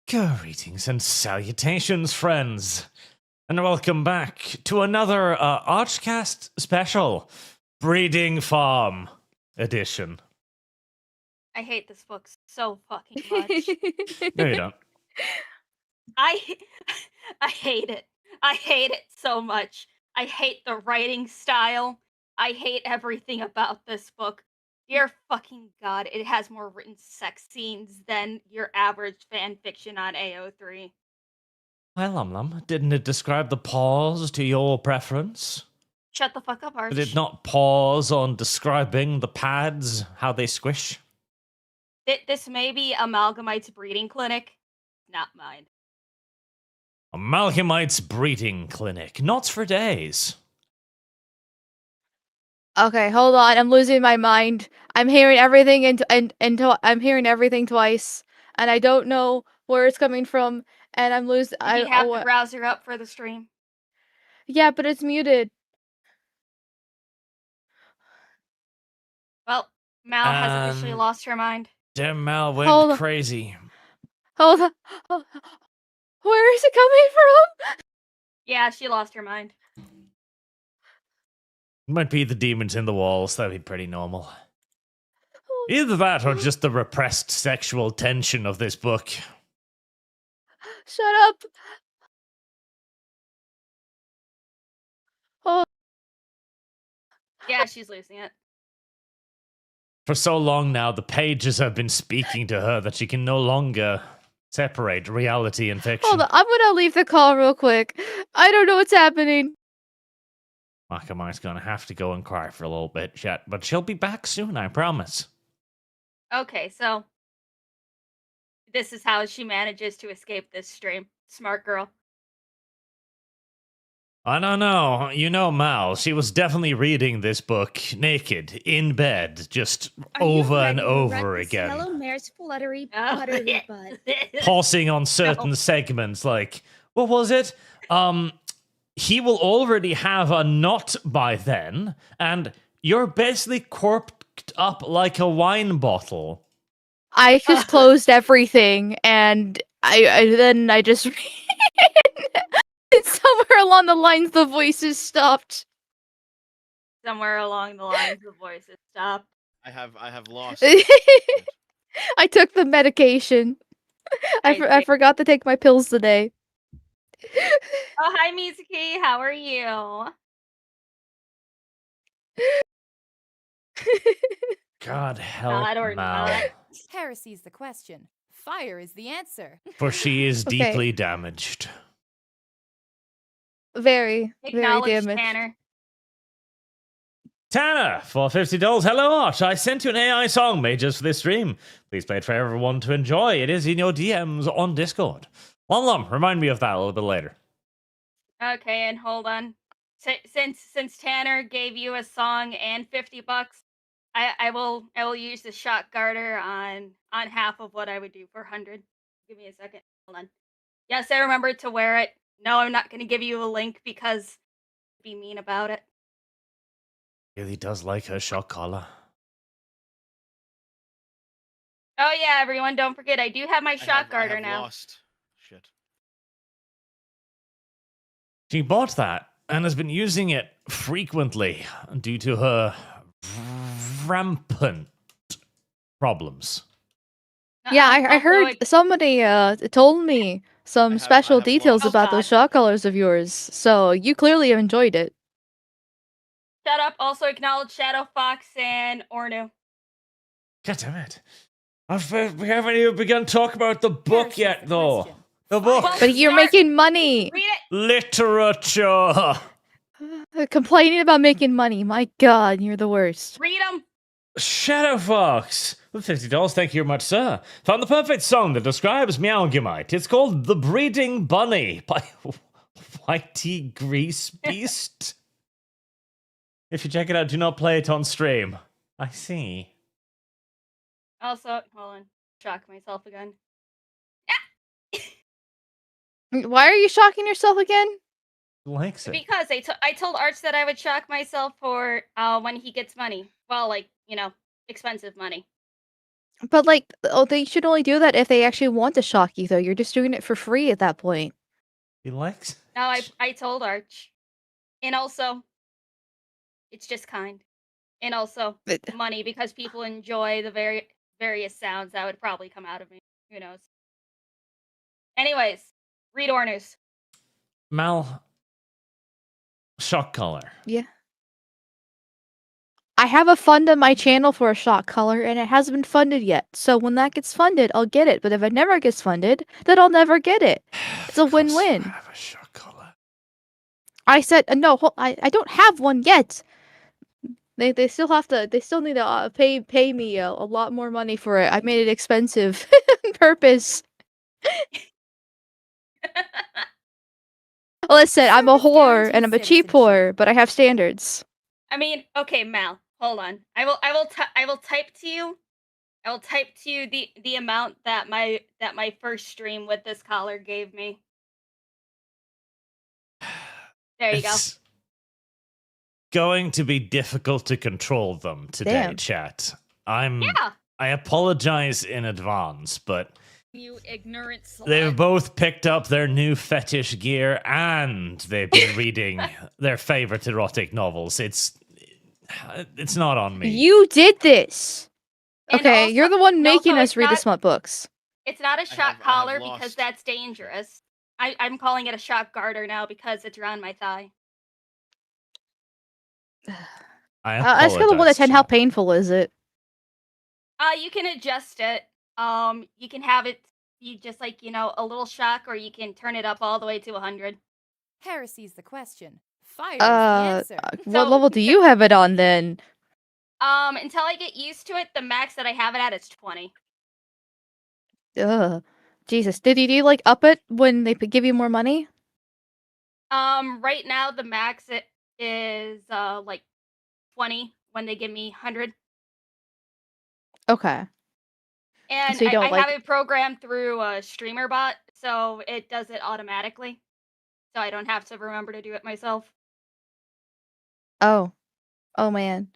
Greetings and salutations, friends, and welcome back to another ArchCast special, Breeding Farm edition. I hate this book so fucking much. No, you don't. I hate it. I hate it so much. I hate the writing style. I hate everything about this book. Dear fucking God, it has more written sex scenes than your average fan fiction on AO3. Hi, LumLum. Didn't it describe the pause to your preference? Shut the fuck up, Arch. Did it not pause on describing the pads, how they squish? This may be Amalgamyte's breeding clinic, not mine. Amalgamyte's breeding clinic. Not for days. Okay, hold on. I'm losing my mind. I'm hearing everything and I'm hearing everything twice, and I don't know where it's coming from. And I'm losing. You have the browser up for the stream. Yeah, but it's muted. Well, Mal has officially lost her mind. Damn, Mal went crazy. Hold on. Where is it coming from? Yeah, she lost her mind. Might be the demons in the walls. That'd be pretty normal. Either that or just the repressed sexual tension of this book. Shut up. Oh. Yeah, she's losing it. For so long now, the pages have been speaking to her that she can no longer separate reality and fiction. Hold on, I'm gonna leave the call real quick. I don't know what's happening. Akamai's gonna have to go and cry for a little bit, chat, but she'll be back soon, I promise. Okay, so this is how she manages to escape this stream. Smart girl. I don't know. You know, Mal, she was definitely reading this book naked, in bed, just over and over again. Hello, Mare's fluttery buttery butt. Pausing on certain segments, like, what was it? He will already have a knot by then, and you're basically corked up like a wine bottle. I just closed everything, and I just somewhere along the lines the voices stopped. Somewhere along the lines the voices stopped. I have lost. I took the medication. I forgot to take my pills today. Oh, hi, Mizuki. How are you? God help Mal. Heresy's the question. Fire is the answer. For she is deeply damaged. Very damaged. Tanner. Tanner, for $50. Hello, Arch. I sent you an AI song made just for this stream. Please play it for everyone to enjoy. It is in your DMs on Discord. LumLum, remind me of that a little bit later. Okay, and hold on. Since Tanner gave you a song and $50, I will use the shock garter on half of what I would do for 100. Give me a second. Hold on. Yes, I remembered to wear it. No, I'm not going to give you a link because be mean about it. Really does like her shock collar. Oh yeah, everyone, don't forget I do have my shock garter now. Lost. Shit. She bought that and has been using it frequently due to her rampant problems. Yeah, I heard somebody told me some special details about those shock colors of yours, so you clearly have enjoyed it. Shut up. Also acknowledge Shadow Fox and Ornu. God damn it. We haven't even begun to talk about the book yet, though. The book. But you're making money. Read it. Literature. Complaining about making money. My God, you're the worst. Read them. Shadow Fox. With $50, thank you very much, sir. Found the perfect song that describes Amalgamyte. It's called The Breeding Bunny by Whitey Grease Beast. If you check it out, do not play it on stream. I see. Also, hold on. Shock myself again. Why are you shocking yourself again? Likes it. Because I told Arch that I would shock myself for when he gets money. Well, like, expensive money. But like, oh, they should only do that if they actually want to shock you, though. You're just doing it for free at that point. He likes. No, I told Arch. And also, it's just kind. And also, But- money, because people enjoy the various sounds that would probably come out of me. Who knows? Anyways, read Ornus. Mal. Shock collar. Yeah. I have a fund on my channel for a shock color, and it hasn't been funded yet. So when that gets funded, I'll get it. But if it never gets funded, then I'll never get it. It's a Of course you win-win. have a shock collar. I said no. I don't have one yet. They still have to. They still need to pay me a lot more money for it. I made it expensive on purpose. Listen, I'm a Service whore guarantees and I'm a cheap citizenship. whore, but I have standards. I mean, okay, Mal, hold on. I will type to you. I will type to you the amount that my first stream with this collar gave me. There you go. It's going to be difficult to control them today, Damn. chat. Yeah. I apologize in advance, but You ignorant slut. they've both picked up their new fetish gear and they've been reading their favorite erotic novels. It's not on me. You did this. And Okay, also- you're the one and making also us it's read the not- smut books. It's not a I shock have collar because lost. that's dangerous. I'm calling it a shock garter now because it's around my thigh. I Ask the one to apologize, 10. How chat. painful is it? You can adjust it. You can have it be just like, a little shock, or you can turn it up all the way to 100. Heresy's the question. Fire is the answer. What So- level do you have it on then? Until I get used to it, the max that I have it at is 20. Ugh. Jesus, did you like up it when they give you more money? Right now the max it is like 20 when they give me 100. Okay. And So you don't I like- have it programmed through a streamer bot, so it does it automatically. So I don't have to remember to do it myself. Oh. Oh man.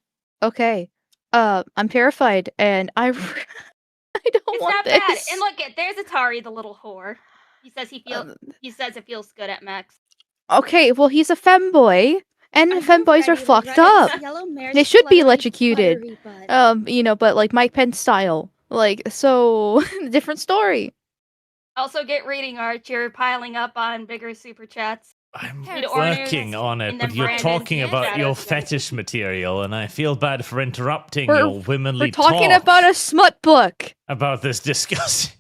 Okay. I'm terrified and I I don't It's want not this. bad. And look, there's Atari, the little whore. He says Um, he says it feels good at max. Okay, well he's a femboy and I know femboys are Freddy fucked regretted up. his yellow mare's They should be fluttery, electrocuted. buttery butt. But like Mike Pence style. Like, so different story. Also, get reading, Arch. You're piling up on bigger super chats. I'm Read working Ornus, on it, and but then you're Brandon's talking and about your Shadow's fetish material, and I feel bad for interrupting We're- your womanly We're talking talk about a smut book. about this disgusting.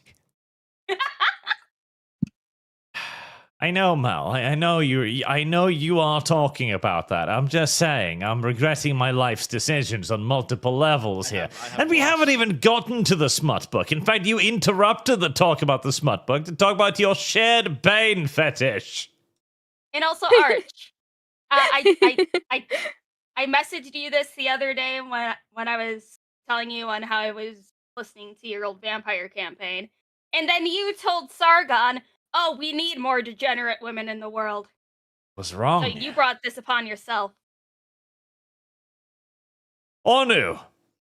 I know, Mal. I know you. I know you are talking about that. I'm just saying. I'm regretting my life's decisions on multiple levels I here, have and we lost. haven't even gotten to the smut book. In fact, you interrupted the talk about the smut book to talk about your shared bane fetish. And also, Arch. I messaged you this the other day when I was telling you on how I was listening to your old vampire campaign, and then you told Sargon, "Oh, we need more degenerate women in the world." What's wrong? So you brought this upon yourself. Onu,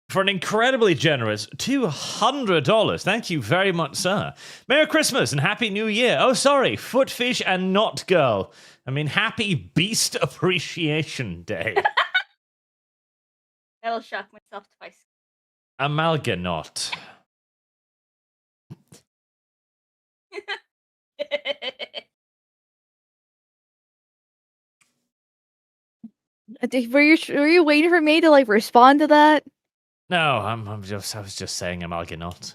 for an incredibly generous $200. Thank you very much, sir. Merry Christmas and Happy New Year. Oh, sorry, Footfish and Not Girl. I mean, Happy Beast Appreciation Day. I will shock myself twice. Amalgamyte. Were you waiting for me to like respond to that? No, I was just saying Amalgamyte.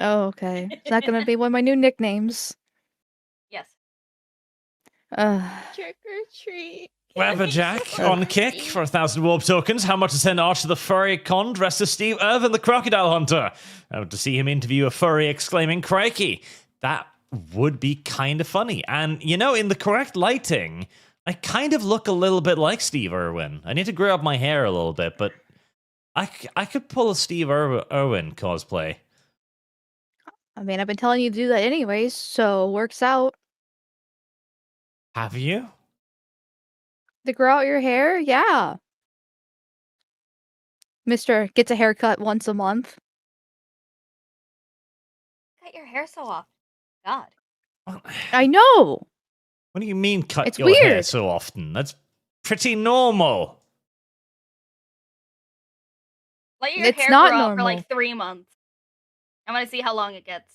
Oh, okay. Is that gonna be one of my new nicknames? Yes. Trick or treat. Weatherjack on kick for 1,000 warp tokens. How much to send Arch to the furry con dressed as Steve Irvin, the crocodile hunter? I want to see him interview a furry exclaiming crikey. That would be kind of funny. And, in the correct lighting, I kind of look a little bit like Steve Irwin. I need to grow up my hair a little bit, but I could pull a Steve Irwin cosplay. I mean, I've been telling you to do that anyways, so it works out. Have you? To grow out your hair? Yeah. Mister gets a haircut once a month. cut your hair so often? God. What I know. do you mean cut It's your hair weird. so often? That's pretty normal. Let your It's hair not grow out for normal. like 3 months. I want to see how long it gets.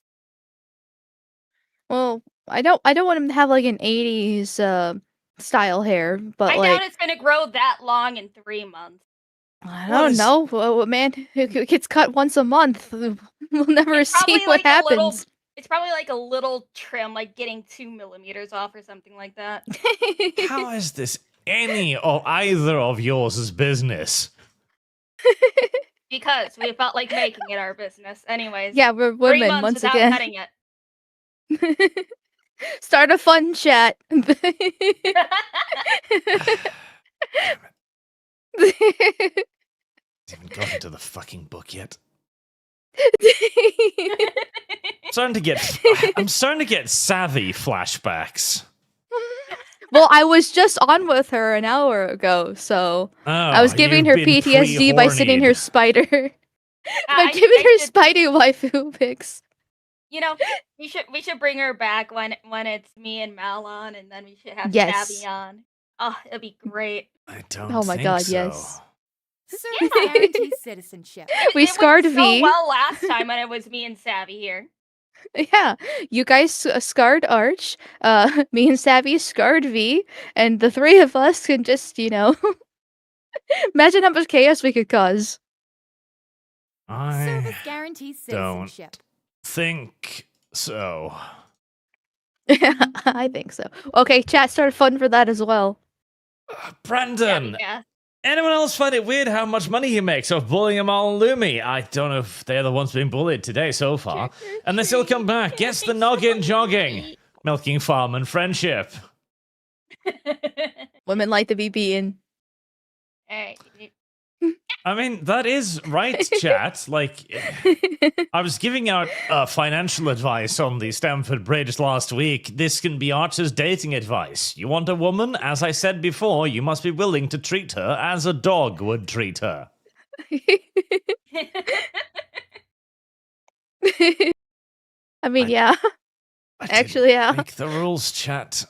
Well, I don't want him to have like an 80s style hair, but I like doubt it's gonna grow that long in 3 months. I What don't is- know, man. It gets cut once a month. We'll never It's see probably what like a little- happens. It's probably like a little trim, like getting 2 millimeters off or something like that. How is this any or either of yours' business? Because we felt like making it our business. Anyways. Yeah, we're 3 women months once without again. cutting it. Start a fun chat. Haven't even got into the fucking book yet. I'm starting to get savvy flashbacks. Well, I was just on with her an hour ago, so Oh, I was giving you've her been PTSD by sending her pre-hornied. spider. by I giving think her I should- Spidey waifu pics. You know, we should bring her back when it's me and Mal on, and then we should have Yes. Savvy on. Oh, it'd be great. I don't Oh my think God, so. yes. Service guarantees citizenship. We It scarred went V. so well last time when it was me and Savvy here. Yeah, you guys scarred Arch. Me and Savvy scarred V, and the three of us can just, imagine how much chaos we could cause. Service I guarantees don't citizenship. think so. I think so. Okay, chat started fun for that as well. Brandon, Yeah. anyone else find it weird how much money he makes off bullying Amal and Lumi? I don't know if they're the ones being bullied today so far. And they still come back. Guess the noggin jogging. Milking farm and friendship. Women like to be beaten. Alright. I mean, that is right, chat. Like, I was giving out financial advice on the Stamford Bridge last week. This can be Archer's dating advice. You want a woman? As I said before, you must be willing to treat her as a dog would treat her. I mean, I- yeah. I didn't Actually, yeah. make the rules, chat.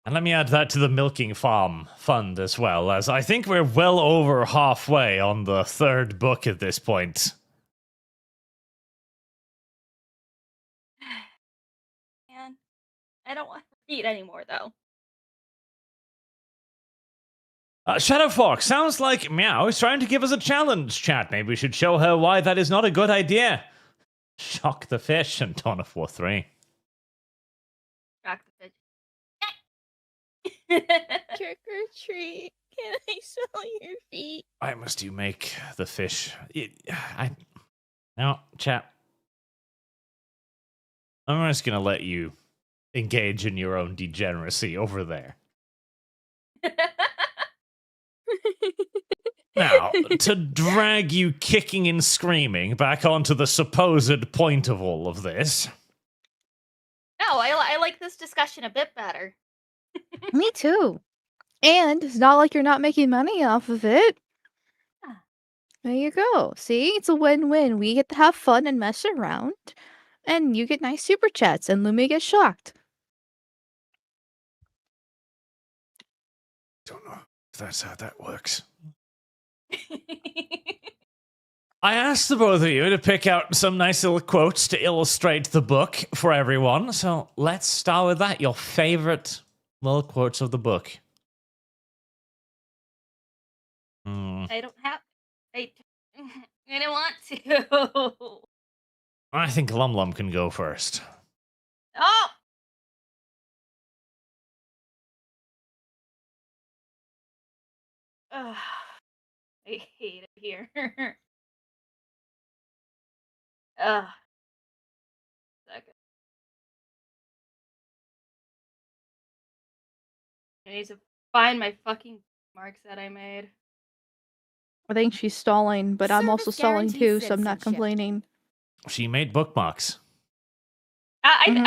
And let me add that to the milking farm fund as well, as I think we're well over halfway on the third book at this point. Man, I don't want to read anymore though. Shadow Fox, sounds like Meow is trying to give us a challenge, chat. Maybe we should show her why that is not a good idea. Shock the fish and Dawn of War 3. Shock the fish. Trick or treat. Can I smell your feet? Why must you make the fish? No, chat. I'm just gonna let you engage in your own degeneracy over there. Now, to drag you kicking and screaming back onto the supposed point of all of this. No, I like this discussion a bit better. Me too. And it's not like you're not making money off of it. Yeah. There you go. See, it's a win-win. We get to have fun and mess around, and you get nice super chats, and Lumi gets shocked. Don't know if that's how that works. I asked the both of you to pick out some nice little quotes to illustrate the book for everyone, so let's start with that. Your favorite little quotes of the book. I don't have. I don't want to. I think LumLum can go first. Oh. Ugh, I hate it here. Ugh. Second. I need to find my fucking marks that I made. I think she's stalling, but I'm also Service stalling guarantees too, so I'm not citizenship. complaining. She made bookmarks. Mhm.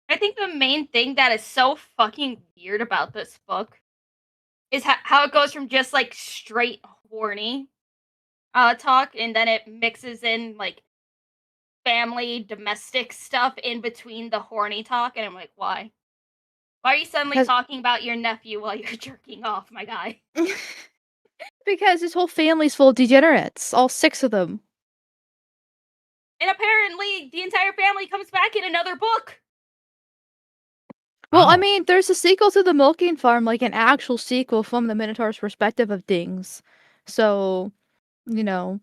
I think the main thing that is so fucking weird about this book is how it goes from just like straight horny talk, and then it mixes in like family domestic stuff in between the horny talk, and I'm like, why? Why are you suddenly 'Cause- talking about your nephew while you're jerking off, my guy? Because his whole family's full of degenerates, all 6 of them. And apparently, the entire family comes back in another book. Well, I Oh. mean, there's a sequel to the Milking Farm, like an actual sequel from the Minotaur's perspective of things. So, you know,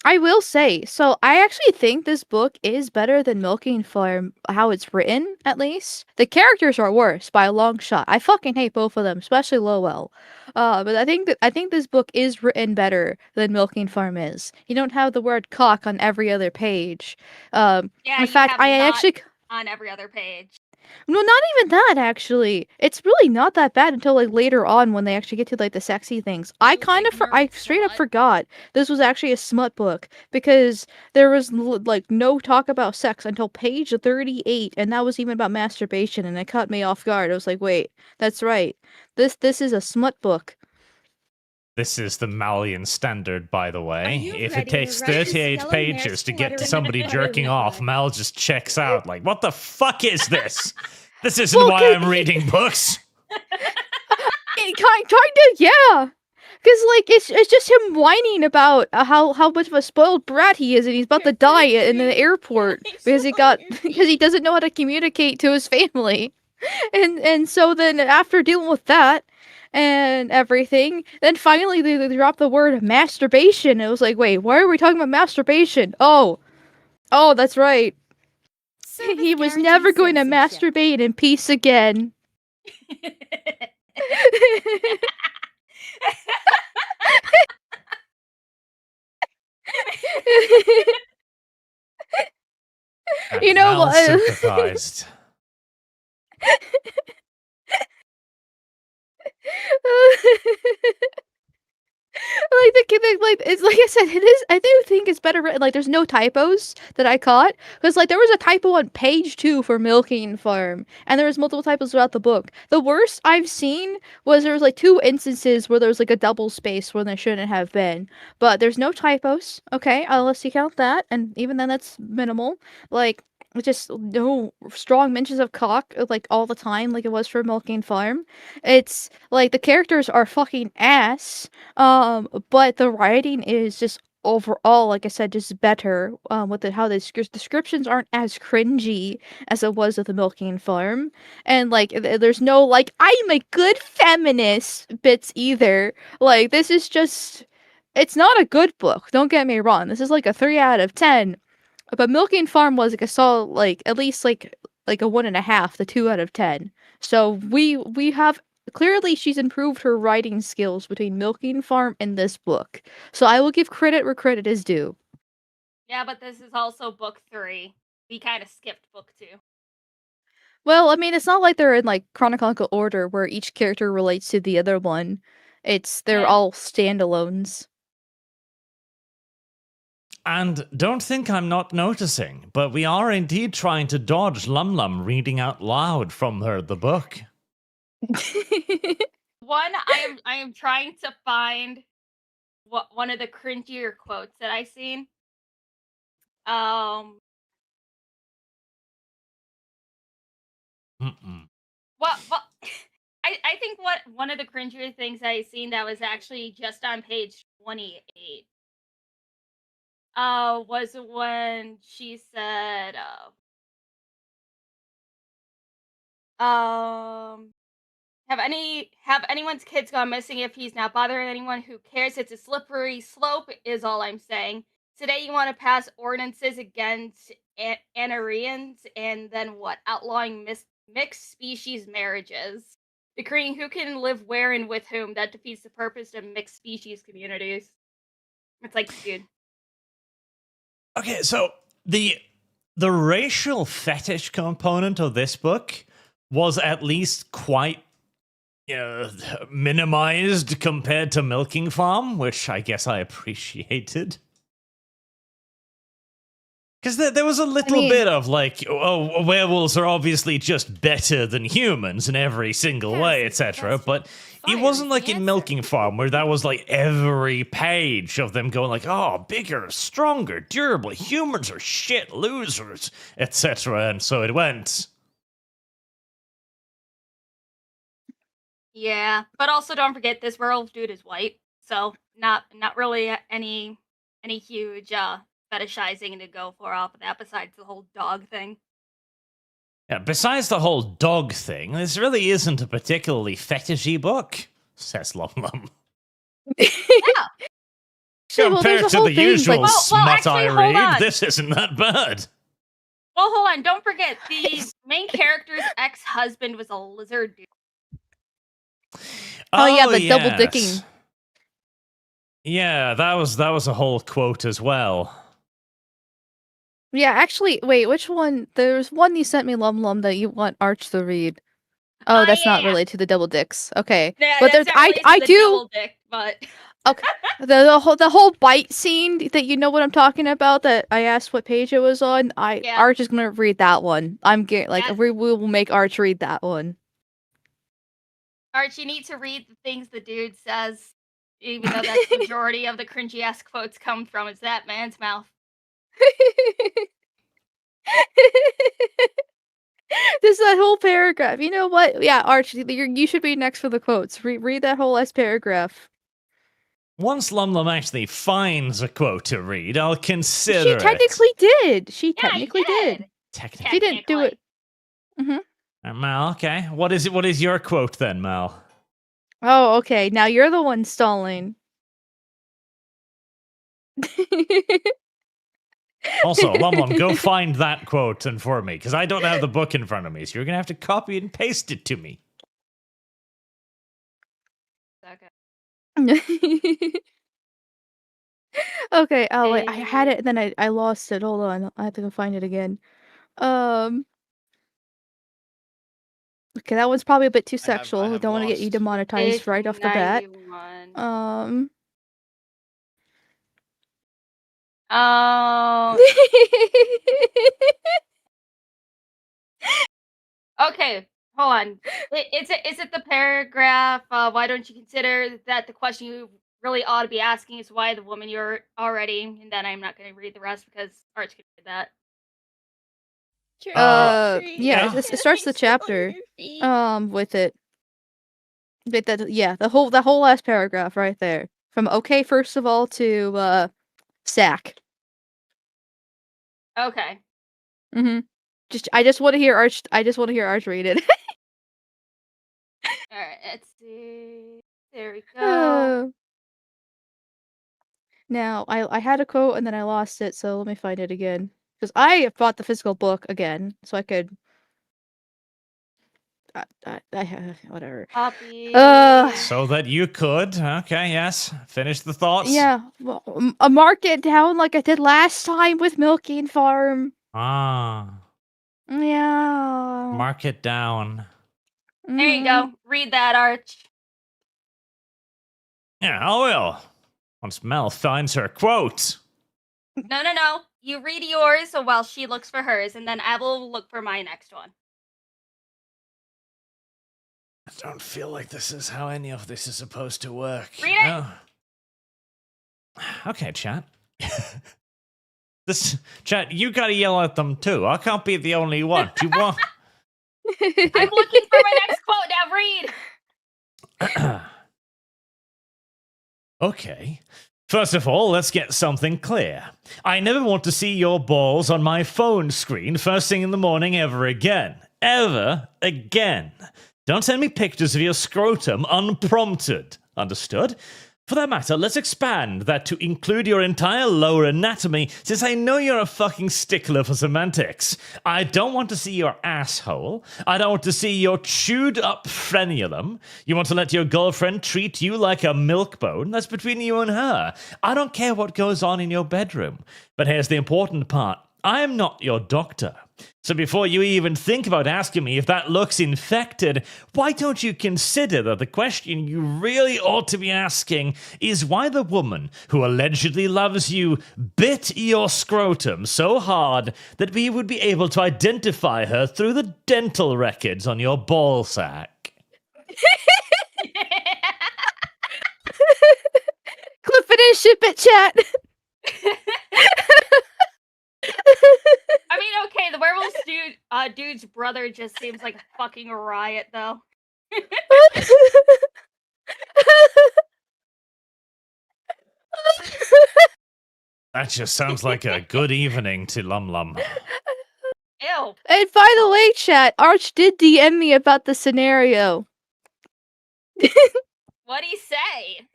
I will say, so I actually think this book is better than Milking Farm, how it's written, at least. The characters are worse by a long shot. I fucking hate both of them, especially Lowell. But I think this book is written better than Milking Farm is. You don't have the word cock on every other page. Yeah, In you fact, have I not actually. on every other page. No, not even that actually. It's really not that bad until like later on when they actually get to like the sexy things. I kind of I straight up forgot this was actually a smut book because there was like no talk about sex until page 38 and that was even about masturbation and it caught me off guard. I was like, "Wait, that's right. This is a smut book." This is the Malian standard, by the way. you If ready it to takes write this 38 yellow pages to get to mare's somebody flutter in jerking the off, blood? Mal just checks out like, what the fuck is this? This isn't Well, why I'm reading books. Kind of, yeah. Cause like it's just him whining about how much of a spoiled brat he is, and he's about to die in the airport because he doesn't know how to communicate to his family, and so then after dealing with that and everything, then finally they drop the word masturbation. It was like, wait, why are we talking about masturbation? Oh, that's right. Service He was guaranteed never going to citizenship. masturbate in peace again. And You know Mal what? sympathized. Like the kid, like it's like I said, it is. I do think it's better written. Like there's no typos that I caught because like there was a typo on page 2 for Milking Farm, and there was multiple typos throughout the book. The worst I've seen was there was like 2 instances where there was like a double space when there shouldn't have been. But there's no typos. Okay, I'll let you count that, and even then that's minimal. Like just no strong mentions of cock like all the time like it was for Milking Farm. It's like the characters are fucking ass. But the writing is just overall, like I said, just better. With how the descriptions aren't as cringy as it was with the Milking Farm, and like there's no like I'm a good feminist bits either. Like this is just, it's not a good book. Don't get me wrong. This is like a 3 out of 10. But Milking Farm was like a solid, like at least like a 1.5 to 2 out of 10. So we have clearly she's improved her writing skills between Milking Farm and this book. So I will give credit where credit is due. Yeah, but this is also book 3. We kind of skipped book 2. Well, I mean, it's not like they're in like chronological order where each character relates to the other one. They're Yeah. all standalones. And don't think I'm not noticing, but we are indeed trying to dodge LumLum reading out loud from her the book. One, I am trying to find one of the cringier quotes that I've seen. Well, I think one of the cringier things I've seen that was actually just on page 28 was when she said have anyone's kids gone missing? If he's not bothering anyone, who cares? It's a slippery slope is all I'm saying. Today you want to pass ordinances against Anarians, and then what? Outlawing mixed species marriages. Decreeing who can live where and with whom. That defeats the purpose of mixed species communities. It's like, dude. Okay, so the racial fetish component of this book was at least quite minimized compared to Milking Farm, which I guess I appreciated. Because there was a little mean- bit of like, oh, werewolves are obviously just better than humans in every single way, Yes, etc. that's But it fire wasn't is like the in answer. Milking Farm where that was like every page of them going like, oh, bigger, stronger, durable, humans are shit losers, etc. And so it went. Yeah, but also don't forget this werewolf dude is white, so not really any huge fetishizing to go for off of that besides the whole dog thing. Yeah, besides the whole dog thing, this really isn't a particularly fetishy book, says LumLum. Actually, well, there's Compared a to whole the thing, usual like, Well, smut actually, I hold read, on. this isn't that bad. Well, hold on, don't forget the main character's ex-husband was a lizard dude. Oh, yeah, the double yes. dicking. Yeah, that was a whole quote as well. Yeah, actually, wait, which one? There's one you sent me, LumLum, that you want Arch to read. Oh, that's not yeah. related to the double dicks. Okay, Yeah, but that's there's not related to I the do double dick, but the whole bite scene that you know what I'm talking about. That I asked what page it was on. Yeah. Arch is gonna read that one. Yeah. We will make Arch read that one. Arch, you need to read the things the dude says, even though that's the majority of the cringy ass quotes come from is that man's mouth. Just that whole paragraph. You know what? Yeah, Arch, you should be next for the quotes. Read that whole S paragraph. Once LumLum actually finds a quote to read, I'll consider She it. technically did. She Yeah, technically did. Technically. She didn't do it. Mal, okay. What is it? What is your quote then, Mal? Oh, okay. Now you're the one stalling. Also, LumLum, go find that quote and for me, because I don't have the book in front of me, so you're gonna have to copy and paste it to me. Okay. Okay, oh wait, I had it and then I lost it. Hold on. I have to go find it again. Okay, that one's probably a bit too I have sexual. Don't want to get you lost. demonetized right off the bat. 91. Oh. Okay, hold on. Is it the paragraph? Why don't you consider that the question you really ought to be asking is why the woman you're already? And then I'm not going to read the rest because Arch can read that. yeah, yeah. it starts the chapter. With it. But the whole last paragraph right there. From okay, first of all, to sack. Okay. Mm-hmm. I just want to hear Arch. I just want to hear Arch read it. All right. Let's see. There we go. Now I had a quote and then I lost it, so let me find it again. Because I bought the physical book again, so I could. Whatever. Copy. So that you could, okay, yes, finish the thoughts. Yeah, well, mark it down like I did last time with Milking Farm. Ah, Yeah. mark it down. There you go. Read that, Arch. Yeah, I will. Once Mel finds her quote. No. You read yours while she looks for hers, and then I will look for my next one. I don't feel like this is how any of this is supposed to work. Read it. Oh. Okay, chat. Chat, you gotta yell at them too. I can't be the only one. Do you want? I'm looking for my next quote. Now read. Okay. First of all, let's get something clear. I never want to see your balls on my phone screen first thing in the morning ever again. Ever again. Don't send me pictures of your scrotum unprompted. Understood? For that matter, let's expand that to include your entire lower anatomy, since I know you're a fucking stickler for semantics. I don't want to see your asshole. I don't want to see your chewed up frenulum. You want to let your girlfriend treat you like a milk bone? That's between you and her. I don't care what goes on in your bedroom. But here's the important part. I am not your doctor. So before you even think about asking me if that looks infected, why don't you consider that the question you really ought to be asking is why the woman who allegedly loves you bit your scrotum so hard that we would be able to identify her through the dental records on your ball sack? Clip it and ship it, chat. I mean, okay, the werewolf dude's brother just seems like a fucking riot, though. That just sounds like a good evening to LumLum. Ew. And by the way, chat, Arch did DM me about the scenario. What'd he say?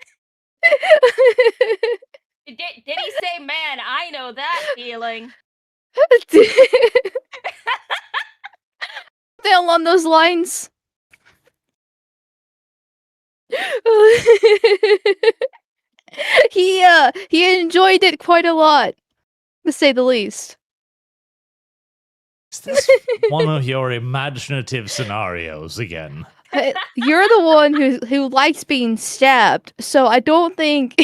Did he say, man, I know that feeling? Something along those lines. He enjoyed it quite a lot, to say the least. Is this one of your imaginative scenarios again? You're the one who likes being stabbed, so I don't think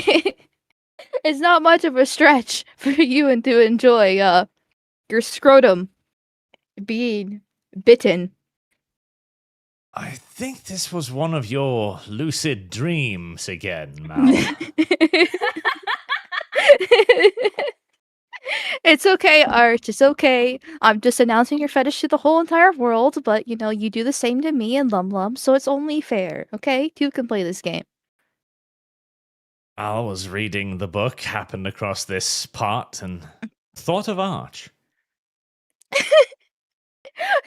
it's not much of a stretch for you to enjoy your scrotum being bitten. I think this was one of your lucid dreams again, Mal. It's okay, Arch. It's okay. I'm just announcing your fetish to the whole entire world, but you know, you do the same to me and LumLum, so it's only fair, okay? Two can play this game. I was reading the book, happened across this part, and thought of Arch.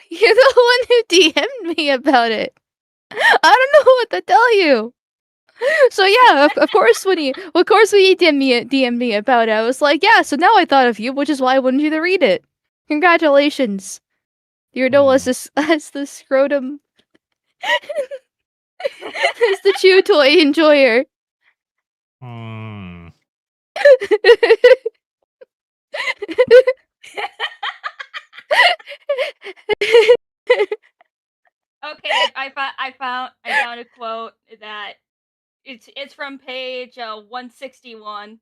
You're the one who DM'd me about it. I don't know what to tell you. So yeah, of course when you DM'd me about it, I was like, yeah, so now I thought of you, which is why I wanted you to read it. Congratulations. You're no as the scrotum as the chew toy enjoyer. Hmm. Okay, I found a quote that it's from page 161,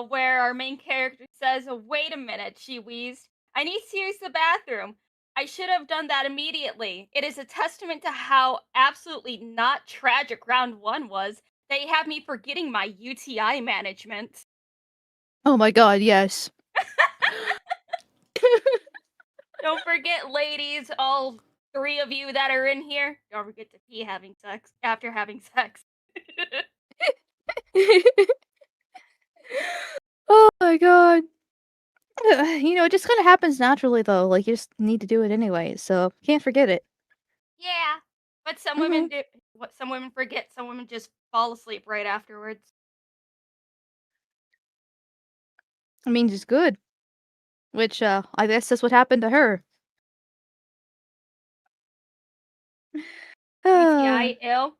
where our main character says, "Wait a minute," she wheezed. "I need to use the bathroom. I should have done that immediately. It is a testament to how absolutely not tragic round 1 was. They have me forgetting my UTI management." Oh my god, yes. Don't forget, ladies, all 3 of you that are in here, don't forget to pee after having sex. Oh my god. You know, it just kind of happens naturally, though. Like, you just need to do it anyway, so can't forget it. Yeah, but some women do. What some women forget. Some women just fall asleep right afterwards. I mean, it's good. Which, I guess that's what happened to her. UTI ill.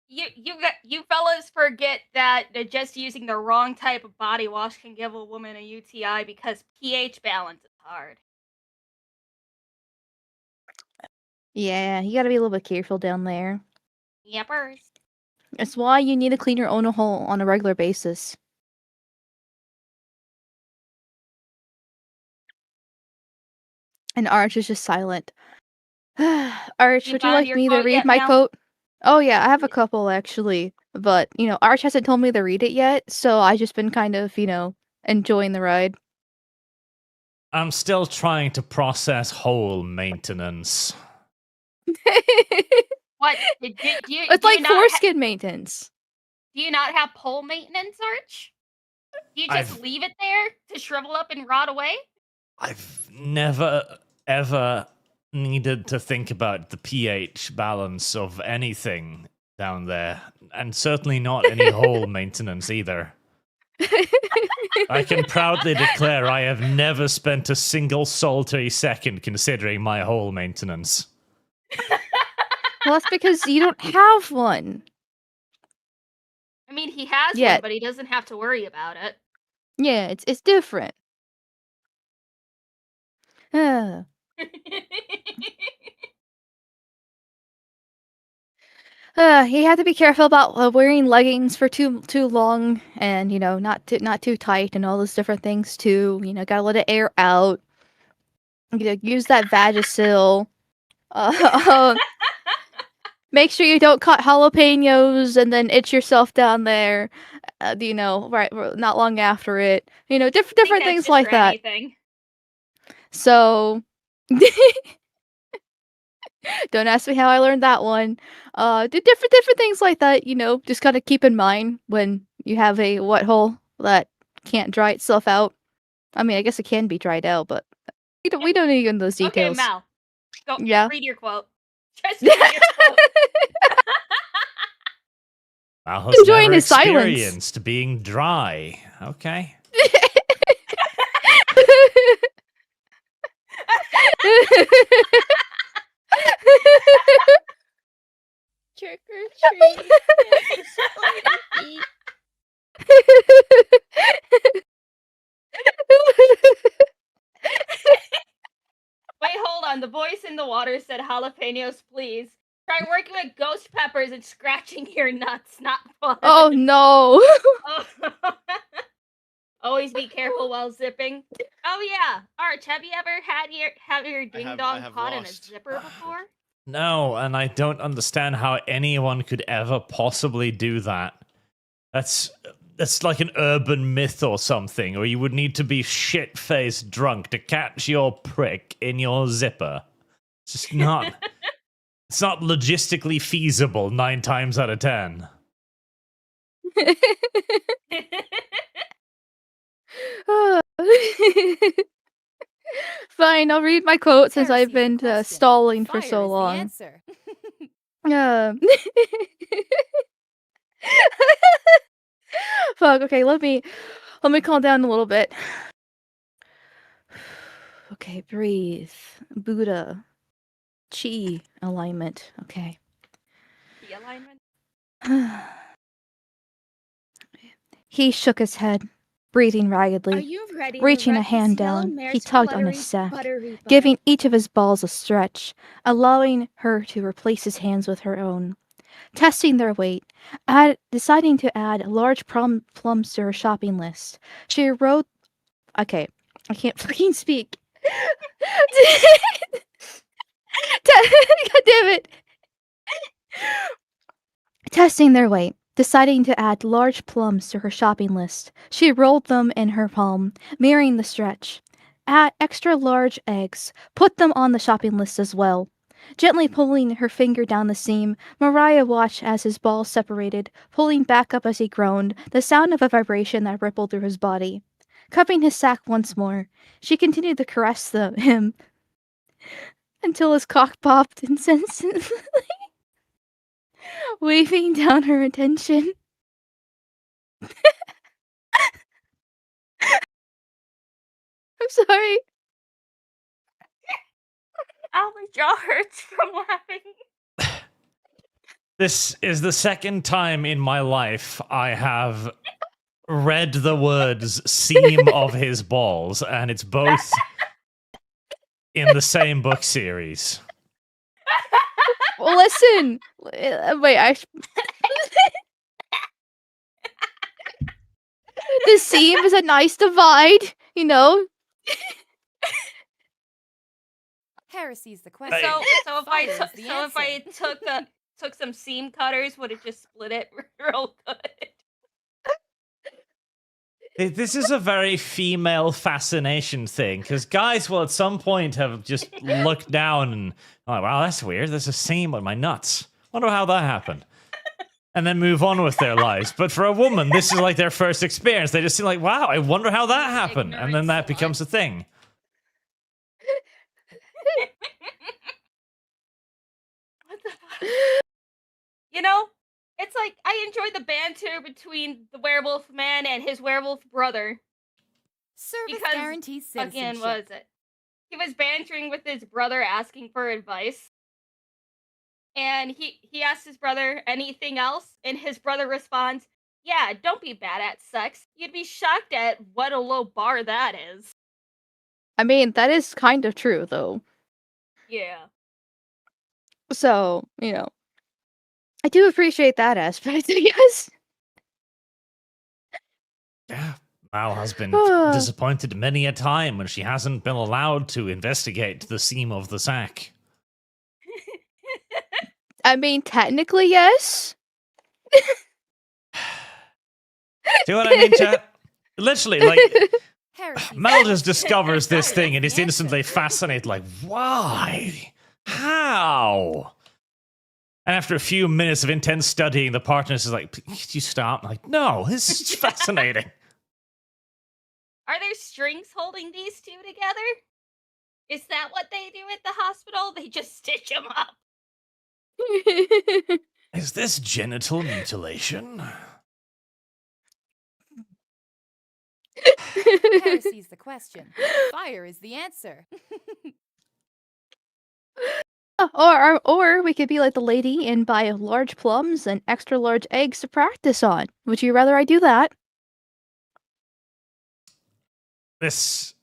You fellas forget that just using the wrong type of body wash can give a woman a UTI because pH balance is hard. Yeah, you gotta be a little bit careful down there. Yepers. It's why you need to clean your own hole on a regular basis. And Arch is just silent. Arch, You would you found like your me to quote read yet, my Mel? quote? Oh yeah, I have a couple actually. But, you know, Arch hasn't told me to read it yet, so I've just been kind of, you know, enjoying the ride. I'm still trying to process hole maintenance. What? Do you, It's do you like not foreskin maintenance. do you not have pole maintenance, Arch? Do you just I've- leave it there to shrivel up and rot away? I've never, ever needed to think about the pH balance of anything down there, and certainly not any hole maintenance either. I can proudly declare I have never spent a single solitary second considering my hole maintenance. Well, that's because you don't have one. I mean, he has one, Yet. but he doesn't have to worry about it. Yeah, it's different. Uh, you have to be careful about wearing leggings for too long, and not too tight, and all those different things too. Gotta let it air out. Use that Vagisil. Make sure you don't cut jalapenos and then itch yourself down there. Right, not long after it. Different things just like for that. anything. So, don't ask me how I learned that one. Different things like that. Just gotta keep in mind when you have a wet hole that can't dry itself out. I mean, I guess it can be dried out, but we don't need to get into those details. Okay, Mal. Go Yeah. read your quote. Just read your quote. Mal has Enjoying never his silence. experienced being dry. Okay. Trick or treat. Can I smell your feet? Wait, hold on. The voice in the water said jalapenos, please. Try working with ghost peppers and scratching your nuts. Not fun. Oh no. Always be careful while zipping. Oh yeah, Arch, have you ever had your ding dong have caught in a lost. zipper before? No, and I don't understand how anyone could ever possibly do that. That's like an urban myth or something, or you would need to be shit-faced drunk to catch your prick in your zipper. It's just not. It's not logistically feasible 9 times out of 10. Fine, I'll read my quote since I've Heresy's the been question. stalling for Fire so is the long. answer. Fuck, okay, let me calm down a little bit. Okay, breathe. Buddha. Chi alignment. Okay. The alignment. He shook his head, breathing Are raggedly. you ready? Reaching to a rub hand this yellow down, mare's he tugged on his fluttery, sack, buttery butt? giving each of his balls a stretch, allowing her to replace his hands with her own. Testing their weight, deciding to add large plums to her shopping list, she wrote. Okay, I can't fucking speak. God damn it. Testing their weight, deciding to add large plums to her shopping list, she rolled them in her palm, mirroring the stretch. Add extra large eggs, put them on the shopping list as well. Gently pulling her finger down the seam, Mariah watched as his balls separated, pulling back up as he groaned, the sound of a vibration that rippled through his body. Cupping his sack once more, she continued to caress him until his cock popped insensibly, waving down her attention. I'm sorry. Oh, my jaw hurts from laughing. This is the second time in my life I have read the words seam of his balls, and it's both in the same book series. Well, listen. Wait, the seam is a nice divide, Heresy's the So, question. so Fire if is I the so if I answer. took some seam cutters, would it just split it real good? This is a very female fascination thing, because guys will at some point have just looked down and, oh, wow, that's weird. There's a seam on my nuts. Wonder how that happened. And then move on with their lives. But for a woman, this is like their first experience. They just seem like, wow, I wonder how that happened. And then that becomes a thing. What the fuck? It's like I enjoy the banter between the werewolf man and his werewolf brother. Service Because, guarantees Again, citizenship. was it? He was bantering with his brother, asking for advice. And he asked his brother anything else, and his brother responds, "Yeah, don't be bad at sex. You'd be shocked at what a low bar that is." I mean, that is kind of true, though. Yeah. So, I do appreciate that aspect, I guess. Yeah. Mal has been disappointed many a time when she hasn't been allowed to investigate the seam of the sack. I mean, technically, yes. See what I mean, chat? Literally, like, Heresy's Mal the just question. discovers this Fire thing is and the is instantly answer. fascinated, like, why? How? And after a few minutes of intense studying, the partner is like, could you stop? I'm like, no, this is fascinating. Are there strings holding these two together? Is that what they do at the hospital? They just stitch them up. Is this genital mutilation? Heresy's the question. Fire is the answer. Or we could be like the lady and buy large plums and extra large eggs to practice on. Would you rather I do that? This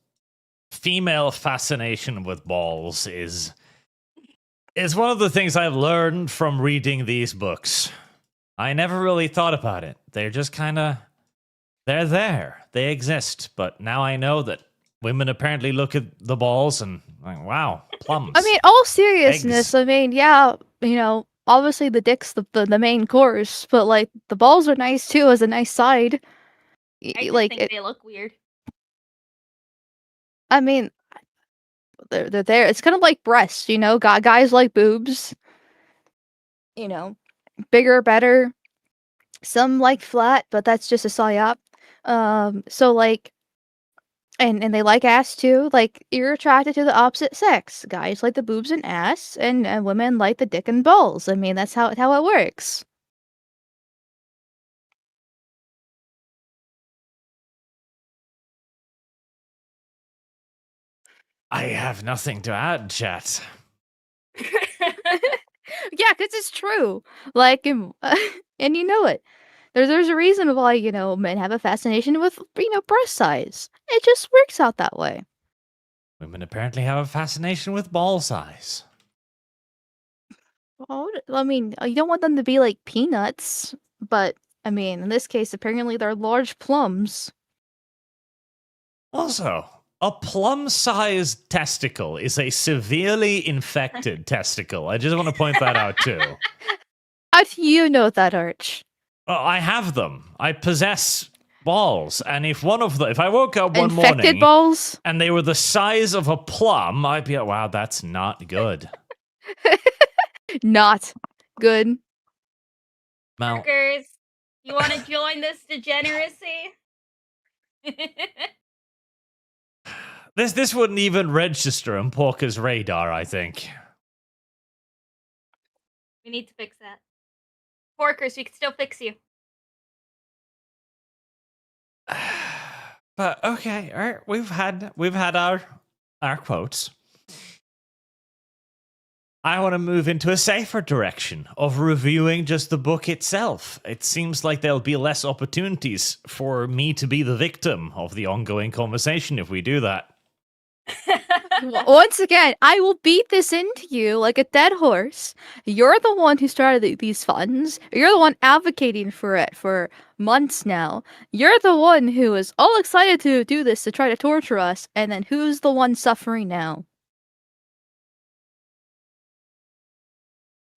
female fascination with balls is one of the things I've learned from reading these books. I never really thought about it. They're just kind of, they're there. They exist. But now I know that women apparently look at the balls and like, wow, plums. I mean, all seriousness, Eggs. I mean, yeah, obviously the dick's the main course, but like the balls are nice too as a nice side. I just Like, think they look weird. I mean, they're there. It's kind of like breasts, Guys like boobs. Bigger, better. Some like flat, but that's just a psyop. So like, and they like ass too. Like, you're attracted to the opposite sex. Guys like the boobs and ass, and women like the dick and balls. I mean, that's how it works. I have nothing to add, chat. Yeah, because it's true. Like, and you know it. There's a reason why, men have a fascination with, breast size. It just works out that way. Women apparently have a fascination with ball size. Oh, I mean, you don't want them to be like peanuts, but, I mean, in this case, apparently they're large plums. Also, a plum-sized testicle is a severely infected testicle. I just want to point that out too. How do you know that, Arch? Oh, I have them. I possess balls, and if I woke up one Infected morning balls? and they were the size of a plum, I'd be like, wow, that's not good. Not good. Mal, Workers, you want to join this degeneracy? this wouldn't even register on Porker's radar, I think. We need to fix that. Porkers, we can still fix you. But okay, all right, we've had our quotes. I want to move into a safer direction of reviewing just the book itself. It seems like there'll be less opportunities for me to be the victim of the ongoing conversation if we do that. Once again, I will beat this into you like a dead horse. You're the one who started these funds. You're the one advocating for it for months now. You're the one who is all excited to do this to try to torture us, and then who's the one suffering now?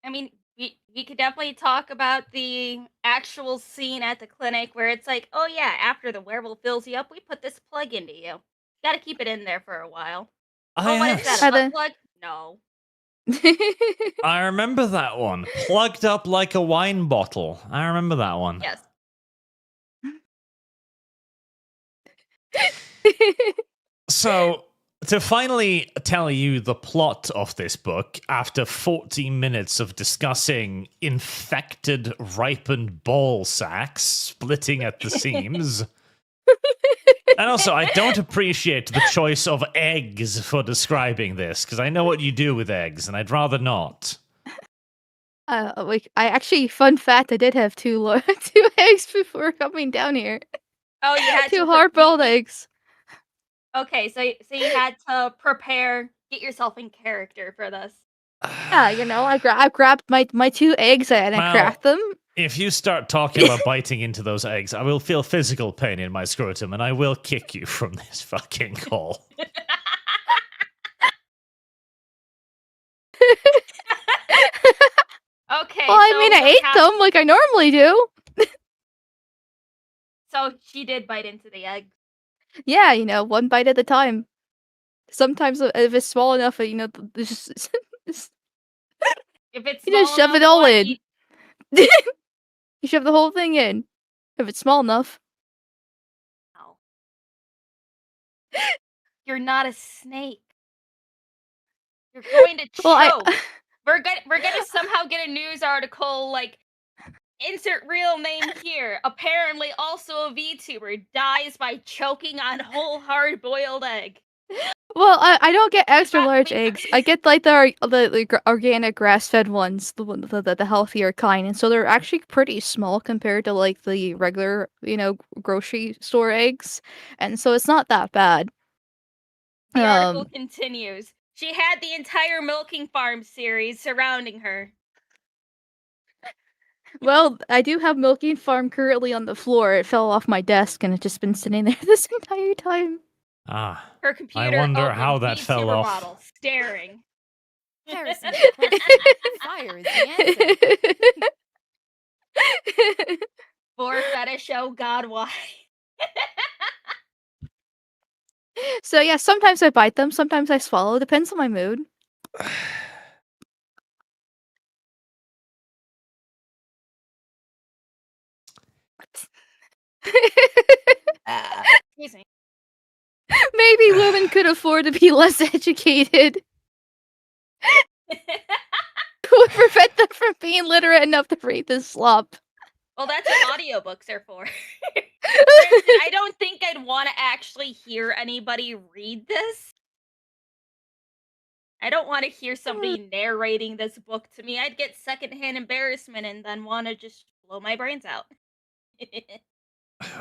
I mean, we could definitely talk about the actual scene at the clinic where it's like, oh yeah, after the werewolf fills you up, we put this plug into you. Gotta keep it in there for a while. Oh, What is yes. that, a butt plug? No. I remember that one. Plugged up like a wine bottle. I remember that one. Yes. So, to finally tell you the plot of this book, after 40 minutes of discussing infected, ripened ball sacks splitting at the seams. And also, I don't appreciate the choice of eggs for describing this, because I know what you do with eggs, and I'd rather not. I actually, fun fact, I did have two eggs before coming down here. Oh, you had Two to hard-boiled eggs. Okay, so you had to get yourself in character for this. Yeah, you know, I grabbed my 2 eggs and I Well, cracked them. If you start talking about biting into those eggs, I will feel physical pain in my scrotum, and I will kick you from this fucking call. Okay. Well, I so mean, I what ate happened- them like I normally do. So she did bite into the egg. Yeah, you know, 1 bite at a time. Sometimes if it's small enough, you know, it's just If it's you just small shove it enough, all what, in. You shove the whole thing in. If it's small enough. No. You're not a snake. You're going to choke. Well, We're gonna somehow get a news article like insert real name here. Apparently, also a VTuber dies by choking on whole hard boiled egg. Well, I don't get extra large Exactly. eggs. I get like the organic grass-fed ones, the healthier kind, and so they're actually pretty small compared to like the regular, you know, grocery store eggs, and so it's not that bad. The article continues. She had the entire milking farm series surrounding her. Well, I do have milking farm currently on the floor. It fell off my desk and it's just been sitting there this entire time. Ah, Her computer. wonder open, how that fell VTuber off. Model, staring. Harrison, the question. Fire is the answer. For fetish, oh god, why? So yeah, sometimes I bite them, sometimes I swallow. Depends on my mood. Excuse me. Maybe women could afford to be less educated. Would prevent them from being literate enough to read this slop. Well, that's what audiobooks are for. I don't think I'd want to actually hear anybody read this. I don't want to hear somebody narrating this book to me. I'd get secondhand embarrassment and then want to just blow my brains out.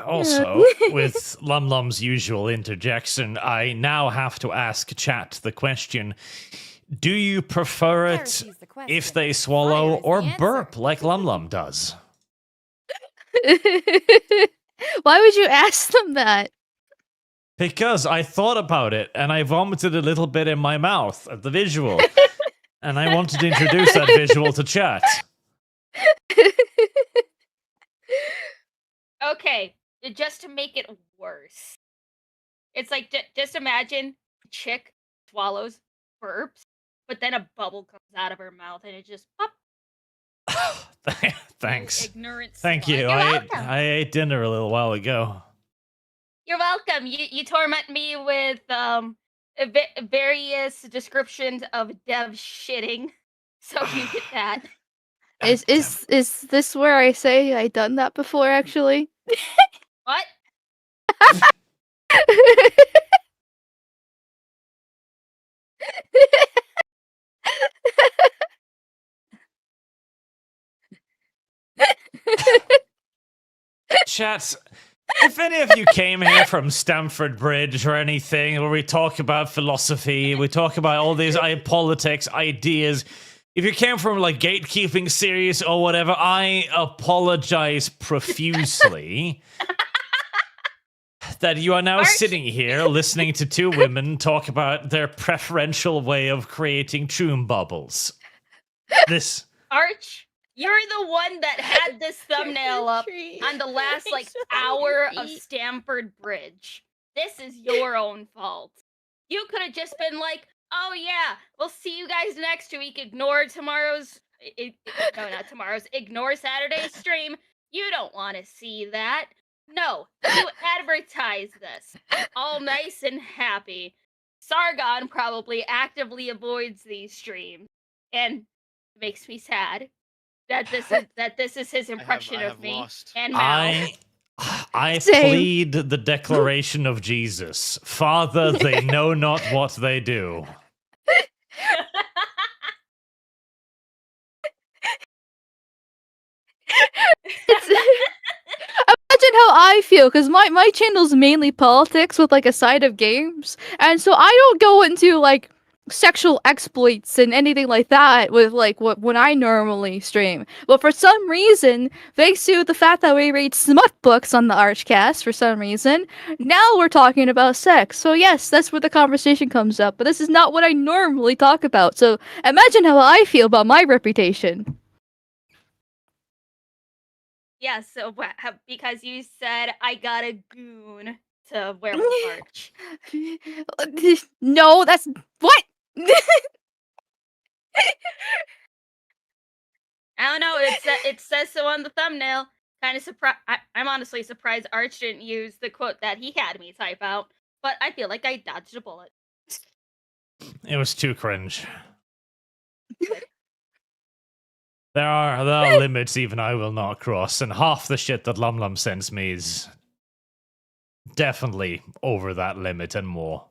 Also, with LumLum's usual interjection, I now have to ask chat the question, do you prefer it Heresy's the question. if they swallow Fire is the or answer. burp like LumLum does? Why would you ask them that? Because I thought about it and I vomited a little bit in my mouth at the visual. And I wanted to introduce that visual to chat. Okay, just to make it worse. It's like, just imagine a chick swallows, burps, but then a bubble comes out of her mouth and it just pop. Thanks. Ignorant Thank slut. you. You're welcome. I ate dinner a little while ago. You're welcome. You torment me with various descriptions of Dev shitting, so you get that. Is this where I say I done that before actually? What? Chat, if any of you came here from Stamford Bridge or anything, where we talk about philosophy, we talk about all these politics, ideas, if you came from like gatekeeping series or whatever, I apologize profusely that you are now Arch- sitting here listening to two women talk about their preferential way of creating choom bubbles. This... Arch, you're the one that had this thumbnail up on the last like hour of Stamford Bridge. This is your own fault. You could have just been like, "Oh yeah, we'll see you guys next week. Ignore tomorrow's no, not tomorrow's. Ignore Saturday's stream. You don't want to see that. No, you advertise this. All nice and happy. Sargon probably actively avoids these streams, and it makes me sad that this is his impression I of have me lost. and Mal. I Same. plead the declaration of Jesus. Father, they know not what they do. Imagine how I I feel, because my channel's mainly politics with like a side of games, and so I don't go into like sexual exploits and anything like that with like when I normally stream. But for some reason, thanks to the fact that we read smut books on the ArchCast, for some reason, now we're talking about sex. So yes, that's where the conversation comes up. But this is not what I normally talk about. So imagine how I feel about my reputation. Yeah, so because you said I got a goon to Werewolf Arch. No, that's what? I don't know. It says so on the thumbnail. Kind of surprised. I'm honestly surprised Arch didn't use the quote that he had me type out. But I feel like I dodged a bullet. It was too cringe. There are limits even I will not cross, and half the shit that LumLum sends me is definitely over that limit and more.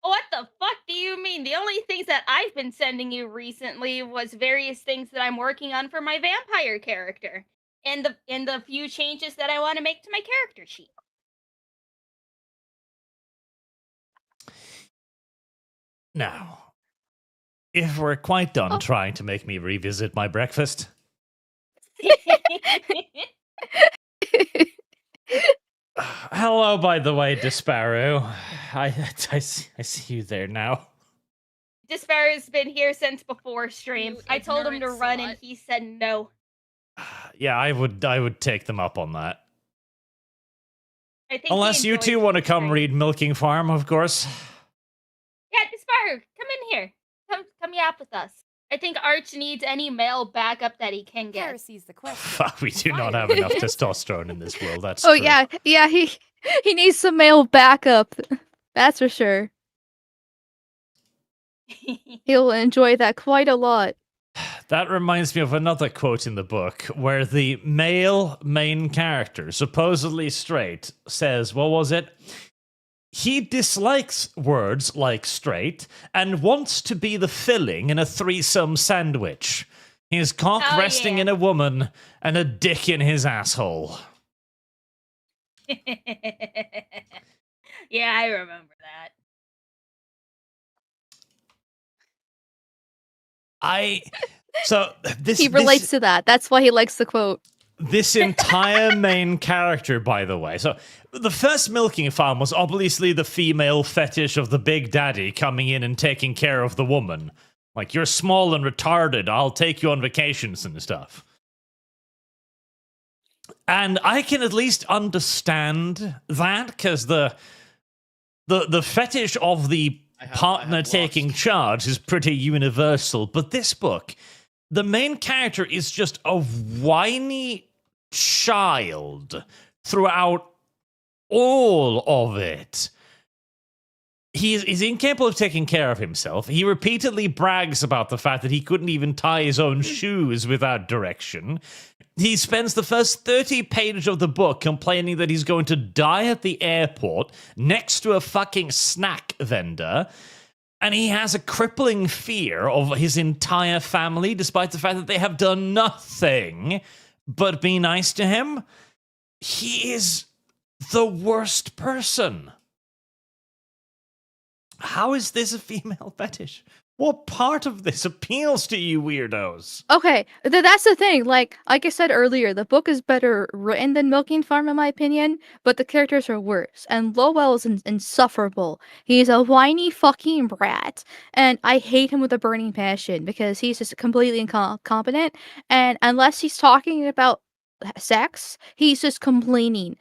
What the fuck do you mean? The only things that I've been sending you recently was various things that I'm working on for my vampire character, and the few changes that I want to make to my character sheet. Now, if we're quite done trying to make me revisit my breakfast, hello, by the way, Disparrow. I see you there now. Disparrow's been here since before stream. You I told him to ignorant run, slut. and he said no. Yeah, I would take them up on that. I think he Unless you enjoys two want to the come stream. read Milking Farm, of course. Yeah, Disparrow, come in here. Come yap with us. I think Arch needs any male backup that he can get. Heresy's the question. Fuck, we do not Fire have is the enough answer. testosterone in this world. That's Oh true. yeah, he needs some male backup. That's for sure. He'll enjoy that quite a lot. That reminds me of another quote in the book where the male main character, supposedly straight, says, what was it? He dislikes words like straight and wants to be the filling in a threesome sandwich. His cock Oh, resting yeah. in a woman and a dick in his asshole. Yeah, I remember that. He relates to that. That's why he likes the quote. This entire main character, by the way. So, the first milking farm was obviously the female fetish of the big daddy coming in and taking care of the woman. Like, you're small and retarded, I'll take you on vacations and stuff. And I can at least understand that, because the fetish of the I partner have taking lost. charge is pretty universal. But this book, the main character is just a whiny child throughout all of it. He's incapable of taking care of himself. He repeatedly brags about the fact that he couldn't even tie his own shoes without direction. He spends the first 30 pages of the book complaining that he's going to die at the airport next to a fucking snack vendor. And he has a crippling fear of his entire family, despite the fact that they have done nothing but be nice to him. He is the worst person. How is this a female fetish? What part of this appeals to you weirdos? Okay, that's the thing. Like I said earlier, the book is better written than Milking Farm, in my opinion, but the characters are worse. And Lowell is insufferable. He's a whiny fucking brat, and I hate him with a burning passion because he's just completely incompetent. And unless he's talking about sex, he's just complaining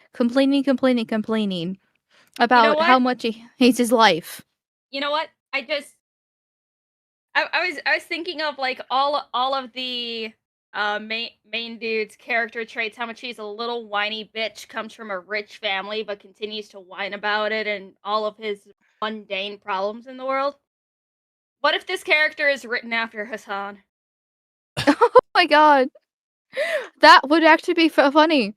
about how what? much he hates his life. You know what? I was thinking of like all of the main dude's character traits. How much he's a little whiny bitch, comes from a rich family, but continues to whine about it and all of his mundane problems in the world. What if this character is written after Hassan? Oh my god, that would actually be funny.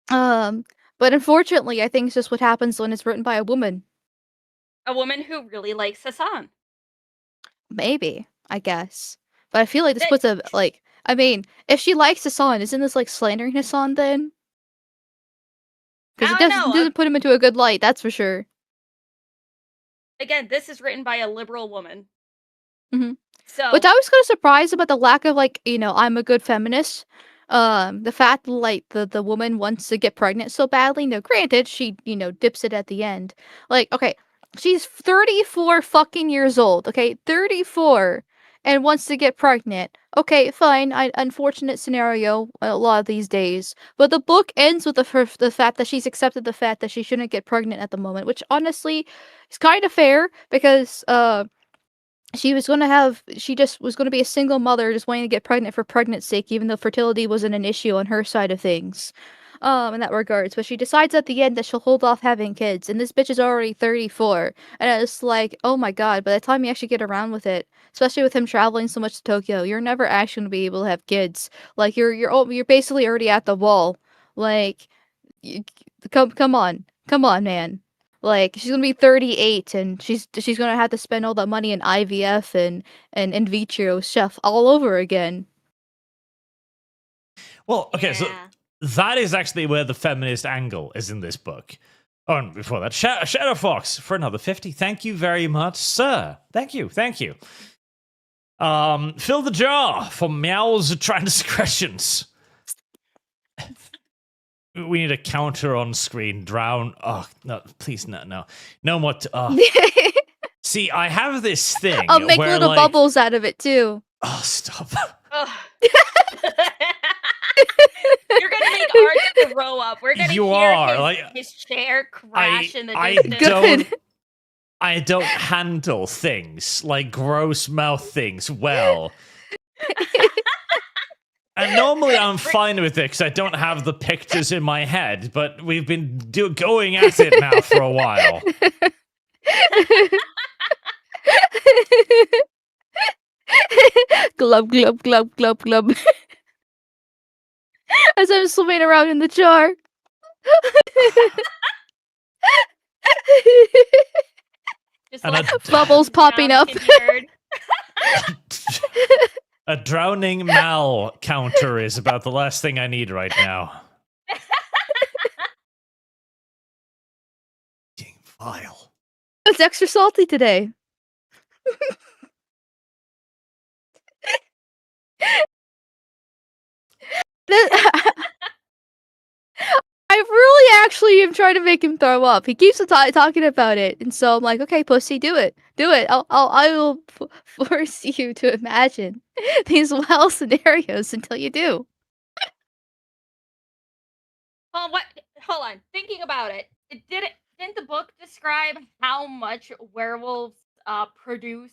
But unfortunately, I think it's just what happens when it's written by a woman. A woman who really likes Hassan. Maybe, I guess. But I feel like this puts a like. I mean, if she likes Hassan, isn't this like slandering Hassan then? Because it I don't know. doesn't put him into a good light, that's for sure. Again, this is written by a liberal woman. Mhm. So Which I was kind of surprised about the lack of like, I'm a good feminist. The fact that, like the woman wants to get pregnant so badly. Now, granted, she dips it at the end. Like, okay, she's 34 fucking years old. Okay, 34, and wants to get pregnant. Okay, fine. Unfortunate scenario a lot of these days. But the book ends with the fact that she's accepted the fact that she shouldn't get pregnant at the moment, which honestly is kind of fair because she just was going to be a single mother just wanting to get pregnant for pregnant's sake, even though fertility wasn't an issue on her side of things in that regards. But she decides at the end that she'll hold off having kids, and this bitch is already 34, and it's like, oh my god, by the time you actually get around with it, especially with him traveling so much to Tokyo, you're never actually going to be able to have kids. Like, you're basically already at the wall. Like, you, come on, man. Like, she's gonna be 38, and she's gonna have to spend all that money in IVF and in vitro stuff all over again. Well, okay, so yeah. that is actually where the feminist angle is in this book. Oh, and before that, Shadow Fox for another 50. Thank you very much, sir. Thank you. Fill the jar for Meow's transgressions. We need a counter on screen. Drown. Oh, no, please, no. No more. See, I have this thing. I'll make where, little like, bubbles out of it too. Oh, stop. Ugh. You're gonna make Arch throw up. We're gonna You hear are, his chair crash in the I distance. Good. I don't handle things like gross mouth things well. And normally I'm fine with it because I don't have the pictures in my head, but we've been going at it now for a while. Glub, glub, glub, glub, glub. As I'm swimming around in the jar. Just And like Bubbles popping up. A drowning Mal counter is about the last thing I need right now. Fucking vile. It's extra salty today. I really actually am trying to make him throw up. He keeps talking about it, and so I'm like, okay, pussy, do it. I will force you to imagine these wild scenarios until you do. Oh, what? Hold on. Thinking about it, didn't the book describe how much werewolves produce?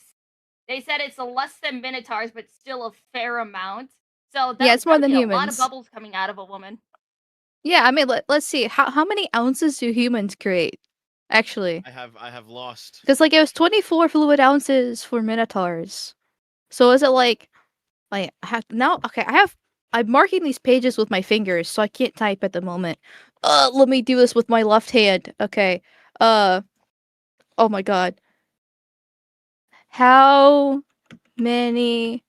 They said it's less than minotaurs, but still a fair amount. So Yeah, it's more than a lot of humans. bubbles coming out of a woman. Yeah, I mean, let's see. How many ounces do humans create? Actually, I have lost. because like it was 24 fluid ounces for minotaurs. So is it like I have now? Okay, I'm marking these pages with my fingers, so I can't type at the moment. Let me do this with my left hand. Okay. Oh my god. How many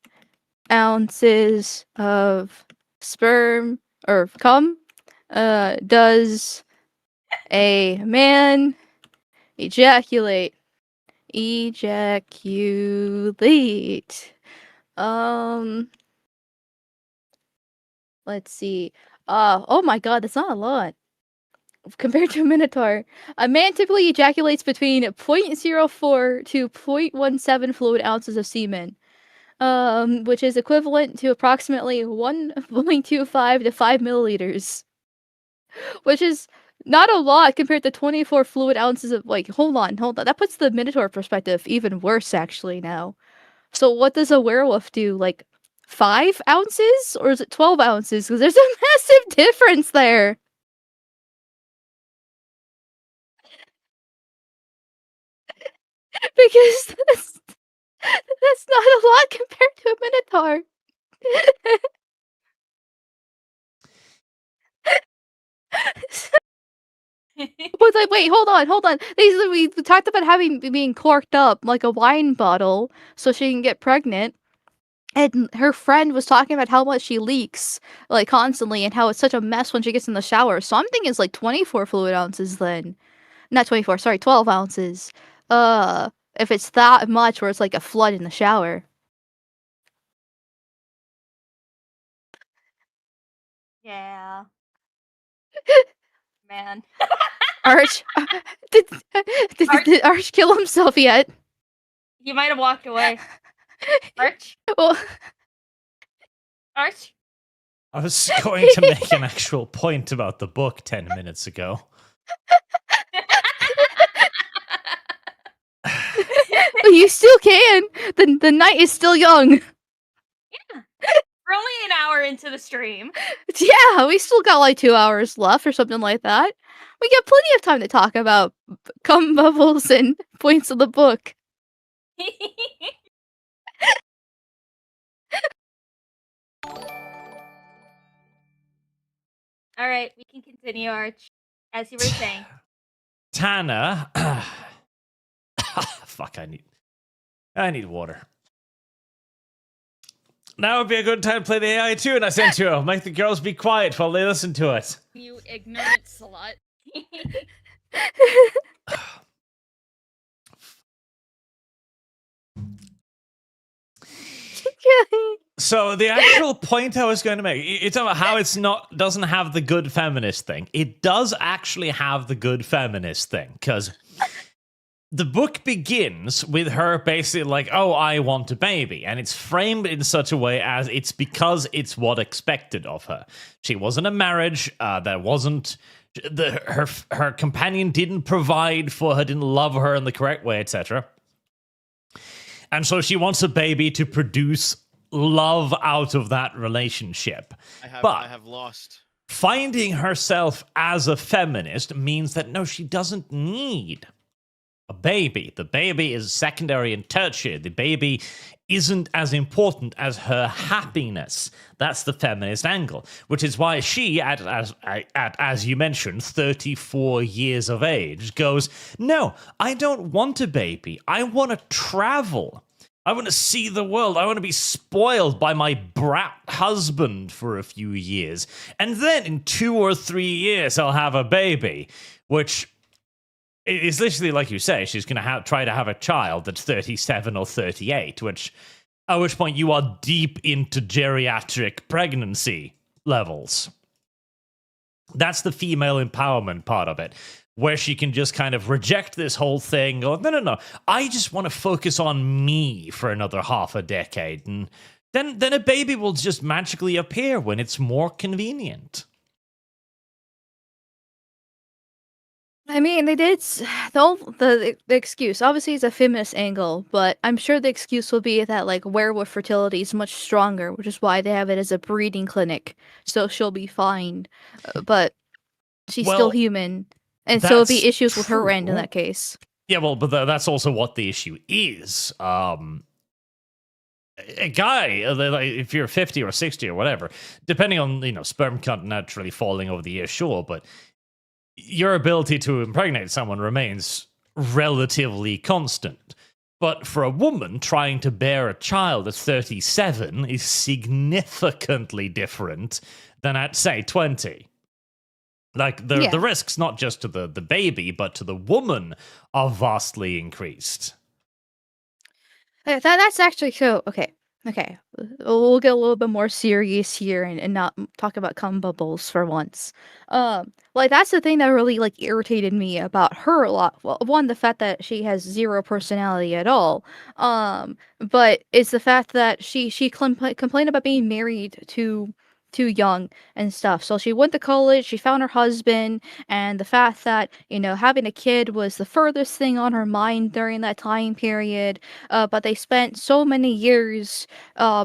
ounces of sperm or cum does a man ejaculate? Ejaculate. Let's see. Oh my god, that's not a lot. Compared to a minotaur, a man typically ejaculates between 0.04 to 0.17 fluid ounces of semen, which is equivalent to approximately 1.25 to 5 milliliters, which is not a lot compared to 24 fluid ounces of, like, hold on. That puts the minotaur perspective even worse, actually, now. So what does a werewolf do? Like, 5 ounces? Or is it 12 ounces? Because there's a massive difference there. Because that's not a lot compared to a minotaur. But like, wait, hold on. We talked about being corked up like a wine bottle so she can get pregnant. and her friend was talking about how much she leaks, like, constantly, and how it's such a mess when she gets in the shower. So I'm thinking it's like 24 fluid ounces then. Not 24, sorry, 12 ounces. If it's that much where it's like a flood in the shower. Yeah. Man. Arch, did Arch kill himself yet? He might have walked away. Arch? Well, Arch? I was going to make an actual point about the book 10 minutes ago. you still can. The night is still young. We're only an hour into the stream. Yeah, we still got like 2 hours left or something like that. We got plenty of time to talk about cum bubbles and points of the book. All right, we can continue, Arch. As you were saying. Tanner. Fuck, I need water. Now would be a good time to play the AI too, and I sent you. Make the girls be quiet while they listen to it. You ignorant slut. So the actual point I was going to make, it's about how it's doesn't have the good feminist thing. It does actually have the good feminist thing, because the book begins with her basically like, oh, I want a baby. And it's framed in such a way as it's because it's what expected of her. She was in a marriage that wasn't... her companion didn't provide for her, didn't love her in the correct way, etc. And so she wants a baby to produce love out of that relationship. I have lost. Finding herself as a feminist means that no, she doesn't need a baby. The baby is secondary and tertiary. The baby isn't as important as her happiness. That's the feminist angle, which is why she, as you mentioned, 34 years of age, goes, no, I don't want a baby. I want to travel. I want to see the world. I want to be spoiled by my brat husband for a few years. And then in 2 or 3 years, I'll have a baby, which is literally, like you say, she's going to try to have a child that's 37 or 38, at which point you are deep into geriatric pregnancy levels. That's the female empowerment part of it, where she can just kind of reject this whole thing, go, no, I just want to focus on me for another half a decade, and then a baby will just magically appear when it's more convenient. I mean, they did the excuse. Obviously, it's a feminist angle, but I'm sure the excuse will be that like werewolf fertility is much stronger, which is why they have it as a breeding clinic. So she'll be fine, but she's still human, and so it'll be issues with her end in that case. Yeah, well, but that's also what the issue is. A guy, if you're 50 or 60 or whatever, depending on sperm count naturally falling over the years, sure, but your ability to impregnate someone remains relatively constant. But for a woman, trying to bear a child at 37 is significantly different than at, say, 20. Like, the risks, not just to the baby, but to the woman, are vastly increased. That's actually so... Okay. We'll get a little bit more serious here and not talk about cum bubbles for once. That's the thing that really irritated me about her a lot. Well, one, the fact that she has zero personality at all. But it's the fact that she complained about being married too young and stuff. So she went to college, she found her husband, and the fact that, having a kid was the furthest thing on her mind during that time period. But they spent so many years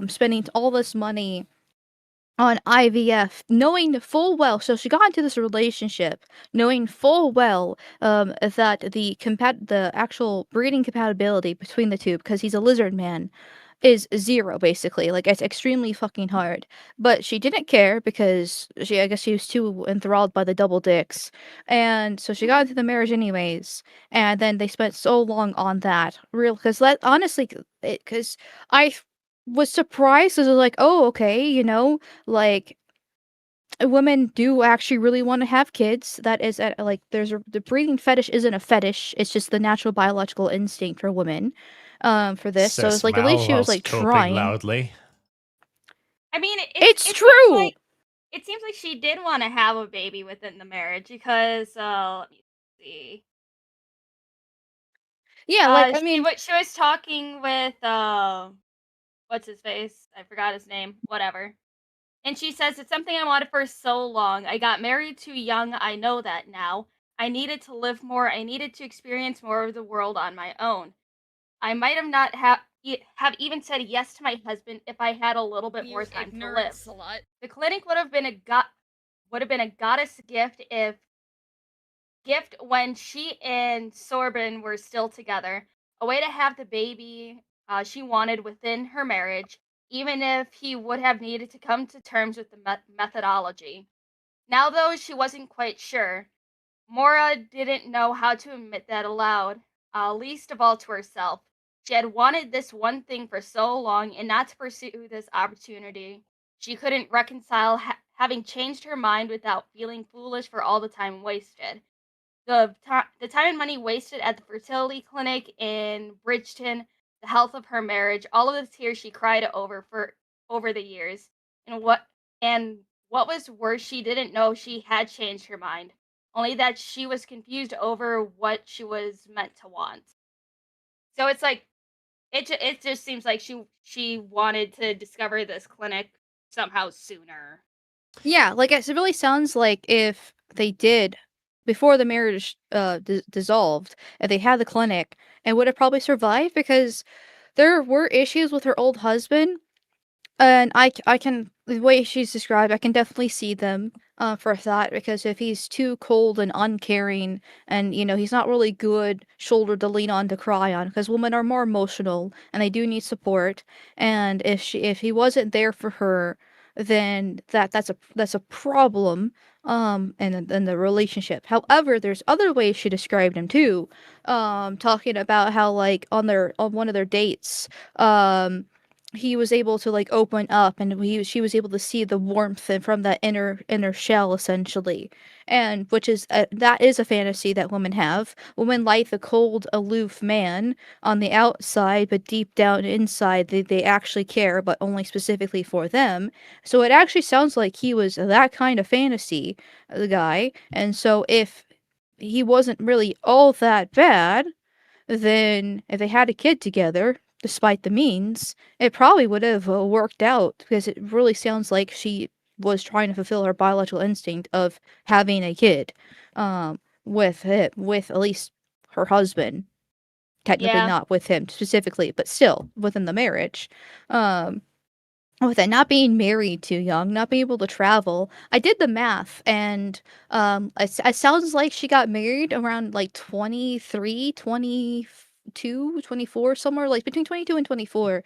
spending all this money on IVF, knowing full well. So she got into this relationship knowing full well that the actual breeding compatibility between the two, because he's a lizard man, is zero, basically. It's extremely fucking hard. But she didn't care because I guess she was too enthralled by the double dicks. And so she got into the marriage anyways. And then they spent so long on that. Because honestly, because was surprised because I was like, oh, okay, like women do actually really want to have kids. That is like the breeding fetish isn't a fetish. It's just the natural biological instinct for women. For this, so it's Says like at least Mal she was whilst like coping trying. loudly. I mean, It's it true. Seems like, it seems like she did want to have a baby within the marriage because let me see. Yeah, like I mean, she was talking with what's his face? I forgot his name. Whatever. And she says it's something I wanted for so long. I got married too young. I know that now. I needed to live more. I needed to experience more of the world on my own. I might have not have even said yes to my husband if I had a little bit more time to live. Slut. The clinic would have been a goddess gift when she and Sorbin were still together. A way to have the baby she wanted within her marriage, even if he would have needed to come to terms with the methodology. Now, though, she wasn't quite sure. Mora didn't know how to admit that aloud, least of all to herself. She had wanted this one thing for so long and not to pursue this opportunity. She couldn't reconcile having changed her mind without feeling foolish for all the time wasted. The time and money wasted at the fertility clinic in Bridgeton, the health of her marriage, all of the tears she cried over the years, and what was worse, she didn't know she had changed her mind, only that she was confused over what she was meant to want. So it's like it just seems like she wanted to discover this clinic somehow sooner. yeah, like it really sounds like if they did before the marriage dissolved, if they had the clinic, it would have probably survived because there were issues with her old husband. And I can the way she's described, I can definitely see them for that because if he's too cold and uncaring, and he's not really good shoulder to lean on to cry on, because women are more emotional and they do need support. And if he wasn't there for her, then that's a problem in the relationship. However, there's other ways she described him too, talking about how like on one of their dates, he was able to like open up, and she was able to see the warmth and from that inner shell essentially, and which is that is a fantasy that women have. Women like the cold aloof man on the outside, but deep down inside they actually care, but only specifically for them. So it actually sounds like he was that kind of fantasy, the guy. And so if he wasn't really all that bad, then if they had a kid together, despite the means, it probably would have worked out because it really sounds like she was trying to fulfill her biological instinct of having a kid, with at least her husband. Technically, Yeah. not with him specifically, but still within the marriage. With it not being married too young, not being able to travel, I did the math, and it sounds like she got married around like 23, 22, 24, somewhere like between 22 and 24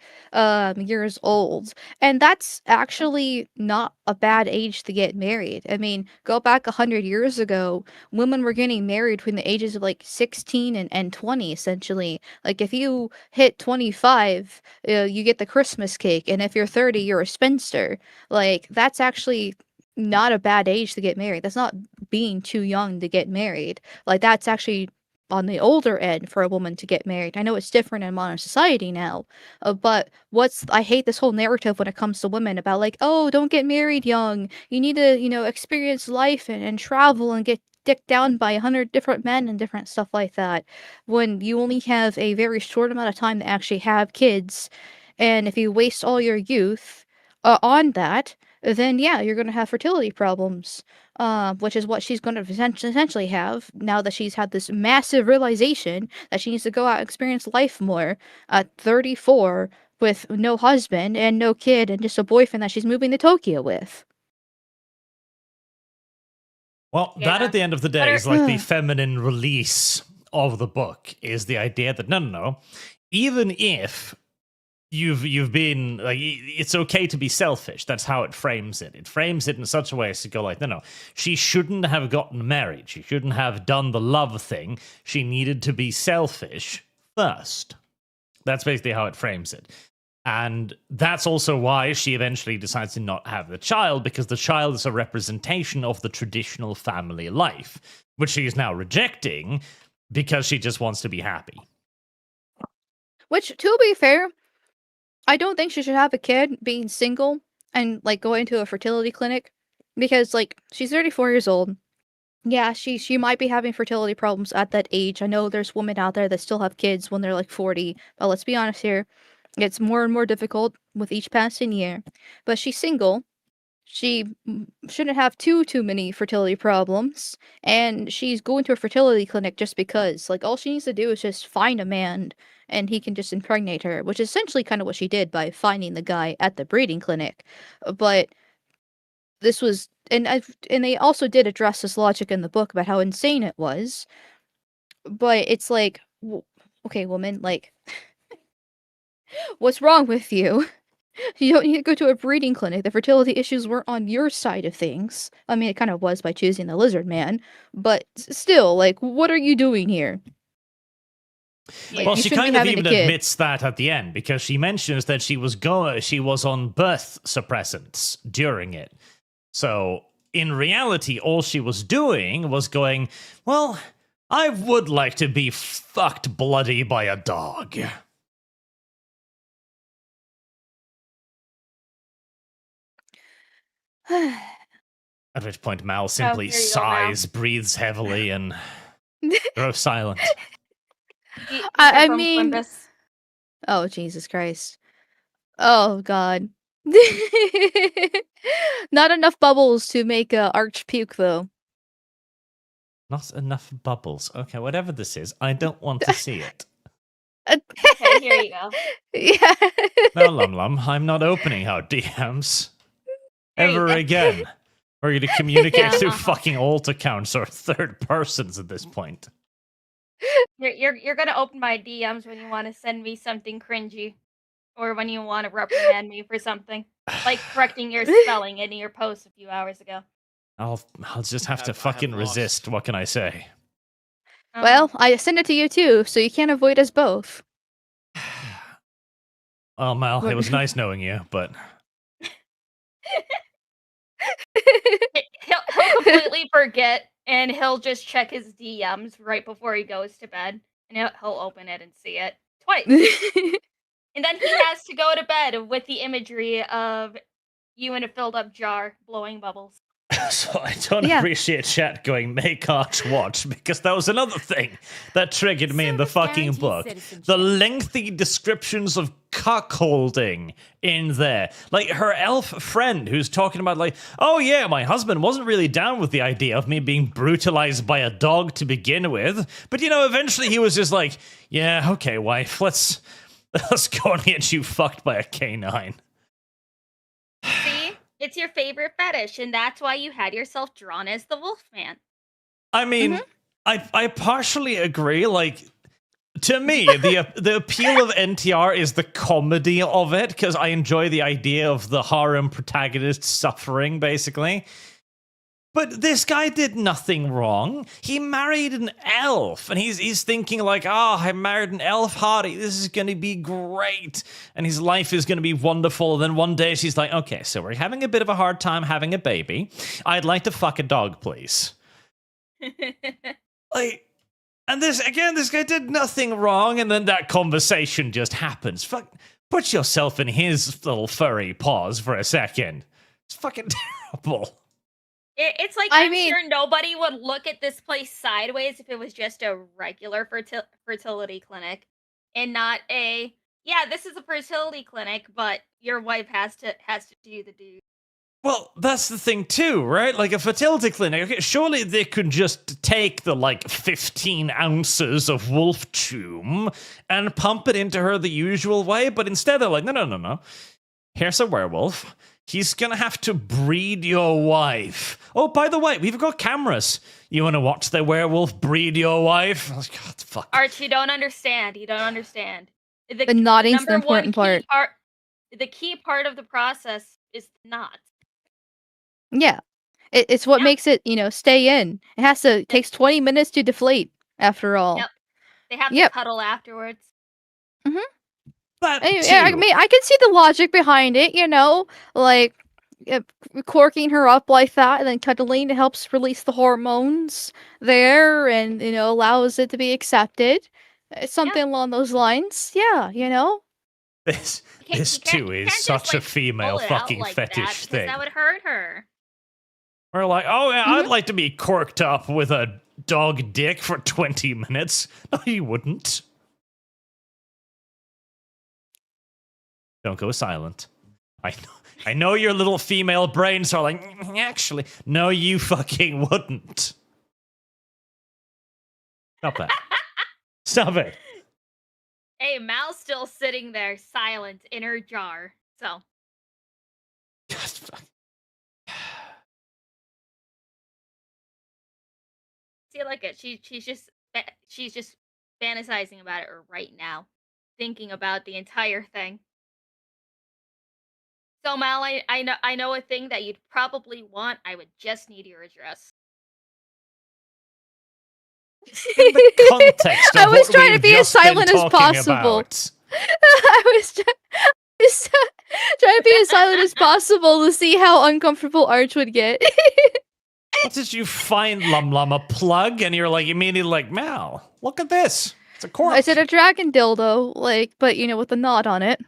years old. And that's actually not a bad age to get married. I mean, go back 100 years ago, women were getting married between the ages of like 16 and 20 essentially. Like if you hit 25, you get the Christmas cake, and if you're 30, you're a spinster. Like that's actually not a bad age to get married. That's not being too young to get married. Like that's actually on the older end for a woman to get married. I know it's different in modern society now, but I hate this whole narrative when it comes to women about like, oh, don't get married young. You need to, experience life and travel and get dicked down by 100 different men and different stuff like that, when you only have a very short amount of time to actually have kids. And if you waste all your youth on that, then yeah, you're going to have fertility problems, which is what she's going to essentially have now that she's had this massive realization that she needs to go out and experience life more at 34 with no husband and no kid and just a boyfriend that she's moving to Tokyo with. Well, that Yeah. at the end of the day But is like the feminine release of the book, is the idea that no, even if you've been like, it's okay to be selfish. That's how it frames it. It frames it in such a way as to go like, no, she shouldn't have gotten married. She shouldn't have done the love thing. She needed to be selfish first. That's basically how it frames it. And that's also why she eventually decides to not have the child, because the child is a representation of the traditional family life, which she is now rejecting because she just wants to be happy. Which, to be fair, I don't think she should have a kid being single and like going to a fertility clinic, because like she's 34 years old. Yeah, she might be having fertility problems at that age. I know there's women out there that still have kids when they're like 40, but let's be honest here. It's more and more difficult with each passing year. But she's single. She shouldn't have too many fertility problems, and she's going to a fertility clinic just because. Like, all she needs to do is just find a man, and he can just impregnate her, which is essentially kind of what she did by finding the guy at the breeding clinic. But this was, and they also did address this logic in the book about how insane it was. But it's like, okay, woman, like, what's wrong with you? You don't need to go to a breeding clinic. The fertility issues weren't on your side of things. I mean, it kind of was by choosing the lizard man, but still, like, what are you doing here? Like, Well, you she shouldn't be kind of having a even kid. admits that at the end, because she mentions that she was on birth suppressants during it. So in reality, all she was doing was going, well, I would like to be fucked bloody by a dog. At which point Mal simply here you go, Mal. sighs, breathes heavily, and grows silent. I From mean- Quimbus. Oh, Jesus Christ. Oh, God. Not enough bubbles to make Arch puke, though. Not enough bubbles. Okay, whatever this is, I don't want to see it. Okay, here you go. Yeah. No, LumLum, I'm not opening our DMs. There you Ever go. again. We're going to communicate Yeah, through uh-huh. fucking alt accounts or third persons at this point. You're gonna open my DMs when you want to send me something cringy, or when you want to reprimand me for something, like correcting your spelling in your post a few hours ago. I'll just have to I have fucking lost. resist. What can I say? Well, I sent it to you, too, so you can't avoid us both. Well, Mal, What- it was nice knowing you, but he'll completely forget, and he'll just check his DMs right before he goes to bed, and he'll open it and see it twice. And then he has to go to bed with the imagery of you in a filled up jar blowing bubbles. so I don't Yeah. appreciate chat going make Arch watch, because that was another thing that triggered me in the Service fucking guarantees book. citizenship. The lengthy descriptions of cuckolding in there. Like her elf friend who's talking about like, oh yeah, my husband wasn't really down with the idea of me being brutalized by a dog to begin with. But you know, eventually he was just like, yeah, okay, wife, let's go and get you fucked by a canine. See? It's your favorite fetish, and that's why you had yourself drawn as the wolf man. I mean, I partially agree. Like, to me, the appeal of NTR is the comedy of it, because I enjoy the idea of the harem protagonist suffering, basically. But this guy did nothing wrong. He married an elf, and he's thinking like, oh, I married an elf hottie. This is going to be great, and his life is going to be wonderful. And then one day she's like, okay, so we're having a bit of a hard time having a baby. I'd like to fuck a dog, please. Like, and this guy did nothing wrong, and then that conversation just happens. Fuck, put yourself in his little furry paws for a second. It's fucking terrible. It's like, I I'm mean- sure nobody would look at this place sideways if it was just a regular fertility clinic, and not a, yeah, this is a fertility clinic, but your wife has to do the do. Well, that's the thing too, right? Like a fertility clinic, okay, surely they could just take the like 15 ounces of wolf chum and pump it into her the usual way, but instead they're like, no. Here's a werewolf. He's gonna have to breed your wife. Oh, by the way, we've got cameras. You wanna watch the werewolf breed your wife? Oh, God, fuck. Arch, you don't understand. You don't understand. The knotting's the number one important key part. The key part of the process is the knot. Yeah. It's what Yeah. makes it, stay in. It takes 20 minutes to deflate, after all. Yep. They have Yep. to cuddle afterwards. That I too. mean, I can see the logic behind it, you know, like corking her up like that and then cuddling helps release the hormones there and, you know, allows it to be accepted. Something along those lines. Yeah, you know? This You this can't- too you is can't such just, a like, female pull it out fucking like fetish that, because thing. that would hurt her. We're like, oh yeah, I'd like to be corked up with a dog dick for 20 minutes. No, you wouldn't. Don't go silent. I know your little female brains are like, actually, no, you fucking wouldn't. Stop that. Stop it. Hey, Mal's still sitting there, silent, in her jar. So, God, fuck. see, like it. She's just fantasizing about it right now, thinking about the entire thing. So, Mal, I know a thing that you'd probably want. I would just need your address. In the context of I was what trying to we've be as just been silent as talking possible. about. I was trying to be as silent as possible to see how uncomfortable Arch would get. What did you find, LumLum? A plug? And you're like immediately like, Mal, look at this. It's a cork. I said a dragon dildo, like, but you know, with a knot on it.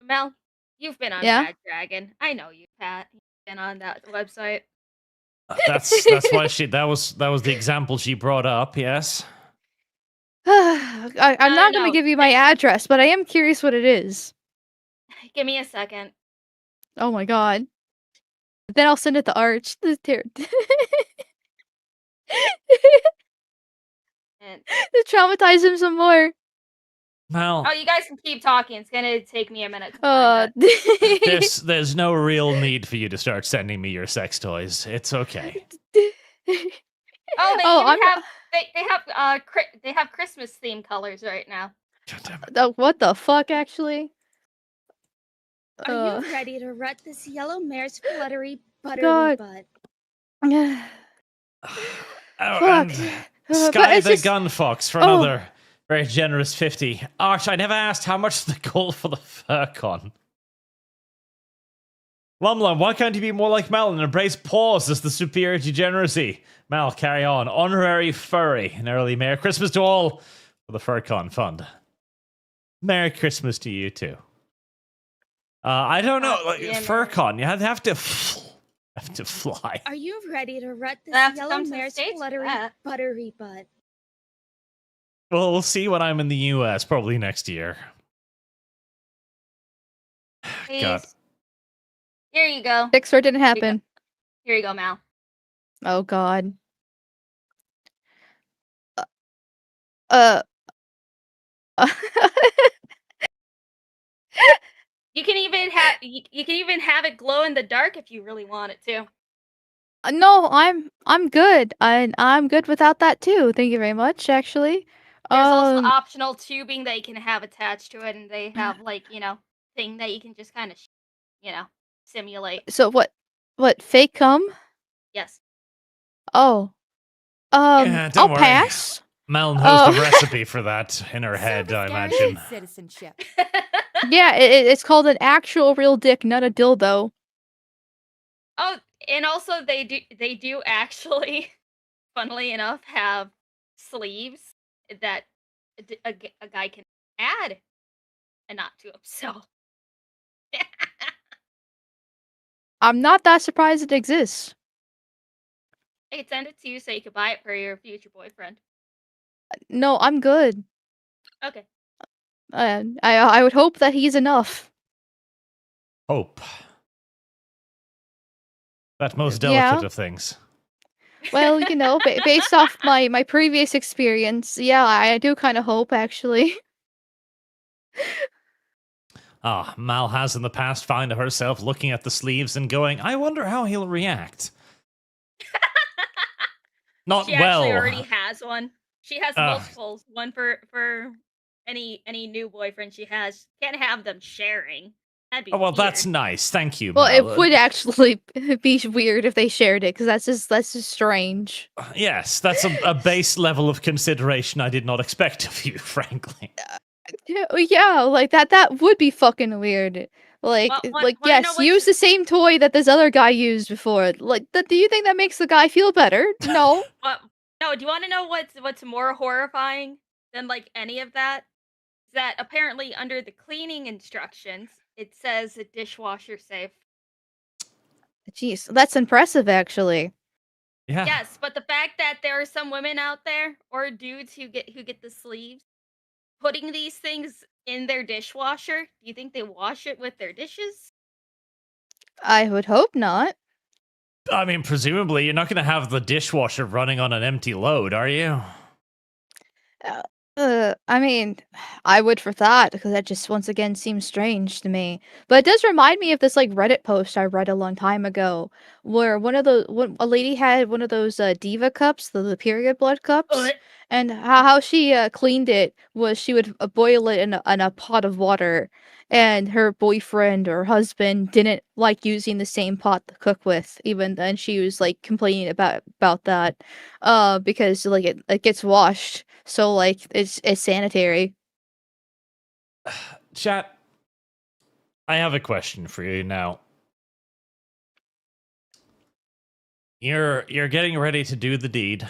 Mel, you've been on Yeah? Bad Dragon. I know you, Pat. You've been on that website. That's why that was the example she brought up. Yes. I'm not going no. to give you my address, but I am curious what it is. Give me a second. Oh my god. Then I'll send it to Arch. And, To traumatize him some more. Mal, oh, you guys can keep talking. It's gonna take me a minute to find it. there's no real need for you to start sending me your sex toys. It's okay. Oh, they have Christmas theme colors right now. God damn it. What the fuck, actually? Are you ready to rut this yellow mare's fluttery, buttery God. butt? Oh, Fuck. and But Sky it's the just- Gun Fox for Oh. another very generous 50. Arch, I never asked how much the goal for the FurCon. LumLum, why can't you be more like Mal and embrace pause as the superior degeneracy? Mal, carry on. Honorary furry. An early Merry Christmas to all for the FurCon fund. Merry Christmas to you too. I don't know, like Yeah, FurCon, you have to fly. Are you ready to rut this I have to yellow come to the mare's States for fluttery, that. buttery butt? Well, we'll see when I'm in the US, probably next year. Please. God. Here you go. Pixar didn't happen. Here you go, Mal. Oh god. Uh. You can even have it glow in the dark if you really want it to. No, I'm good. I'm good without that too. Thank you very much, actually. There's also optional tubing that you can have attached to it, and they have thing that you can just kind of simulate. So what fake cum? Yes. Oh. Yeah, don't I'll worry. pass. Mel knows Oh. the recipe for that in her head, I Service imagine. guaranteed Citizenship. Yeah, it's called an actual real dick, not a dildo. Oh, and also they do actually, funnily enough, have sleeves that a guy can add a knot to them. So I'm not that surprised it exists. I could send it to you so you could buy it for your future boyfriend. No, I'm good. Okay. I would hope that he's enough. Hope. That most delicate of things. Well, you know, based off my previous experience, yeah, I do kind of hope, actually. Ah, Mal has in the past found herself looking at the sleeves and going, I wonder how he'll react. Not She well. actually already has one. She has multiples. One for any new boyfriend she has. Can't have them sharing. That'd be Oh, well, weird. that's nice. Thank you, Well, Mal. it would actually be weird if they shared it, because that's just strange. Yes, that's a base level of consideration I did not expect of you, frankly. Yeah, like that would be fucking weird. Like, Wanna know yes, use the same toy that this other guy used before. Like, do you think that makes the guy feel better? No. What? No. Do you want to know what's more horrifying than like any of that? Is that apparently under the cleaning instructions it says a dishwasher safe. Jeez, that's impressive, actually. Yeah. Yes, but the fact that there are some women out there or dudes who get the sleeves putting these things in their dishwasher, do you think they wash it with their dishes? I would hope not. I mean, presumably, you're not going to have the dishwasher running on an empty load, are you? I mean, I would for that because that just once again seems strange to me. But it does remind me of this like Reddit post I read a long time ago, where a lady had one of those diva cups, the period blood cups, and how she cleaned it was she would boil it in a pot of water, and her boyfriend or husband didn't like using the same pot to cook with. Even then, she was like complaining about that, because like it gets washed. So like it's sanitary. Chat, I have a question for you now. You're getting ready to do the deed.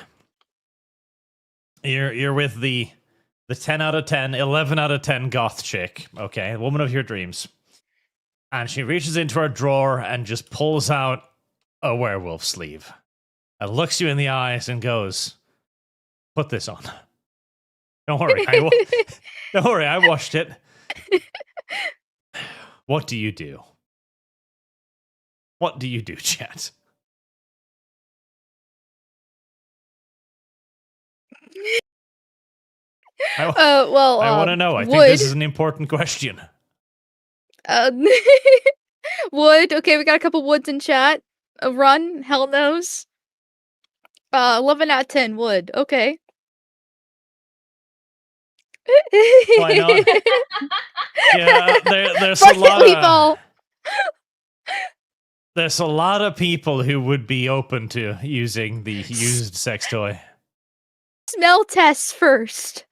You're with the 10 out of 10, 11 out of 10 goth chick, okay? Woman of your dreams. And she reaches into her drawer and just pulls out a werewolf sleeve. And looks you in the eyes and goes, "Put this on." Don't worry, don't worry, I washed it. What do you do? What do you do, chat? Well, I want to know. I think wood. this is an important question. Wood. Okay, we got a couple woods in chat. Run. Hell knows. 11 out of 10 wood. Okay. Why not? Yeah, there's Fuck a lot it, people. There's a lot of people who would be open to using the used sex toy. Smell tests first.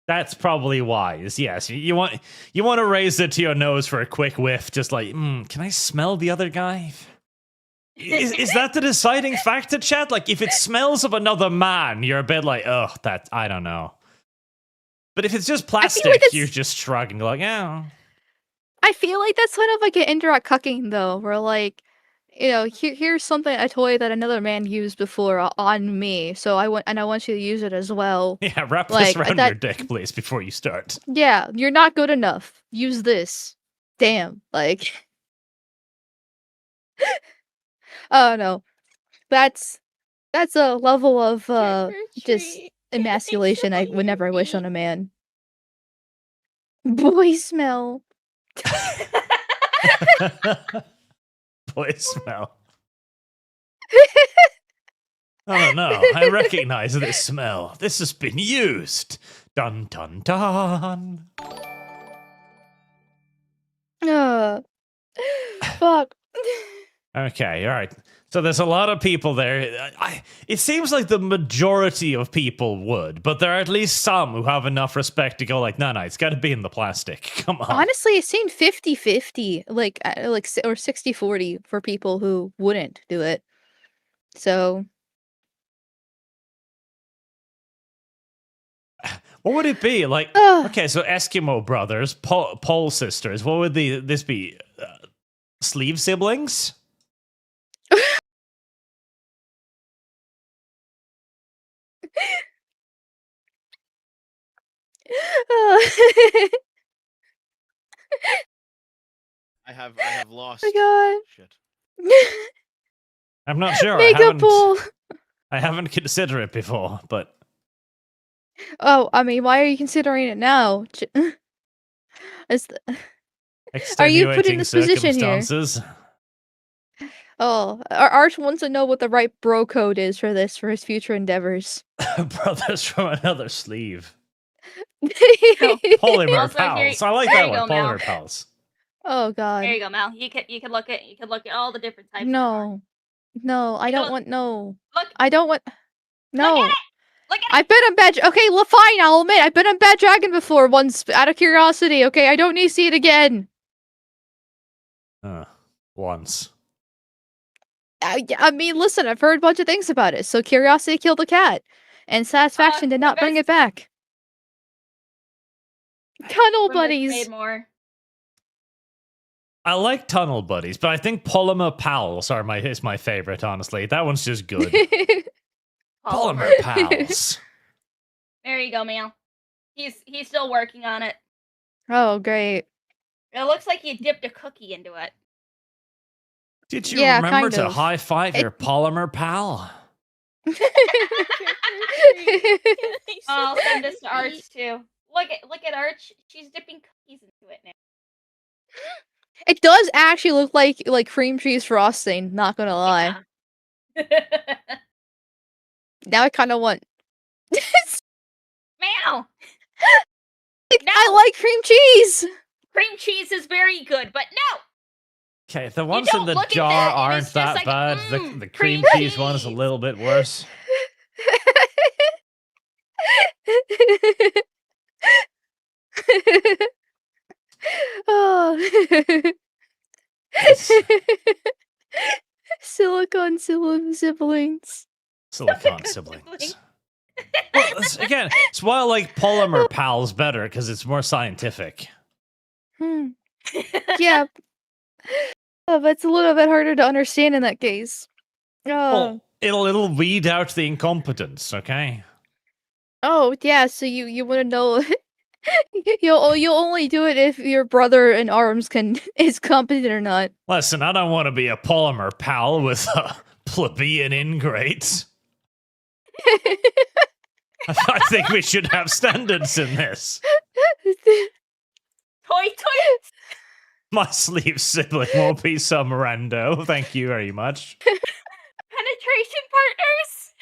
That's probably wise. Yes, you want to raise it to your nose for a quick whiff, just like, can I smell the other guy? Is that the deciding factor, chat? Like, if it smells of another man, you're a bit like, oh, that I don't know. But if it's just plastic, like you're just shrugging, like, yeah. I feel like that's kind of like an indirect cucking, though, where like, you know, here's a toy that another man used before on me, so I want you to use it as well. Yeah, wrap Like, this around your dick, please, before you start. Yeah, you're not good enough. Use this. Damn, like. Oh no, that's a level of just emasculation I would never wish on a man. Boy smell. Boy smell. I don't know. I recognize this smell. This has been used. Dun dun dun. Fuck. Okay, all right. So there's a lot of people there. It seems like the majority of people would, but there are at least some who have enough respect to go like, no, it's got to be in the plastic. Come on. Honestly, it seemed 50-50, like or 60-40 for people who wouldn't do it. So. What would it be? Like, okay, so Eskimo brothers, Pole sisters, what would this be? Sleeve siblings? I have lost. Oh my Shit. god. I'm not sure. Makeup pool. I haven't considered it before, but. Oh, I mean, why are you considering it now? Are you put in this position here? Oh, Arch wants to know what the right bro code is for his future endeavors. Brothers from another sleeve. Oh. Polymer Also, pals. I like there that you one. go, Mel. Polymer pals. Oh god. There you go, Mel. You can look at all the different types. No, I don't want no. Look. I don't want. No. Look at it. Look at I've been on Bad. Okay, well, fine. I'll admit I've been on Bad Dragon before once, out of curiosity. Okay, I don't need to see it again. Once. I mean, listen, I've heard a bunch of things about it. So curiosity killed the cat, and satisfaction did not bring it back. Tunnel buddies. Made more. I like Tunnel Buddies, but I think Polymer Pals is my favorite, honestly. That one's just good. Polymer Pals. There you go, Meow. He's still working on it. Oh, great. It looks like you dipped a cookie into it. Did you Yeah, remember kind to of. high-five your Polymer Pal? I'll send this to Arch too. Look at Arch. She's dipping cookies into it now. It does actually look like cream cheese frosting, not gonna lie. Yeah. Now I kind of want. Meow. I like cream cheese. Cream cheese is very good, but no. Okay, the ones in don't the look at jar that, and aren't it's just that like, bad. The cream cream cheese one is a cheese. little bit worse. Oh. Silicon siblings. Silicon siblings. Well, again, it's why I like Polymer Pals better, because it's more scientific. Yeah. Oh, but it's a little bit harder to understand in that case. Oh. Well, it'll weed out the incompetence, okay? Oh, yeah, so you want to know you'll only do it if your brother in arms is competent or not. Listen, I don't want to be a Polymer Pal with plebeian ingrates. I think we should have standards in this. Toy. My sleeve sibling won't be some rando. Thank you very much. Penetration partners.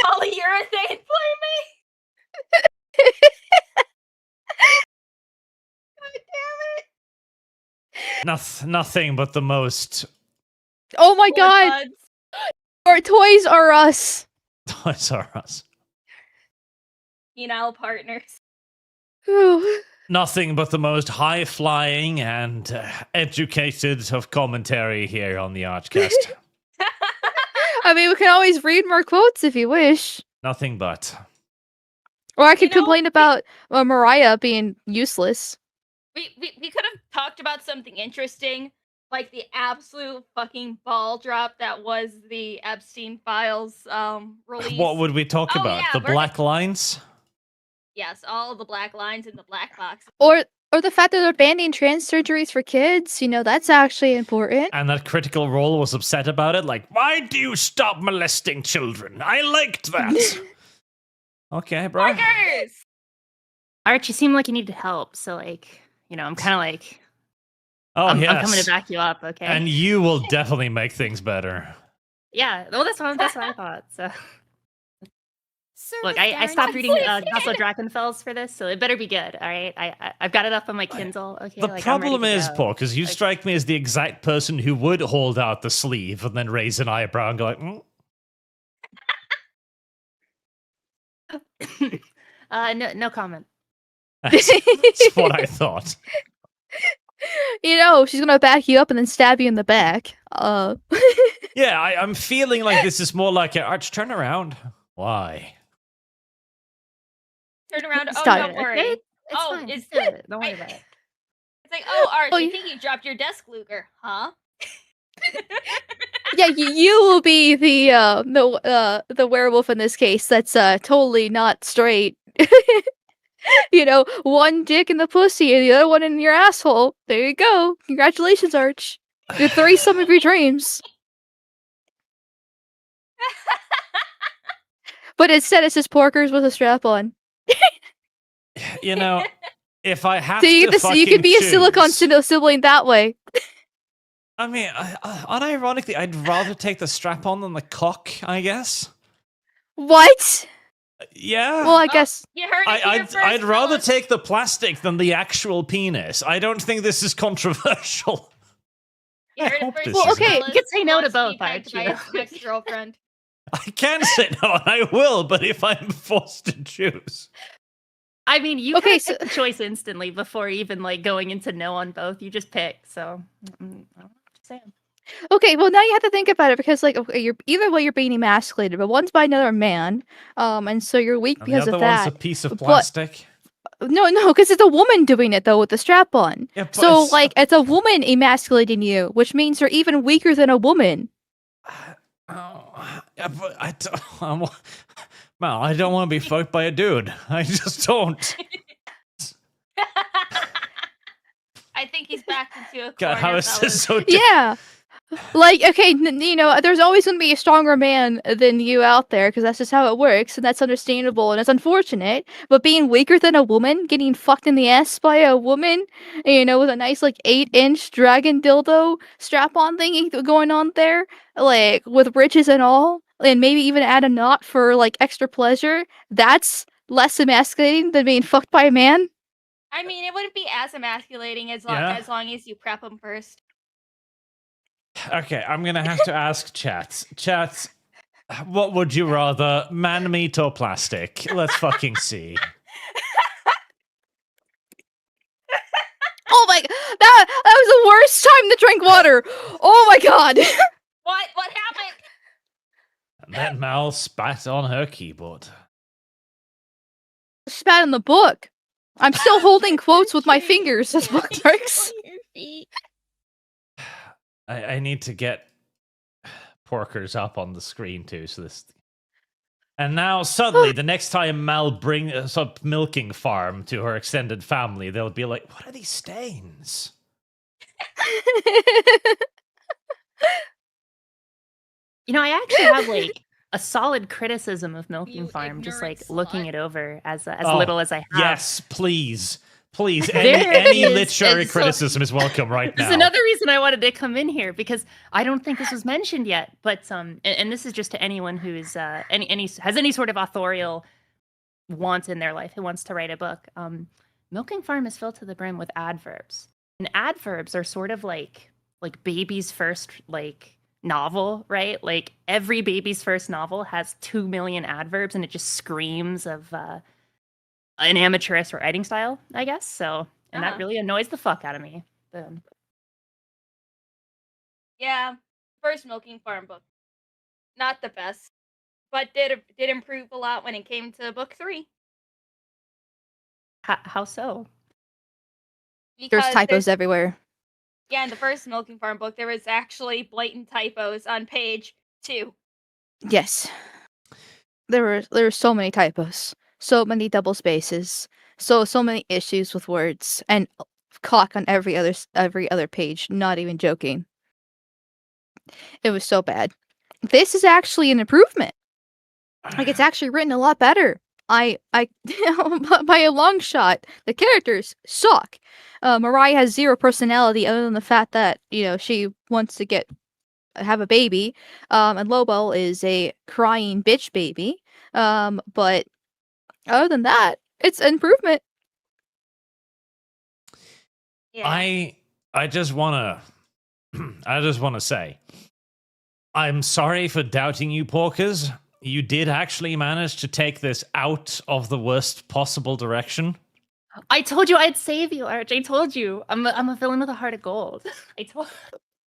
Polyurethane play me. God damn it. Nothing but the most Oh my Toy god! buds. Our Toys R Us! Toys R Us. Penile partners. Ooh. Nothing but the most high-flying and educated of commentary here on the ArchCast. I mean, we can always read more quotes if you wish. Nothing but. Or I could You know, complain about Mariah being useless. We could have talked about something interesting, like the absolute fucking ball drop that was the Epstein Files release. What would we talk Oh, about? yeah, The we're- black lines? Yes, all the black lines in the black box. Or the fact that they're banning trans surgeries for kids, that's actually important. And that Critical Role was upset about it? Like, why do you stop molesting children? I liked that. Okay, bro. Fuckers! Arch, you seem like you needed help, so I'm kind of like, Oh, I'm yes. coming to back you up, okay? And you will definitely make things better. Yeah, well, that's what I thought. So look, Service I stopped guarantee. reading Castle Drakenfels for this, so it better be good. All right, I've got it up on my Kindle. Okay, The I'm ready problem to is, go. Paul, because you strike me as the exact person who would hold out the sleeve and then raise an eyebrow and go like, No comment. That's what I thought. She's gonna back you up and then stab you in the back. Yeah, I'm feeling like this is more like an Arch turnaround. Why? Turn around. Oh, Stop don't it, worry. Okay? It's Oh, fine. is Just do it. Don't worry about it. It's like, oh, Arch, Oh, I yeah. think you dropped your desk luger, huh? Yeah, you will be the werewolf in this case. That's totally not straight. One dick in the pussy and the other one in your asshole. There you go. Congratulations, Arch. The threesome of your dreams. But instead, it's just porkers with a strap on. If I have So you to can fucking you can be a silicon choose- sibling that way. I mean, unironically, I'd rather take the strap on than the cock, I guess. What? Yeah. Well, I guess. You heard it here I'd first, rather fellas. take the plastic than the actual penis. I don't think this is controversial. You heard it hope first, this Well, is- okay, you could say no to Wants be both, pegged by Archie. his ex-girlfriend. I can say no, and I will, but if I'm forced to choose. I mean, you Okay, okay, so- the choice instantly before even like going into no on both. You just pick. So, just saying. Okay, well now you have to think about it because like okay, you're either way you're being emasculated, but one's by another man, and so you're weak And because the of other one's that. a piece of But- plastic. No, because it's a woman doing it though with the strap on. Yeah, but So it's- like it's a woman emasculating you, which means you're even weaker than a woman. Oh, yeah, but I don't want to be fucked by a dude. I just don't. I think he's backed into a corner. God, how is fellas. this so? Yeah. Like, okay, you know, there's always going to be a stronger man than you out there because that's just how it works, and that's understandable and it's unfortunate. But being weaker than a woman, getting fucked in the ass by a woman, you know, with a nice, like, 8-inch dragon dildo strap on thingy going on there, like, with riches and all, and maybe even add a knot for, like, extra pleasure, that's less emasculating than being fucked by a man. I mean, it wouldn't be as emasculating as Yeah. long as you prep him first. Okay, I'm gonna have to ask chats. Chats, what would you rather, man meat or plastic? Let's fucking see. Oh my, that was the worst time to drink water. Oh my god. What? What happened? And then Mal spat on her keyboard. Spat in the book. I'm still holding quotes with my fingers as bookmarks. On your feet. I need to get Porkers up on the screen too, so this. And now suddenly, the next time Mal brings up milking farm to her extended family, they'll be like, "What are these stains?" You know, I actually have like a solid criticism of Milking You Farm, just ignorant like looking slut. it over as Oh, little as I have. Yes, please. Please, There any is- literary and so- criticism is welcome right This now. is another reason I wanted to come in here because I don't think this was mentioned yet. But and this is just to anyone who's has any sort of authorial want in their life who wants to write a book. Milking Farm is filled to the brim with adverbs, and adverbs are sort of like baby's first like novel, right? Like every baby's first novel has 2 million adverbs, and it just screams of an amateurish writing style, I guess. So, and Uh-huh. that really annoys the fuck out of me. Yeah, first Milking Farm book, not the best, but did improve a lot when it came to book 3. How so? There's Because typos everywhere. Yeah, in the first Milking Farm book, there was actually blatant typos on page 2. Yes. There were so many typos, so many double spaces, so many issues with words, and cock on every other page. Not even joking. It was so bad. This is actually an improvement. Like it's actually written a lot better. I by a long shot. The characters suck. Mariah has zero personality other than the fact that she wants to have a baby. And Lobo is a crying bitch baby. But other than that, it's an improvement. Yeah. I just wanna say, I'm sorry for doubting you, Porkers. You did actually manage to take this out of the worst possible direction. I told you I'd save you, Arch. I told you. I'm a villain with a heart of gold.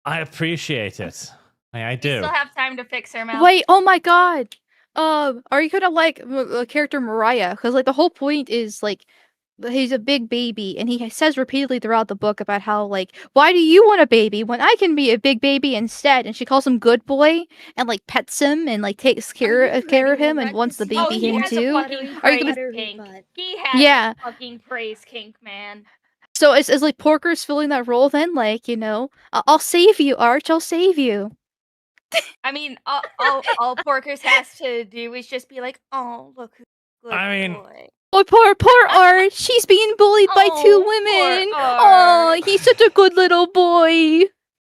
I appreciate it. I You do. still have time to fix her mouth. Wait, oh my god. Are you gonna like the character Mariah? Because like the whole point is like he's a big baby, and he says repeatedly throughout the book about how like, why do you want a baby when I can be a big baby instead? And she calls him good boy and like pets him and like takes care of him and wants the Oh, baby he him has a too. fucking Are you praise gonna- kink. He has Yeah. a fucking praise kink, man. So is like Porker's filling that role then? Like, I'll save you, Arch. I'll save you. I mean, all Porkers has to do is just be like, "Oh, look who's good I mean- boy." Oh, poor Arch. She's being bullied by Oh, two poor women. Arch. Oh, he's such a good little boy.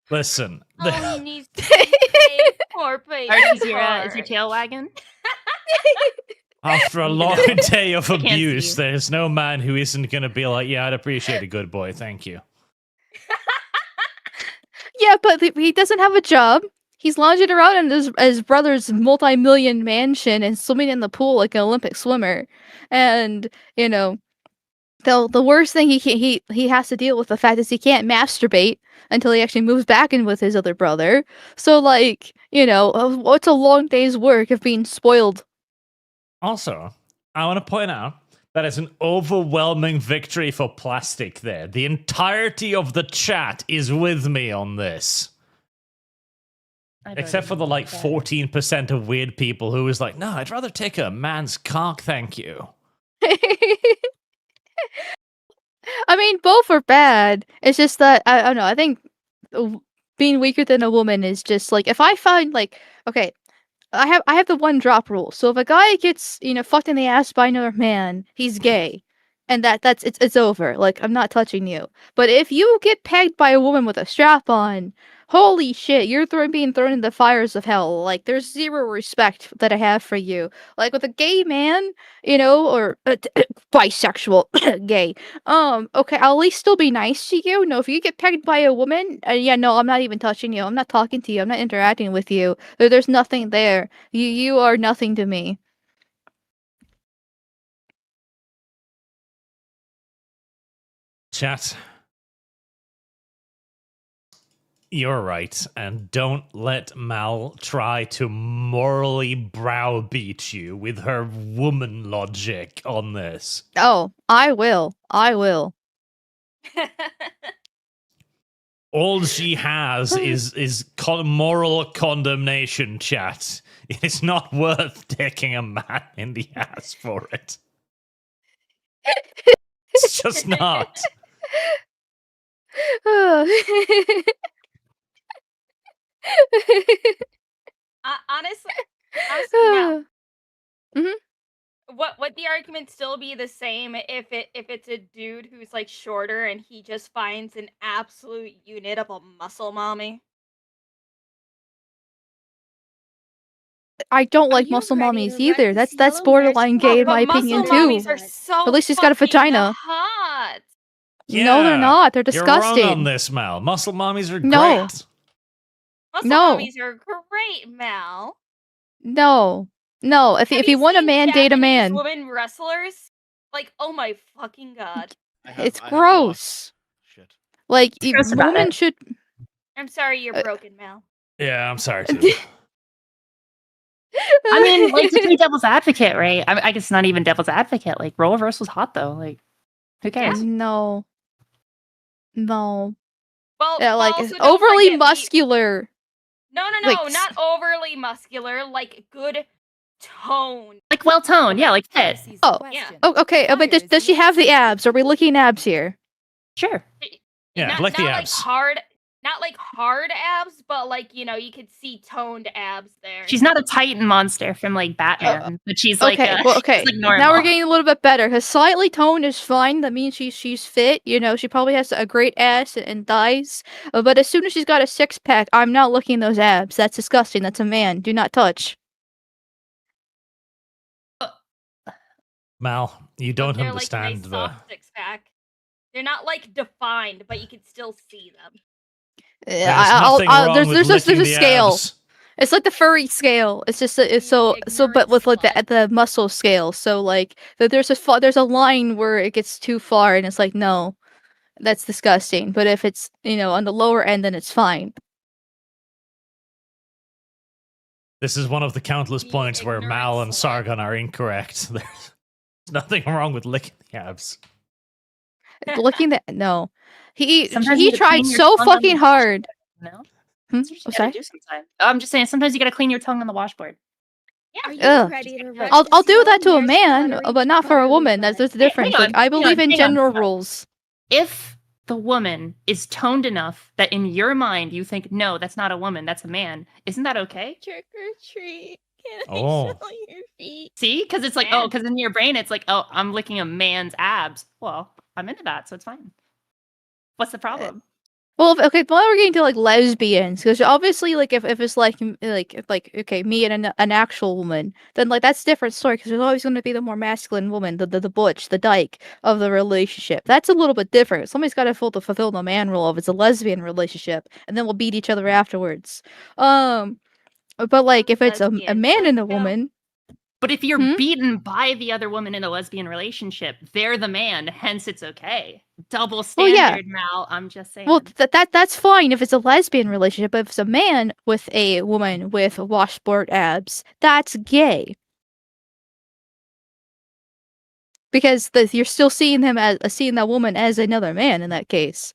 Listen, Oh, he needs to be saved. Poor baby. Arch, is your Arch. tail wagging? after a long day of I can't see abuse, you. there's no man who isn't gonna be like, yeah, I'd appreciate a good boy, thank you. Yeah, but he doesn't have a job. He's lounging around in his brother's multi-million mansion and swimming in the pool like an Olympic swimmer. And, you know, the worst thing he has to deal with the fact is he can't masturbate until he actually moves back in with his other brother. So, like, you know, what's a long day's work of being spoiled? Also, I want to point out that is an overwhelming victory for plastic there. The entirety of the chat is with me on this. Except for the, like, 14% of weird people who was like, no, I'd rather take a man's cock, thank you. I mean, both are bad. It's just that, I don't know, I think being weaker than a woman is just, like, if I find, like, okay, I have the one drop rule. So if a guy gets, you know, fucked in the ass by another man, he's gay. And it's over. Like, I'm not touching you. But if you get pegged by a woman with a strap on, holy shit, you're being thrown in the fires of hell. Like, there's zero respect that I have for you. Like, with a gay man, you know, or bisexual, gay. Okay, I'll at least still be nice to you. No, if you get pegged by a woman, yeah, no, I'm not even touching you. I'm not talking to you. I'm not interacting with you. There's nothing there. You are nothing to me. Chat. You're right, and don't let Mal try to morally browbeat you with her woman logic on this. Oh, I will. I will. All she has is moral condemnation, chat. It is not worth taking a man in the ass for it. It's just not. Honestly, no. Mhm. Would the argument still be the same if it's a dude who's like shorter and he just finds an absolute unit of a muscle mommy? I don't like you muscle ready mommies to either. wreck That's this that's yellow borderline marshmallow? gay in But my muscle opinion mommies too. are so At least she's got a fucking vagina. hot. No, they're not. They're You're wrong on disgusting. this, Mal. Muscle mommies are No. great. Muscle No. mommies are great, Mal. No. No. If Have you want a seen man, date a Japanese man. women wrestlers? Like, oh my fucking god. It's I have gross. lost. Shit. Like, Gross about women it. should. I'm sorry you're broken, Mal. Yeah, I'm sorry too. I mean, like, to play devil's advocate, right? I guess not even devil's advocate. Like, role reverse was hot, though. Like, who cares? No. No. Well, Yeah, like also don't overly forget muscular. No, like, not overly muscular, like good tone. Like, well-toned. Yeah, like fit. Sees Oh, the question. Oh, okay. But Fire is does she have the answer. abs? Are we looking abs here? Sure. Yeah, not, like the not abs. not like hard abs, but like, you know, you could see toned abs there. She's not a Titan monster from, like, Batman, but she's, like, Okay, well, okay. she's, like, normal. Now we're getting a little bit better. Because slightly toned is fine. That means she's fit. You know, she probably has a great ass and thighs. But as soon as she's got a six-pack, I'm not looking at those abs. That's disgusting. That's a man. Do not touch. Mal, you don't They're understand like nice, the. soft six-pack. They're not like defined, but you can still see them. There's nothing wrong with there's licking a the scale. abs. It's like the furry scale. It's just it's so but with like the muscle scale. So like there's a line where it gets too far, and it's like no, that's disgusting. But if it's, you know, on the lower end, then it's fine. This is one of the countless The points where ignorant Mal and slut. Sargon are incorrect. There's nothing wrong with licking the abs. Looking at no, he Sometimes you gotta tried clean your so tongue on fucking the hard. No? Hmm? That's what you Oh, gotta sorry. do sometimes. Oh, I'm just saying, sometimes you gotta clean your tongue on the washboard. Are you Ugh. ready to wreck I'll this do that to yellow a man, marshmallow but not for a woman. There's a difference. hang Like, on, I believe in hang on. general rules. If the woman is toned enough that in your mind you think, no, that's not a woman, that's a man, isn't that okay? Trick or treat. Can Oh. I show your feet? See? Because it's like, Yeah. oh, because in your brain it's like, oh, I'm licking a man's abs. Well, I'm into that, so it's fine. What's the problem? Well, okay, well, we're getting to like lesbians because obviously, like, if it's like okay, me and an actual woman, then like that's a different story because there's always going to be the more masculine woman, the butch, the dyke of the relationship. That's a little bit different. Somebody's got to fulfill the man role if it's a lesbian relationship, and then we'll beat each other afterwards. But like if it's a Lesbians, man and a let's go. woman, But if you're Hmm? beaten by the other woman in a lesbian relationship, they're the man, hence it's okay. Double Well, yeah. standard, Mal. I'm just saying. well, that's fine if it's a lesbian relationship. But if it's a man with a woman with washboard abs, that's gay. Because you're still seeing him as seeing that woman as another man in that case.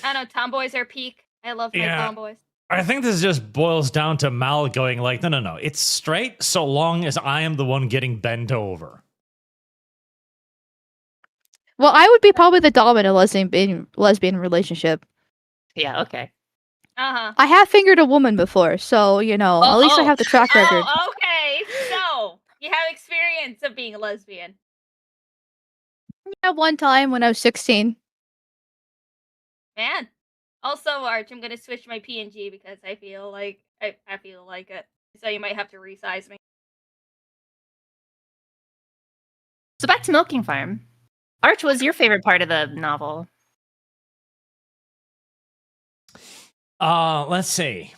I don't know. Tomboys are peak. I love my Yeah. tomboys. I think this just boils down to Mal going like, no, it's straight so long as I am the one getting bent over. Well, I would be probably the dominant lesbian relationship. Yeah, okay. I have fingered a woman before, so at least I have the track record. Oh, okay. So you have experience of being a lesbian. Yeah, one time when I was 16. Man. Also, Arch, I'm gonna switch my PNG because I feel like I feel like it. So you might have to resize me. So back to Milking Farm. Arch, was your favorite part of the novel? Let's see.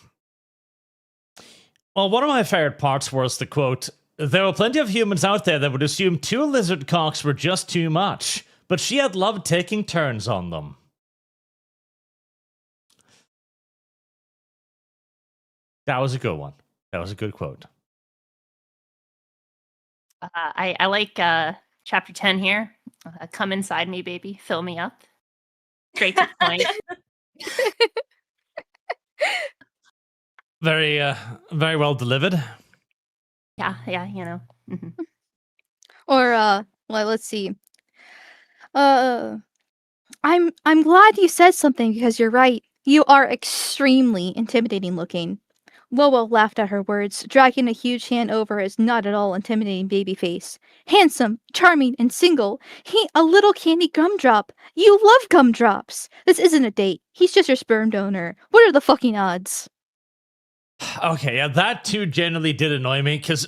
Well, one of my favorite parts was the quote, "There were plenty of humans out there that would assume 2 lizard cocks were just too much, but she had loved taking turns on them." That was a good one. That was a good quote. I like chapter 10 here. Come inside me, baby. Fill me up. Straight to the point. Very well delivered. Yeah, mhm. Or well, let's see. I'm glad you said something because you're right. You are extremely intimidating looking. Lowell laughed at her words, dragging a huge hand over his not at all intimidating baby face. Handsome, charming, and single. He a little candy gumdrop. You love gumdrops. This isn't a date. He's just your sperm donor. What are the fucking odds? Okay, yeah, that too generally did annoy me because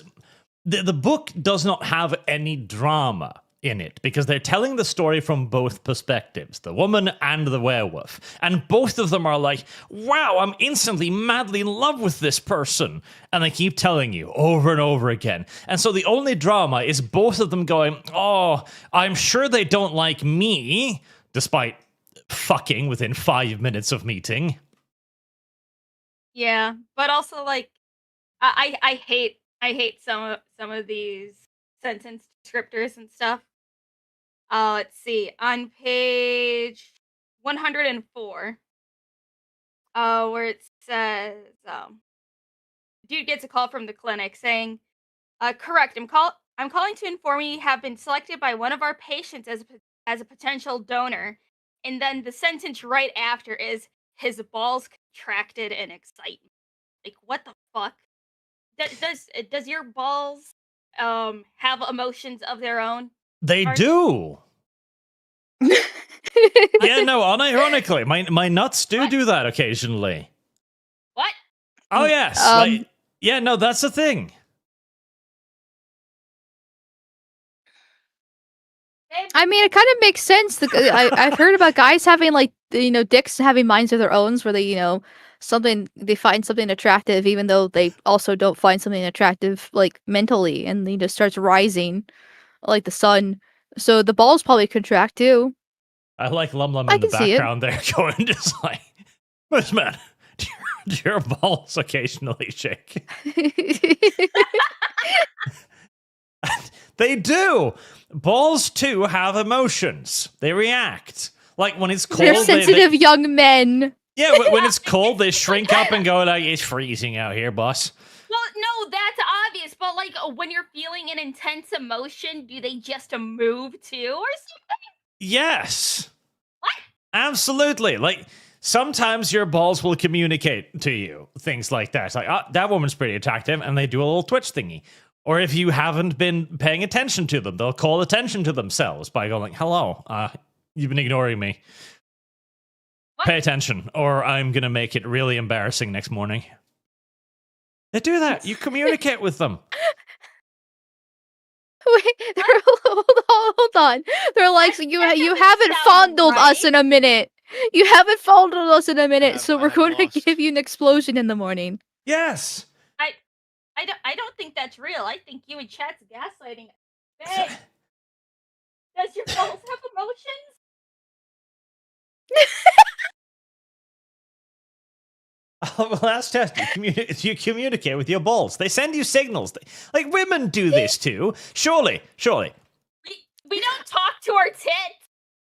the book does not have any drama in it because they're telling the story from both perspectives, the woman and the werewolf. And both of them are like, wow, I'm instantly madly in love with this person. And they keep telling you over and over again. And so the only drama is both of them going, oh, I'm sure they don't like me, despite fucking within 5 minutes of meeting. Yeah, but also like I hate some of these sentence descriptors and stuff. Let's see. On page 104, where it says, dude gets a call from the clinic saying, correct, I'm calling to inform you have been selected by one of our patients as a potential donor. And then the sentence right after is, his balls contracted in excitement. Like, what the fuck? Does your balls have emotions of their own? They Arch? do. Yeah, no, unironically, my nuts do that occasionally. What? Oh yes, yeah, no, that's the thing. I mean, it kind of makes sense. I've heard about guys having dicks having minds of their own, where they they find something attractive, even though they also don't find something attractive like mentally, and he just starts rising like the sun. So the balls probably contract too. I like LumLum I in the can see it. background there, going just like, "This man, do your balls occasionally shake?" They do. Balls too have emotions. They react. Like when it's cold, They're sensitive young men. Yeah, when it's cold, they shrink up and go like, "It's freezing out here, boss." Well, no, that's obvious. But like, when you're feeling an intense emotion, do they just move too, or something? Yes. What? Absolutely. Like sometimes your balls will communicate to you things like that. It's like, oh, that woman's pretty attractive, and they do a little twitch thingy. Or if you haven't been paying attention to them, they'll call attention to themselves by going, hello, you've been ignoring me. What? Pay attention, or I'm going to make it really embarrassing next morning. They do that. You communicate with them. Wait, hold on. They're like, so you That haven't doesn't sound fondled us right. in a minute. You haven't fondled us in a minute, have- so I we're have going to lost. give you an explosion in the morning. Yes. I don't think that's real. I think you and Chat's gaslighting. Hey, does your balls have emotions? Well, last test, you communicate with your balls. They send you signals. Like, women do this too. Surely. We don't talk to our tits.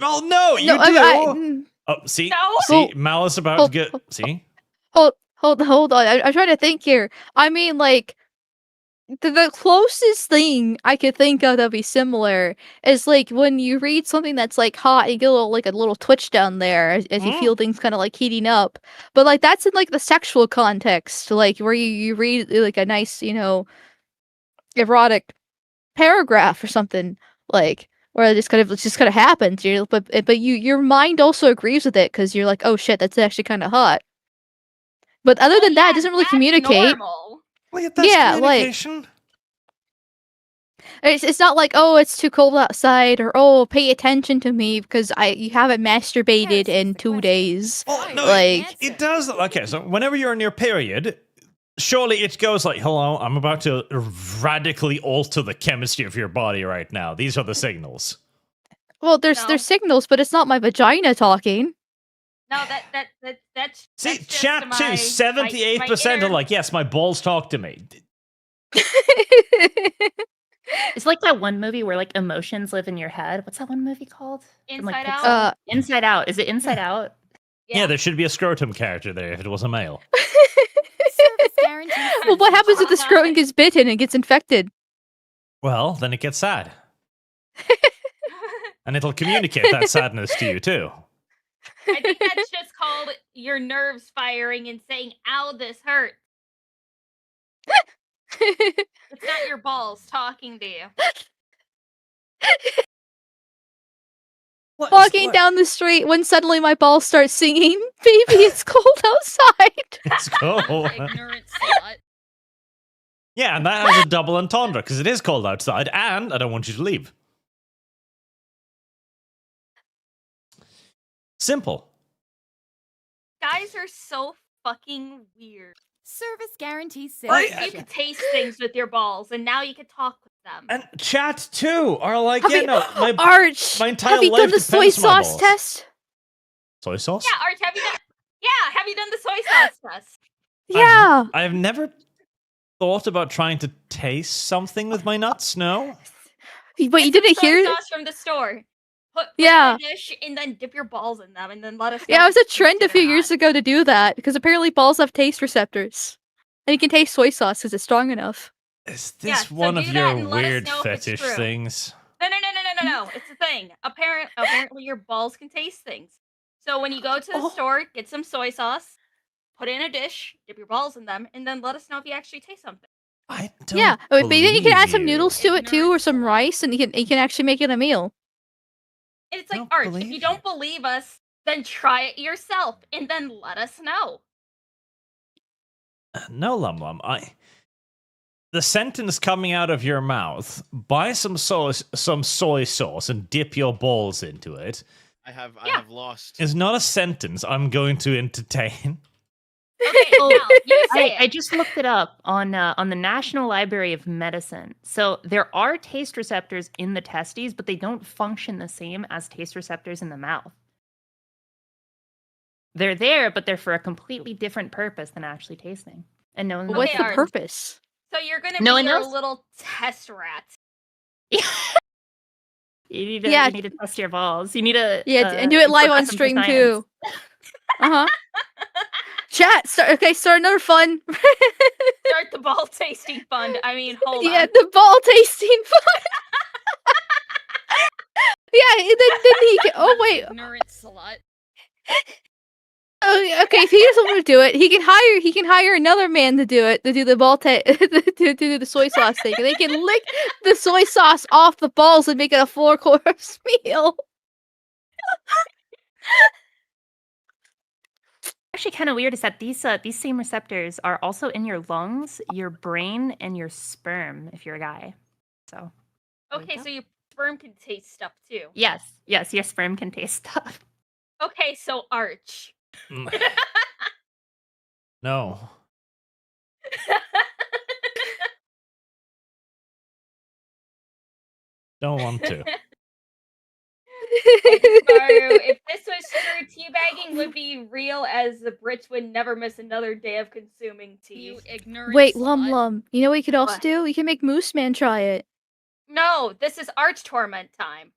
Oh, no, you No, do. Oh, see? No. See? Malice about to get... See? Hold on. I'm trying to think here. I mean, like, the closest thing I could think of that'd be similar is like when you read something that's like hot, you get a little twitch down there as you feel things kind of like heating up. But like that's in like the sexual context, like where you read like a nice, erotic paragraph or something, like where it just kind of happens. But your mind also agrees with it because you're like, oh shit, that's actually kind of hot. But other than that, it doesn't really that's communicate. Normal. Wait, that's Yeah, like- communication? It's not like, oh, it's too cold outside, or oh, pay attention to me because you haven't masturbated Yes, in is the 2 question. days. Oh, Fire no, is the like- answer. It does. Okay, so whenever you're in your period, surely it goes like, hello, I'm about to radically alter the chemistry of your body right now. These are the signals. Well, there's No. there's signals, but it's not my vagina talking. No, that's See, just chat my- too, my 78% are inner- like, yes, my balls talk to me. It's like that one movie where like emotions live in your head. What's that one movie called? From, like, Inside Pixar? Out. Inside Out. Is it Inside Out? Yeah, there should be a scrotum character there if it was a male. Service guarantee. Well, what happens if the Oh, scrotum God. gets bitten and gets infected? Well, then it gets sad. And it'll communicate that sadness to you too. I think that's just called your nerves firing and saying, ow, this hurt. It's not your balls talking to you. Walking down the street when suddenly my balls start singing, baby, it's cold outside. Let's go. Ignorant slut. Yeah, and that has a double entendre because it is cold outside, and I don't want you to leave. Simple. Guys are so fucking weird. Service guarantee Right, says. You could taste things with your balls, and now you can talk with them. And chat too are like, Have yeah, you- no, my Arch, my entire have you life done the soy depends on my sauce balls. test? Soy sauce? Yeah, Arch, have you done? Yeah, have you done the soy sauce test? Yeah. I've never thought about trying to taste something with my nuts. No. But you Get some didn't soy hear? sauce from the store. Put Yeah. it in a dish and then dip your balls in them, and then let us. Yeah, know it was a if it's trend a tasted few or years not. ago to do that because apparently balls have taste receptors, and you can taste soy sauce because it's strong enough. Is Yeah, this so one do of that your and let us weird know if it's fetish true. things? No. It's a thing. Apparently, your balls can taste things. So when you go to the Oh. store, get some soy sauce, put it in a dish, dip your balls in them, and then let us know if you actually taste something. I don't. Yeah, but then you can add some believe noodles to it too, or Ignorant some slut. rice, and you can actually make it a meal. And it's I like, don't Arch, if believe you don't believe us, then try it yourself, and then let us know. No, LumLum. The sentence coming out of your mouth: buy some soy sauce and dip your balls into it, I have Yeah. lost. is not a sentence I'm going to entertain. Okay, now you say I it. just looked it up on the National Library of Medicine. So there are taste receptors in the testes, but they don't function the same as taste receptors in the mouth. They're there, but they're for a completely different purpose than actually tasting. And no one knows. What's Okay, the Arch. purpose? So you're gonna No be one your knows? little test rat. You need to, Yeah. you need to test your balls. You need to And do it live on put them stream through too. Uh huh. Chat. Start another fun. Start the ball tasting fund. I mean, hold Yeah, on. the ball tasting fun. Yeah, and then he. Oh wait. Ignorant slut. Oh, okay, if he doesn't want to do it, he can hire another man to do it, to do the to do the soy sauce thing. And they can lick the soy sauce off the balls and make it a 4-course meal. Actually, kind of weird is that these same receptors are also in your lungs, your brain, and your sperm if you're a guy. So. there you Okay, go. so your sperm can taste stuff too. Yes, your sperm can taste stuff. Okay, so Arch. Mm. No. Don't want to. Mario, if this was true, teabagging would be real as the Brits would never miss another day of consuming tea. You ignorant Wait, slut. LumLum. You know what you could also What? do? You can make Moose Man try it. No, this is Arch Torment time.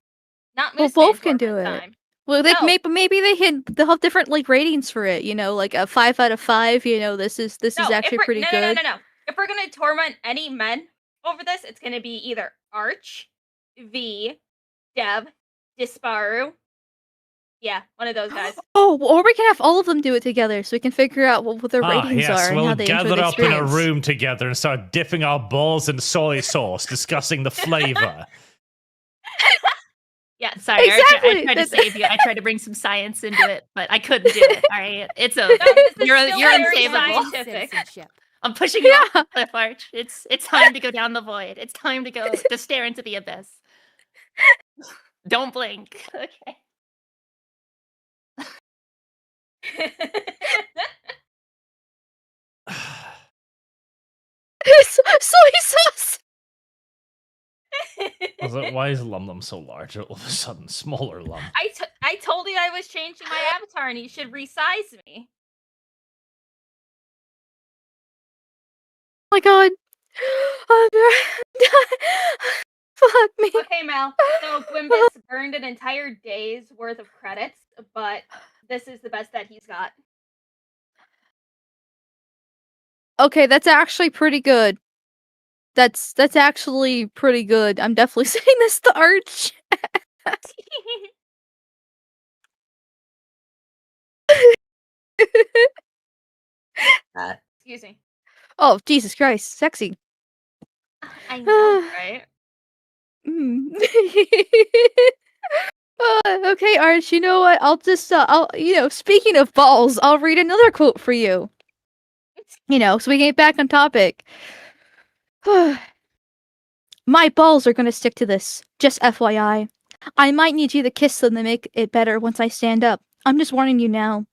Not Well, Moose Man both can do Torment it. time. Well, they No. maybe they'll have different like ratings for it. You know, like a 5 out of 5. You know, this is No, actually if we're, pretty no, good. No. If we're gonna torment any men over this, it's gonna be either Arch, V, Dev, Disparu. Yeah, one of those guys. Oh, or we can have all of them do it together, so we can figure out what their ratings yes, are and we'll how they enjoy gather the up in a experience. room together and start dipping our balls in soy sauce, discussing the flavor. Yes. Sorry, I Exactly, tried to that's- save you. I tried to bring some science into it, but I couldn't do it. All right, it's over. No, this is You're still you're very unsavable. scientific. Citizenship. I'm pushing you off Yeah. the cliff, Arch. It's time to go down the void. It's time to go to stare into the abyss. Don't blink. Okay. Soy sauce. Why is LumLum so large all of a sudden? Smaller Lum. I told you I was changing my avatar and you should resize me. Oh my god. Fuck me. Okay, Mel. So Quimbus burned an entire day's worth of credits, but this is the best that he's got. Okay, that's actually pretty good. That's actually pretty good. I'm definitely saying this to Arch. Excuse me. Oh, Jesus Christ, sexy. I know, right? Mm. Okay, Arch, you know what? I'll just, speaking of balls, I'll read another quote for you. So we can get back on topic. My balls are gonna stick to this, just FYI. I might need you to kiss them to make it better once I stand up. I'm just warning you now.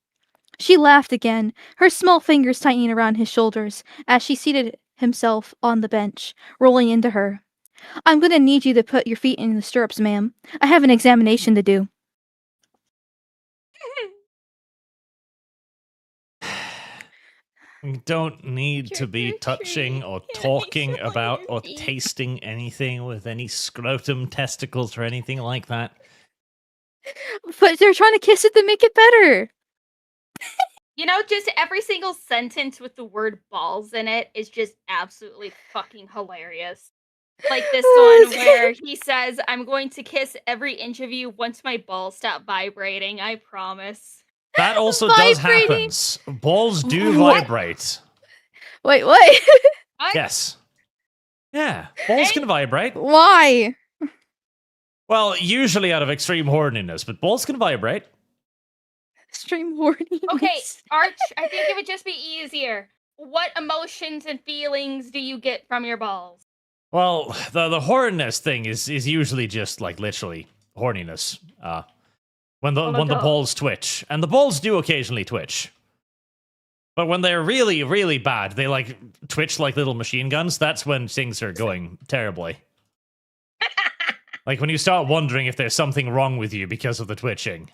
She laughed again, her small fingers tightening around his shoulders as she seated himself on the bench, rolling into her. I'm gonna need you to put your feet in the stirrups, ma'am. I have an examination to do. We don't need to be Trick or touching treat. or Can I talking suck on about your or feet? tasting anything with any scrotum testicles or anything like that. But they're trying to kiss it to make it better. You know, just every single sentence with the word balls in it is just absolutely fucking hilarious. Like this one where he says, I'm going to kiss every inch of you once my balls stop vibrating, I promise. That also does Vibrating. happen. Balls do What? vibrate. Wait, what? What? Yes. Yeah, balls Hey. can vibrate. Why? Well, usually out of extreme horniness, but balls can vibrate. Extreme horniness. Okay, Arch, I think it would just be easier. What emotions and feelings do you get from your balls? Well, the horniness thing is usually just like literally horniness. When the Oh, no. balls twitch, and the balls do occasionally twitch. But when they're really, really bad, they like twitch like little machine guns. That's when things are going terribly. Like when you start wondering if there's something wrong with you because of the twitching.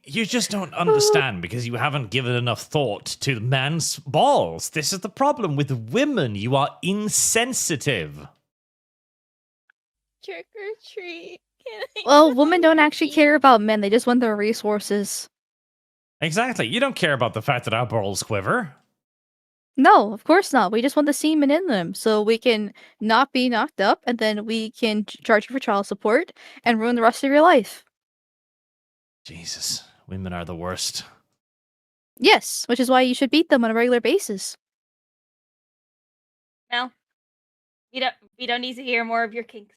You just don't understand because you haven't given enough thought to man's balls. This is the problem with women. You are insensitive. Trick or treat. Can I Well, suck women on don't your actually feet? care about men. They just want their resources. Exactly. You don't care about the fact that our balls quiver. No, of course not. We just want the semen in them so we can not be knocked up, and then we can charge you for child support and ruin the rest of your life. Jesus, women are the worst. Yes, which is why you should beat them on a regular basis. Well, we don't need to hear more of your kinks.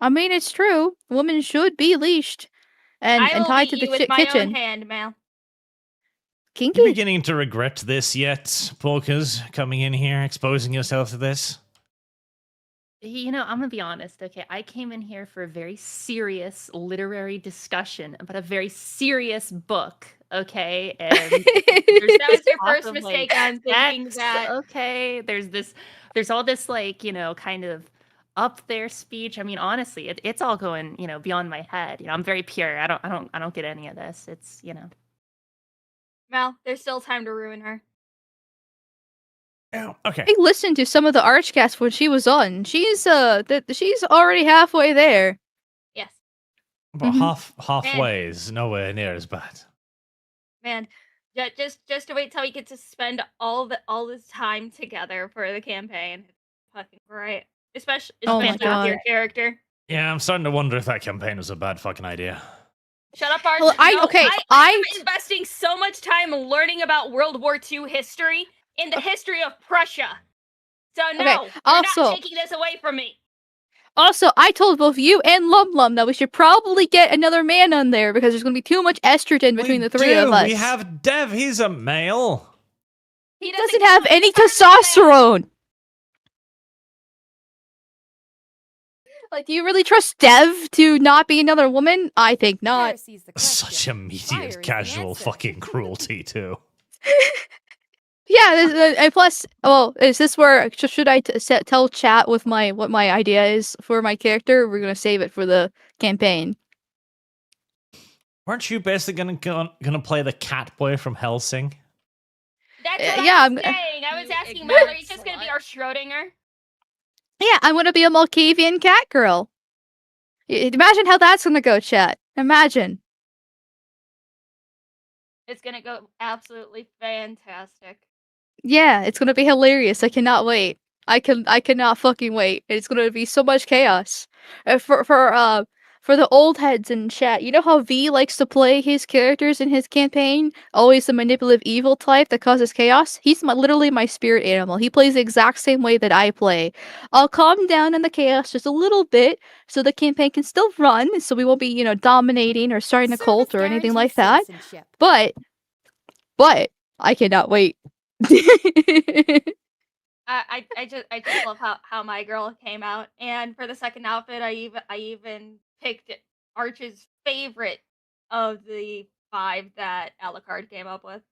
I mean, it's true. Women should be leashed and I will tied to beat the you with my own kitchen. hand, Mal. You Kinky. beginning to regret this yet, Polkas, coming in here, exposing yourself to this? You know, I'm gonna be honest, okay? I came in here for a very serious literary discussion about a very serious book, okay? And That was your talk first of, mistake on thinking sex, that. okay? There's all this, like, you know, kind of up there speech. I mean, honestly, it's all going, you know, beyond my head. You know, I'm very pure. I don't get any of this. It's, you know. Mal, there's still time to ruin her. Oh, okay. I listened to some of the ArchCast when she was on. She's she's already halfway there. Yes. But Mhm. halfway is nowhere near as bad. Man, just to wait till we get to spend all this time together for the campaign. Fucking great. Especially Oh my with your God. character. Yeah, I'm starting to wonder if that campaign was a bad fucking idea. Shut up, Arch. Well, No, okay, I am investing so much time learning about World War II history and the history of Prussia. So no, Okay, you're also- not taking this away from me. Also, I told both you and LumLum that we should probably get another man on there because there's going to be too much estrogen between the three of us. We have Dev. He's a male. He doesn't have any testosterone. Like, do you really trust Dev to not be another woman? I think not. Heresy's the question. Such immediate, Fire is the casual answer. fucking cruelty, too. Yeah, and plus, well, is this where should I tell chat with what my idea is for my character? We're gonna save it for the campaign. Weren't you basically gonna play the cat boy from Helsing? That's what yeah, I I'm was saying. I was You asking ignorant Mallory, he's just gonna be slut. our Schrodinger. Yeah, I'm gonna be a Malkavian cat girl. Imagine how that's gonna go, chat. Imagine. It's gonna go absolutely fantastic. Yeah, it's gonna be hilarious. I cannot wait. I cannot fucking wait. It's gonna be so much chaos. For the old heads in chat, you know how V likes to play his characters in his campaign? Always the manipulative evil type that causes chaos? He's literally my spirit animal. He plays the exact same way that I play. I'll calm down in the chaos just a little bit so the campaign can still run, so we won't be, you know, dominating or starting a cult or anything like that. But I cannot wait. I just love how my girl came out, and for the second outfit, I even picked Arch's favorite of the 5 that Alucard came up with.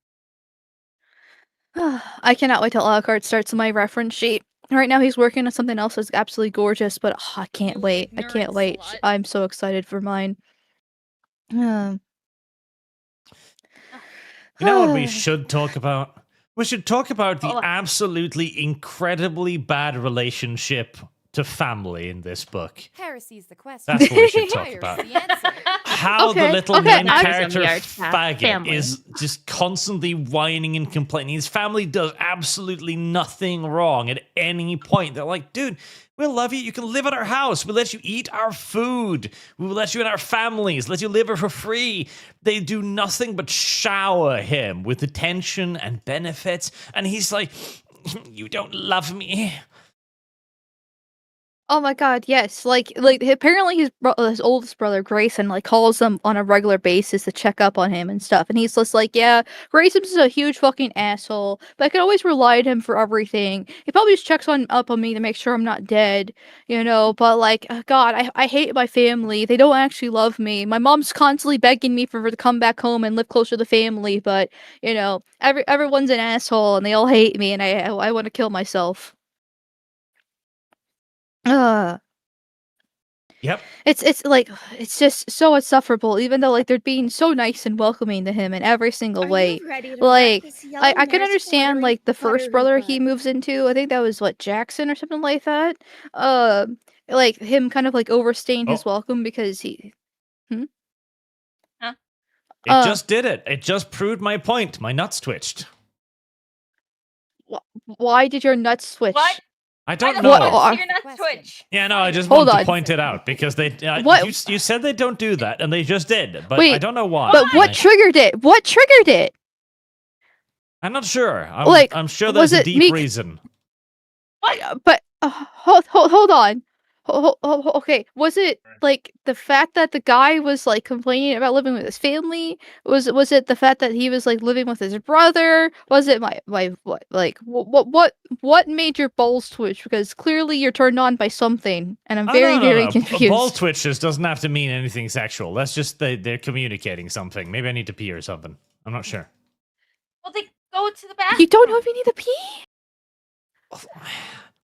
I cannot wait till Alucard starts my reference sheet. Right now he's working on something else that's absolutely gorgeous, but I can't You wait. I can't ignorant wait. slut. I'm so excited for mine. You know what we should talk about? We should talk about the Oh. absolutely incredibly bad relationship to family in this book. Heresy's the question. That's what we should talk Fire is about. the answer. How Okay, the little okay. main I'm- character The Archcast faggot family. is just constantly whining and complaining. His family does absolutely nothing wrong at any point. They're like, dude, we'll love you. You can live at our house. We'll let you eat our food. We will let you in our families. Let you live here for free. They do nothing but shower him with attention and benefits. And he's like, you don't love me. Oh my god, yes. Like apparently his oldest brother Grayson like calls him on a regular basis to check up on him and stuff. And he's just like, yeah, Grayson's a huge fucking asshole, but I can always rely on him for everything. He probably just checks up on me to make sure I'm not dead, you know, but like god, I hate my family. They don't actually love me. My mom's constantly begging me for her to come back home and live closer to the family, but you know, everyone's an asshole and they all hate me and I want to kill myself. Yep. It's like it's just so insufferable, even though like they're being so nice and welcoming to him in every single way. Like, I can understand like the first brother he moves into. I think that was what, Jackson or something like that. Like him kind of like overstaying his welcome because he. It Uh, just did it. It just proved my point. My nuts twitched. why did your nuts switch? What? I I don't don't know. What want are- to see your nuts Question. twitch. Yeah, no, I just Hold wanted to on. point it out because they What- you said they don't do that, and they just did. But I Wait, don't know why. But what triggered it? What triggered it? I'm not sure. Like, I'm sure was there's a it deep me- reason. But hold on. Okay, was it like the fact that the guy was like complaining about living with his family? Was it the fact that he was like living with his brother? Was it my what made your balls twitch? Because clearly you're turned on by something, and I'm very very confused. Ball twitches doesn't have to mean anything sexual. That's just they're communicating something. Maybe I need to pee or something. I'm not sure. Well, they go to the bathroom. You don't know if you need to pee?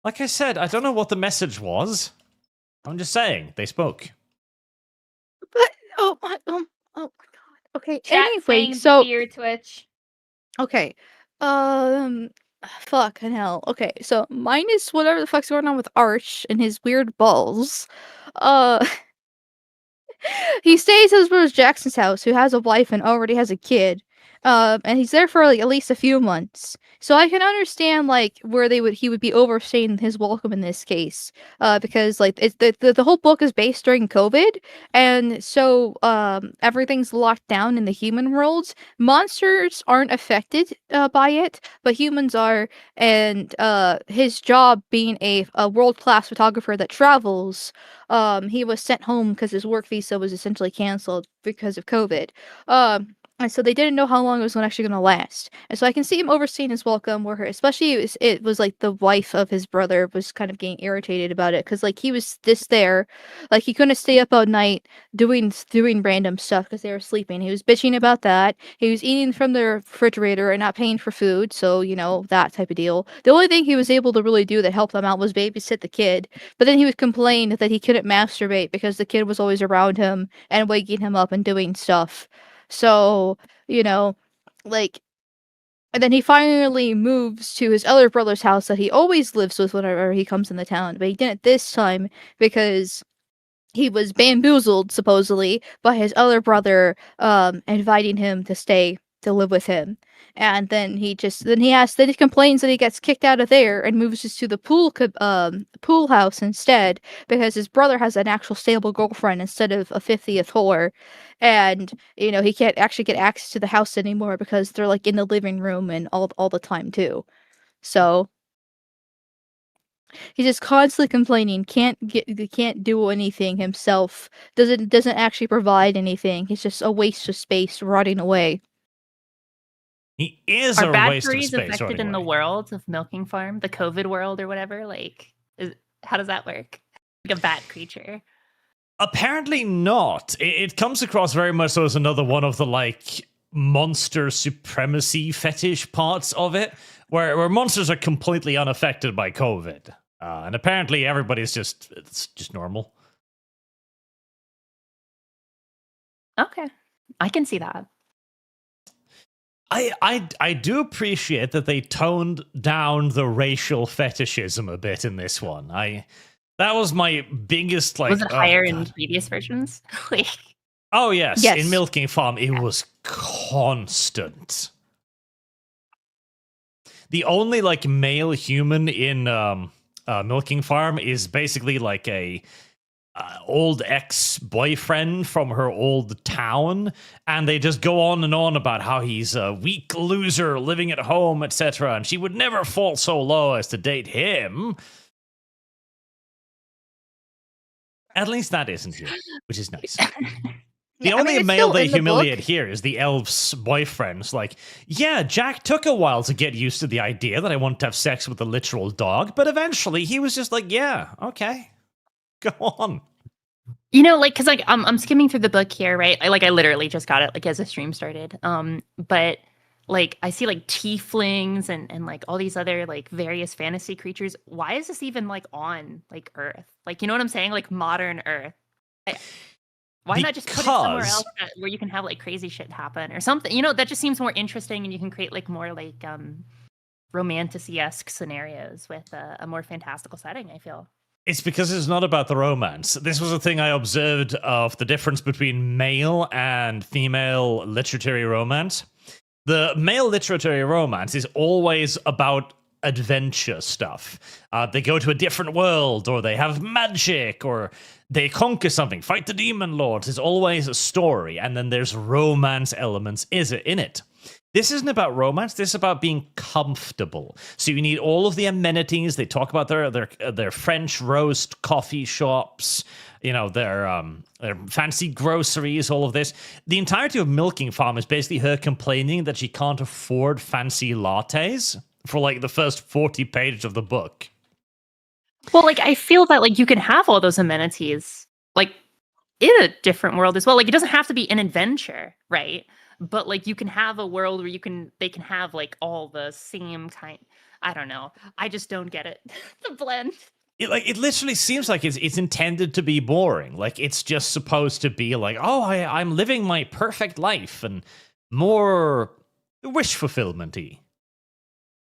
Like I said, I don't know what the message was. I'm just saying they spoke. But oh my god. Okay. Chat Anyway, saying so beer twitch. okay. Fucking hell. Okay, so minus whatever the fuck's going on with Arch and his weird balls. Uh he stays at his brother Jackson's house, who has a wife and already has a kid. And he's there for like at least a few months. So I can understand like where he would be overstaying his welcome in this case. Because like the whole book is based during COVID, and so everything's locked down in the human world. Monsters aren't affected by it, but humans are. And his job being a world-class photographer that travels, he was sent home because his work visa was essentially canceled because of COVID. And so they didn't know how long it was actually going to last. And so I can see him overseeing his welcome, where especially it was like the wife of his brother was kind of getting irritated about it, because like he was just there, like he couldn't stay up all night doing random stuff because they were sleeping. He was bitching about that. He was eating from the refrigerator and not paying for food, so you know, that type of deal. The only thing he was able to really do that helped him out was babysit the kid. But then he would complain that he couldn't masturbate because the kid was always around him and waking him up and doing stuff. So, you know, like, and then he finally moves to his other brother's house that he always lives with whenever he comes in the town. But he didn't this time because he was bamboozled, supposedly, by his other brother inviting him to live with him. And then he complains that he gets kicked out of there and moves just to the pool house instead, because his brother has an actual stable girlfriend instead of a 50th whore. And you know, he can't actually get access to the house anymore because they're like in the living room and all the time too. So he's just constantly complaining, can't do anything himself, doesn't actually provide anything. He's just a waste of space rotting away. He is Are a bad waste of furries space. affected in the anyway. world of Milking Farm, the COVID world or whatever? Like, how does that work? Like a bat creature. Apparently not. It comes across very much so as another one of the like monster supremacy fetish parts of it, where monsters are completely unaffected by COVID, and apparently everybody's it's just normal. Okay, I can see that. I do appreciate that they toned down the racial fetishism a bit in this one. That was my biggest like. Was it higher in God. previous versions? Like, Oh yes, Yes. in Milking Farm it was constant. The only like male human in Milking Farm is basically like a old ex-boyfriend from her old town, and they just go on and on about how he's a weak loser living at home, etc. And she would never fall so low as to date him. At least that isn't here, which is nice. The Yeah, I only mean, it's male still they in the humiliate book. here is the elf's boyfriend's like, yeah, Jack took a while to get used to the idea that I want to have sex with a literal dog, but eventually he was just like, yeah, okay, go on. you know, like, because like I'm skimming through the book here, right? I literally just got it like as the stream started. But like I see like tieflings and like all these other like various fantasy creatures. Why is this even like on like Earth? Like, you know what I'm saying? Like modern Earth. Why not just put it somewhere Because- else where you can have like crazy shit happen or something? You know, that just seems more interesting, and you can create like more like romantasy-esque scenarios with a more fantastical setting, I feel. It's because it's not about the romance. This was a thing I observed of the difference between male and female literary romance. The male literary romance is always about adventure stuff. They go to a different world, or they have magic, or they conquer something, fight the demon lords. There's always a story, and then there's romance elements in it. This isn't about romance. This is about being comfortable. So you need all of the amenities. They talk about their French roast coffee shops, their fancy groceries, all of this. The entirety of Milking Farm is basically her complaining that she can't afford fancy lattes for like the first 40 pages of the book. Well, like I feel that like you can have all those amenities like in a different world as well. Like it doesn't have to be an adventure, right? But like you can have a world where they can have like all the same kind. I don't know. I just don't get it. The blend. It literally seems like it's intended to be boring. Like it's just supposed to be like, oh, I'm living my perfect life and more wish fulfillment-y.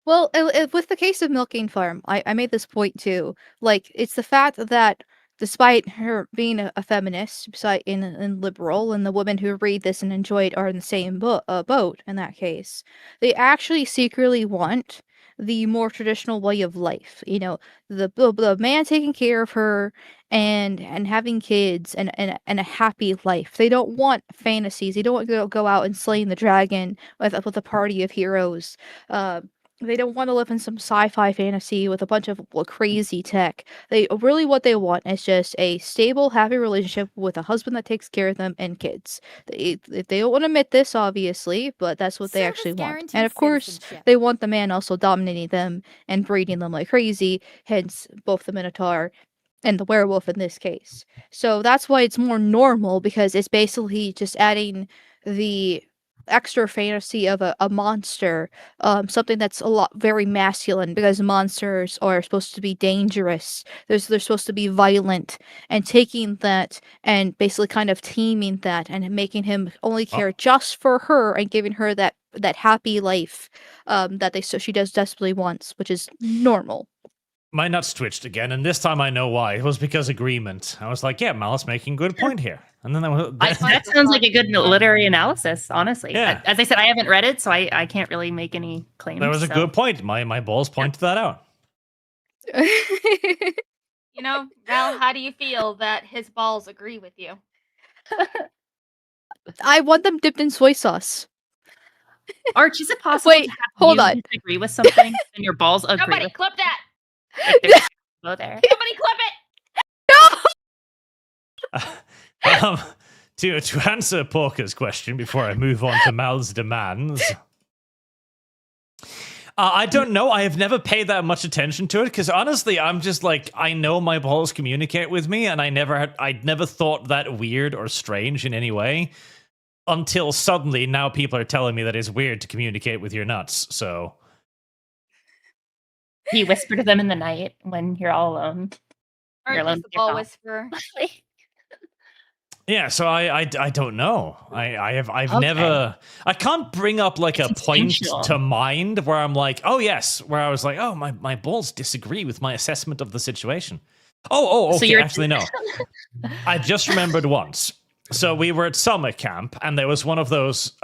Well, with the case of Milking Farm, I made this point too. Like, it's the fact that despite her being a feminist, and liberal, and the women who read this and enjoy it are in the same boat in that case, they actually secretly want the more traditional way of life. The man taking care of her and having kids and a happy life. They don't want fantasies. They don't want to go out and slaying the dragon with a party of heroes. They don't want to live in some sci-fi fantasy with a bunch of crazy tech. What they want is just a stable, happy relationship with a husband that takes care of them and kids. They don't want to admit this, obviously, but that's what they Service actually want. guaranteed And of course, citizenship. they want the man also dominating them and breeding them like crazy, hence both the Minotaur and the werewolf in this case. So that's why it's more normal, because it's basically just adding the extra fantasy of a monster, something that's very masculine, because monsters are supposed to be dangerous. They're supposed to be violent, and taking that and basically kind of taming that and making him only care just for her and giving her that happy life she does desperately wants, which is normal. My nuts twitched again, and this time I know why. It was because agreement. I was like, yeah, Malice making a good point here. And then That sounds like a good literary analysis, honestly. Yeah. As I said, I haven't read it, so I can't really make any claims. that was a good point. My balls pointed that out. Val, how do you feel that his balls agree with you? I want them dipped in soy sauce. Arch, is it possible Wait, to have hold you on. disagree with something and your balls agree Somebody with clip that! it? Go there. Somebody clip it! To answer Porker's question before I move on to Mal's demands, I don't know. I have never paid that much attention to it, because honestly, I'm just like, I know my balls communicate with me, and I'd never thought that weird or strange in any way until suddenly now people are telling me that it's weird to communicate with your nuts. So Do you whisper to them in the night when you're all alone? You're Aren't alone just the with your ball ball. whisperer? yeah, so I don't know. I've Okay. never. I can't bring up like It's a point instinctual. to mind where I'm like, oh yes, where I was like, oh my balls disagree with my assessment of the situation. Okay. So you're- Actually, no. I just remembered once. So we were at summer camp, and there was one of those,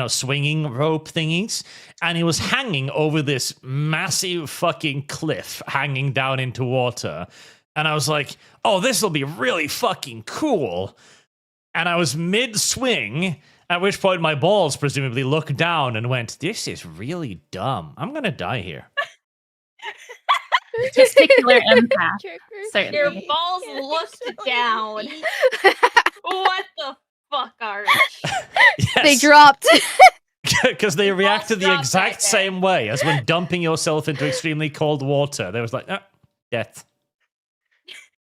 swinging rope thingies, and he was hanging over this massive fucking cliff, hanging down into water. And I was like, oh, this will be really fucking cool. And I was mid-swing, at which point my balls presumably looked down and went, this is really dumb. I'm going to die here. Testicular empath. Trick or Your Certainly. balls looked down. What the fuck, Arch? They dropped. Because they Your balls reacted the dropped exact right there. same way as when dumping yourself into extremely cold water. They was like, death.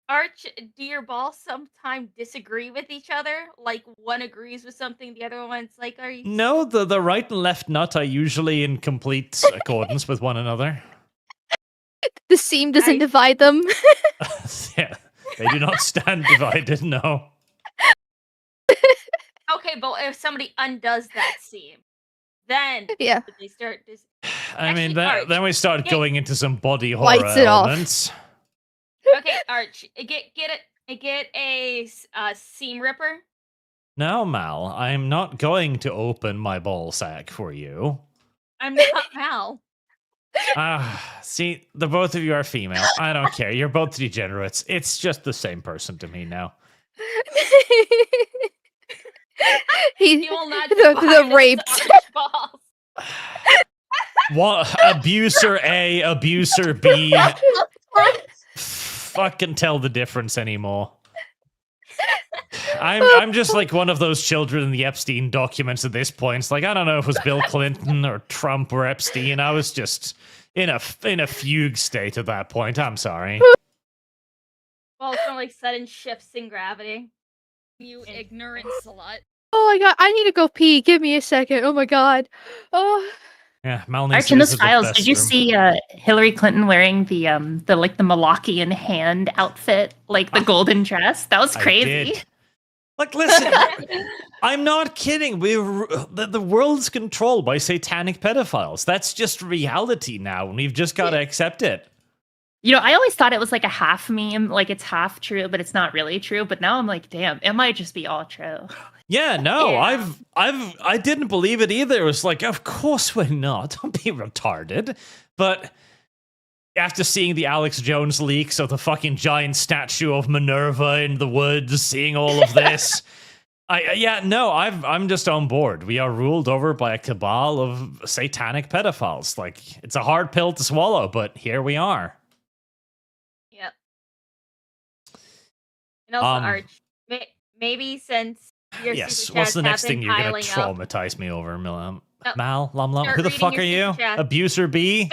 Arch, do your balls sometimes disagree with each other? Like one agrees with something, the other one's like, are you? No, the right and left nut are usually in complete accordance with one another. The seam doesn't I- divide them. Yeah, they do not stand divided, no. Okay, but if somebody undoes that seam, then Yeah. they start. I mean, Actually, Arch, then we start get- going into some body horror Lights it off. elements. Okay, Arch, get a seam ripper. Now, Mal, I'm not going to open my ball sack for you. I'm not Mal. See, the both of you are female. I don't care. You're both degenerates. It's just the same person to me now. He You will not the raped. balls. What abuser A, abuser B? Fucking tell the difference anymore. I'm just like one of those children in the Epstein documents at this point. It's like I don't know if it was Bill Clinton or Trump or Epstein. I was just in a fugue state at that point. I'm sorry. Well, from like sudden shifts in gravity. You ignorant slut. Oh my god, I need to go pee. Give me a second. Oh my god. Oh. Yeah, Mal Arch, in those files, did you see Hillary Clinton wearing the like the Malachian hand outfit, like the golden dress? That was crazy. Like, listen, I'm not kidding. The world's controlled by satanic pedophiles. That's just reality now, and we've just got to accept it. You know, I always thought it was like a half meme, like it's half true, but it's not really true. But now I'm like, damn, it might just be all true. Yeah, no, Yeah. I didn't believe it either. It was like, of course we're not. Don't be retarded. But after seeing the Alex Jones leaks of the fucking giant statue of Minerva in the woods, seeing all of this, I'm just on board. We are ruled over by a cabal of satanic pedophiles. Like, it's a hard pill to swallow, but here we are. Yep. And also, Arch, maybe since your Yes, super what's chats the next have thing been you're going to piling up, traumatize me over, Mal, Start LumLum? Who the reading fuck your are you? super chats. Abuser B?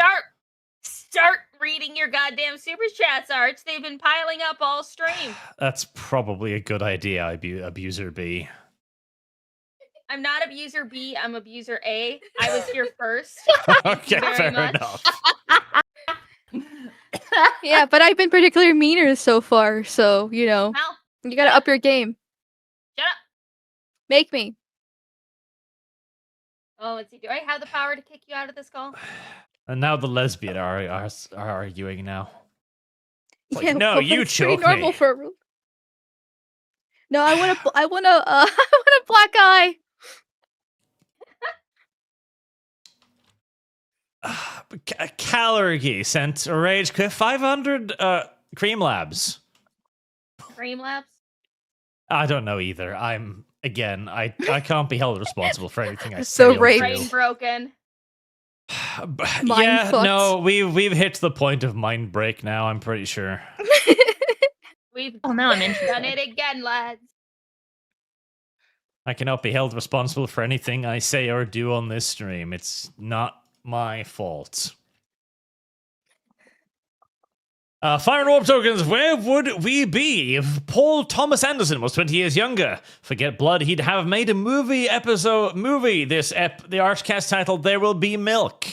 Start reading your goddamn super chats, Arch. They've been piling up all stream. That's probably a good idea, Abuser B. I'm not abuser B, I'm abuser A. I was here first. Okay, very fair much. enough. Yeah, but I've been particularly meaner so far, so you know, Mal, you gotta up your game. shut up. Make me. Oh, let's see. Do I have the power to kick you out of this call? And now the lesbian are arguing now. Like, Yeah, no, well, you that's pretty choke normal me. for. No, I want a, I want a black eye. Calorie sent a rage quit 500 cream labs. Streamlabs? I don't know either. I can't be held responsible for anything I So say or raped. do. Brain broken. Mind Yeah, fucked. no, we've hit the point of mind break now. I'm pretty sure. We've Oh, now I'm done interested. it again, lads. I cannot be held responsible for anything I say or do on this stream. It's not my fault. Fire and Orb tokens, where would we be if Paul Thomas Anderson was 20 years younger? Forget blood, he'd have made a the ArchCast titled There Will Be Milk.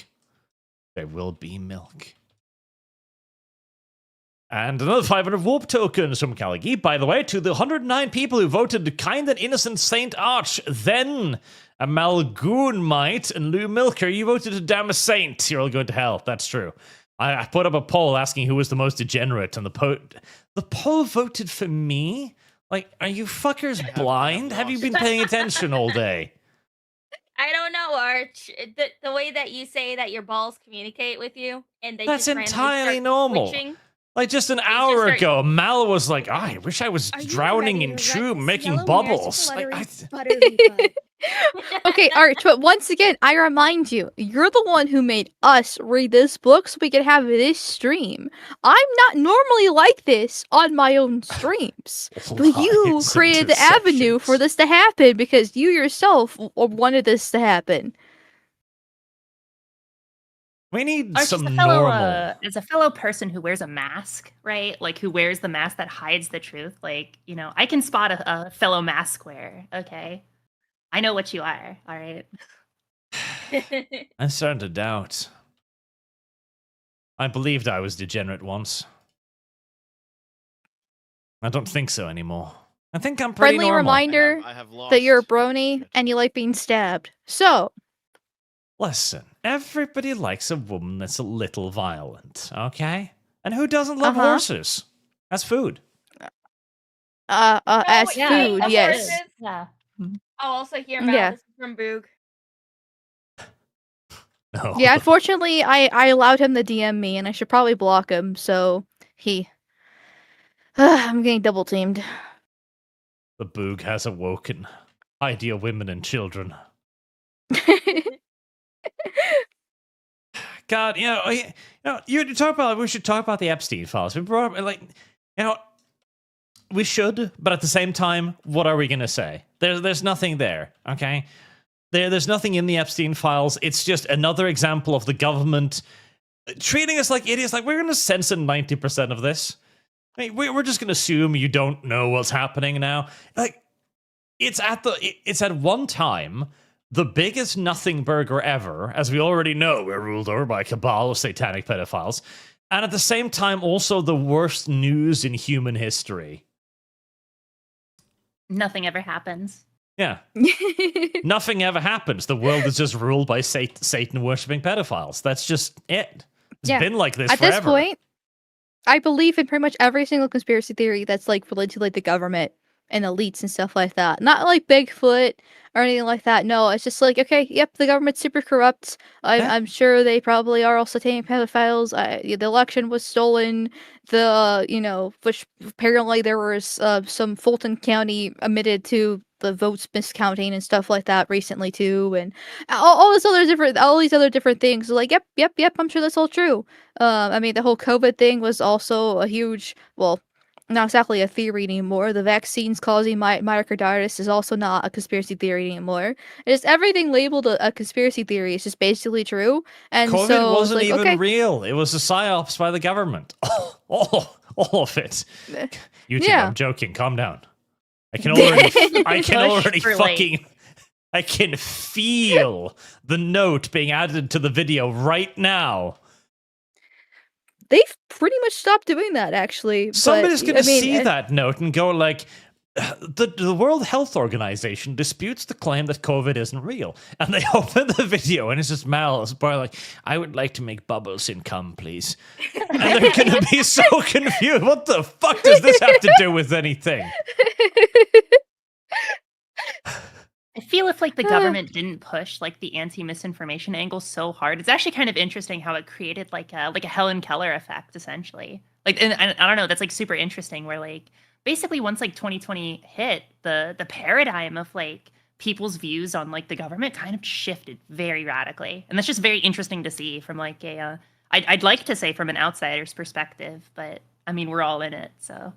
There will be milk. And another 500 warp tokens from Caligi. By the way, to the 109 people who voted kind and innocent Saint Arch, then Amalgamyte and Lou Milker, you voted to damn a saint. You're all going to hell. That's true. I put up a poll asking who was the most degenerate, and the poll voted for me? Like, are you fuckers blind? Have you been paying attention all day? I don't know, Arch. The way that you say that your balls communicate with you, and they That's just randomly entirely start normal. twitching. Like, just an just hour start- ago, Mal was like, I wish I was Are you drowning ready in to chew, wreck making yellow bubbles. magical Like, buttery bud? Okay, Arch, but once again, I remind you, you're the one who made us read this book so we could have this stream. I'm not normally like this on my own streams. But you Lies and created the avenue for deceptions. this to happen because you yourself wanted this to happen. We need Arch, some as a fellow, normal. as a fellow person who wears a mask, right? Like who wears the mask that hides the truth. Like, you know, I can spot a fellow mask wearer. Okay, I know what you are. All right. I'm starting to doubt. I believed I was degenerate once. I don't think so anymore. I think I'm pretty Friendly normal. reminder I have lost. that you're a brony and you like being stabbed. So, Listen, everybody likes a woman that's a little violent, okay? And who doesn't love Uh-huh. horses? As food. as yeah, food, of yes. course. Yeah. I'll also hear Mal. Yeah. This is from Boog. No. Yeah, unfortunately, I allowed him to DM me, and I should probably block him. So I'm getting double teamed. The boog has awoken. Hi, dear women and children. God, you talk about. We should talk about the Epstein files. We brought up, we should, but at the same time, what are we gonna say? There's nothing there. Okay, there's nothing in the Epstein files. It's just another example of the government treating us like idiots. Like, we're gonna censor 90% of this. I mean, we're just gonna assume you don't know what's happening now. Like, it's at one time the biggest nothing burger ever, as we already know. We're ruled over by a cabal of satanic pedophiles, and at the same time, also the worst news in human history. Nothing ever happens. Yeah. Nothing ever happens. The world is just ruled by Satan-worshipping pedophiles. That's just it. It's been like this At forever. this point, I believe in pretty much every single conspiracy theory that's like related to like the government and elites and stuff like that. Not like Bigfoot or anything like that. No, it's just like, okay, yep, the government's super corrupt. I'm sure they probably are all satanic pedophiles. The election was stolen. Which apparently there was some Fulton County admitted to the votes miscounting and stuff like that recently too, and all these other different things. Like, yep, I'm sure that's all true. I mean, the whole COVID thing was also a huge, well, not exactly a theory anymore. The vaccines causing myocarditis is also not a conspiracy theory anymore. It's everything labeled a conspiracy theory is just basically true. And COVID so wasn't like, even okay. real. It was a psyops by the government. All of it. YouTube, Yeah. I'm joking. Calm down. I can already for fucking. I can feel the note being added to the video right now. They've pretty much stopped doing that, actually. Somebody's but, going to I mean, see that note and go like, the World Health Organization disputes the claim that COVID isn't real. And they open the video and it's just Mal's bar like, I would like to make bubbles in cum, please. And they're going to be so confused. What the fuck does this have to do with anything? I feel if like the government didn't push like the anti-misinformation angle so hard, it's actually kind of interesting how it created like a Helen Keller effect, essentially. Like, and I don't know, that's like super interesting. Where like basically once like 2020 hit, the paradigm of like people's views on like the government kind of shifted very radically, and that's just very interesting to see from like a I'd like to say from an outsider's perspective, but I mean we're all in it, so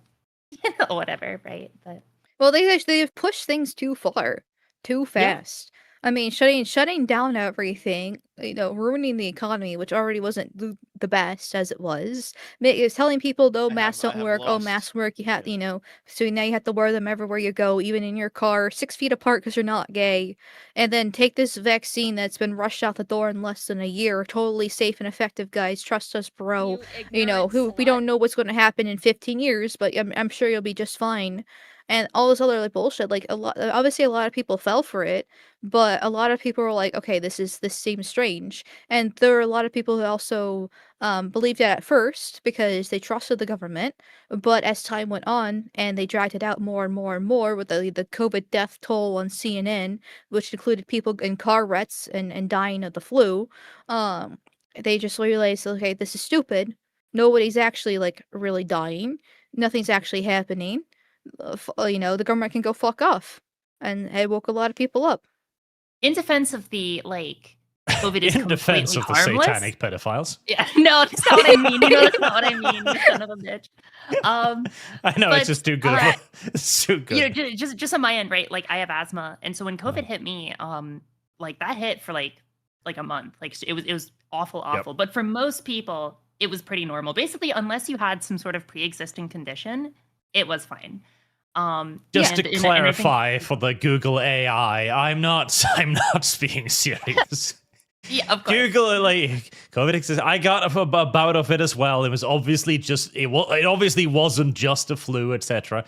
whatever, right? But well, they've pushed things too far, too fast. I mean, shutting down everything, ruining the economy, which already wasn't the best as it was. It's telling people, no, masks don't work. Oh, masks work. You have, so now you have to wear them everywhere you go, even in your car, 6 feet apart because you're not gay. And then take this vaccine that's been rushed out the door in less than a year, totally safe and effective, guys. Trust us, bro. We don't know what's going to happen in 15 years, but I'm sure you'll be just fine. And all this other like bullshit, like obviously a lot of people fell for it, but a lot of people were like, okay, this seems strange. And there were a lot of people who also believed it at first because they trusted the government, but as time went on and they dragged it out more and more and more with the COVID death toll on CNN, which included people in car wrecks and dying of the flu, they just realized, okay, this is stupid. Nobody's actually like really dying. Nothing's actually happening. The government can go fuck off, and it woke a lot of people up. in defense of the like COVID is in defense of the harmless. satanic pedophiles. Yeah, no, that's not what I mean. That's not what I mean. You son of a bitch. I know, it's just too good. Right. It's too good. Just on my end, right? Like I have asthma, and so when COVID hit me, like that hit for like a month. Like it was awful. Yep. But for most people, it was pretty normal. Basically, unless you had some sort of pre-existing condition, it was fine. Just to clarify for the Google AI, I'm not being serious. Yeah, of course. Google like COVID exists. I got a bout of it as well. It was obviously just it obviously wasn't just a flu, etc.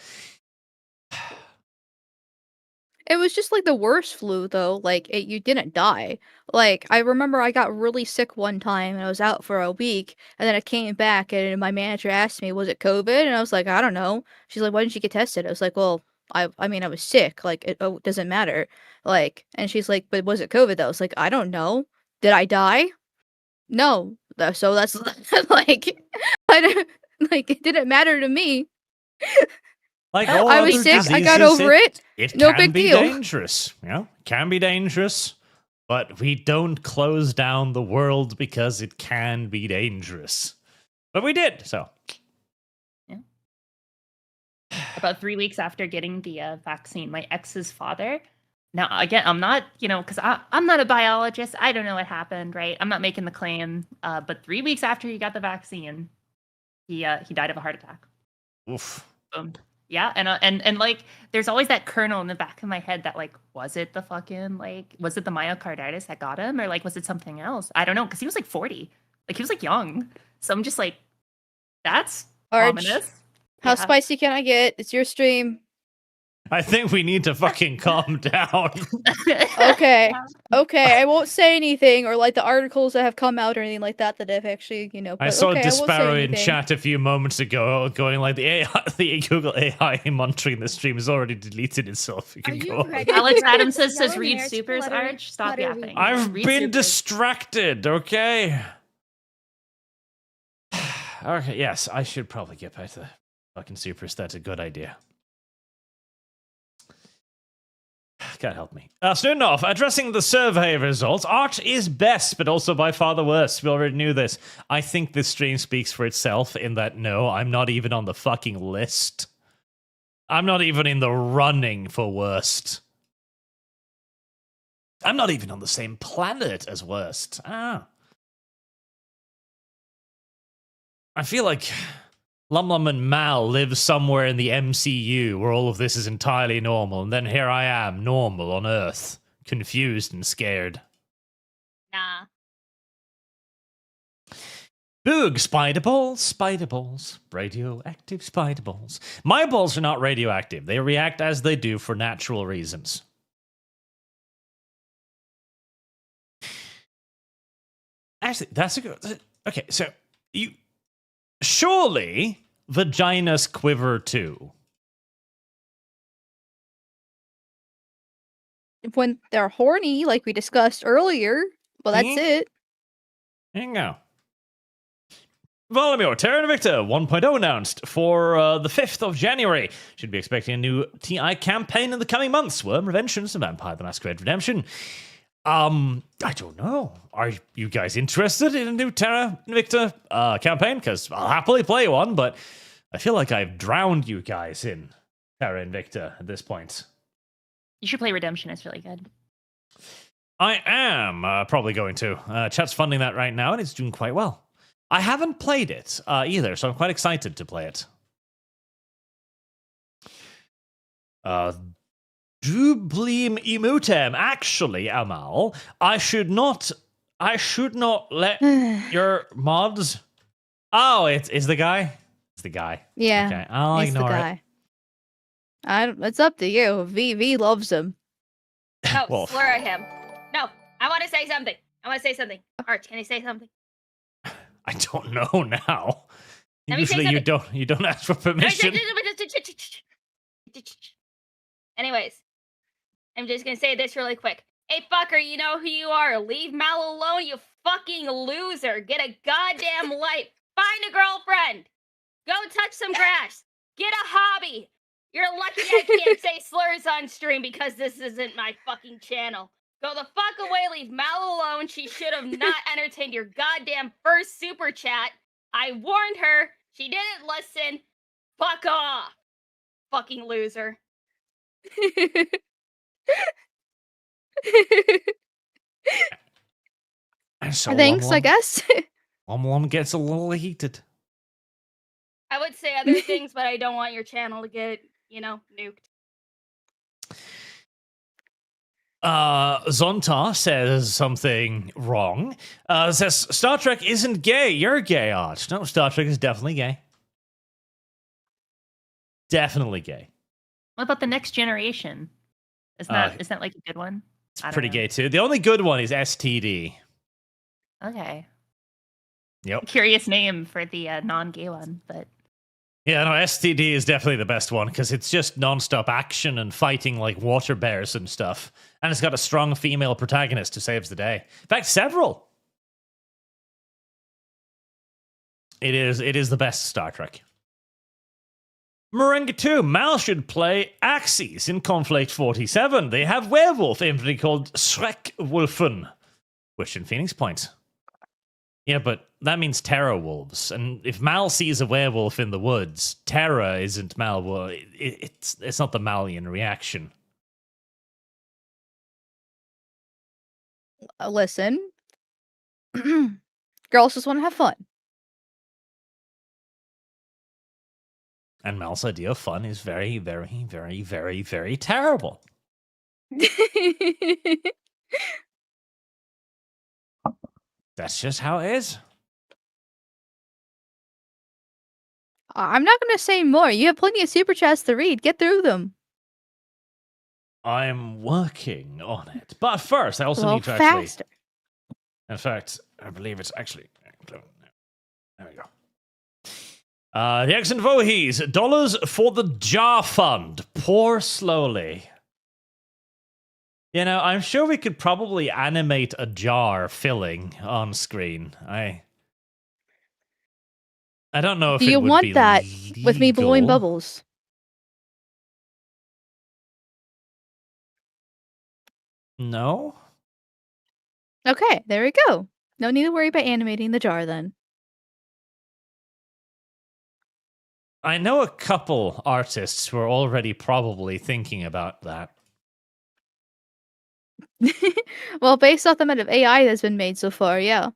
It was just like the worst flu though. Like you didn't die. Like I remember I got really sick one time and I was out for a week, and then I came back and my manager asked me, "Was it COVID?" And I was like, "I don't know." She's like, "Why didn't you get tested?" I was like, "Well, I mean I was sick. Like it doesn't matter." Like, and she's like, "But was it COVID though?" I was like, "I don't know." Did I die? No. So that's like, I don't, like, it didn't matter to me. Like all I was other sick. I got diseases, over it. It No can big be deal. dangerous. You know, can be dangerous, but we don't close down the world because it can be dangerous. But we did, so. About 3 weeks after getting the vaccine, my ex's father. Now, again, I'm not, because I'm not a biologist. I don't know what happened, right? I'm not making the claim. But 3 weeks after he got the vaccine, he died of a heart attack. Oof. Yeah, and like, there's always that kernel in the back of my head that like, was it the myocarditis that got him, or like, was it something else? I don't know, because he was like 40, like he was like young. So I'm just like, that's Arch, ominous. how Yeah. spicy can I get? It's your stream. I think we need to fucking calm down. Okay. Okay, I won't say anything, or like the articles that have come out or anything like that have actually, I but saw okay, I won't say Disparrow in anything. chat a few moments ago going like the AI, the Google AI monitoring the stream has already deleted itself. You Are can you go on. ready? Alex Adams says Yellow read marriage supers, clutter- Arch. Stop clutter yapping. I've Read been supers. distracted, okay? Okay, yes, I should probably get back to the fucking supers. That's a good idea. God help me. Soon off, addressing the survey results, Arch is best, but also by far the worst. We already knew this. I think this stream speaks for itself in that, no, I'm not even on the fucking list. I'm not even in the running for worst. I'm not even on the same planet as worst. I feel like LumLum and Mal live somewhere in the MCU where all of this is entirely normal, and then here I am, normal on Earth, confused and scared. Nah. Boog, spider balls, radioactive spider balls. My balls are not radioactive. They react as they do for natural reasons. Actually, that's a good... Okay, so you... Surely vaginas quiver too. When they're horny, like we discussed earlier, well, that's Mhm. it. There you go. Volamir, Terran Victor 1.0 announced for the 5th of January. Should be expecting a new TI campaign in the coming months. Worm Revengeance and Vampire the Masquerade Redemption. I don't know. Are you guys interested in a new Terra Invicta campaign? Because I'll happily play one, but I feel like I've drowned you guys in Terra Invicta at this point. You should play Redemption. It's really good. I am probably going to. Chat's funding that right now, and it's doing quite well. I haven't played it either, so I'm quite excited to play it. Dublim imutem. Actually, Amal, I should not let your mods. Oh, it's the guy. It's the guy. Yeah, Okay, I'll he's the ignore it. guy. It's up to you. V loves him. No, Well, slur at him. No, I want to say something. Arch, can I say something? I don't know now. Let me say Usually you don't ask for permission. Anyways, I'm just gonna say this really quick. Hey, fucker, you know who you are. Leave Mal alone, you fucking loser. Get a goddamn life. Find a girlfriend. Go touch some grass. Get a hobby. You're lucky I can't say slurs on stream because this isn't my fucking channel. Go the fuck away, leave Mal alone. She should have not entertained your goddamn first super chat. I warned her. She didn't listen. Fuck off. Fucking loser. And so Thanks, I LumLum- guess. LumLum gets a little heated. I would say other things, but I don't want your channel to get, nuked. Zonta says something wrong. Says Star Trek isn't gay. You're gay, Arch. No, Star Trek is definitely gay. Definitely gay. What about the Next Generation? Isn't that like a good one? It's I don't pretty know. gay too. The only good one is STD. Okay. Yep. Curious name for the non-gay one, but Yeah, no, STD is definitely the best one because it's just non-stop action and fighting like water bears and stuff. And it's got a strong female protagonist who saves the day. In fact, several. It is the best Star Trek. Moringa 2, Mal should play Axes in Conflict 47. They have werewolf infantry called Schreckwolfen, which in Phoenix Point. Yeah, but that means terror wolves. And if Mal sees a werewolf in the woods, terror isn't Mal. Well, it's not the Malian reaction. Listen, girls just want to have fun. And Mal's idea of fun is very, very, very, very, very terrible. That's just how it is. I'm not going to say more. You have plenty of super chats to read. Get through them. I'm working on it. But first, I also need to actually... faster. In fact, I believe it's actually... There we go. The X and Vohees, dollars for the jar fund. Pour slowly. You know, I'm sure we could probably animate a jar filling on screen. I don't know if Do it you would want be that with me blowing legal. bubbles? No? Okay, there we go. No need to worry about animating the jar then. I know a couple artists who are already probably thinking about that. Well, based off the amount of AI that's been made so far, yeah.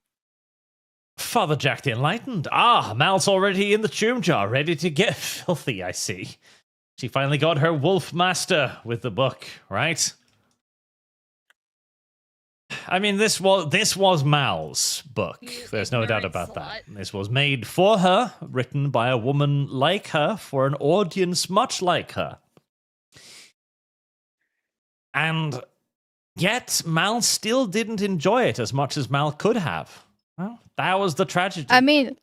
Father Jack the Enlightened. Ah, Mal's already in the tomb jar, ready to get filthy, I see. She finally got her wolf master with the book, right? I mean, this was Mal's book. You There's no doubt ignorant about that. slut. This was made for her, written by a woman like her, for an audience much like her. And yet, Mal still didn't enjoy it as much as Mal could have. Well, that was the tragedy. I mean,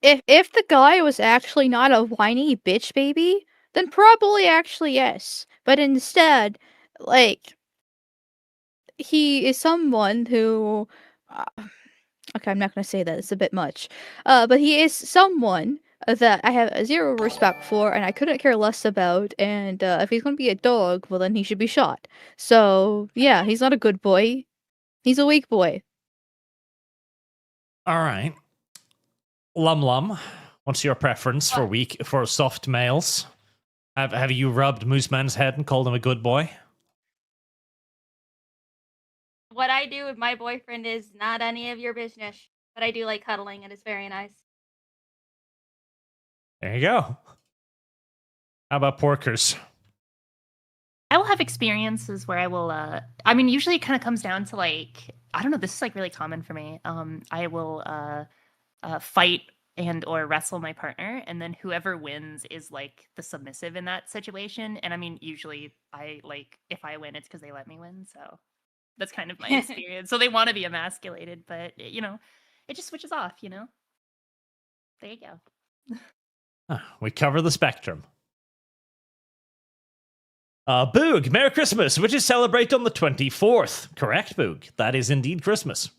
if the guy was actually not a whiny bitch baby, then probably actually yes. But instead, like, he is someone who... okay, I'm not going to say that. It's a bit much. But he is someone that I have zero respect for and I couldn't care less about. And if he's going to be a dog, well, then he should be shot. So, yeah, he's not a good boy. He's a weak boy. All right. LumLum, what's your preference for soft males? Have you rubbed Mooseman's head and called him a good boy? What I do with my boyfriend is not any of your business, but I do like cuddling. It is very nice. There you go. How about porkers? I will have experiences where I will I mean, usually it kind of comes down to like, I don't know, this is like really common for me. I will fight and or wrestle my partner, and then whoever wins is like the submissive in that situation. And I mean, usually I like, if I win, it's because they let me win. So that's kind of my experience. So they want to be emasculated, but you know, it just switches off, you know? There you go. We cover the spectrum. Boog, Merry Christmas, which is celebrate on the 24th. Correct, Boog. That is indeed Christmas.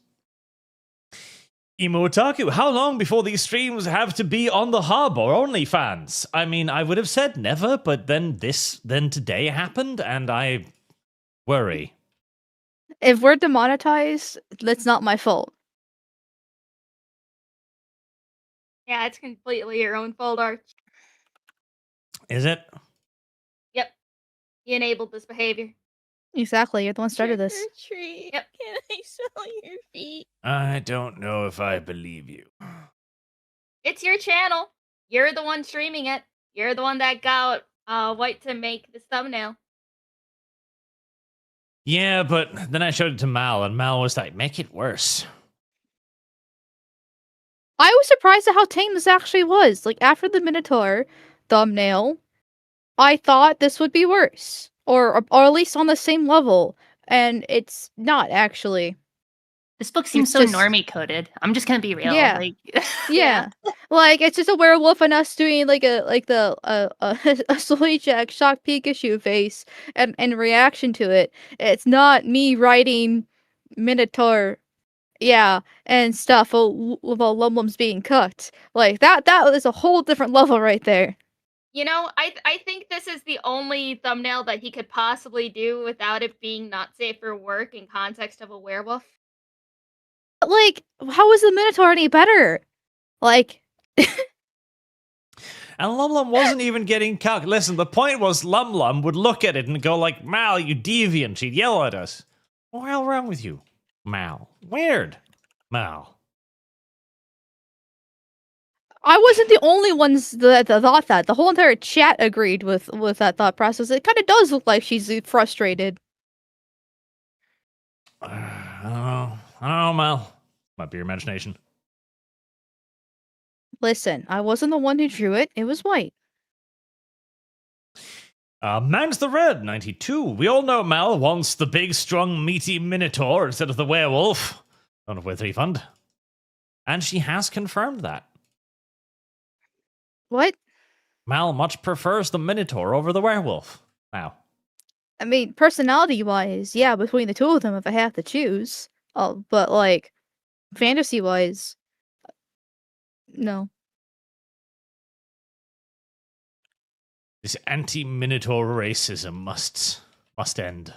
Imo Otaku, how long before these streams have to be on the hub or OnlyFans? I mean, I would have said never, but then today happened, and I worry. If we're demonetized, that's not my fault. Yeah, it's completely your own fault, Arch. Is it? Yep. You enabled this behavior. Exactly, you're the one who started this. Trick or treat. Yep. Can I smell your feet? I don't know if I believe you. It's your channel. You're the one streaming it. You're the one that got White to make this thumbnail. Yeah, but then I showed it to Mal, and Mal was like, make it worse. I was surprised at how tame this actually was. Like, after the Minotaur thumbnail, I thought this would be worse. Or at least on the same level. And it's not, actually. This book seems It's so just- normie coded. I'm just gonna be real. Yeah. Like, Yeah. Like it's just a werewolf and us doing like a Soy Jack shock Pikachu face and in reaction to it. It's not me writing Minotaur, yeah, and stuff while LumLum's being cooked. Like that is a whole different level right there. You know, I think this is the only thumbnail that he could possibly do without it being not safe for work in context of a werewolf. But like, how is the Minotaur any better? Like, And LumLum wasn't even getting cucked. Listen, the point was LumLum would look at it and go like, Mal, you deviant. She'd yell at us. What the hell wrong with you, Mal? Weird, Mal. I wasn't the only ones that thought that. The whole entire chat agreed with that thought process. It kind of does look like she's frustrated. I don't know, Mal. Might be your imagination. Listen, I wasn't the one who drew it. It was white. Man's the Red, 92. We all know Mal wants the big, strong, meaty Minotaur instead of the werewolf. Don't know with refund. And she has confirmed that. What? Mal much prefers the Minotaur over the werewolf. Now. I mean, personality-wise, yeah, between the two of them, if I have to choose. Oh, but like, fantasy-wise, no. This anti-Minotaur racism must end.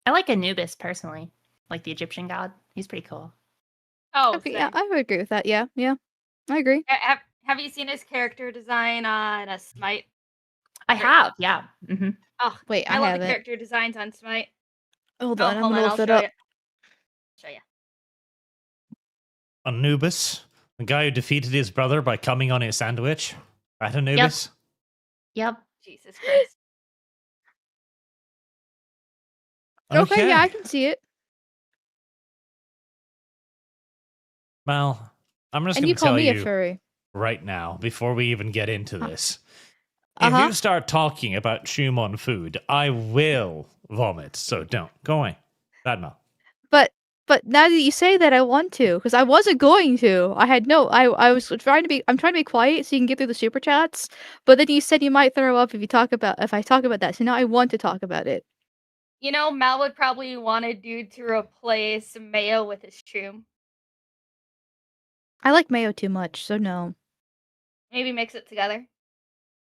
I like Anubis personally, like the Egyptian god. He's pretty cool. Oh, Okay, yeah, I would agree with that. Yeah, I agree. Have you seen his character design on a Smite? I have, yeah. Mm-hmm. Oh, Wait, I love the haven't. character designs on Smite. Hold Oh, on, I'm hold gonna on, look I'll it show up. you. Show you. Anubis, the guy who defeated his brother by coming on his sandwich. Right, Anubis? Yep. Jesus Christ. Okay, yeah, I can see it. Mal, I'm just And going you to call tell me a you furry. right now, before we even get into this. If Uh-huh. you start talking about Shumon food, I will vomit. So don't. Go away. Bad Mal. But now that you say that, I want to, because I wasn't going to. I was trying to be. I'm trying to be quiet so you can get through the super chats. But then you said you might throw up if I talk about that. So now I want to talk about it. You know, Mal would probably want a dude to replace Mayo with his Shroom. I like mayo too much, so no. Maybe mix it together.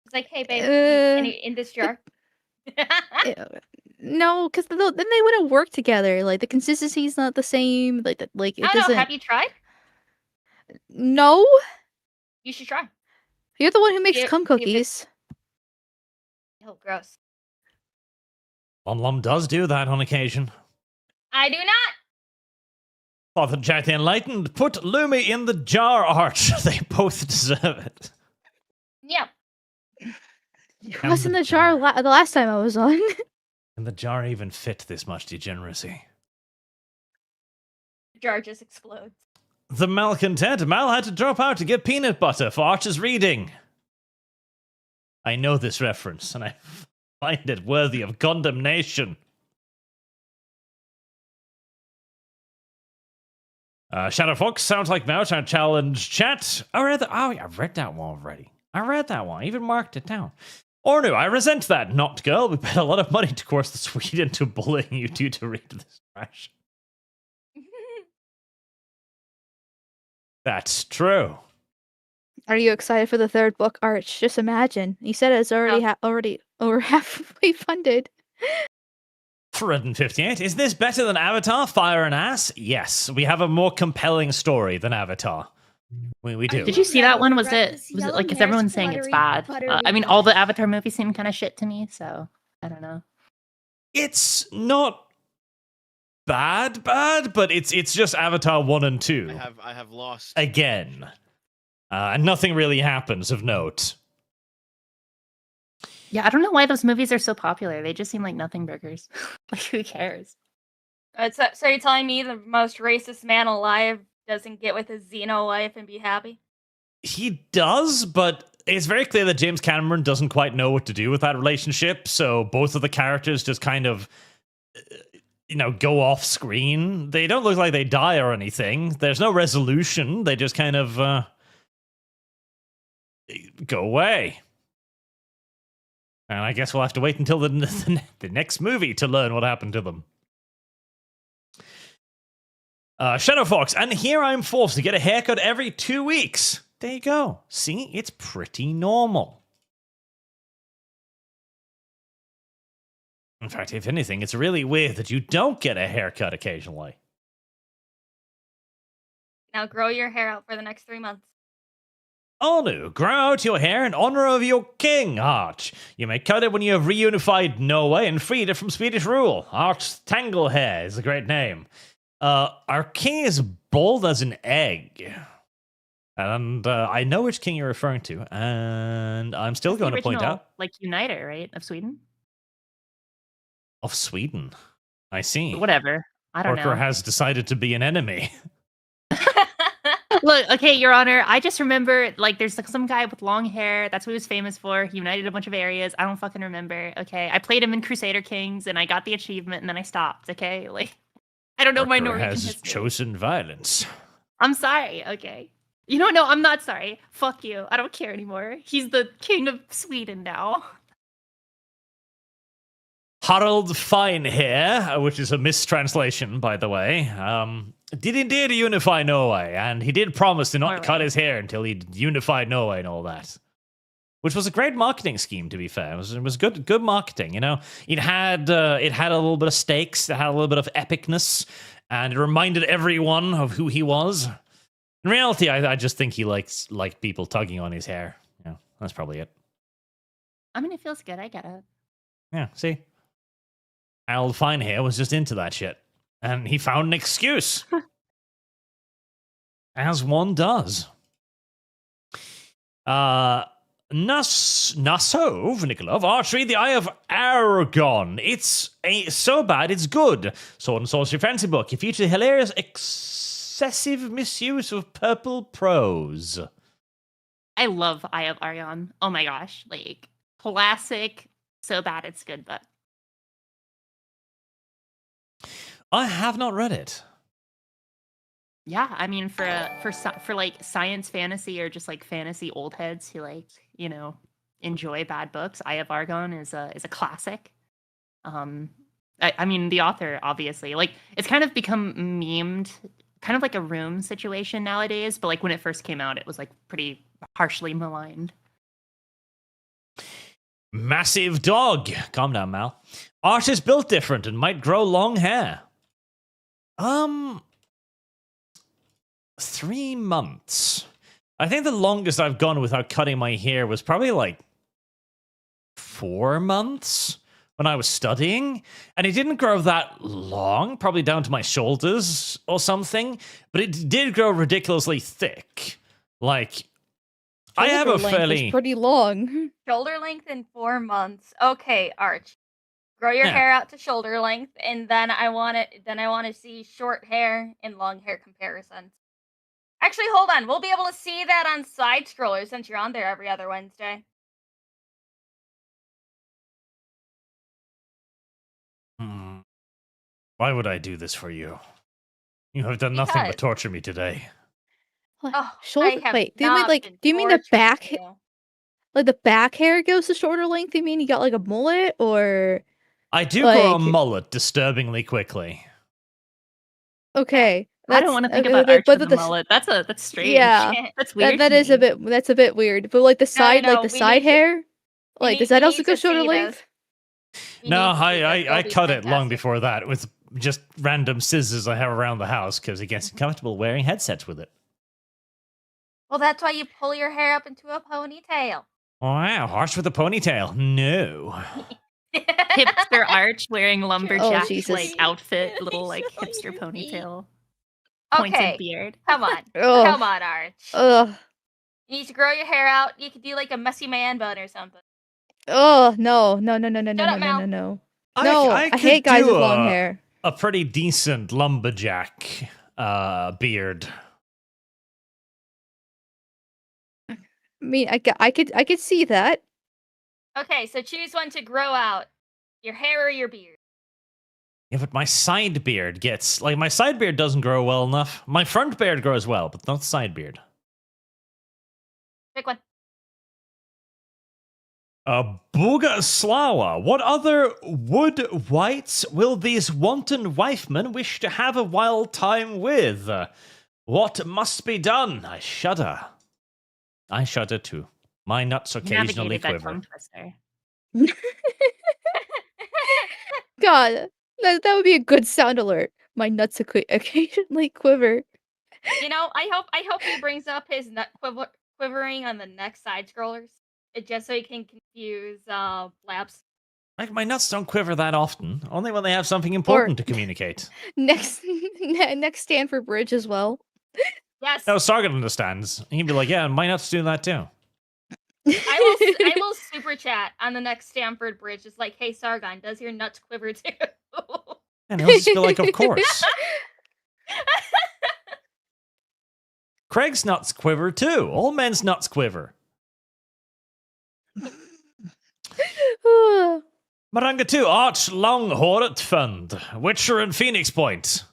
It's like, hey, babe, in this jar. Ew. No, because then they wouldn't work together. Like the consistency's not the same. Like it I don't doesn't. know. Have you tried? No, You should try. you're the one who makes See cum if it- cookies. Oh, gross. LumLum does do that on occasion. I do not. Father Jack the Enlightened, put Lumi in the jar, Arch. They both deserve it. Yeah. It was in the jar the last time I was on. Can the jar even fit this much degeneracy? The jar just explodes. The malcontent. Mal had to drop out to get peanut butter for Arch's reading. I know this reference, and I find it worthy of condemnation. Shadow Fox sounds like Mouse our challenge chat. I read that one already. I read that one. I even marked it down. Ornu, I resent that, not girl. We paid a lot of money to coerce the Swede into bullying you two to read this trash. That's true. Are you excited for the third book, Arch? Just imagine. You said it's already already over halfway funded. 458. Is this better than Avatar, Fire and Ass? Yes. We have a more compelling story than Avatar. We do. Did you see that one? Was Breath it is like, yellow, because everyone's saying it's bad? I mean, all the Avatar movies seem kind of shit to me, so I don't know. It's not bad, but it's just Avatar 1 and 2. I have lost. Again. And nothing really happens of note. Yeah, I don't know why those movies are so popular. They just seem like nothing burgers. Like, who cares? So you're telling me the most racist man alive doesn't get with his Xeno wife and be happy? He does, but it's very clear that James Cameron doesn't quite know what to do with that relationship, so both of the characters just kind of, go off screen. They don't look like they die or anything. There's no resolution. They just kind of go away. And I guess we'll have to wait until the next movie to learn what happened to them. Shadow Fox, and here I'm forced to get a haircut every 2 weeks. There you go. See, it's pretty normal. In fact, if anything, it's really weird that you don't get a haircut occasionally. Now grow your hair out for the next 3 months. Onu, grow out your hair in honor of your king, Arch. You may cut it when you have reunified Norway and freed it from Swedish rule. Arch Tanglehair is a great name. Our king is bold as an egg. And I know which king you're referring to, and I'm still That's going the to point original, out... like, uniter, right, of Sweden? Of Sweden. I see. Whatever. I don't Parker know. has decided to be an enemy. Look, okay, Your Honor, I just remember, like, there's like some guy with long hair. That's what he was famous for. He united a bunch of areas. I don't fucking remember, okay? I played him in Crusader Kings, and I got the achievement, and then I stopped, okay? Like, I don't know my Parker Norwegian has history. chosen violence. I'm sorry, okay? You know, no, I'm not sorry. Fuck you. I don't care anymore. He's the king of Sweden now. Harald Finehair, which is a mistranslation, by the way, did indeed unify Norway, and he did promise to not Norway. cut his hair until he'd unified Norway and all that. Which was a great marketing scheme, to be fair. It was good marketing, you know. It had a little bit of stakes, it had a little bit of epicness, and it reminded everyone of who he was. In reality, I just think he liked people tugging on his hair. Yeah, that's probably it. I mean, it feels good. I get it. Yeah, see? Harold Finehair was just into that shit. And he found an excuse. As one does. Nasov, Nikolov, Archery, the Eye of Aragon. It's so bad, it's good. Sword and Sorcery Fancy Book. You feature hilarious, excessive misuse of purple prose. I love Eye of Aragon. Oh my gosh. Like, classic. So bad it's good, but I have not read it. yeah, I mean, for like science fantasy or just like fantasy old heads who, like, you know, enjoy bad books, Eye of Aragon is a classic. I mean, the author, obviously, like, it's kind of become memed, kind of like a Room situation nowadays, but like when it first came out, it was like pretty harshly maligned. Massive dog. Calm down, Mal. Arch is built different and might grow long hair. 3 months. I think the longest I've gone without cutting my hair was probably like 4 months when I was studying. And it didn't grow that long, probably down to my shoulders or something. But it did grow ridiculously thick. Like, I have a Shoulder length is fairly... pretty long. Shoulder length in 4 months. Okay, Arch. Grow your hair out to shoulder length, and then I want to see short hair and long hair comparisons. Actually, hold on. We'll be able to see that on Side Scroller since you're on there every other Wednesday. Why would I do this for you? You have done nothing but Because- torture me today. What? Oh, Shoulder. I have Wait, do you mean not like? been Do you mean the torturing back? you. Like the back hair goes to shorter length? You mean you got like a mullet or? I do grow a Like- mullet disturbingly quickly. Okay. I don't want to think okay, about Arch but with the a mullet. That's strange. Yeah. That's That, weird. that to is a me. bit. That's a bit weird. But like the side, no, like the we side need to- hair, like does that also go shorter see length? this. You No, need to see this. I It'll be cut it long fantastic. before that with just random scissors I have around the house because it gets uncomfortable wearing headsets with it. Well, that's why you pull your hair up into a ponytail. Wow, harsh with a ponytail. No. Hipster Arch wearing lumberjack Jesus. like outfit, little like hipster ponytail, pointed Okay, beard. come on. Ugh. Come on, Arch. Ugh. You need to grow your hair out. You could do like a messy man bun or something. Oh no no no no no no Shut no up, no Mal. no no. No, I could hate guys do with long hair. A pretty decent lumberjack beard. I mean, I could see that. Okay, so choose one to grow out. Your hair or your beard. Yeah, but my side beard gets... Like, my side beard doesn't grow well enough. My front beard grows well, but not side beard. Pick one. Buga Slawa, what other wood wights will these wanton wifemen wish to have a wild time with? What must be done? I shudder. I shudder too. My nuts occasionally Navigated that quiver. tongue twister. God, that would be a good sound alert. My nuts occasionally quiver. You know, I hope he brings up his nut quivering on the next side scrollers, just so he can confuse labs. Like, my nuts don't quiver that often, only when they have something important to communicate. Next Stanford Bridge as well. Yes. No, Sargon understands. He'd be like, yeah, my nuts do that too. I will super chat on the next Stamford Bridge. It's like, hey Sargon, does your nuts quiver too? And he'll just be like, of course. Craig's nuts quiver too. All men's nuts quiver. Maranga 2, Arch Long Hornet Fund, Witcher and Phoenix Point.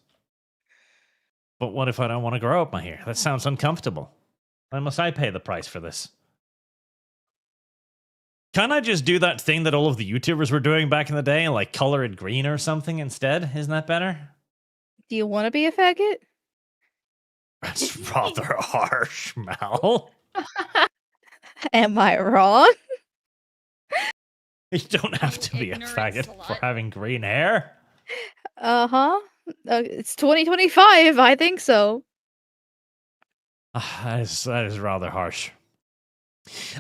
But what if I don't want to grow up my hair? That sounds uncomfortable. Why must I pay the price for this? Can't I just do that thing that all of the YouTubers were doing back in the day and like color it green or something instead? Isn't that better? Do you want to be a faggot? That's rather harsh, Mal. Am I wrong? You don't have to be a Ignorant faggot for slut. having green hair. Uh-huh. It's 2025, I think so. That is rather harsh.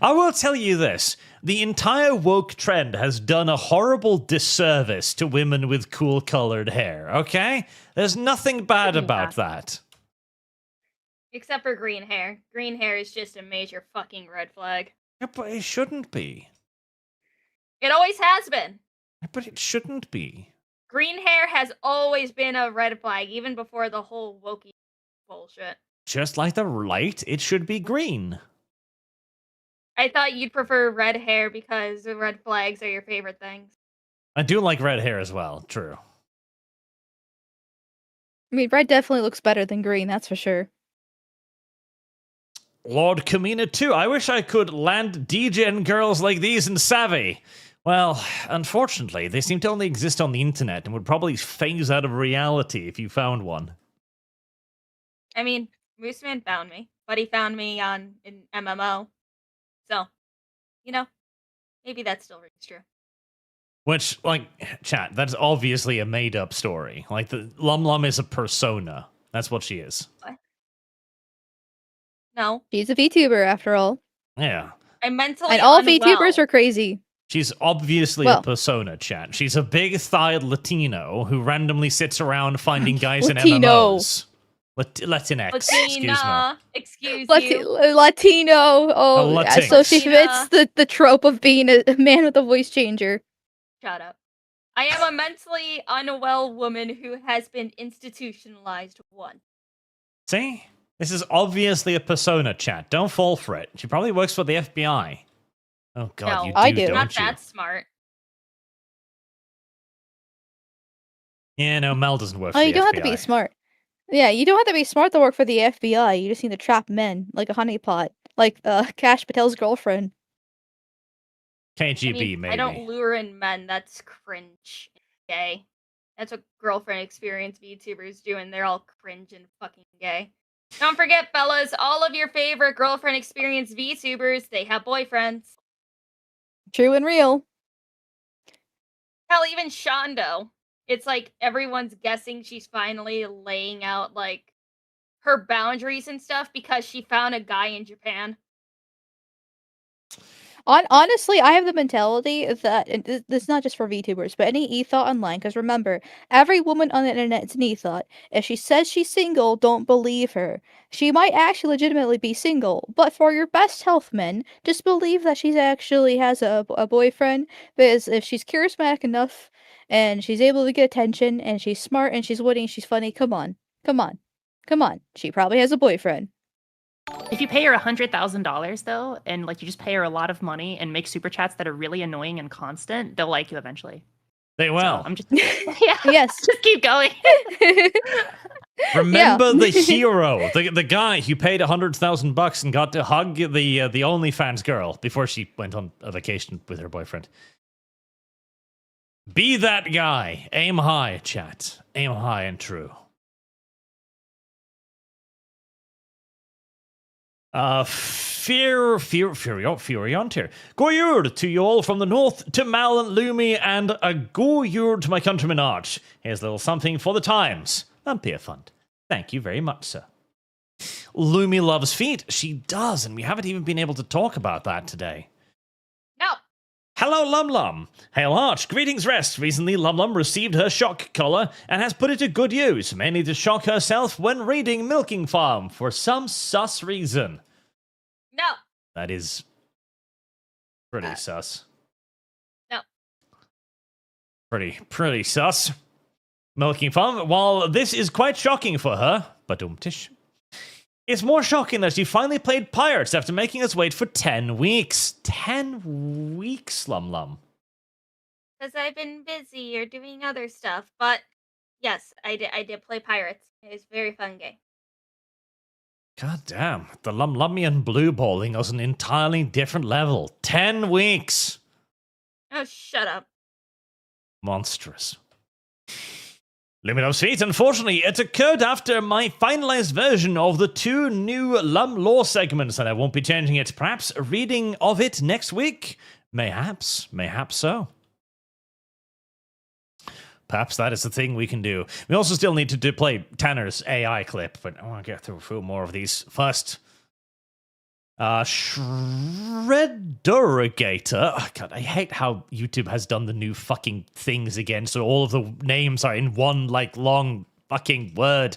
I will tell you this. The entire woke trend has done a horrible disservice to women with cool colored hair, okay? There's nothing bad about that. Except for green hair. Green hair is just a major fucking red flag. Yeah, but it shouldn't be. It always has been. But it shouldn't be. Green hair has always been a red flag, even before the whole wokey bullshit. Just like the light, it should be green. I thought you'd prefer red hair because the red flags are your favorite things. I do like red hair as well, true. I mean, red definitely looks better than green, that's for sure. Lord Kamina 2, I wish I could land DGen girls like these in Savvy. Well, unfortunately, they seem to only exist on the internet and would probably phase out of reality if you found one. I mean, Mooseman found me, but he found me in MMO. So, you know, maybe that still rings true. Which, like, chat, that's obviously a made-up story. Like, the LumLum is a persona. That's what she is. What? No, She's a VTuber, after all. Yeah. I'm mentally And all unwell. VTubers are crazy. She's obviously a persona, chat. She's a big-thighed Latino who randomly sits around finding guys in Latino. MMOs. Latinx, excuse me. Latina, excuse you. Latino. Oh, Latinx. so she Latina. fits the trope of being a man with a voice changer. Shut up. I am a mentally unwell woman who has been institutionalized once. See? This is obviously a persona, chat. Don't fall for it. She probably works for the FBI. Oh god, No, you do, I do. don't Not you? that smart. Yeah, no, Mel doesn't work for Oh, the you don't FBI. have to be smart. Yeah, you don't have to be smart to work for the FBI. You just need to trap men like a honeypot, like Cash Patel's girlfriend. KGB, I mean, maybe. I don't lure in men. That's cringe. Gay. That's what girlfriend experience VTubers do, and they're all cringe and fucking gay. Don't forget, fellas, all of your favorite girlfriend experience VTubers, they have boyfriends. True and real. Hell, even Shondo. It's like everyone's guessing she's finally laying out, like, her boundaries and stuff because she found a guy in Japan. Honestly, I have the mentality that and this is not just for VTubers, but any ethot online. Because remember, every woman on the internet is an ethot. If she says she's single, don't believe her. She might actually legitimately be single, but for your best health, men, just believe that she's actually has a boyfriend. Because if she's charismatic enough and she's able to get attention and she's smart and she's witty and she's funny, come on, she probably has a boyfriend. If you pay her $100,000 though, and like you just pay her a lot of money and make super chats that are really annoying and constant, they'll like you eventually. They will. So I'm just yeah, Yes. just keep going. Remember the hero, the guy who paid $100,000 and got to hug the OnlyFans girl before she went on a vacation with her boyfriend. Be that guy. Aim high, chat. Aim high and true. Furiantir. Goyurd to you all from the north, to Mal and Lumi, and a goyurd to my countryman Arch. Here's a little something for the times. And Peer Fund. Thank you very much, sir. Lumi loves feet. She does, and we haven't even been able to talk about that today. No. Hello, LumLum. Hail Arch. Greetings, rest. Recently, LumLum received her shock collar and has put it to good use, mainly to shock herself when reading Milking Farm for some sus reason. No. That is pretty sus. No. Pretty sus. Milking Farm, while this is quite shocking for her, but it's more shocking that she finally played Pirates after making us wait for 10 weeks. 10 weeks, LumLum. Because I've been busy or doing other stuff, but yes, I did play Pirates. It was a very fun game. God damn, the LumLumian blue balling was an entirely different level. 10 weeks! Oh, shut up. Monstrous. Lumino's feet, unfortunately, it occurred after my finalized version of the 2 new Lum lore segments, and I won't be changing it. Perhaps a reading of it next week? Mayhaps so. Perhaps that is the thing we can do. We also still need to play Tanner's AI clip, but I want to get through a few more of these first. Shreddergator. Oh, God, I hate how YouTube has done the new fucking things again, so all of the names are in one, long fucking word.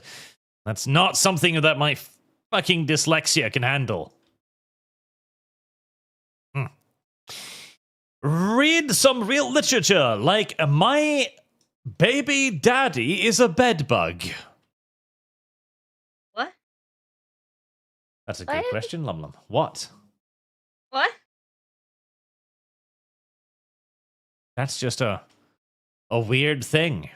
That's not something that my fucking dyslexia can handle. Read some real literature, like My Baby Daddy is a Bedbug. What? That's a good What? question, LumLum. What? What? That's just a weird thing.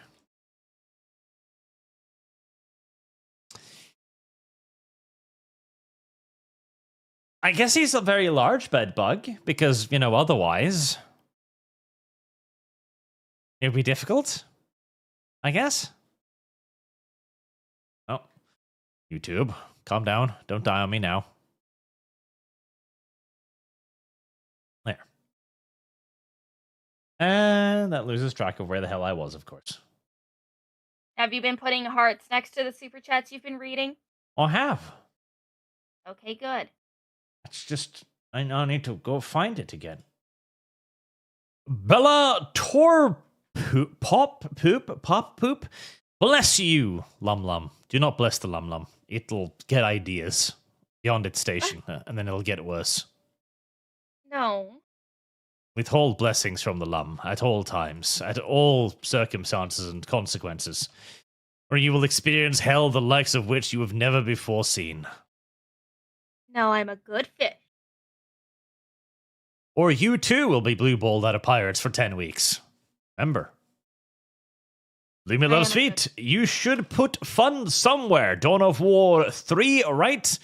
I guess he's a very large bedbug, because, otherwise it'd be difficult, I guess. Oh, YouTube, calm down. Don't die on me now. There. And that loses track of where the hell I was, of course. Have you been putting hearts next to the super chats you've been reading? I have. Okay, good. It's just, I now need to go find it again. Bella Pop Poop. Bless you, LumLum. Do not bless the LumLum. It'll get ideas beyond its station, and then it'll get worse. No. Withhold blessings from the Lum at all times, at all circumstances and consequences, or you will experience hell the likes of which you have never before seen. No, I'm a good fish. Or you too will be blue-balled out of pirates for 10 weeks. Remember. Lumi loves feet. You should put funds somewhere. Dawn of War 3, right?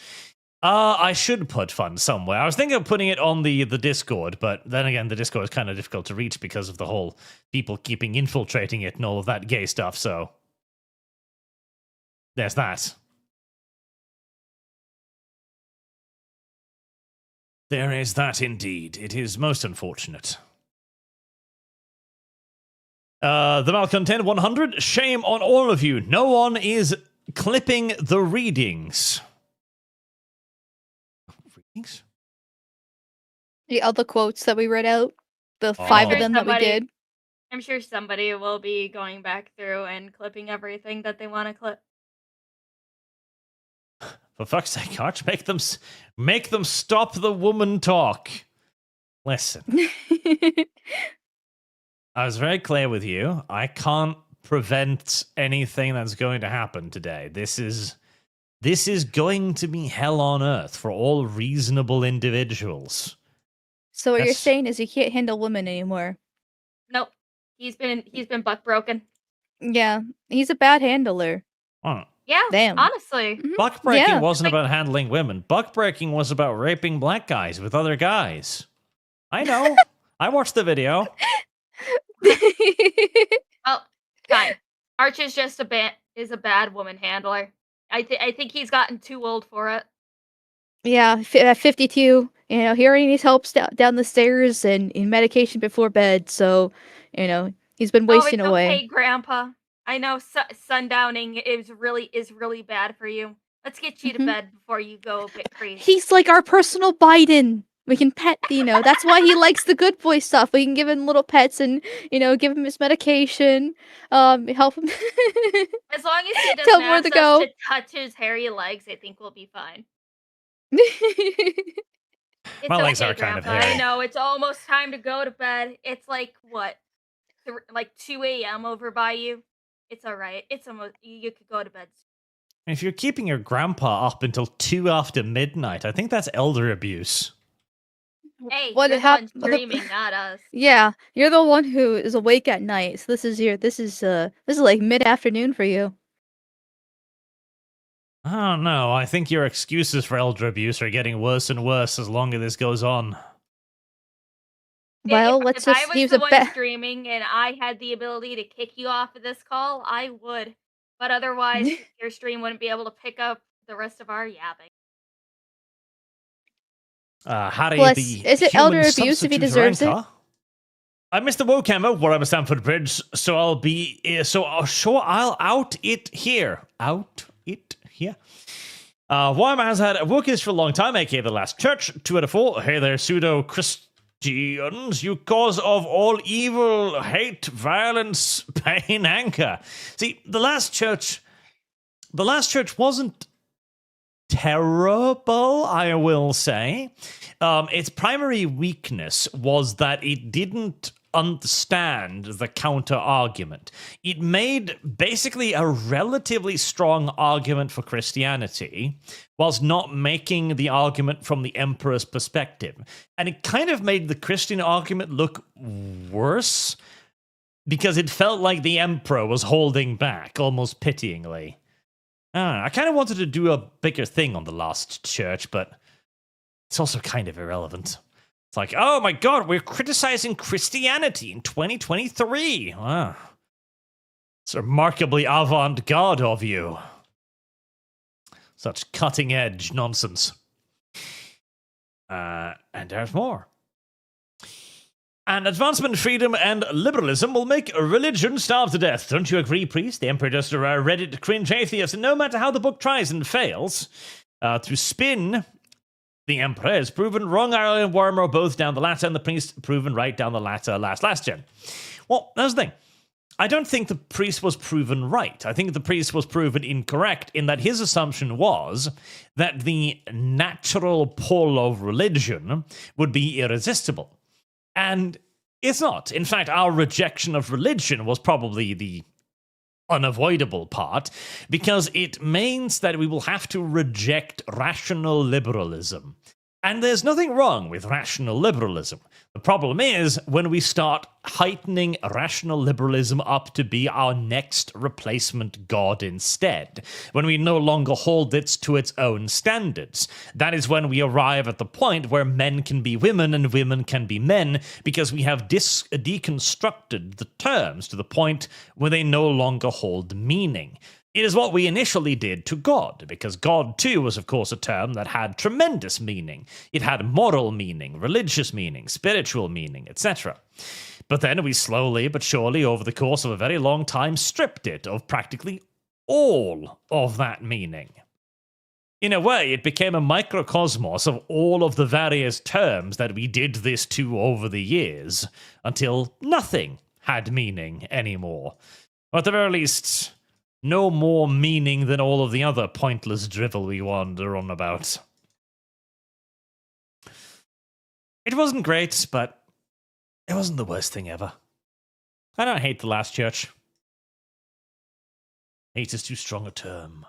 I should put funds somewhere. I was thinking of putting it on the Discord, but then again, the Discord is kind of difficult to reach because of the whole people keeping infiltrating it and all of that gay stuff, so there's that. There is that indeed. It is most unfortunate. The Malcontent 100. Shame on all of you. No one is clipping the readings. Readings? The other quotes that we read out, the 5 of Sure them that we somebody- did. I'm sure somebody will be going back through and clipping everything that they want to clip. For fuck's sake, Arch, make them stop the woman talk. Listen, I was very clear with you. I can't prevent anything that's going to happen today. This is going to be hell on earth for all reasonable individuals. So what you're That's- saying is you can't handle women anymore. Nope. He's been buck broken. Yeah, he's a bad handler. Oh, Yeah, Damn. honestly. Buck breaking Yeah. wasn't about handling women. Buck breaking was about raping black guys with other guys. I know. I watched the video. Oh, fine. Arch is just a bad woman handler. I think he's gotten too old for it. Yeah, at 52, he already needs help down the stairs and in medication before bed. So, he's been wasting it's away. Okay, Grandpa. I know sundowning is really bad for you. Let's get you to Mhm. bed before you go a bit crazy. He's like our personal Biden. We can pet, that's why he likes the good boy stuff. We can give him little pets and, give him his medication, help him. As long as he Tell doesn't him where ask to us go. to touch his hairy legs, I think we'll be fine. It's My legs okay, are kind of Grandpa. hairy. I know it's almost time to go to bed. It's like what, like 2 a.m. over by you. It's all right. It's almost you could go to bed. If you're keeping your grandpa up until 2 after midnight, I think that's elder abuse. Hey, What you're the hap- one dreaming, not us. Yeah, you're the one who is awake at night. So this is like mid-afternoon for you. I don't know. I think your excuses for elder abuse are getting worse and worse as long as this goes on. Well, if let's I just was use the a one bet. streaming and I had the ability to kick you off of this call, I would. But otherwise, your stream wouldn't be able to pick up the rest of our yapping. Harry, Well, the is it human elder abuse if he substitute deserves it? ranker. I'm Mr. Wokemmer, where I'm a Stamford Bridge, so I'll be. I'll out it here. Out it here. Warm has had Wookiees for a long time, aka the last church. 2 out of 4. Hey there, pseudo Christians, you cause of all evil, hate, violence, pain, anger. See, the last church wasn't terrible, I will say. Its primary weakness was that it didn't understand the counter argument. It made basically a relatively strong argument for Christianity, whilst not making the argument from the emperor's perspective. And it kind of made the Christian argument look worse, because it felt like the emperor was holding back, almost pityingly. I kind of wanted to do a bigger thing on the last church, but it's also kind of irrelevant. It's like, oh my god, we're criticizing Christianity in 2023. Wow. It's remarkably avant-garde of you. Such cutting-edge nonsense. And there's more. And advancement, freedom, and liberalism will make religion starve to death. Don't you agree, priest? The emperor just a Reddit cringe atheist, and no matter how the book tries and fails, to spin, the emperor has proven wrong. Ireland and Wormer both down the latter, and the priest proven right down the latter last gen. Well, that's the thing. I don't think the priest was proven right. I think the priest was proven incorrect in that his assumption was that the natural pull of religion would be irresistible. And it's not. In fact, our rejection of religion was probably the unavoidable part, because it means that we will have to reject rational liberalism. And there's nothing wrong with rational liberalism. The problem is when we start heightening rational liberalism up to be our next replacement god instead, when we no longer hold it to its own standards. That is when we arrive at the point where men can be women and women can be men, because we have deconstructed the terms to the point where they no longer hold meaning. It is what we initially did to God, because God too was of course a term that had tremendous meaning. It had moral meaning, religious meaning, spiritual meaning, etc. But then we slowly but surely over the course of a very long time stripped it of practically all of that meaning. In a way, it became a microcosmos of all of the various terms that we did this to over the years, until nothing had meaning anymore. Or at the very least, no more meaning than all of the other pointless drivel we wander on about. It wasn't great, but it wasn't the worst thing ever. I don't hate the last church. Hate is too strong a term.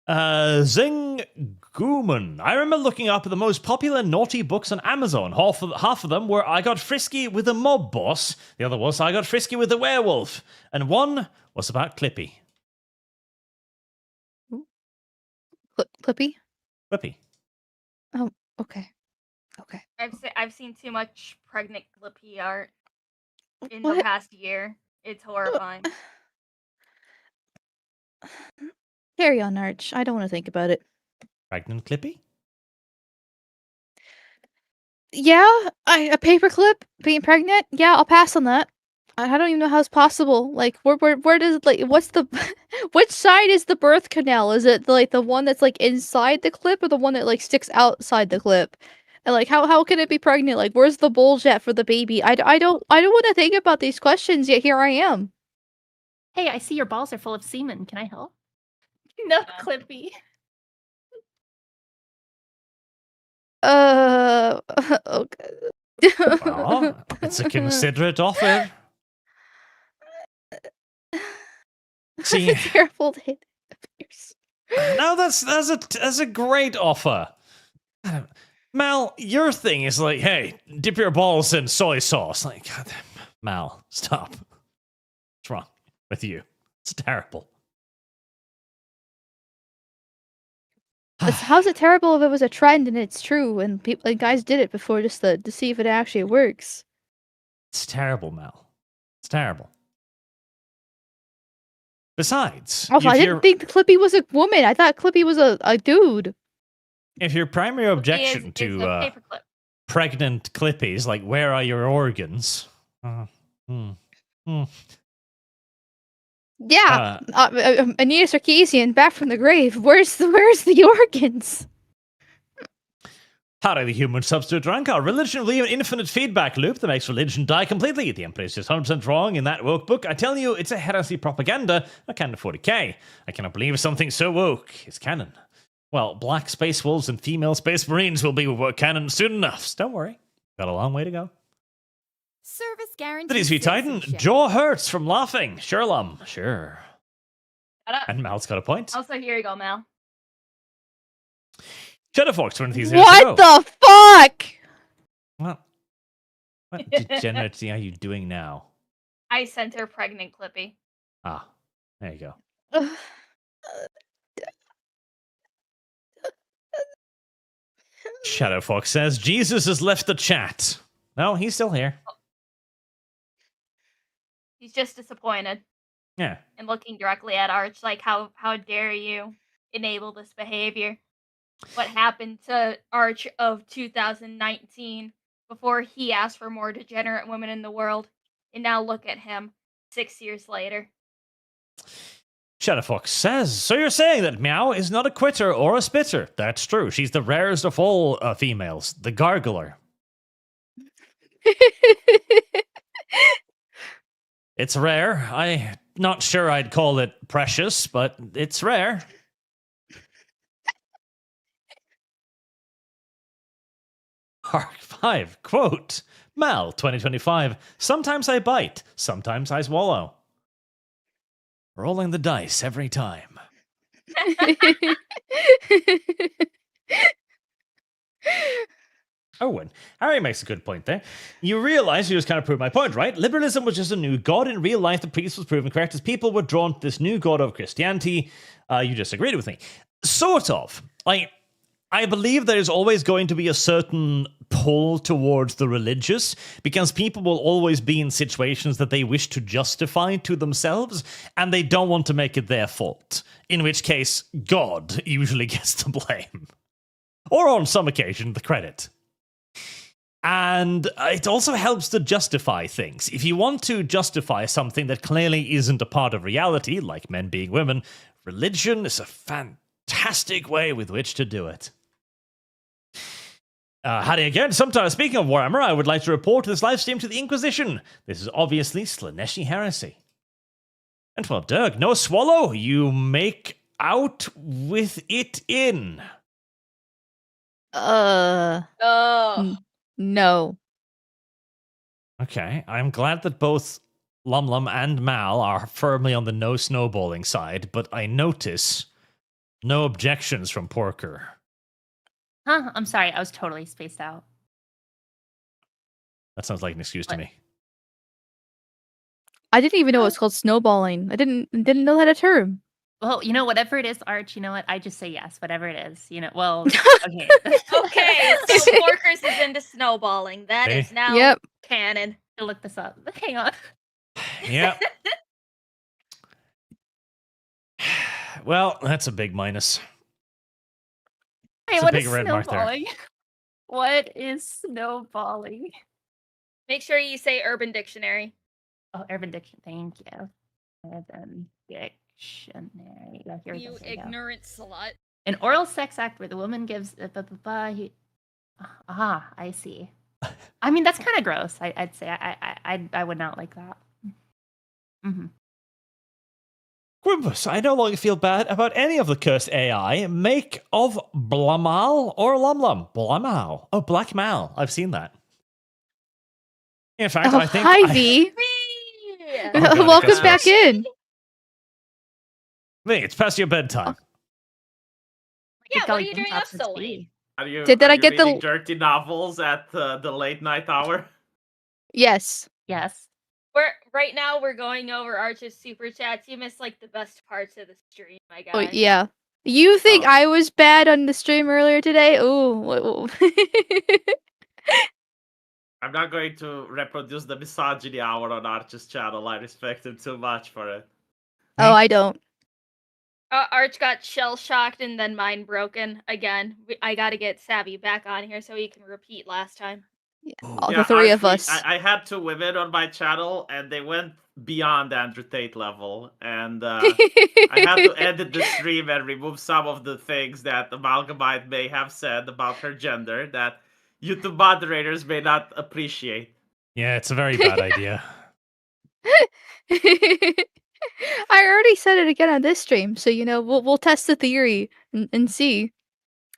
Zing Gooman. I remember looking up the most popular naughty books on Amazon. Half of them were I Got Frisky with a Mob Boss. The other was I Got Frisky with a Werewolf. And one was about Clippy. Clippy? Clippy. Okay. Okay. I've seen too much pregnant Clippy art in the What? past year. It's horrifying. Carry on, Arch. I don't want to think about it. Pregnant Clippy? Yeah, a paperclip being pregnant. Yeah, I'll pass on that. I don't even know how it's possible. Like, where does what's the which side is the birth canal? Is it like the one that's like inside the clip or the one that like sticks outside the clip? And like, how can it be pregnant? Like, where's the bulge at for the baby? I don't want to think about these questions yet. Here I am. Hey, I see your balls are full of semen. Can I help? No, Clippy. Okay. Well, it's a considerate offer. See, Terrible. no, that's a great offer. Mal, your thing is like, hey, dip your balls in soy sauce. Like, God, Mal, stop. What's wrong with you? It's terrible. How's it terrible if it was a trend and it's true and people and guys did it before just to see if it actually works? It's terrible, Mal. It's terrible. Besides, Also, I didn't think Clippy was a woman. I thought Clippy was a dude. if your primary objection Is to a paperclip. pregnant Clippies, like where are your organs? Yeah, Anita Sarkeesian back from the grave. Where's the organs? How do the human substitute rank? Our religion will be an infinite feedback loop that makes religion die completely. The Emperor is just 100% wrong in that woke book. I tell you, it's a heresy propaganda. I can't afford a K. I cannot believe something so woke is canon. Well, black space wolves and female space marines will be canon soon enough. Don't worry. Got a long way to go. Service guarantee. Cities v Titan, citizenship. jaw hurts from laughing. Sure, Lum. Sure. Shut up. And Mal's got a point. Also, here you go, Mal. Shadowfox, 20 years What ago. the fuck? What degeneracy are you doing now? I sent her pregnant Clippy. Ah, there you go. Shadowfox says, Jesus has left the chat. No, he's still here. He's just disappointed Yeah. and looking directly at Arch, like, how dare you enable this behavior? What happened to Arch of 2019 before he asked for more degenerate women in the world? And now look at him 6 years later. Shadowfox says, so you're saying that Meow is not a quitter or a spitter? That's true. She's the rarest of all females, the gargler. It's rare. I'm not sure I'd call it precious, but it's rare. Arc 5, quote, Mal, 2025, sometimes I bite, sometimes I swallow. Rolling the dice every time. Owen, Harry makes a good point there. You realize you just kind of proved my point, right? Liberalism was just a new god. In real life, the priest was proven correct as people were drawn to this new god of Christianity. You just agreed with me. Sort of. I believe there is always going to be a certain pull towards the religious because people will always be in situations that they wish to justify to themselves and they don't want to make it their fault, in which case God usually gets the blame. Or on some occasion, the credit. And it also helps to justify things. If you want to justify something that clearly isn't a part of reality, like men being women, religion is a fantastic way with which to do it. Howdy again. Sometimes, speaking of Warhammer, I would like to report this live stream to the Inquisition. This is obviously Slaneshi heresy. And well, Dirk, no swallow. You make out with it in. Oh. No. Okay, I'm glad that both LumLum and Mal are firmly on the no snowballing side, but I notice no objections from Porker. Huh? I'm sorry. I was totally spaced out. That sounds like an excuse to What? me. I didn't even know it was called snowballing. I didn't know that a term. Well, whatever it is, Arch, you know what? I just say yes, whatever it is. Well, okay. Okay, so Porkers is into snowballing. That Hey. is now Yep. canon. I'll look this up. Hang on. Yep. Well, that's a big minus. Hey, It's a what big is red mark there. snowballing? What is snowballing? Make sure you say Urban Dictionary. Oh, Urban Dictionary. Thank you. Urban Dictionary. Yeah, here we You go. Here we go. ignorant slut. An oral sex act where the woman gives. I see. I mean, that's kind of gross. I'd say I would not like that. Mm-hmm. Grimbus, I no longer feel bad about any of the cursed AI. Make of Blamal or LumLum. Blamal. Oh, Black Mal. I've seen that. In fact, Oh, I think. hi, V. Yeah. Oh, God, it Welcome gets back worse. in. V, it's past your bedtime. Yeah, what are you doing up so late? Are you, Did are I you get the- reading dirty novels at the late night hour? Yes. Yes. Right now we're going over Arch's super chats. You missed like the best parts of the stream, my guy. Oh, yeah. You think Oh. I was bad on the stream earlier today? Oh. I'm not going to reproduce the misogyny hour on Arch's channel. I respect him too much for it. Oh, I don't. Arch got shell shocked and then mind broken again. I gotta get Savvy back on here so he can repeat last time. All the three of Arch, us. I had 2 women on my channel, and they went beyond Andrew Tate level. And I had to edit the stream and remove some of the things that Amalgamyte may have said about her gender that YouTube moderators may not appreciate. Yeah, it's a very bad idea. I already said it again on this stream, so we'll test the theory and see.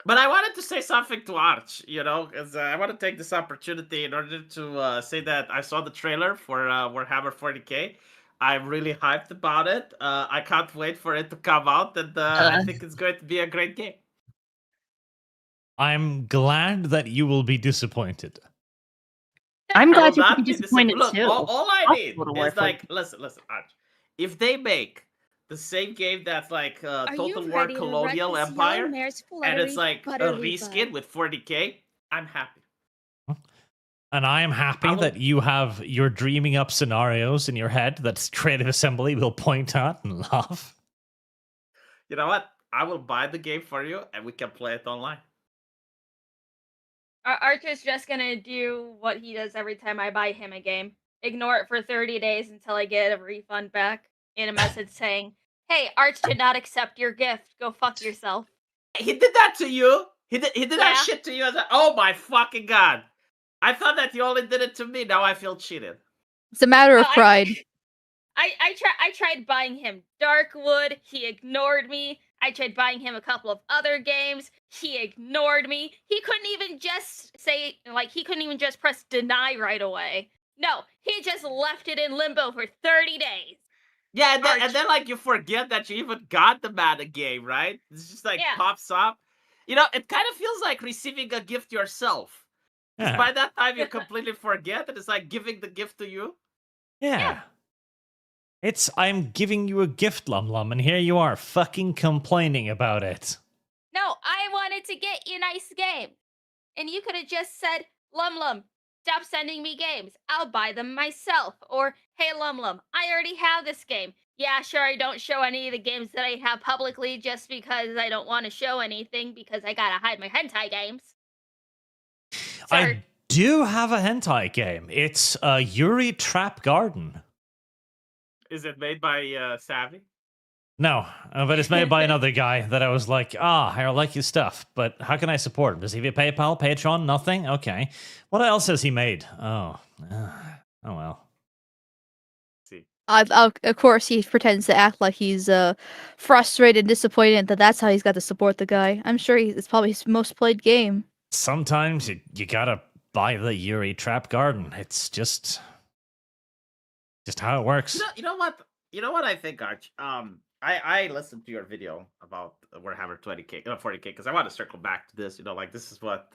But I wanted to say something to Arch, because I want to take this opportunity in order to say that I saw the trailer for Warhammer 40k. I'm really hyped about it. I can't wait for it to come out, and I think it's going to be a great game. I'm glad that you will be disappointed. I'm I will glad you're not be disappointed Look, too. all I I'll need go to is Warfare. like, listen, Arch. If they make the same game that's like Total War Colonial Empire, and it's like a reskin with 40k, I'm happy. And I am happy that you're dreaming up scenarios in your head that Creative Assembly will point at and laugh. You know what? I will buy the game for you, and we can play it online. Arch is just gonna do what he does every time I buy him a game. Ignore it for 30 days until I get a refund back in a message saying, "Hey, Arch did not accept your gift. Go fuck yourself." He did that to you? He did that Yeah. shit to you? Oh my fucking god. I thought that you only did it to me. Now I feel cheated. It's a matter of Oh, pride. I tried buying him Darkwood. He ignored me. I tried buying him a couple of other games. He ignored me. He couldn't even just say, he couldn't even just press deny right away. No, he just left it in limbo for 30 days. Yeah, and then like you forget that you even got the mana game, right? It's just like Yeah. pops up. It kind of feels like receiving a gift yourself. 'Cause Yeah. by that time you completely forget that it's like giving the gift to you. Yeah. I'm giving you a gift, LumLum, and here you are fucking complaining about it. No, I wanted to get you nice games. And you could have just said, LumLum, stop sending me games. I'll buy them myself. Or, hey, LumLum, I already have this game. Yeah, sure, I don't show any of the games that I have publicly just because I don't want to show anything because I gotta hide my hentai games. I do have a hentai game. It's Yuri Trap Garden. Is it made by Savvy? No, but it's made by another guy that I was like, I like his stuff, but how can I support him? Does he have a PayPal, Patreon, nothing? Okay. What else has he made? Oh well. See. Of course, he pretends to act like he's frustrated and disappointed that's how he's got to support the guy. I'm sure it's probably his most played game. Sometimes you gotta buy the Yuri Trap Garden. It's just how it works. You know what? You know what I think, Arch? I listened to your video about Warhammer 40k, because I want to circle back to this. This is what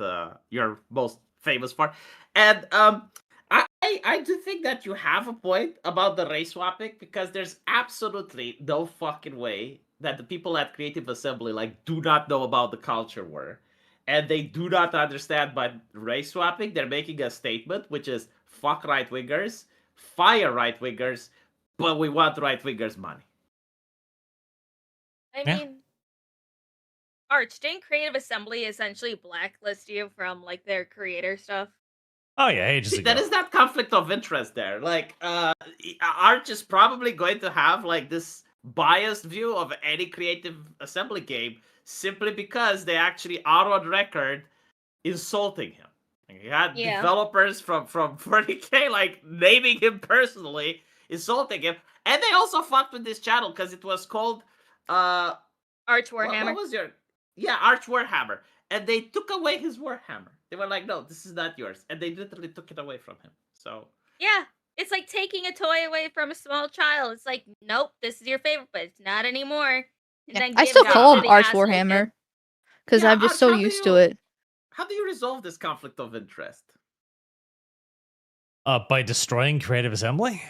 you're most famous for, and I do think that you have a point about the race swapping, because there's absolutely no fucking way that the people at Creative Assembly like do not know about the culture war, and they do not understand by race swapping. They're making a statement which is fuck right wingers, fire right wingers, but we want right wingers' money. I Yeah. mean, Arch, didn't Creative Assembly essentially blacklist you from like their creator stuff? Oh yeah, ages See, ago. that is that conflict of interest there. Like, Arch is probably going to have like this biased view of any Creative Assembly game simply because they actually are on record insulting him. Like, he had Yeah. developers from 40K like naming him personally, insulting him, and they also fucked with this channel because it was called Arch what Warhammer. was your Arch Warhammer, and they took away his Warhammer. They were like, no, this is not yours, and they literally took it away from him. So Yeah, it's like taking a toy away from a small child. It's like, nope, this is your favorite, but it's not anymore. And Yeah, then I give still it call to him the Arch asshole Warhammer kid. because Yeah, I'm just Arch, so how do used you- to it. how do you resolve this conflict of interest? By destroying Creative Assembly?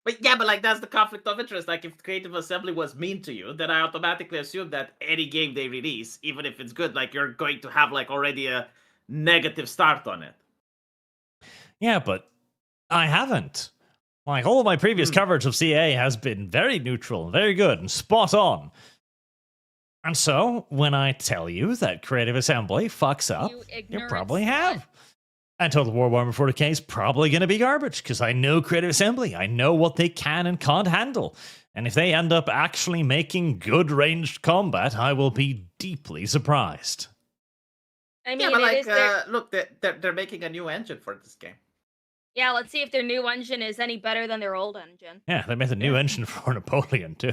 But yeah, but like that's the conflict of interest. Like if Creative Assembly was mean to you, then I automatically assume that any game they release, even if it's good, like you're going to have like already a negative start on it. Yeah, but I haven't. Like, all of my previous coverage of CA has been very neutral, very good, and spot on. And so, when I tell you that Creative Assembly fucks up, You you ignorant probably slut. have. And Total War Warhammer 40K is probably going to be garbage, because I know Creative Assembly. I know what they can and can't handle. And if they end up actually making good ranged combat, I will be deeply surprised. I mean, Yeah, but it like, is their... look, they're making a new engine for this game. Yeah, let's see if their new engine is any better than their old engine. Yeah, they made a new engine for Napoleon, too.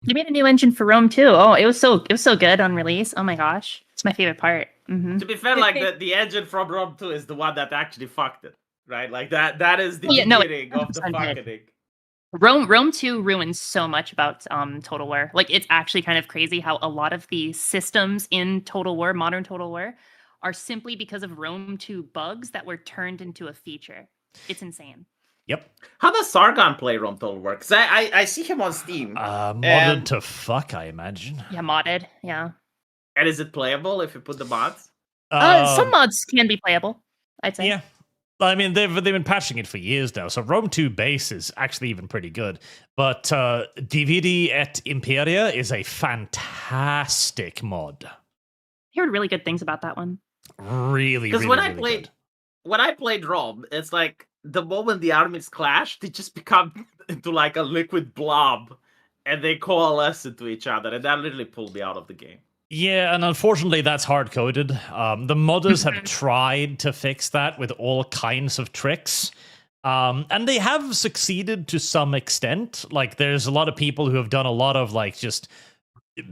They made a new engine for Rome too. Oh, it was so good on release. Oh my gosh, it's my favorite part. Hmm. To be fair, like the engine from Rome 2 is the one that actually fucked it, right? Like that is the Yeah, no, it beginning of the 100% did. fucking. Rome 2 ruins so much about Total War. Like it's actually kind of crazy how a lot of the systems in Total War, modern Total War, are simply because of Rome 2 bugs that were turned into a feature. It's insane. Yep. How does Sargon play Rome Total War? Because I see him on Steam. Modded And- to fuck, I imagine. Yeah, modded. Yeah. And is it playable if you put the mods? Some mods can be playable, I'd say. Yeah. I mean, they've been patching it for years now, so Rome 2 base is actually even pretty good. But DVD et Imperia is a fantastic mod. I heard really good things about that one. Really, Because really, when I really played good. when I played Rome, it's like the moment the armies clash, they just become into like a liquid blob, and they coalesce into each other, and that literally pulled me out of the game. Yeah, and unfortunately, that's hard-coded. The modders have tried to fix that with all kinds of tricks. And they have succeeded to some extent. Like, there's a lot of people who have done a lot of, like, just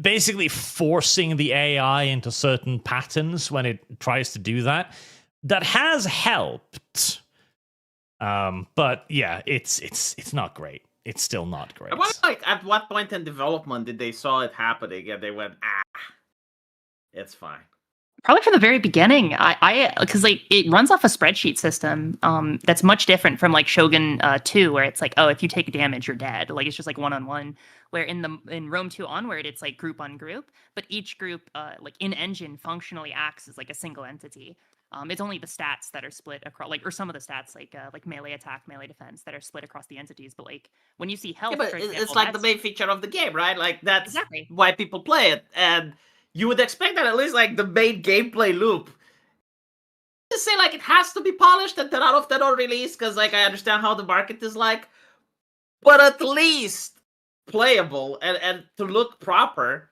basically forcing the AI into certain patterns when it tries to do that. That has helped. But yeah, it's not great. It's still not great. I wonder, like, at what point in development did they saw it happening and they went, it's fine. Probably from the very beginning. I because like it runs off a spreadsheet system. That's much different from like Shogun 2, where it's like, oh, if you take damage, you're dead. Like it's just like 1-on-1. Where in Rome 2 onward, it's like group on group, but each group, like in engine, functionally acts as like a single entity. It's only the stats that are split across, like, or some of the stats, like melee attack, melee defense, that are split across the entities. But like when you see health, Yeah, but for it's example, like the that's- main feature of the game, right? Like that's Exactly. why people play it, and you would expect that at least like the main gameplay loop. To say like it has to be polished and 10 out of 10 on release, because like I understand how the market is like, but at least playable and to look proper.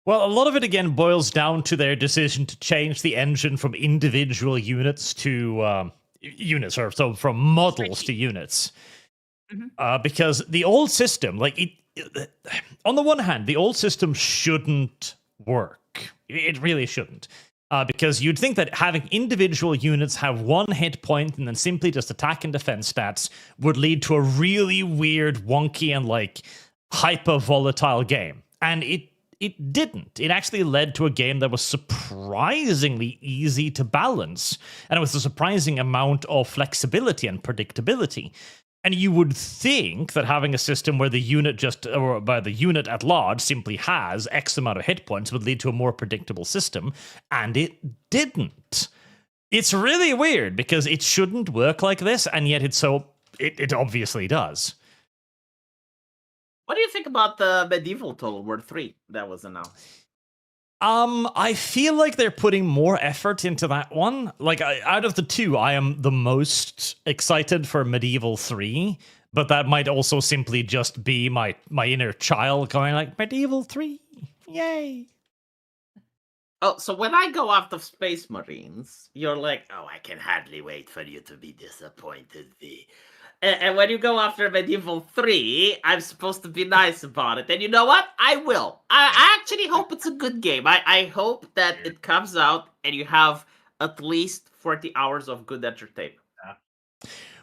Well, a lot of it again boils down to their decision to change the engine from individual units to units, or so from models to units. Because the old system, like on the one hand, the old system shouldn't work. It really shouldn't. Because you'd think that having individual units have one hit point and then simply just attack and defense stats would lead to a really weird, wonky, and like hyper volatile game. And it didn't. It actually led to a game that was surprisingly easy to balance, and it was a surprising amount of flexibility and predictability. And you would think that having a system where the unit or by the unit at large simply has X amount of hit points would lead to a more predictable system, and it didn't. It's really weird because it shouldn't work like this, and yet it obviously does. What do you think about the medieval Total War 3 that was announced? I feel like they're putting more effort into that one. Like, out of the two, I am the most excited for Medieval 3, but that might also simply just be my inner child going like, Medieval 3, yay! Oh, so when I go after Space Marines, you're like, oh, I can hardly wait for you to be disappointed, V. And when you go after Medieval 3, I'm supposed to be nice about it. And you know what? I will. I actually hope it's a good game. I hope that it comes out and you have at least 40 hours of good entertainment.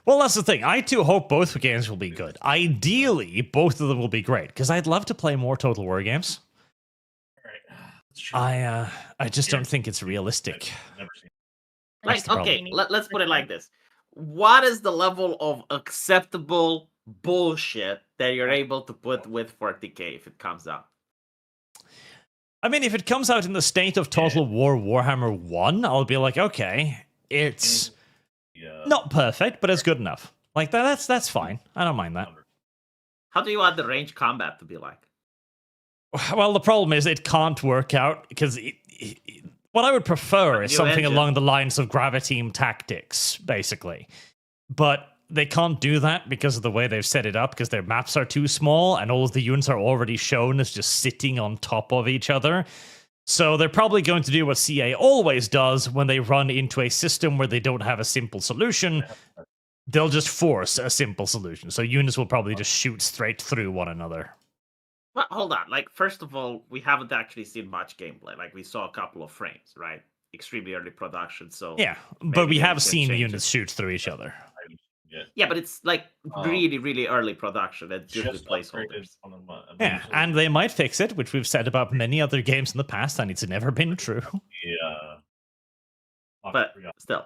Well, that's the thing. I too hope both games will be good. Ideally, both of them will be great, because I'd love to play more Total War games. I just don't think it's realistic. Like, okay, let's put it like this. What is the level of acceptable bullshit that you're able to put with 40k if it comes out? I mean, if it comes out in the state of Total War Warhammer 1, I'll be like, okay, it's not perfect, but it's good enough. Like, that's fine. I don't mind that. How do you want the range combat to be like? Well, the problem is it can't work out, because what I would prefer is something along the lines of Graviteam Tactics, basically. But they can't do that because of the way they've set it up, because their maps are too small, and all of the units are already shown as just sitting on top of each other. So they're probably going to do what CA always does when they run into a system where they don't have a simple solution. They'll just force a simple solution. So units will probably just shoot straight through one another. Well, hold on. Like, first of all, we haven't actually seen much gameplay. Like, we saw a couple of frames, right? Extremely early production, so... Yeah, but we have seen units shoot through each other. Yeah, but it's, like, really, really early production. It's just placeholders. Yeah, and they might fix it, which we've said about many other games in the past, and it's never been true. Yeah. But, still.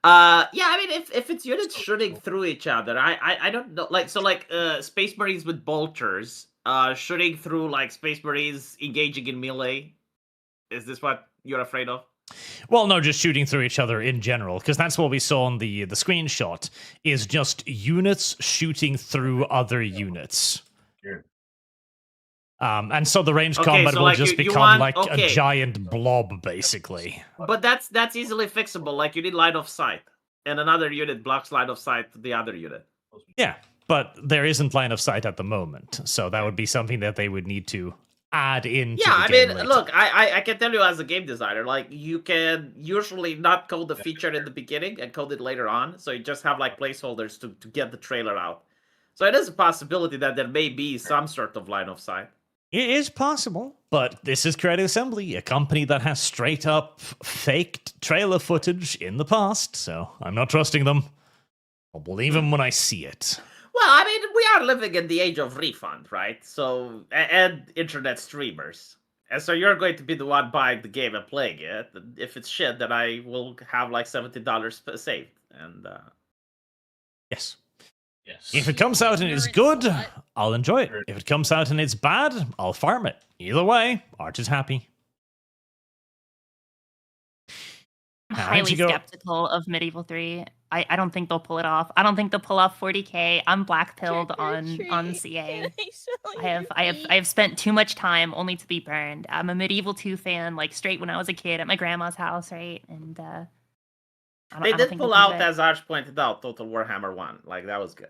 Yeah, I mean, if it's units shooting through each other, I don't know. Like, so, like, Space Marines with bolters... shooting through like Space Marines engaging in melee. Is this what you're afraid of? Well, no, just shooting through each other in general, because that's what we saw on the screenshot, is just units shooting through other units. Sure. And so the ranged combat will like just become a giant blob, basically. But that's easily fixable. Like, you need line of sight, and another unit blocks line of sight to the other unit. Yeah. But there isn't line of sight at the moment, so that would be something that they would need to add into the game later. Look, I can tell you as a game designer, like, you can usually not code the feature in the beginning and code it later on, so you just have, like, placeholders to get the trailer out. So it is a possibility that there may be some sort of line of sight. It is possible, but this is Creative Assembly, a company that has straight-up faked trailer footage in the past, so I'm not trusting them. I'll believe them when I see it. Well, I mean, we are living in the age of refund, right? So, and internet streamers. And so you're going to be the one buying the game and playing it. And if it's shit, then I will have like $70 saved. And yes. If it comes out and it's good, I'll enjoy it. If it comes out and it's bad, I'll farm it. Either way, Arch is happy. I'm highly skeptical of Medieval 3. I don't think they'll pull it off. I don't think they'll pull off 40k. I'm black-pilled on CA. I have spent too much time only to be burned. I'm a Medieval 2 fan, like straight when I was a kid at my grandma's house, right? And they did pull out, as Arch pointed out, Total Warhammer 1. Like, that was good.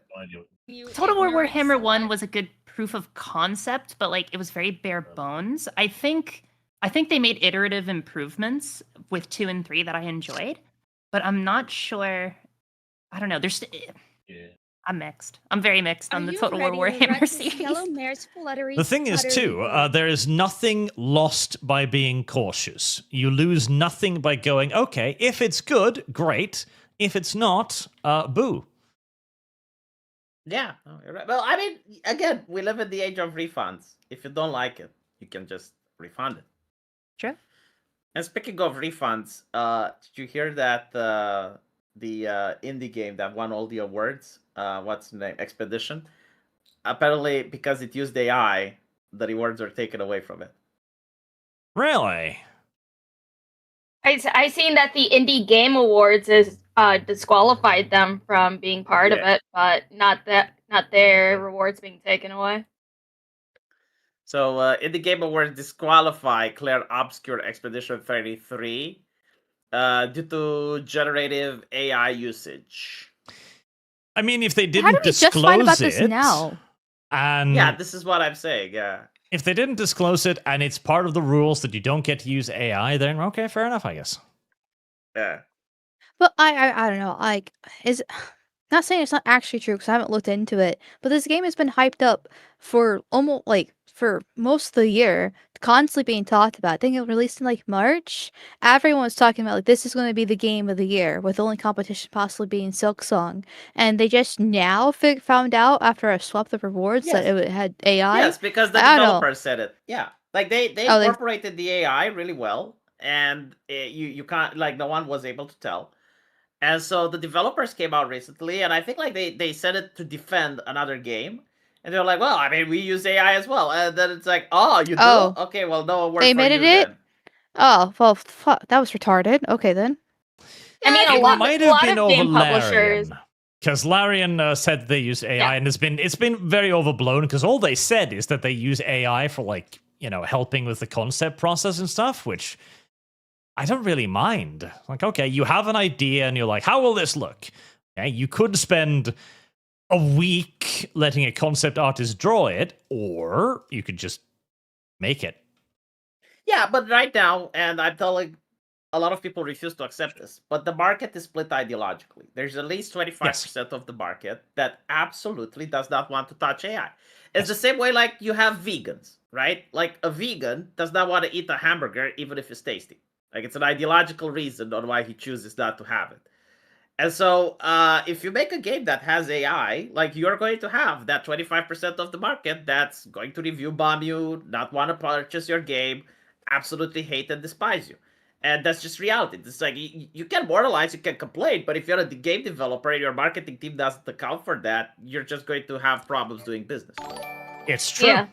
Total War Warhammer 1 was a good proof of concept, but like it was very bare bones. I think they made iterative improvements with 2 and 3 that I enjoyed, but I'm not sure. I don't know. I'm mixed. I'm very mixed on the Total War Warhammer series. The thing is, too, there is nothing lost by being cautious. You lose nothing by going, okay, if it's good, great. If it's not, boo. Yeah. Well, I mean, again, we live in the age of refunds. If you don't like it, you can just refund it. True. And speaking of refunds, did you hear that the indie game that won all the awards. What's the name? Expedition. Apparently, because it used AI, the rewards are taken away from it. Really? I seen that the Indie Game Awards is disqualified them from being part of Yeah. it, but not their rewards being taken away. So, in the Game Awards, disqualify Claire Obscure Expedition 33 due to generative AI usage. I mean, if they How didn't do we just find about disclose this it, now? and Yeah, this is what I'm saying. Yeah. if they didn't disclose it, and it's part of the rules that you don't get to use AI, then okay, fair enough, I guess. Yeah. But I don't know. Like, is not saying it's not actually true because I haven't looked into it. But this game has been hyped up for almost like for most of the year, constantly being talked about. I think it was released in like March. Everyone was talking about like this is going to be the game of the year, with the only competition possibly being Silksong. And they just now found out after I swapped the rewards that it had AI. Yes, because the I don't know. developers said it. Yeah, like they Oh, they- incorporated the AI really well, and you can't like no one was able to tell. And so the developers came out recently, and I think like they said it to defend another game, and they're like, well, I mean, we use AI as well, and then it's like, oh, you do? Oh. Okay, well, no award They for admitted you it? then. Oh well, fuck, that was retarded. Okay then. I mean, It a lot might a have lot been of over game publishers. Larian. Because Larian said they use AI, Yeah. and it's been very overblown. Because all they said is that they use AI for like helping with the concept process and stuff, which I don't really mind. Like, okay, you have an idea, and you're like, how will this look? Okay, you could spend a week letting a concept artist draw it, or you could just make it. Yeah, but right now, and I'm telling a lot of people refuse to accept this, but the market is split ideologically. There's at least 25% of the market that absolutely does not want to touch AI. It's the same way like you have vegans, right? Like a vegan does not want to eat a hamburger even if it's tasty. Like it's an ideological reason on why he chooses not to have it. And so if you make a game that has AI, like you're going to have that 25% of the market that's going to review bomb you, not want to purchase your game, absolutely hate and despise you. And that's just reality. It's like you can moralize, you can complain, but if you're a game developer and your marketing team doesn't account for that, you're just going to have problems doing business. It's true. Yeah.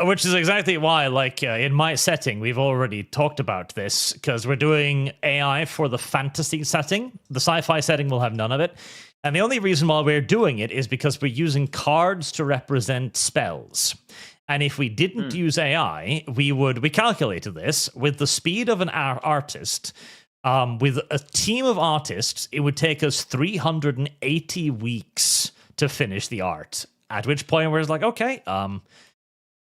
Which is exactly why, like, in my setting, we've already talked about this, because we're doing AI for the fantasy setting. The sci-fi setting will have none of it. And the only reason why we're doing it is because we're using cards to represent spells. And if we didn't use AI, we calculated this, with the speed of an artist, with a team of artists, it would take us 380 weeks to finish the art. At which point we're like, okay,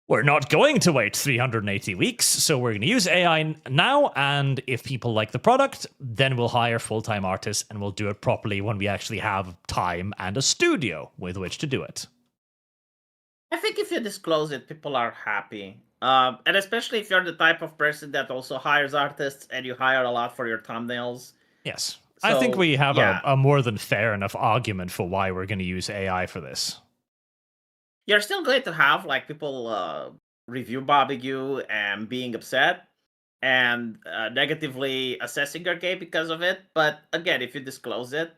we're not going to wait 380 weeks, so we're going to use AI now, and if people like the product, then we'll hire full-time artists, and we'll do it properly when we actually have time and a studio with which to do it. I think if you disclose it, people are happy. And especially if you're the type of person that also hires artists and you hire a lot for your thumbnails. Yes. I think So, we have yeah. a more than fair enough argument for why we're going to use AI for this. You're still going to have like people review bombing you and being upset and negatively assessing your game because of it. But again, if you disclose it,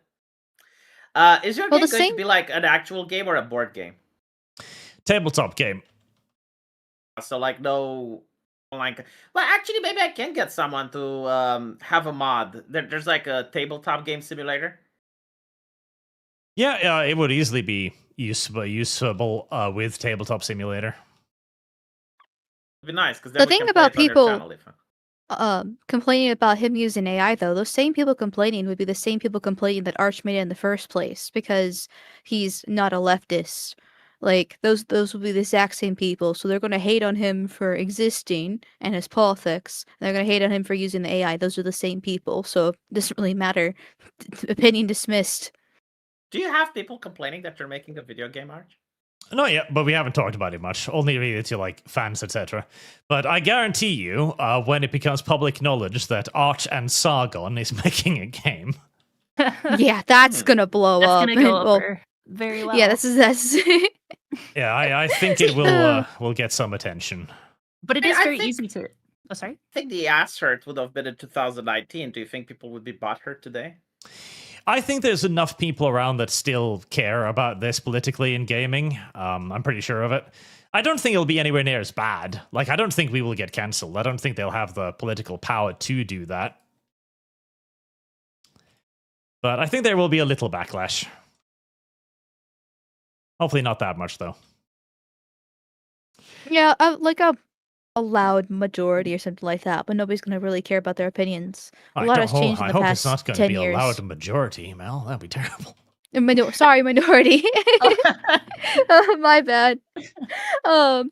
is your Well, game the going to same- be like an actual game or a board game? Tabletop game. So like no online. Well, actually, maybe I can get someone to have a mod. There's like a tabletop game simulator. Yeah, it would easily be usable with Tabletop Simulator. It'd be nice because The thing about people- complaining about him using AI though, those same people complaining would be the same people complaining that Arch made it in the first place because he's not a leftist. Like those would be the exact same people, so they're going to hate on him for existing and his politics. And they're going to hate on him for using the AI. Those are the same people, so it doesn't really matter. Opinion dismissed. Do you have people complaining that you're making a video game, Arch? Not yet, but we haven't talked about it much. Only really to like fans, etc. But I guarantee you, when it becomes public knowledge that Arch and Sargon is making a game, Yeah, that's gonna blow That's up. gonna go Well, over very well. yeah, that's yeah, I think it will get some attention. But it I- is I very think- easy to. Oh, sorry. I think the ass hurt would have been in 2019. Do you think people would be butthurt today? I think there's enough people around that still care about this politically in gaming. I'm pretty sure of it. I don't think it'll be anywhere near as bad. Like, I don't think we will get cancelled. I don't think they'll have the political power to do that. But I think there will be a little backlash. Hopefully not that much, though. Yeah, like a loud majority or something like that, but nobody's going to really care about their opinions. A lot has changed in the I hope past it's not going 10 to be years. a loud majority, Mel. That'd be terrible. Sorry, minority. My bad. But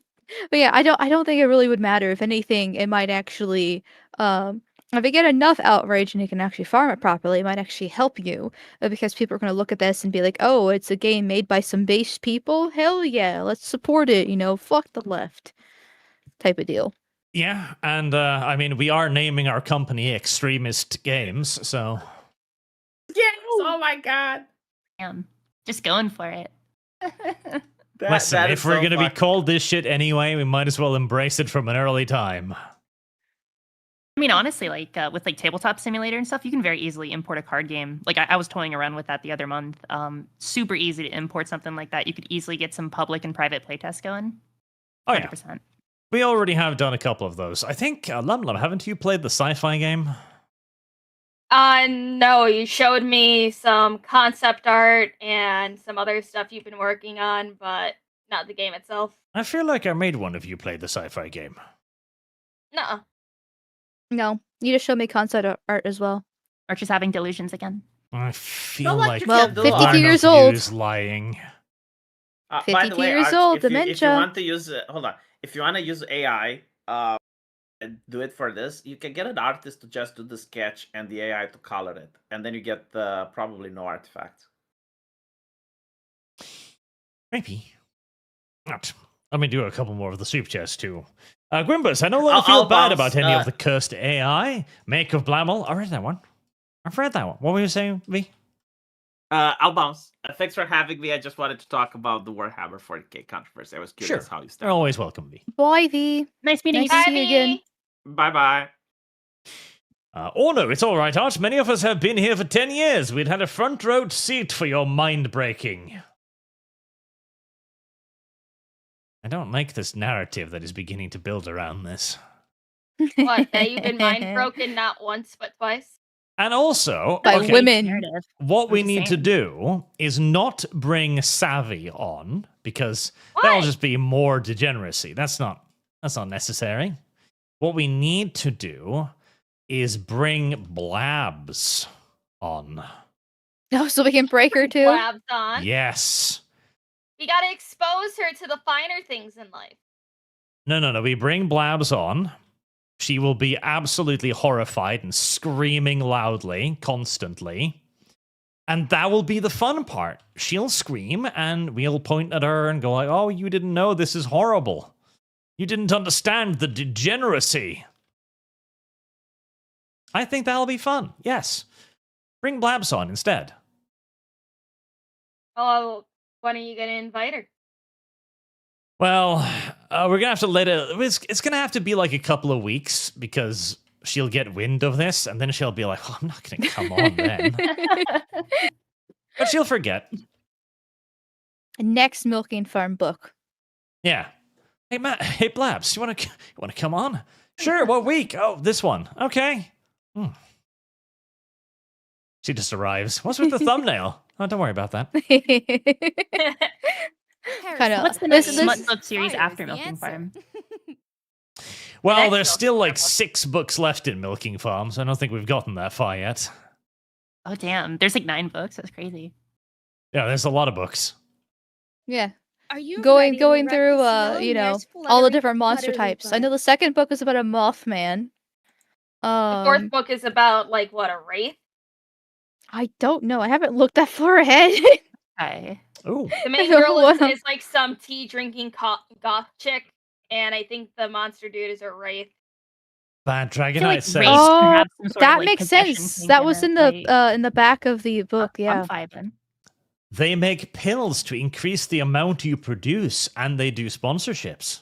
yeah, I don't think it really would matter. If anything, it might actually, if you get enough outrage and you can actually farm it properly, it might actually help you, because people are going to look at this and be like, "Oh, it's a game made by some base people. Hell yeah, let's support it." Fuck the left, type of deal. Yeah, and I mean, we are naming our company Extremist Games, so Yes! Oh my god! Just going for it. listen, that if is we're so going to be fucking- called this shit anyway, we might as well embrace it from an early time. I mean, honestly, like with like Tabletop Simulator and stuff, you can very easily import a card game. Like I was toying around with that the other month. Super easy to import something like that. You could easily get some public and private playtests going. Oh yeah, 100%. we already have done a couple of those. I think, LumLum, haven't you played the sci-fi game? No, you showed me some concept art and some other stuff you've been working on, but not the game itself. I feel like I made one of you play the sci-fi game. Nuh-uh. No, you just showed me concept art as well. Or just having delusions again. I feel like like you Well, can do 52 one years one of old. you's lying. By 52 the way, years Arch, old, if you dementia. want to use, hold on, if you want to use AI, and do it for this, you can get an artist to just do the sketch and the AI to color it, and then you get probably no artifacts. Maybe. Not. Let me do a couple more of the Superchats too. Grimbus, I no longer I'll feel bad bounce, about any of the cursed AI. Make of Blamel. I read that one. I've read that one. What were you saying, V? I'll bounce. Thanks for having me. I just wanted to talk about the Warhammer 40k controversy. I was curious how you You're started. always welcome, V. Bye, V. Nice meeting Nice you. to guys. see you again. Bye bye. Oh no, it's all right, Arch. Many of us have been here for 10 years. We'd had a front row seat for your mind breaking. I don't like this narrative that is beginning to build around this. What, that you've been mind broken not once but twice? And also, By okay, women. Narrative. what we I'm just need to saying. do is not bring Savvy on, because that'll Why? just be more degeneracy. That's not necessary. What we need to do is bring Blabs on. Oh, so we can break her too? Labs on. Yes. We gotta expose her to the finer things in life. No. We bring Blabs on. She will be absolutely horrified and screaming loudly, constantly. And that will be the fun part. She'll scream, and we'll point at her and go like, "Oh, you didn't know this is horrible. You didn't understand the degeneracy." I think that'll be fun. Yes. Bring Blabs on instead. Oh, when are you gonna invite her? Well, we're going to have to let it... It's going to have to be like a couple of weeks, because she'll get wind of this, and then she'll be like, "Oh, I'm not going to come on then." But she'll forget. Next Milking Farm book. Yeah. Hey, Matt. Hey, Blabs. You want to come on? Sure. What week? Oh, this one. Okay. She just arrives. What's with the thumbnail? Oh, don't worry about that. Kinda- What's the This- next this- smut book series Fire is after the Milking answer. Farm? Well, next there's book, still like yeah. 6 books left in Milking Farm, so I don't think we've gotten that far yet. Oh damn, there's like 9 books. That's crazy. Yeah, there's a lot of books. Yeah. Are you Going ready? Wrap through the snow, all the fluttery, different monster fluttery types. I know butt. the second book is about a Mothman. The fourth book is about, like, what, a wraith? I don't know. I haven't looked that far ahead. Hi. Ooh. The main don't girl is, wanna- is like some tea drinking goth chick, and I think the monster dude is a wraith. Bad I feel like Dragonite says. race Oh, can have some sort that of, like, makes possession sense. thing That in was it, in right? the back of the book. Yeah. I'm 5 then. They make pills to increase the amount you produce, and they do sponsorships.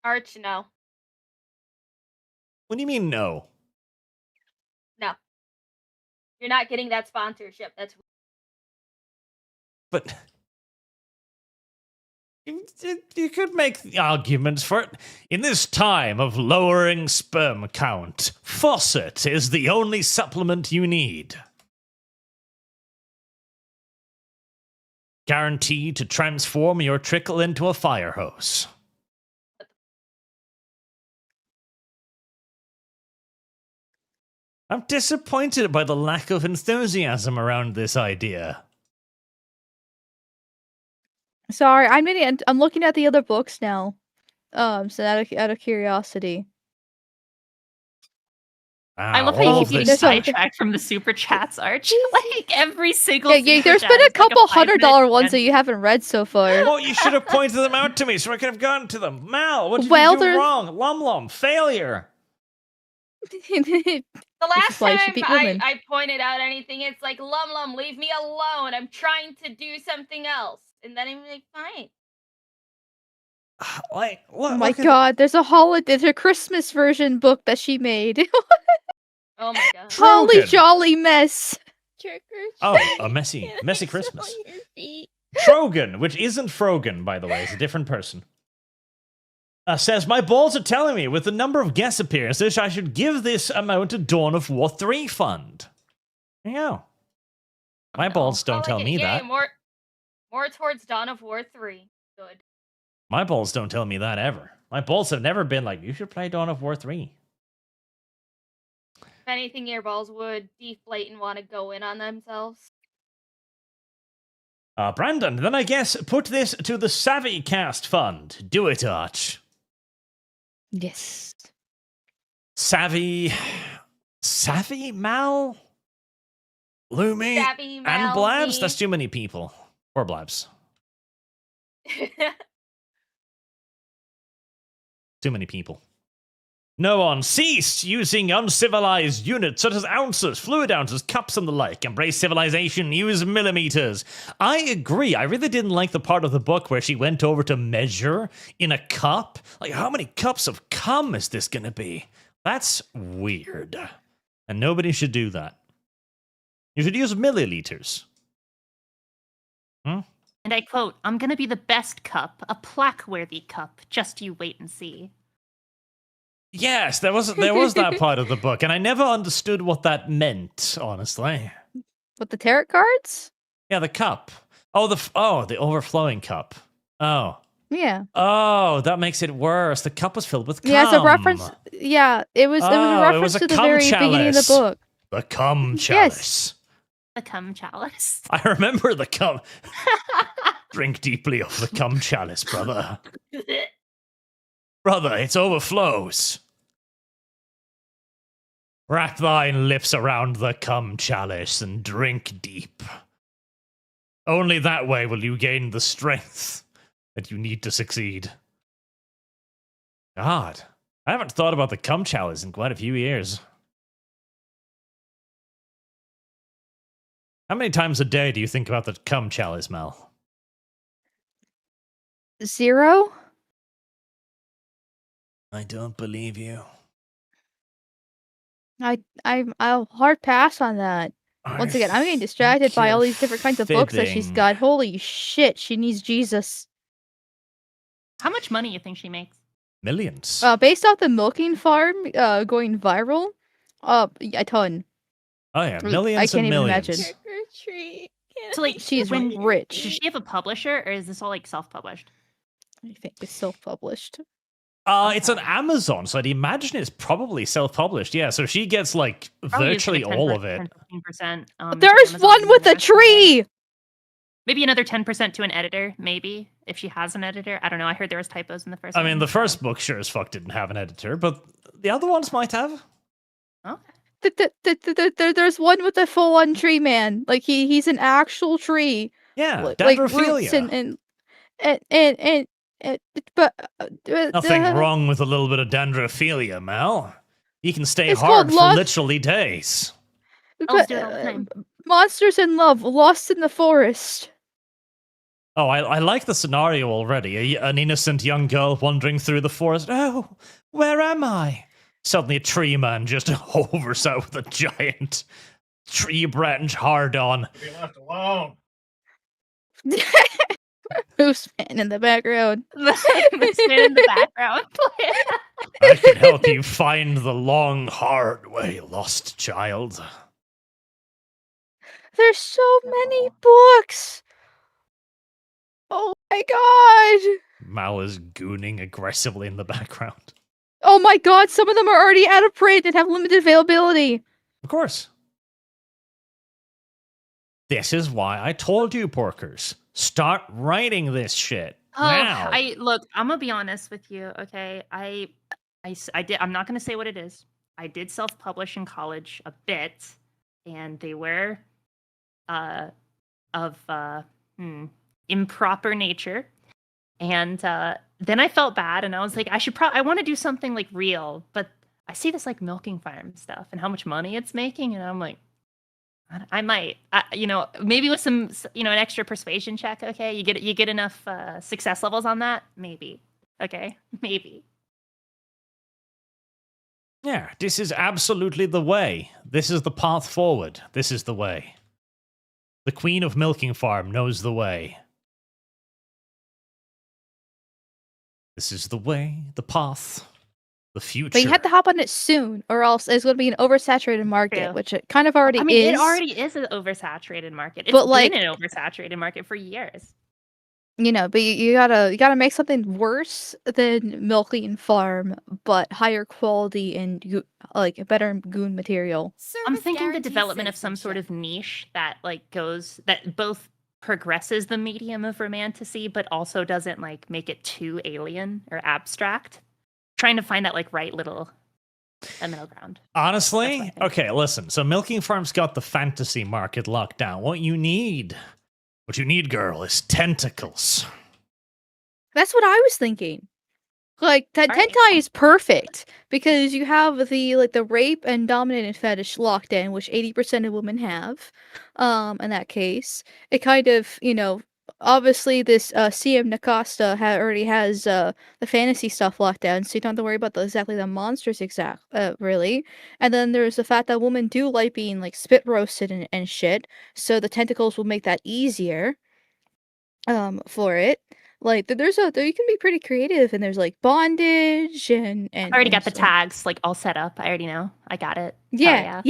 Arch, no. What do you mean, no? No. You're not getting that sponsorship. That's But you could make the arguments for it. In this time of lowering sperm count, faucet is the only supplement you need. Guaranteed to transform your trickle into a fire hose. I'm disappointed by the lack of enthusiasm around this idea. Sorry, I'm looking at the other books now. So out of curiosity. I love Wow, how all you of keep getting this- sidetracked from the super chats, Arch. Like every single. Yeah, super there's chat been a is like couple 5-minute $100 ones that rant. you haven't read so far. Well, you should have pointed them out to me so I could have gotten to them. Mal, what did Well, you do there's- wrong? LumLum, failure. the last why you should time beat women. I pointed out anything. It's like LumLum, leave me alone. I'm trying to do something else, and then I'm like, fine. Like, Oh my god, there's a Christmas version book that she made. Oh my god. Holly Trogan. jolly mess. Trick or Oh, treat. a messy Can't Christmas. on your feet. Trogan, which isn't Frogan, by the way, is a different person. Says, my balls are telling me with the number of guest appearances, I should give this amount to Dawn of War 3 fund. There you go. My balls don't tell me that. More towards Dawn of War 3. Good. My balls don't tell me that ever. My balls have never been like, you should play Dawn of War 3. If anything, your balls would deflate and want to go in on themselves. Brandon, then I guess put this to the Savvy Cast Fund. Do it, Arch. Yes. Savvy, Mal? Lumi? Savvy, And Mal, Blabs? me. That's too many people. Or Blabs. Too many people. No one cease using uncivilized units such as ounces, fluid ounces, cups, and the like. Embrace civilization, use millimeters. I agree. I really didn't like the part of the book where she went over to measure in a cup. Like, how many cups of cum is this going to be? That's weird. And nobody should do that. You should use milliliters. And I quote, I'm going to be the best cup, a plaque-worthy cup. Just you wait and see. Yes, there was that part of the book, and I never understood what that meant, honestly. With the tarot cards? Yeah, the cup. Oh, the overflowing cup. Oh. Yeah. Oh, that makes it worse. The cup was filled with cum. Yeah, it's a reference. Yeah, it was a Oh, it reference was a to the cum very beginning of the chalice. book. The cum Yes. chalice. The cum chalice. I remember the cum. Drink deeply of the cum chalice, brother. Brother, it overflows. Wrap thine lips around the cum chalice and drink deep. Only that way will you gain the strength that you need to succeed. God, I haven't thought about the cum chalice in quite a few years. How many times a day do you think about the cum chalice, Mel? 0? I don't believe you. I'll hard pass on that. Once again, I'm getting distracted by all these different kinds of books that she's got. Holy shit, she needs Jesus. How much money you think she makes? Millions. Based off the milking farm going viral, a ton. Oh yeah, I millions can't and even millions. imagine. Trick or treat. Can't So, like, She's when- rich. Does she have a publisher, or is this all like self-published? I think it's self-published. It's on Amazon, so I'd imagine it's probably self-published. Yeah, so she gets like Probably is, virtually like, a all of it. 10-15%. There's Amazon one with a investment. tree! Maybe another 10% to an editor, maybe, if she has an editor. I don't know. I heard there was typos in the first I one. mean, the so- first book sure as fuck didn't have an editor, but the other ones might have. Okay. There's one with a full-on tree man. Like he's an actual tree. Yeah, Like dendrophilia. roots and but Nothing wrong with a little bit of dendrophilia, Mel. You can stay It's hard called for love- literally days. Elves But, do it all the time. monsters in love, lost in the forest. Oh, I like the scenario already. An innocent young girl wandering through the forest. Oh, where am I? Suddenly a tree man just hovers out with a giant tree branch hard on. Be left alone. Mooseman in the background. Mooseman in the background. I can help you find the long, hard way, lost child. There's so many books. Oh my god. Mal is gooning aggressively in the background. Oh my god, some of them are already out of print and have limited availability. Of course. This is why I told you, porkers. Start writing this shit now. Look, I'm gonna be honest with you, okay? I did. I'm not gonna say what it is. I did self-publish in college a bit, and they were of improper nature. And then I felt bad, and I was like, I want to do something like real, but I see this like milking farm stuff and how much money it's making, and I'm like, I might, maybe with some, an extra persuasion check. Okay, you get enough success levels on that, maybe. Okay, maybe. Yeah, this is absolutely the way. This is the path forward. This is the way. The Queen of Milking Farm knows the way. This is the way, the path, the future. But you have to hop on it soon, or else it's going to be an oversaturated market, True. which it kind of already is. It already is an oversaturated market. It's But, been an oversaturated market for years. But you gotta make something worse than milking farm, but higher quality and like better goon material. I'm Service thinking the guarantees development of some sort citizenship. of niche that that both progresses the medium of romantasy, but also doesn't like make it too alien or abstract. Trying to find that like right little middle ground. Honestly, okay, listen. So Milking Farm's got the fantasy market locked down. What you need, girl, is tentacles. That's what I was thinking. Like Tentai is perfect because you have the rape and dominated fetish locked in, which 80% of women have. In that case, it kind of obviously this CM Nascosta already has the fantasy stuff locked down, so you don't have to worry about exactly the monsters really. And then there's the fact that women do like being like spit roasted and shit, so the tentacles will make that easier. For it. Like you can be pretty creative, and there's like bondage and I already got the stuff. tags like all set up. I already know. I got it. Yeah.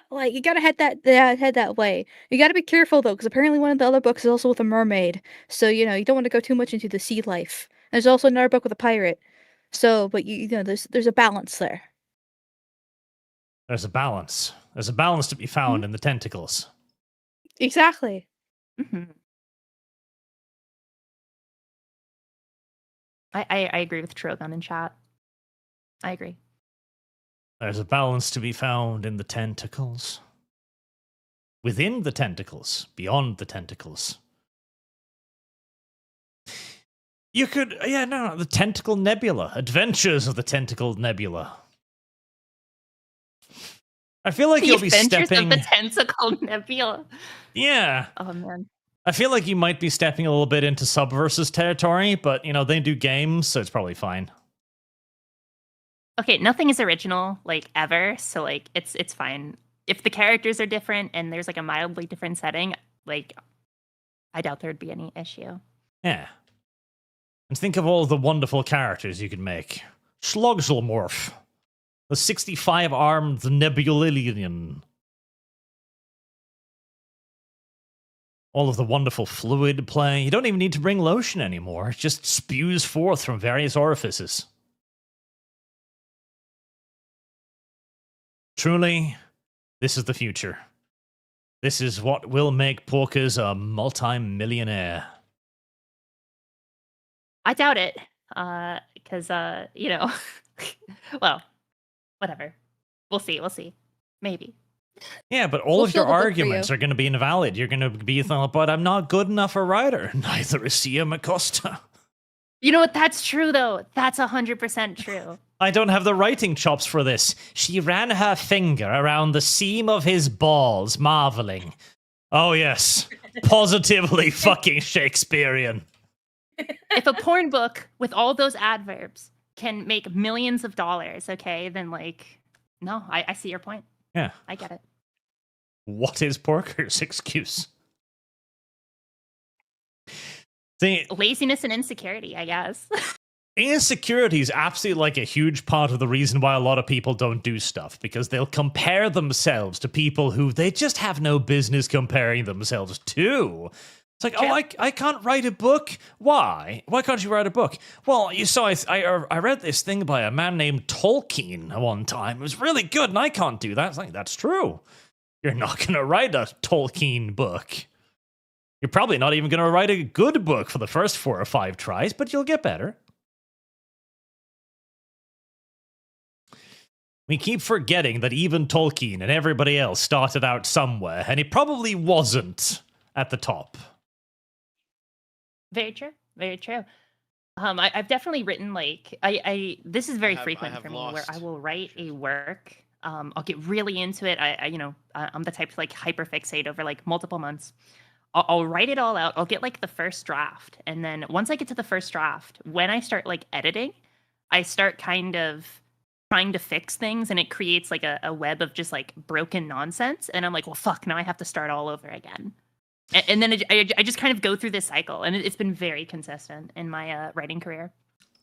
Like you gotta head that way. You gotta be careful though, because apparently one of the other books is also with a mermaid. So you don't want to go too much into the sea life. There's also another book with a pirate. So, but there's a balance there. There's a balance. There's a balance to be found in the tentacles. Exactly. Mm-hmm. I agree with Trogon in chat. I agree. There's a balance to be found in the tentacles. Within the tentacles. Beyond the tentacles. You could... the Tentacle Nebula. Adventures of the Tentacle Nebula. I feel like you'll be stepping... The Tentacle Nebula. Yeah. Oh, man. I feel like you might be stepping a little bit into Subversus territory, but, they do games, so it's probably fine. Okay, nothing is original, like, ever, so, like, it's fine. If the characters are different and there's, like, a mildly different setting, like, I doubt there'd be any issue. Yeah. And think of all the wonderful characters you could make. Slogzilmorph. The 65-armed Nebulilian. All of the wonderful fluid play. You don't even need to bring lotion anymore. It just spews forth from various orifices. Truly, this is the future. This is what will make Porkers a multi-millionaire. I doubt it, because, well, whatever. We'll see. Maybe. Yeah, but all We'll of your fill the book for arguments you. are going to be invalid. You're going to be thinking, but I'm not good enough a writer. Neither is CM Acosta. You know what? That's true, though. That's 100% true. I don't have the writing chops for this. She ran her finger around the seam of his balls, marveling. Oh, yes. Positively fucking Shakespearean. If a porn book with all those adverbs can make millions of dollars, okay, then, like, no, I see your point. Yeah. I get it. What is Porker's excuse? See, Laziness and insecurity, I guess. insecurity is absolutely like a huge part of the reason why a lot of people don't do stuff, because they'll compare themselves to people who they just have no business comparing themselves to. It's like, oh, I can't write a book. Why? Why can't you write a book? Well, you saw, I read this thing by a man named Tolkien one time. It was really good, and I can't do that. It's like, that's true. You're not going to write a Tolkien book. You're probably not even going to write a good book for the first 4 or 5 tries, but you'll get better. We keep forgetting that even Tolkien and everybody else started out somewhere, and it probably wasn't at the top. Very true. Very true. I've definitely written like this is very frequent for me where I will write a work. I'll get really into it. I'm the type to like hyperfixate over like multiple months. I'll write it all out. I'll get like the first draft, and then once I get to the first draft, when I start like editing, I start kind of trying to fix things, and it creates like a web of just like broken nonsense. And I'm like, well, fuck, now I have to start all over again. And then I just kind of go through this cycle, and it's been very consistent in my writing career.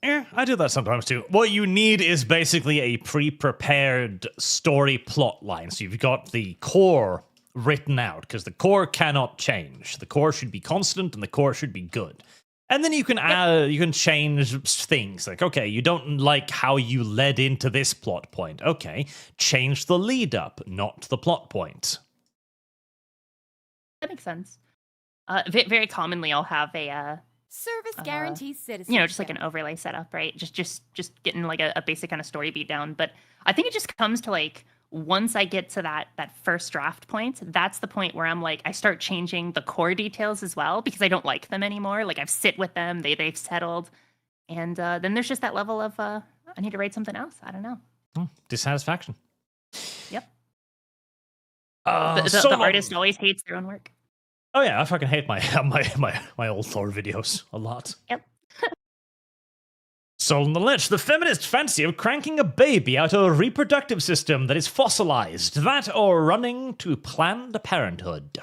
Yeah, I do that sometimes too. What you need is basically a pre-prepared story plot line. So you've got the core written out, because the core cannot change. The core should be constant, and the core should be good. And then you can add, you can change things. Like, okay, you don't like how you led into this plot point. Okay, change the lead up, not the plot point. That makes sense. Very commonly, I'll have a Service guarantees citizenship. you know, just like an overlay setup, right? Just getting like a basic kind of story beat down. But I think it just comes to like, once I get to that first draft point, that's the point where I'm like, I start changing the core details as well, because I don't like them anymore. Like I've sit with them, they've settled, and then there's just that level of I need to write something else. I don't know. Dissatisfaction. Yep. So the artist always hates their own work. Oh yeah, I fucking hate my my old Thor videos a lot. Yep. Soul on the Lich, the feminist fancy of cranking a baby out of a reproductive system that is fossilized, that or running to Planned Parenthood.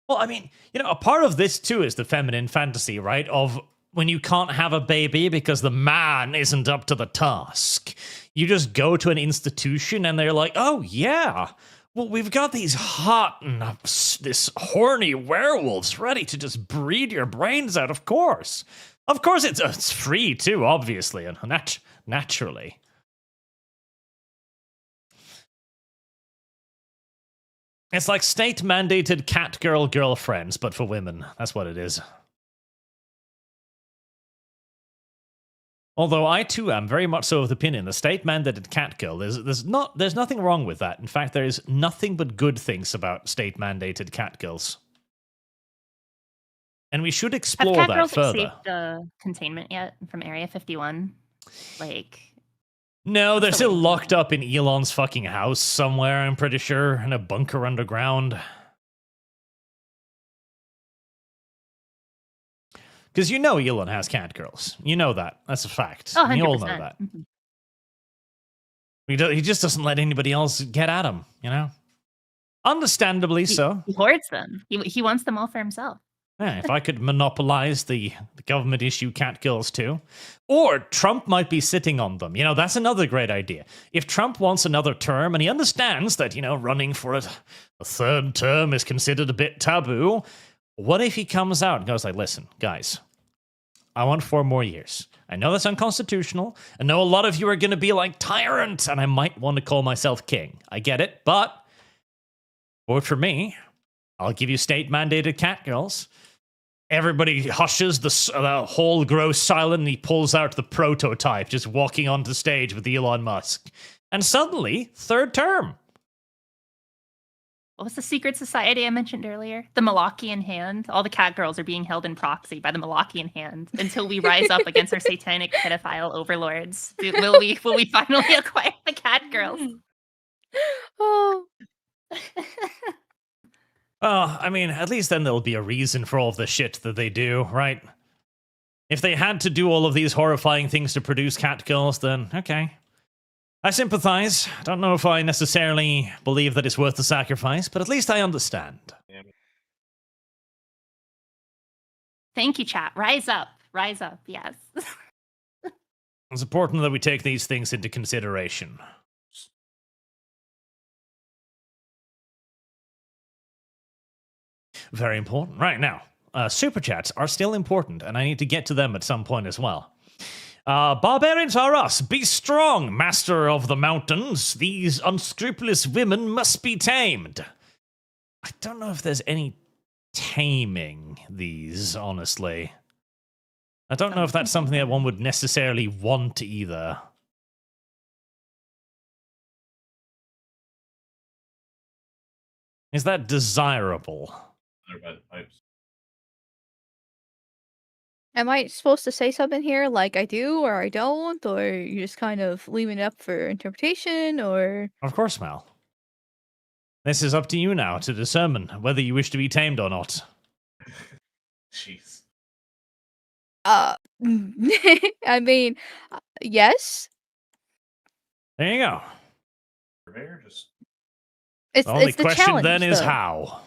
Well, I mean, you know, a part of this too is the feminine fantasy, right? Of when you can't have a baby because the man isn't up to the task. You just go to an institution and they're like, oh yeah, well, we've got these hot and this horny werewolves ready to just breed your brains out, of course. Of course, it's free too, obviously, and naturally. It's like state-mandated cat-girl girlfriends, but for women. That's what it is. Although I too am very much so of the opinion the state-mandated cat-girl, there's nothing wrong with that. In fact, there is nothing but good things about state-mandated cat-girls. And we should explore Have that Catgirls further. escaped containment yet from Area 51? Like, No, they're the still way- locked up in Elon's fucking house somewhere, I'm pretty sure, in a bunker underground. Because you know Elon has catgirls. You know that. That's a fact. oh, 100%. We all know that. Mhm. He just doesn't let anybody else get at him, you know? Understandably so. He hoards them. He wants them all for himself. Yeah, if I could monopolize the government issue catgirls too. Or Trump might be sitting on them. You know, that's another great idea. If Trump wants another term and he understands that, you know, running for a third term is considered a bit taboo, what if he comes out and goes like, listen, guys, I want 4 more years. I know that's unconstitutional. I know a lot of you are going to be like tyrant, and I might want to call myself king. I get it, but vote for me. I'll give you state-mandated catgirls. Everybody hushes, the whole grows silent, and he pulls out the prototype, just walking onto stage with Elon Musk. And suddenly, third term. What was the secret society I mentioned earlier? The Malachian Hand. All the catgirls are being held in proxy by the Malachian Hand until we rise up against our satanic pedophile overlords. Will we finally acquire the catgirls? Oh, Oh, I mean, at least then there'll be a reason for all of the shit that they do, right? If they had to do all of these horrifying things to produce catgirls, then okay. I sympathize. Don't know if I necessarily believe that it's worth the sacrifice, but at least I understand. Thank you, chat. Rise up. Rise up. Yes. It's important that we take these things into consideration. Very important. Right now, Superchats are still important, and I need to get to them at some point as well. Barbarians are us. Be strong, master of the mountains. These unscrupulous women must be tamed. I don't know if there's any taming these, honestly. I don't know if that's something that one would necessarily want either. Is that desirable? Am I supposed to say something here like I do or I don't, or you just kind of leaving it up for interpretation, or? Of course, Mal. This is up to you now to determine whether you wish to be tamed or not. Jeez. I mean, yes. There you go. It's The only it's the question challenge, then is though. how.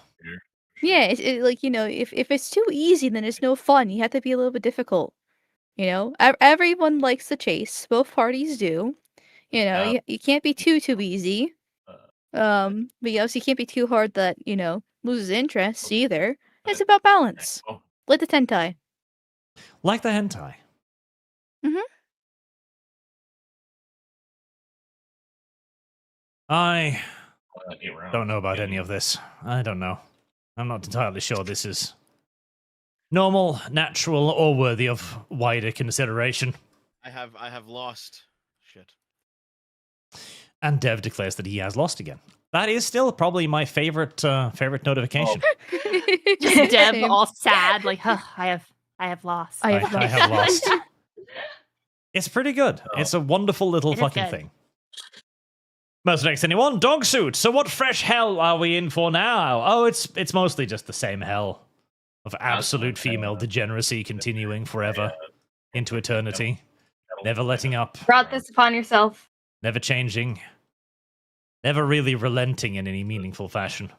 Yeah, like, you know, if it's too easy, then it's no fun. You have to be a little bit difficult. You know, everyone likes the chase. Both parties do. You know, you can't be too easy. But you also can't be too hard that, you know, loses interest either. It's about balance. Like the tentai. Like the hentai. Mhm. I don't know about any of this. I don't know. I'm not entirely sure this is normal, natural, or worthy of wider consideration. I have lost. Shit. And Dev declares that he has lost again. That is still probably my favorite notification. Just Deb Same. all sad, like, huh, I have lost. I I have lost. It's pretty good. It's a wonderful little It is fucking good. thing. Most next anyone? Dog suit. So what fresh hell are we in for now? Oh, it's mostly just the same hell of absolute female degeneracy continuing forever into eternity. Never letting up, Brought this upon yourself. never changing, never really relenting in any meaningful fashion.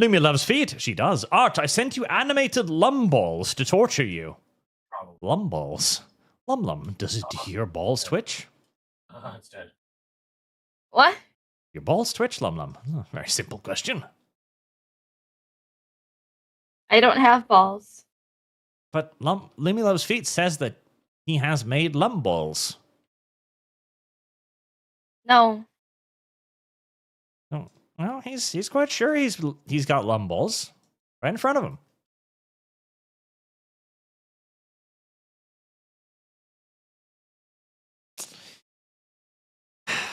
Lumia loves feet. She does. Art, I sent you animated lumballs to torture you. Lumballs? LumLum, do your balls twitch? It's dead. What? Your balls twitch, LumLum? Oh, very simple question. I don't have balls. But Lumia loves feet says that he has made lumballs. No. Oh, well, he's quite sure he's got lumballs right in front of him.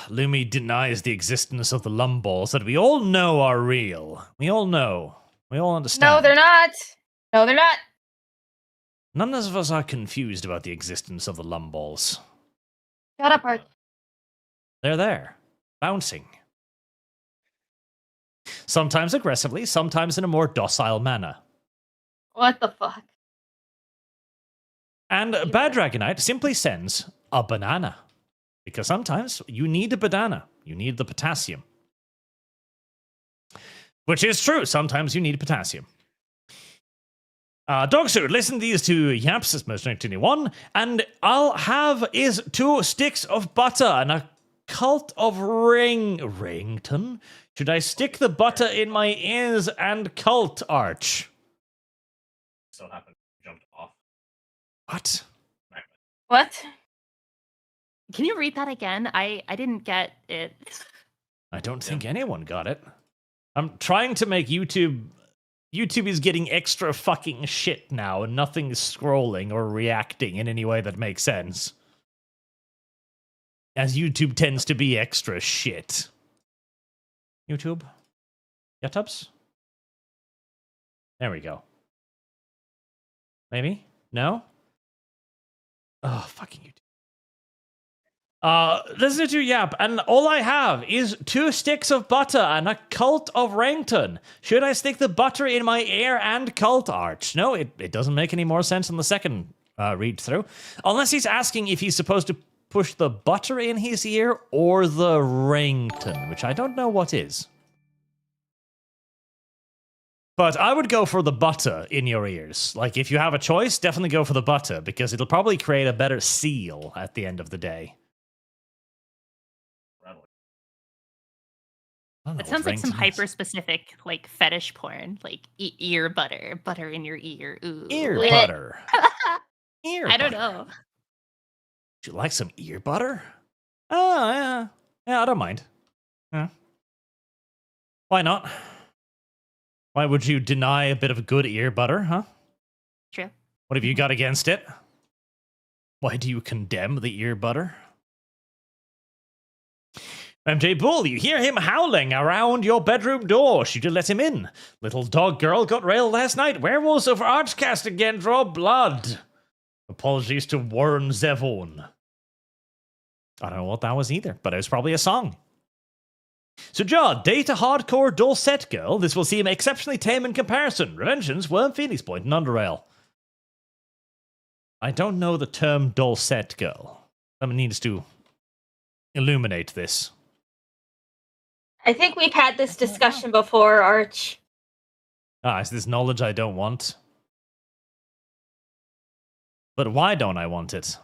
Lumi denies the existence of the lumballs that we all know are real. We all know. We all understand. No, they're not. No, they're not. None of us are confused about the existence of the lumballs. Shut up, Art. They're there, bouncing. Sometimes aggressively, sometimes in a more docile manner. What the fuck? And Bad Dragonite simply sends a banana. Because sometimes you need a banana. You need the potassium. Which is true. Sometimes you need potassium. Dogsuit, listen to these two yaps, it's most 21, and I'll have is 2 sticks of butter and a cult of rington. Should I stick the butter in my ears and cult, Arch? Still happened. Jumped off. What? What? Can you read that again? I didn't get it. I don't think anyone got it. I'm trying to make YouTube is getting extra fucking shit now, and nothing's scrolling or reacting in any way that makes sense. As YouTube tends to be extra shit. YouTube? YouTubes? There we go. Maybe? No? Oh, fucking YouTube. Listen to Yap, and all I have is 2 sticks of butter and a cult of Rington. Should I stick the butter in my ear and cult, Arch? No, it doesn't make any more sense in the second read through. Unless he's asking if he's supposed to push the butter in his ear or the ringtone, which I don't know what is. But I would go for the butter in your ears. Like, if you have a choice, definitely go for the butter, because it'll probably create a better seal at the end of the day. It sounds like some hyper-specific, like, fetish porn. Like, ear butter. Butter in your ear. Ooh. Ear butter. Ear I don't butter. know. Would you like some ear butter? Oh, yeah. Yeah, I don't mind. Yeah. Why not? Why would you deny a bit of good ear butter, huh? True. What have you got against it? Why do you condemn the ear butter? MJ Bull, you hear him howling around your bedroom door. Should you let him in? Little dog girl got railed last night. Werewolves over ArchCast again draw blood. Apologies to Warren Zevon. I don't know what that was either, but it was probably a song. So, John, date a hardcore dulcet girl. This will seem exceptionally tame in comparison. Revengeance, Worm, Phoenix Point, and Underrail. I don't know the term dulcet girl. Someone needs to illuminate this. I think we've had this discussion before, Arch. Is this knowledge I don't want? But why don't I want it?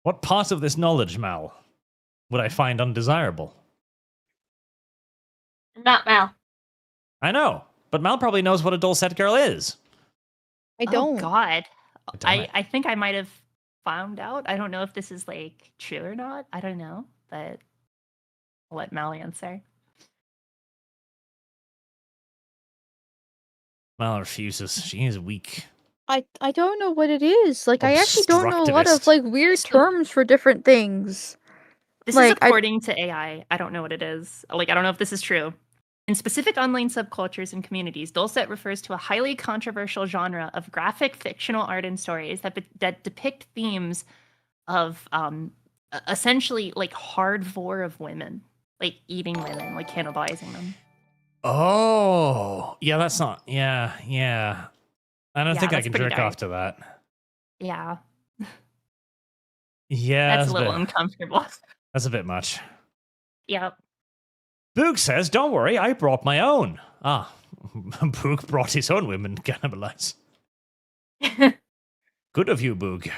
What part of this knowledge, Mal, would I find undesirable? Not Mal. I know, but Mal probably knows what a dulcet girl is. I don't. Oh, God. Damn it. I think I might have found out. I don't know if this is, like, true or not. I don't know, but I'll let Mal answer. Mal refuses. She is weak. I don't know what it is. Like, I actually don't know a lot of Obstructivist. like weird terms for different things. This is Like, according to AI. I don't know what it is. Like, I don't know if this is true. In specific online subcultures and communities, dulcet refers to a highly controversial genre of graphic fictional art and stories that depict themes of essentially like hardcore of women, like eating women, like cannibalizing them. Oh, yeah, that's not. Yeah. I don't think I that's can pretty jerk dark. off to that. Yeah, Yeah, that's a little bit, uncomfortable. that's a bit much. Yep. Boog says, don't worry, I brought my own. Boog brought his own women to cannibalize. Good of you, Boog.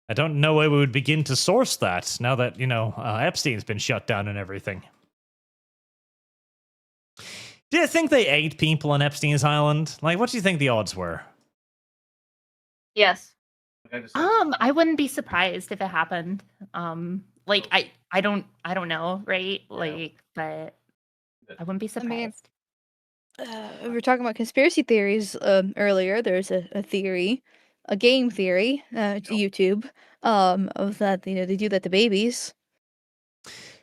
I don't know where we would begin to source that now that, Epstein's been shut down and everything. Do you think they ate people on Epstein's island? Like, what do you think the odds were? Yes. I wouldn't be surprised if it happened. Like I don't know, right? Like, but I wouldn't be surprised. We were talking about conspiracy theories earlier. There's a theory, a game theory, to YouTube, of that they do that to babies.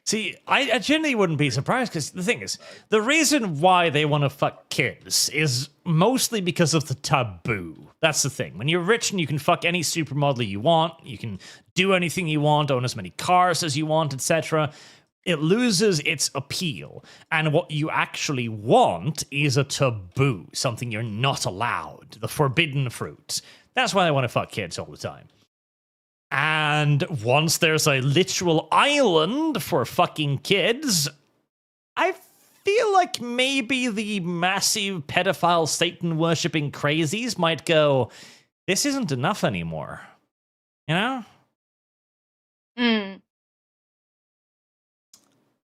See, I genuinely wouldn't be surprised, because the thing is, the reason why they want to fuck kids is mostly because of the taboo. That's the thing. When you're rich and you can fuck any supermodel you want, you can do anything you want, own as many cars as you want, etc., it loses its appeal. And what you actually want is a taboo, something you're not allowed, the forbidden fruit. That's why they want to fuck kids all the time. And once there's a literal island for fucking kids, I feel like maybe the massive pedophile Satan-worshipping crazies might go, this isn't enough anymore. You know?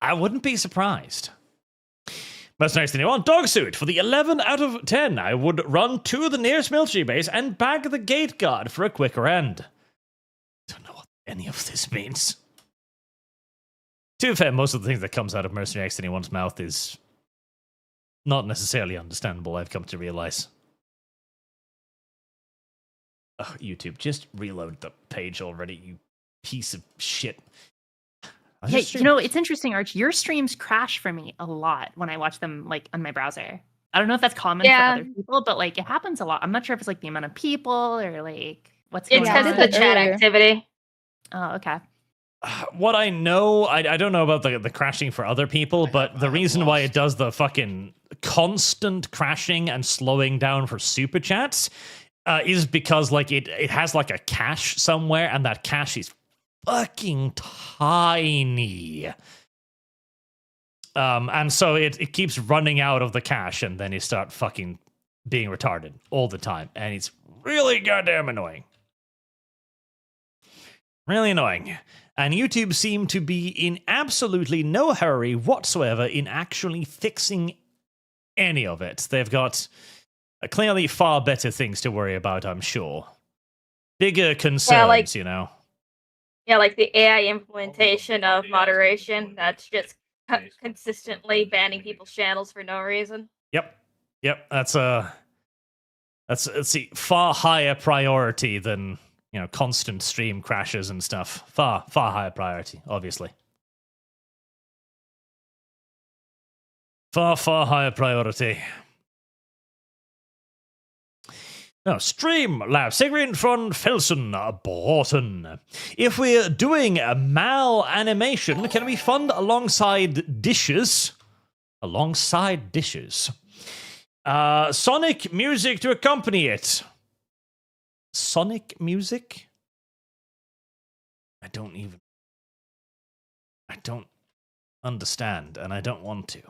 I wouldn't be surprised. Most nice to know on Dogsuit. For the 11 out of 10, I would run to the nearest military base and bag the gate guard for a quicker end. Don't know what any of this means. To be fair, most of the things that comes out of Mercenary X anyone's mouth is not necessarily understandable, I've come to realize. Ugh, YouTube, just reload the page already, you piece of shit. Yeah, it's interesting, Arch. Your streams crash for me a lot when I watch them like on my browser. I don't know if that's common for other people, but like it happens a lot. I'm not sure if it's like the amount of people or like what's going It's on. because of the chat activity. Oh, okay. what I know, I don't know about the crashing for other people, but the reason why it does the fucking constant crashing and slowing down for super chats is because like it has like a cache somewhere, and that cache is fucking tiny. And so it keeps running out of the cache, and then you start fucking being retarded all the time, and it's really goddamn annoying. Really annoying. And YouTube seem to be in absolutely no hurry whatsoever in actually fixing any of it. They've got clearly far better things to worry about, I'm sure. Bigger concerns, you know. Yeah, like the AI implementation of moderation that's just consistently banning people's channels for no reason. Yep. That's a far higher priority than, you know, constant stream crashes and stuff. Far higher priority, obviously. Far higher priority. Now, Streamlabs, Sigrid von Felsen, Broughton. If we're doing a mal animation, can we fund alongside dishes? Alongside dishes. Sonic music to accompany it. Sonic music? I don't understand, and I don't want to.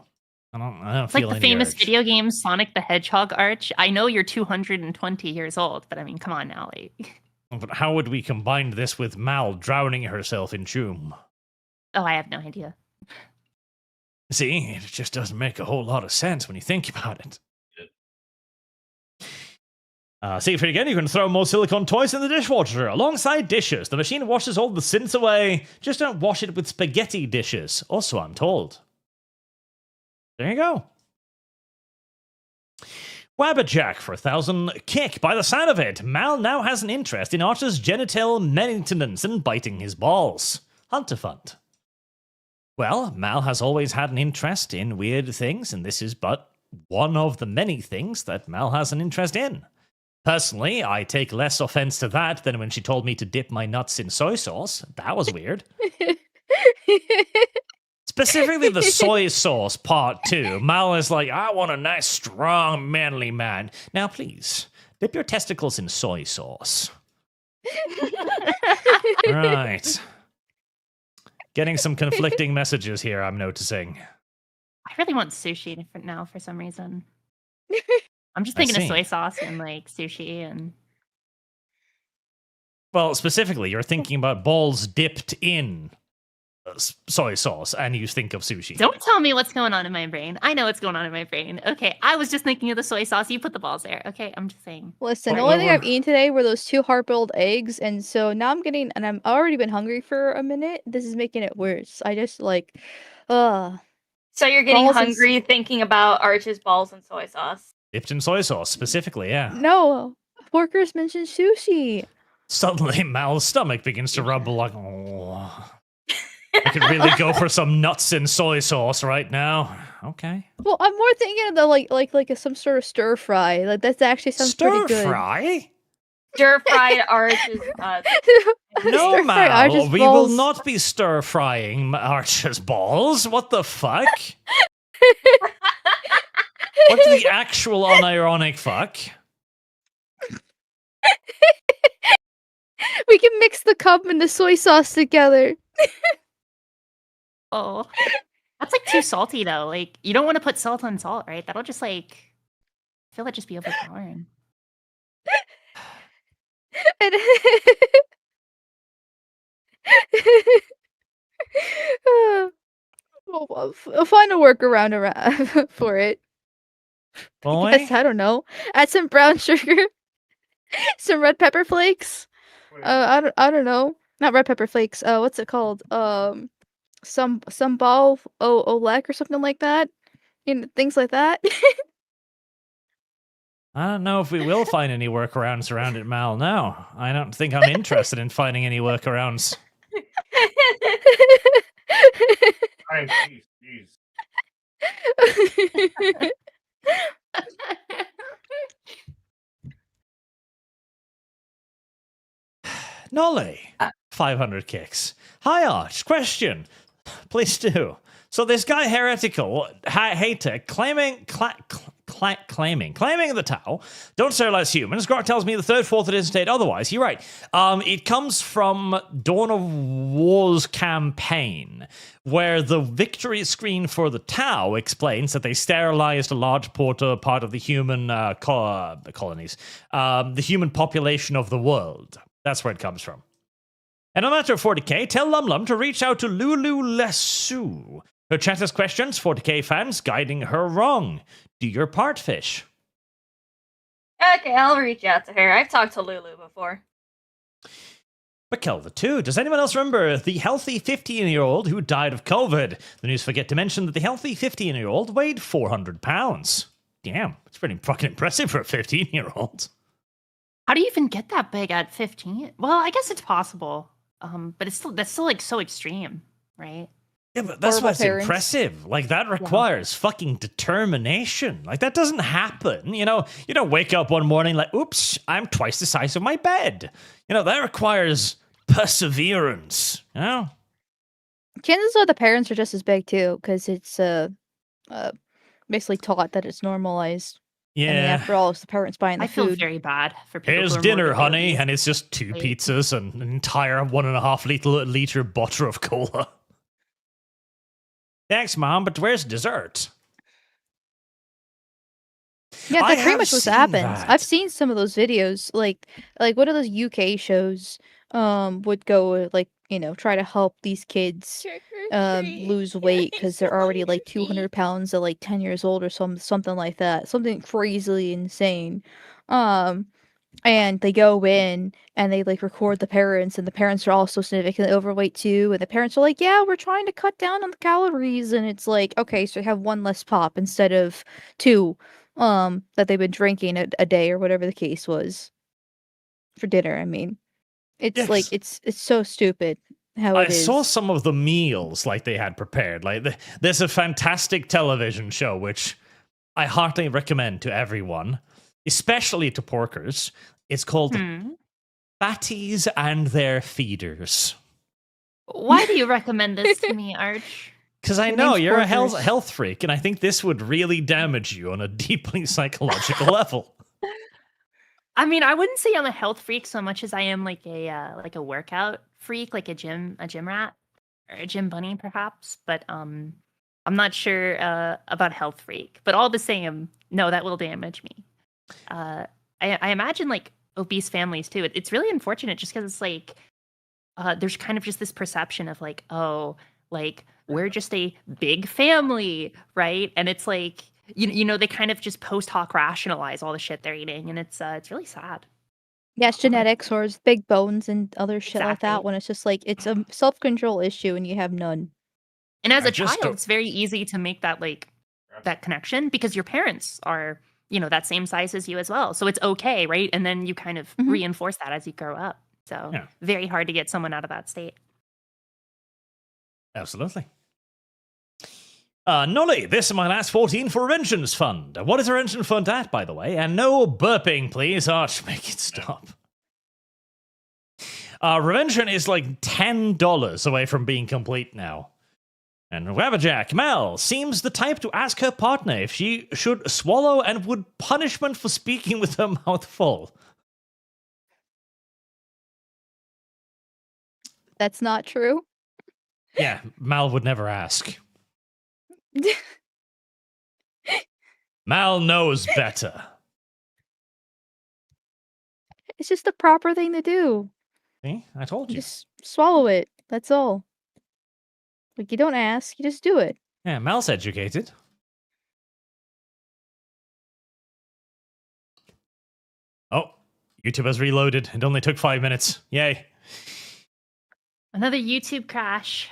I don't It's feel like the any famous urge. video game Sonic the Hedgehog Arch. I know you're 220 years old, but I mean, come on now, like. But how would we combine this with Mal drowning herself in Choom? Oh, I have no idea. See, it just doesn't make a whole lot of sense when you think about it. See if again, you can throw more silicone toys in the dishwasher alongside dishes. The machine washes all the sins away. Just don't wash it with spaghetti dishes. Also, I'm told. There you go. Wabberjack for 1,000. Kick by the sound of it. Mal now has an interest in Archer's genital maintenance and biting his balls. Hunter Fund. Well, Mal has always had an interest in weird things, and this is but one of the many things that Mal has an interest in. Personally, I take less offense to that than when she told me to dip my nuts in soy sauce. That was weird. Specifically the soy sauce part 2. Mal is like, I want a nice, strong, manly man. Now, please, dip your testicles in soy sauce. Right. Getting some conflicting messages here, I'm noticing. I really want sushi now for some reason. I'm just thinking of soy sauce and like sushi and. Well, specifically, you're thinking about balls dipped in soy sauce, and you think of sushi. Don't tell me what's going on in my brain. I know what's going on in my brain. Okay, I was just thinking of the soy sauce. You put the balls there. Okay, I'm just saying. Listen, the only thing I've eaten today were those 2 hard-boiled eggs, and so now I'm getting, and I've already been hungry for a minute. This is making it worse. I just like, So you're getting balls and hungry thinking about Arch's balls and soy sauce. Dipped in soy sauce, specifically, yeah. No, Porkers mentioned sushi. Suddenly, Mal's stomach begins to rumble like, oh. I could really go for some nuts in soy sauce right now. Okay. Well, I'm more thinking of the like some sort of stir fry. Like that actually sounds pretty good. Stir fry? Stir fried Arch's nuts. No, Stir-fry Mal, Arch's we balls. will not be stir frying Arch's balls. What the fuck? What the actual unironic fuck? We can mix the cum and the soy sauce together. Oh, that's like too salty though. Like you don't want to put salt on salt, right? That'll just like I feel like just be overpowering. I'll find a workaround around for it. Boy? Yes, I don't know. Add some brown sugar, some red pepper flakes. I don't know. Not red pepper flakes. What's it called? Some ball Olek or something like that. You know, things like that. I don't know if we will find any workarounds around it, Mal. No, I don't think I'm interested in finding any workarounds. Nolly, 500 kicks. Hi, Arch. Question. Please do. So this guy heretical, hater, claiming the Tau, don't sterilize humans. Grok tells me the third, fourth edition state otherwise. You're right. It comes from Dawn of War's campaign, where the victory screen for the Tau explains that they sterilized a large part of the human colonies, the human population of the world. That's where it comes from. And on that matter of 40k, tell LumLum to reach out to Lulu Lesu. Her chat has questions, 40k fans guiding her wrong. Do your part, Fish. Okay, I'll reach out to her. I've talked to Lulu before. Mikel the 2. Does anyone else remember the healthy 15-year-old who died of COVID? The news forget to mention that the healthy 15-year-old weighed 400 pounds. Damn, it's pretty fucking impressive for a 15-year-old. How do you even get that big at 15? Well, I guess it's possible. But that's still like so extreme, right? Yeah, but that's Horrible what's parents. impressive. Like, that requires fucking determination. Like, that doesn't happen. You know, you don't wake up one morning like, oops, I'm twice the size of my bed. You know, that requires perseverance, you know? Chances are the parents are just as big too, because it's basically taught that it's normalized. I mean, Yeah. after all, it's the parents buying the I feel food. very bad for people. Here's who are dinner, morbidly honey, obese. and it's just 2 Right. pizzas and an entire 1.5 liter bottle of cola. Thanks, Mom, but where's dessert? Yeah, I that's pretty have much what seen happens. that. I've seen some of those videos, like one of those UK shows would go like, try to help these kids Trick or treat. lose weight because they're already like Trick or 200 pounds at like 10 years old or something like that, something crazily insane. And they go in and they like record the parents, and the parents are also significantly overweight too, and the parents are like, yeah, we're trying to cut down on the calories, and it's like, okay, so you have one less pop instead of 2 that they've been drinking a day or whatever the case was for dinner. I mean, it's like Yes. it's so stupid how I it is. saw some of the meals like they had prepared. Like, there's a fantastic television show which I heartily recommend to everyone, especially to porkers. It's called Fatties and Their Feeders. Why do you recommend this to me, Arch? Because I Your know name's you're a Porkers. health freak, and I think this would really damage you on a deeply psychological level. I mean, I wouldn't say I'm a health freak so much as I am like a workout freak, like a gym rat or a gym bunny, perhaps. But I'm not sure about health freak. But all the same, no, that will damage me. I imagine like obese families too. It's really unfortunate just because it's like there's kind of just this perception of like, oh, like we're just a big family, right? And it's like they kind of just post hoc rationalize all the shit they're eating, and it's really sad. Yeah, it's genetics or it's big bones and other shit like that, Exactly. when it's just like it's a self-control issue and you have none. And as I a just child, don't- it's very easy to make that connection because your parents are, that same size as you as well. So it's okay, right? And then you kind of Mhm. reinforce that as you grow up. So Yeah. very hard to get someone out of that state. Absolutely. Nolly, this is my last 14 for Revengeance Fund. What is a Revengeance Fund at, by the way? And no burping, please. Arch, make it stop. Revengeance is like $10 away from being complete now. And Wabberjack, Mel, seems the type to ask her partner if she should swallow and would punishment for speaking with her mouth full. That's not true. Yeah, Mal would never ask. Mal knows better. It's just the proper thing to do. See, I told you. Just swallow it. That's all. Like, you don't ask, you just do it. Yeah, Mal's educated. Oh, YouTube has reloaded. It only took 5 minutes. Yay. Another YouTube crash.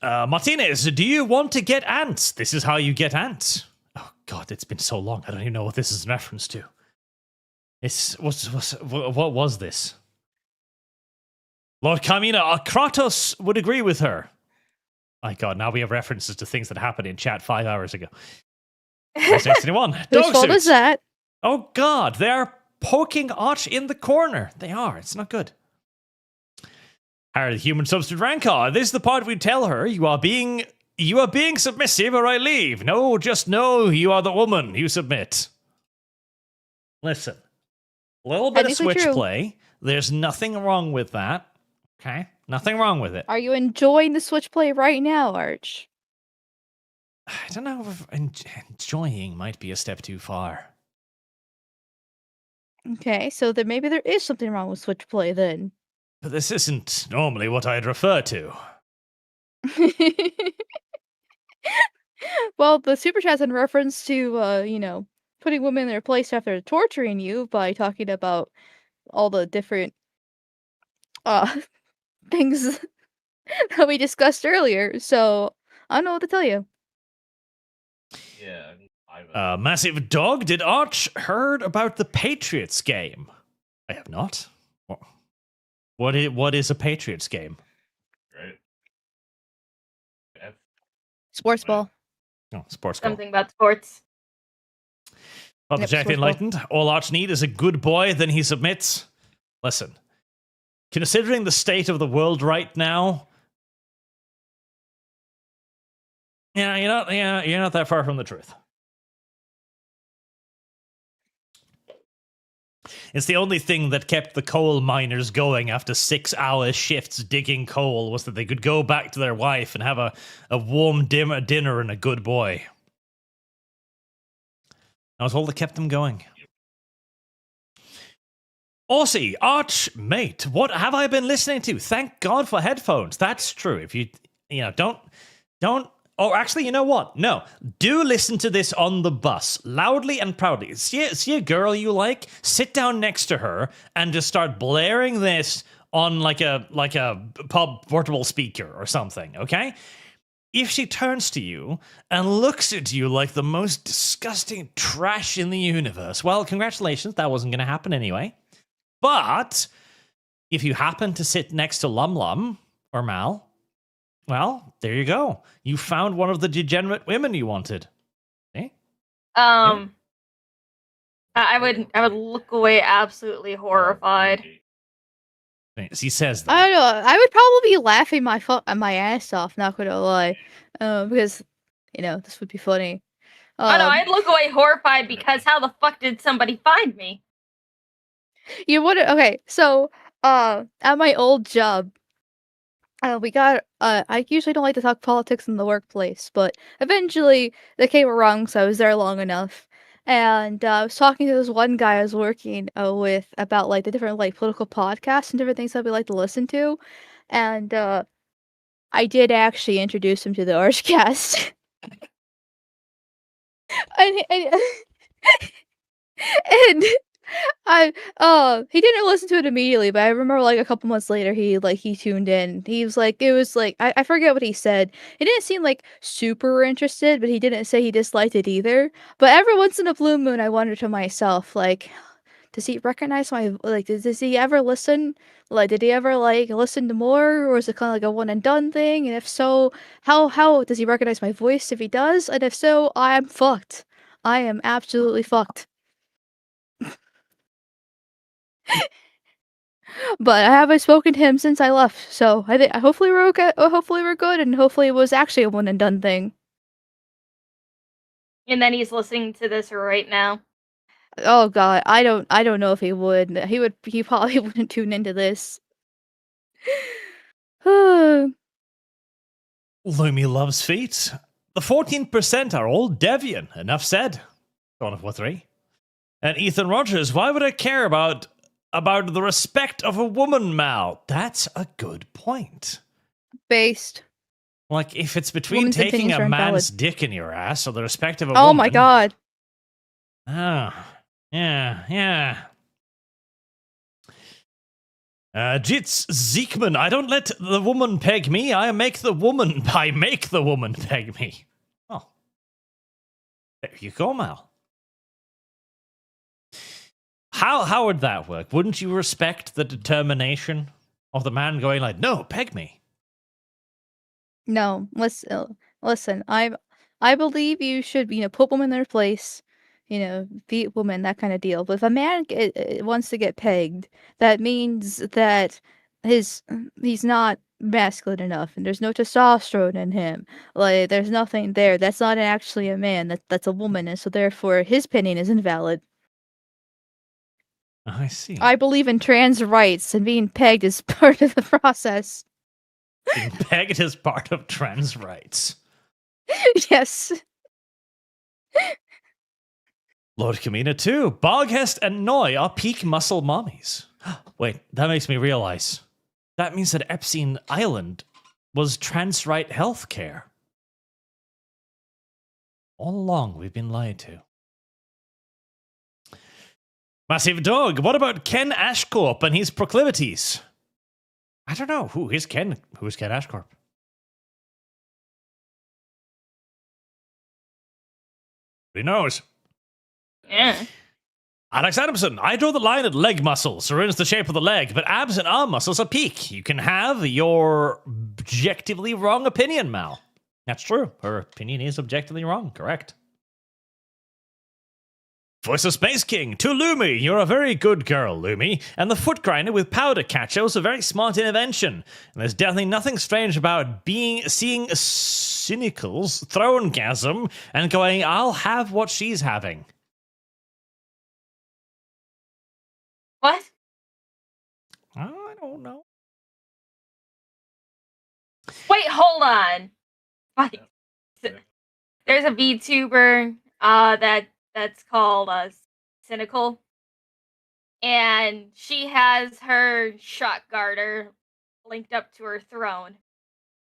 Martinez, do you want to get ants? This is how you get ants. Oh God, it's been so long. I don't even know what this is in reference to. What was this? Lord Kamina, Kratos would agree with her. My God, now we have references to things that happened in chat 5 hours ago. 61. Whose Dog fault is suits. that? Oh God, they are poking Arch in the corner. They are. It's not good. Harry, the human substitute rancor. This is the part we tell her you are being submissive or I leave. No, just know you are the woman. You submit. Listen, a little bit of Technically switch true. play. There's nothing wrong with that. Okay? Nothing wrong with it. Are you enjoying the switch play right now, Arch? I don't know if enjoying might be a step too far. Okay, so then maybe there is something wrong with switch play then. But this isn't normally what I'd refer to. Well, the super chat's in reference to, putting women in their place after torturing you by talking about all the different things that we discussed earlier. So I don't know what to tell you. Yeah. Massive Dog, did Arch heard about the Patriots game? I have not. What is a Patriots game? Right. Sports ball. Oh, sports ball. Something about sports. Father Yep, Jack the sports ball. Enlightened. All Arch need is a good boy, then he submits. Listen, considering the state of the world right now, you're not that far from the truth. It's the only thing that kept the coal miners going after 6-hour shifts digging coal was that they could go back to their wife and have a warm dinner and a good boy. That was all that kept them going. Aussie, Arch, mate, what have I been listening to? Thank God for headphones. That's true. If you don't. Oh, actually, you know what? No, do listen to this on the bus, loudly and proudly. See a girl you like? Sit down next to her and just start blaring this on like a pub portable speaker or something. Okay? If she turns to you and looks at you like the most disgusting trash in the universe, well, congratulations, that wasn't going to happen anyway. But if you happen to sit next to LumLum or Mal, well, there you go. You found one of the degenerate women you wanted. Eh? I would look away absolutely horrified. He says that. I don't know. I would probably be laughing my ass off, not gonna lie, because this would be funny. Oh no, I'd look away horrified because how the fuck did somebody find me? You would okay? So, at my old job, we got. I usually don't like to talk politics in the workplace, but eventually they came around, so I was there long enough. And I was talking to this one guy I was working with about like the different like political podcasts and different things that we like to listen to. And I did actually introduce him to the ArchCast. and he didn't listen to it immediately, but I remember like a couple months later he tuned in. He was like I forget what he said. He didn't seem like super interested, but he didn't say he disliked it either. But every once in a blue moon I wonder to myself, like, does he recognize my does he ever listen? Like, did he ever like listen to more, or is it kind of like a one and done thing? And if so, how does he recognize my voice if he does? And if so, I am fucked. I am absolutely fucked. But I haven't spoken to him since I left, so I think hopefully we're okay. Hopefully we're good, and hopefully it was actually a one and done thing. And then he's listening to this right now. Oh god, I don't know if he would. He probably wouldn't tune into this. Lumi loves feet. The 14% are all Devian. Enough said. Gone of 3. And Ethan Rogers, why would I care about the respect of a woman, Mal? That's a good point. Based. Like, if it's between Women's taking opinions a are man's invalid. dick in your ass or the respect of a woman. Oh my god. Ah, yeah. Jits Zeekman, I don't let the woman peg me, I make the woman peg me. Oh. There you go, Mal. How would that work? Wouldn't you respect the determination of the man going like, no, peg me? No, listen. I believe you should, put women in their place. Beat women, that kind of deal. But if a man wants to get pegged, that means that he's not masculine enough, and there's no testosterone in him. Like, there's nothing there. That's not actually a man. That's a woman, and so therefore his opinion is invalid. I see. I believe in trans rights, and being pegged is part of the process. Being pegged as part of trans rights. Yes. Lord Kamina too. Boghest and Noi are peak muscle mommies. Wait, that makes me realize. That means that Epstein Island was trans right healthcare. All along, we've been lied to. Massive Dog, what about Ken Ashcorp and his proclivities? I don't know. Who is Ken Ashcorp? Who knows? Yeah. Alex Adamson, I draw the line at leg muscles, ruins the shape of the leg, but abs and arm muscles are peak. You can have your objectively wrong opinion, Mal. That's true. Her opinion is objectively wrong, correct. Voice of Space King, to Lumi, you're a very good girl, Lumi, and the foot grinder with powder catcher was a very smart intervention. And there's definitely nothing strange about seeing cynicals throw-gasm and going, I'll have what she's having. What? I don't know. Wait, hold on. What? There's a VTuber that's called Cynical, and she has her shot garter linked up to her throne.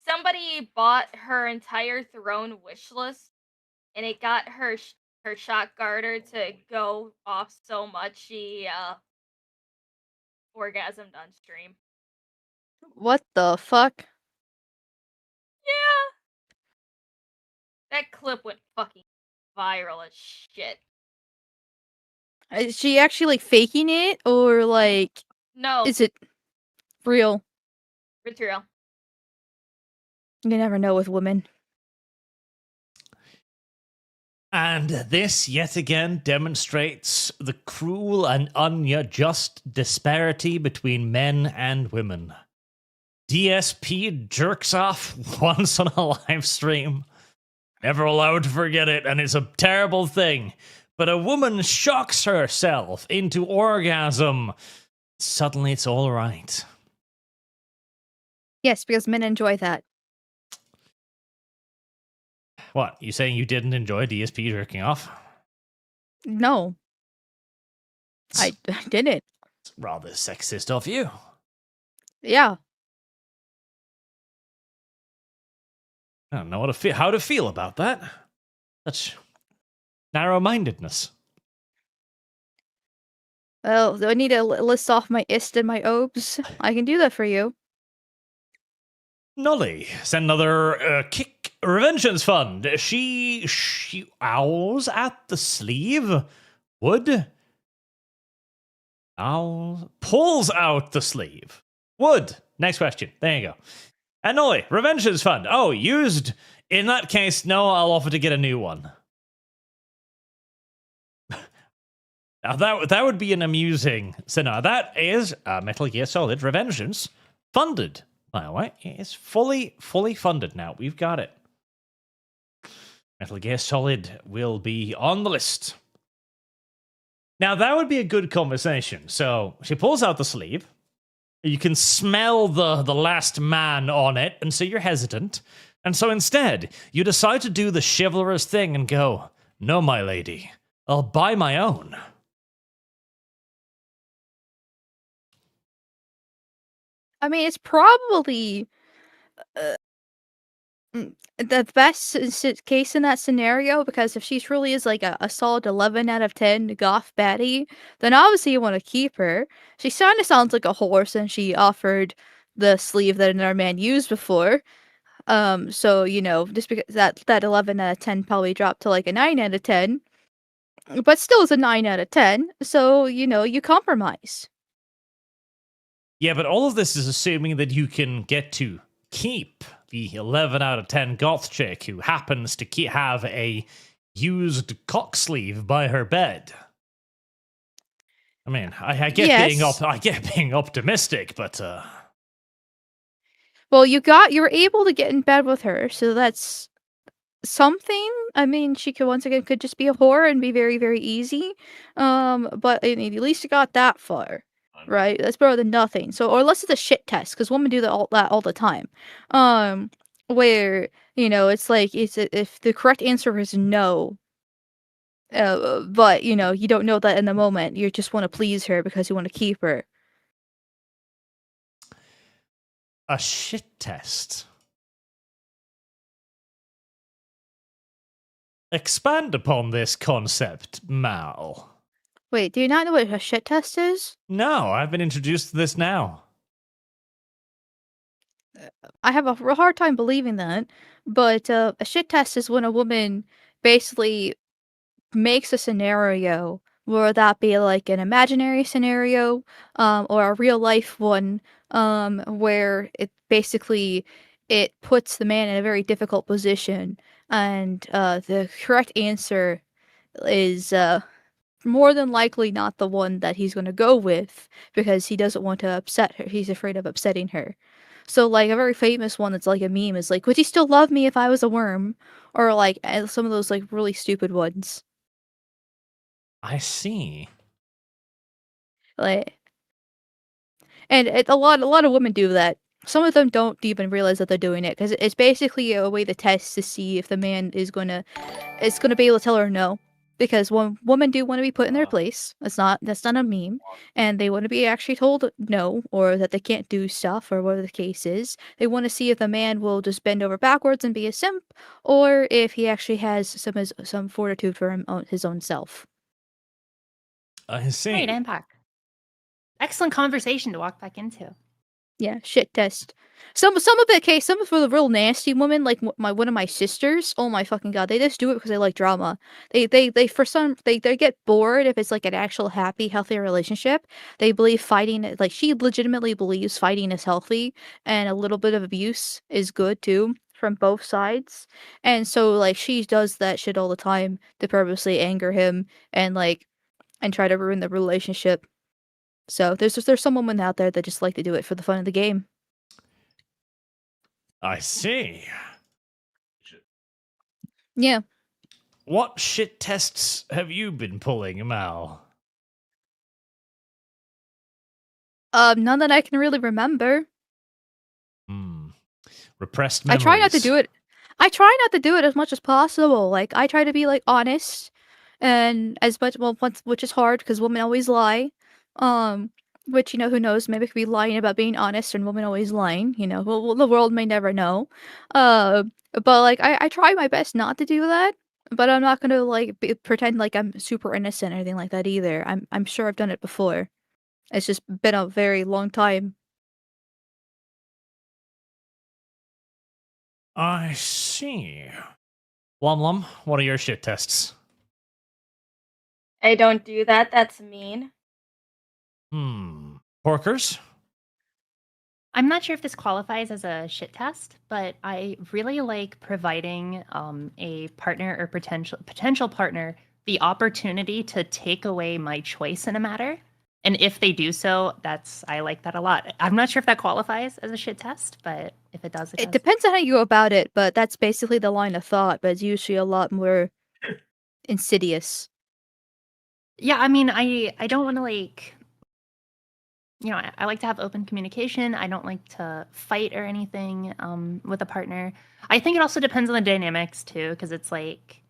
Somebody bought her entire throne wish list, and it got her shot garter to go off so much she orgasmed on stream. What the fuck? Yeah. That clip went fucking viral as shit. Is she actually like faking it, or like No, is it real? it's real. You never know with women. And this, yet again, demonstrates the cruel and unjust disparity between men and women. DSP jerks off once on a live stream. Never allowed to forget it, and it's a terrible thing. But a woman shocks herself into orgasm. Suddenly it's all right. Yes, because men enjoy that. What, you saying you didn't enjoy DSP jerking off? No, I didn't. It's rather sexist of you. Yeah. I don't know how to feel about that. Such narrow-mindedness. Well, do I need to list off my ist and my obs? I can do that for you. Nolly, send another kick revengeance fund. She owls at the sleeve. Wood. Owl pulls out the sleeve. Wood. Next question. There you go. Annoy, revengeance fund. Oh, used. In that case, no, I'll offer to get a new one. Now that would be an amusing. So now that is Metal Gear Solid Revengeance funded. By the way, it is fully funded now. We've got it. Metal Gear Solid will be on the list. Now that would be a good conversation. So she pulls out the sleeve. You can smell the last man on it, and so you're hesitant. And so instead, you decide to do the chivalrous thing and go, no, my lady, I'll buy my own. I mean, it's probably the best case in that scenario, because if she truly is like a solid 11 out of 10 goth baddie, then obviously you want to keep her. She kind of sounds like a horse, and she offered the sleeve that another man used before. So, you know, just because that 11 out of 10 probably dropped to like a 9 out of 10, but still is a 9 out of 10. So, you know, you compromise. Yeah, but all of this is assuming that you can get to keep the 11 out of 10 goth chick who happens to have a used cock sleeve by her bed. I mean, I get Yes. being optimistic, but Well, you're able to get in bed with her, so that's something. I mean, she could once again could just be a whore and be very, very easy. But I mean, at least you got that far, right? That's better than nothing. So, or unless it's a shit test, because women do that all the time. Where it's like if the correct answer is no, but you don't know that in the moment. You just want to please her because you want to keep her. A shit test. Expand upon this concept, Mal. Wait, do you not know what a shit test is? No, I've been introduced to this now. I have a real hard time believing that, but a shit test is when a woman basically makes a scenario, whether that be like an imaginary scenario, or a real life one, where it puts the man in a very difficult position, and the correct answer is more than likely not the one that he's going to go with because he doesn't want to upset her. He's afraid of upsetting her. So, like, a very famous one that's like a meme is like, "Would he still love me if I was a worm?" Or like some of those like really stupid ones. I see. Like, and a lot of women do that. Some of them don't even realize that they're doing it because it's basically a way to test to see if the man is gonna be able to tell her no. Because women do want to be put in their place. That's not a meme, and they want to be actually told no or that they can't do stuff or whatever the case is. They want to see if the man will just bend over backwards and be a simp, or if he actually has some fortitude for his own self. I see. Great impact. Excellent conversation to walk back into. Yeah, shit test. Some of it, okay, some of the real nasty women, like one of my sisters. Oh my fucking god, they just do it because they like drama. They get bored if it's like an actual happy, healthy relationship. They believe fighting, like she legitimately believes fighting is healthy, and a little bit of abuse is good too from both sides. And so like she does that shit all the time to purposely anger him and try to ruin the relationship. So there's some women out there that just like to do it for the fun of the game. I see. Yeah. What shit tests have you been pulling, Mal? None that I can really remember. Repressed memories. I try not to do it. I try not to do it as much as possible. Like I try to be like honest, and as much which is hard because women always lie. Which who knows? Maybe could be lying about being honest, and women always lying. Well, the world may never know. But like I try my best not to do that. But I'm not gonna pretend like I'm super innocent or anything like that either. I'm sure I've done it before. It's just been a very long time. I see. LumLum, what are your shit tests? I don't do that. That's mean. Porkers? I'm not sure if this qualifies as a shit test, but I really like providing a partner or potential partner the opportunity to take away my choice in a matter. And if they do so, I like that a lot. I'm not sure if that qualifies as a shit test, but if it does, it does. It depends on how you go about it, but that's basically the line of thought, but it's usually a lot more insidious. Yeah, I mean, I don't want to I like to have open communication. I don't like to fight or anything with a partner. I think it also depends on the dynamics too, because it's like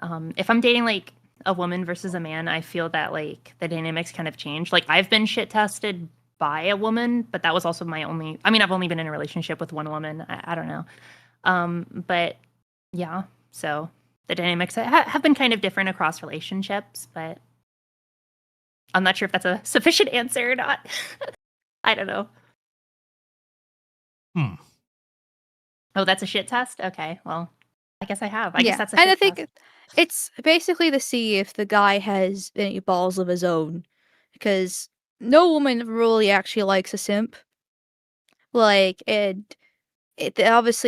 if I'm dating like a woman versus a man, I feel that like the dynamics kind of change. Like I've been shit tested by a woman, but that was also I've only been in a relationship with one woman. I don't know. But yeah, so the dynamics have been kind of different across relationships, but I'm not sure if that's a sufficient answer or not. I don't know. Oh, that's a shit test? Okay, well, I guess I have. I guess that's a shit test. And I think it's basically to see if the guy has any balls of his own. Because no woman really actually likes a simp. Obviously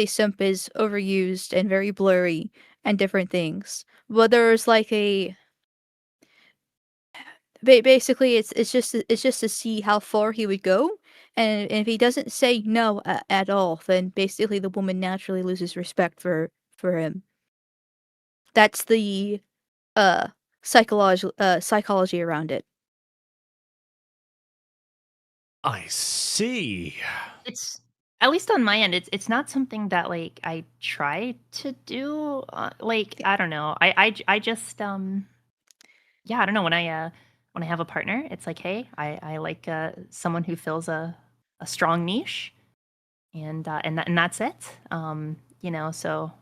simp is overused and very blurry and different things. But there's basically it's just to see how far he would go And if he doesn't say no at all, then basically the woman naturally loses respect for him. That's the psychology around it. I see. It's at least on my end. It's not something that like I try to do. Like I don't know. I just yeah, I don't know. When I have a partner, it's like, hey, I like someone who fills a strong niche, and that's it. You know, so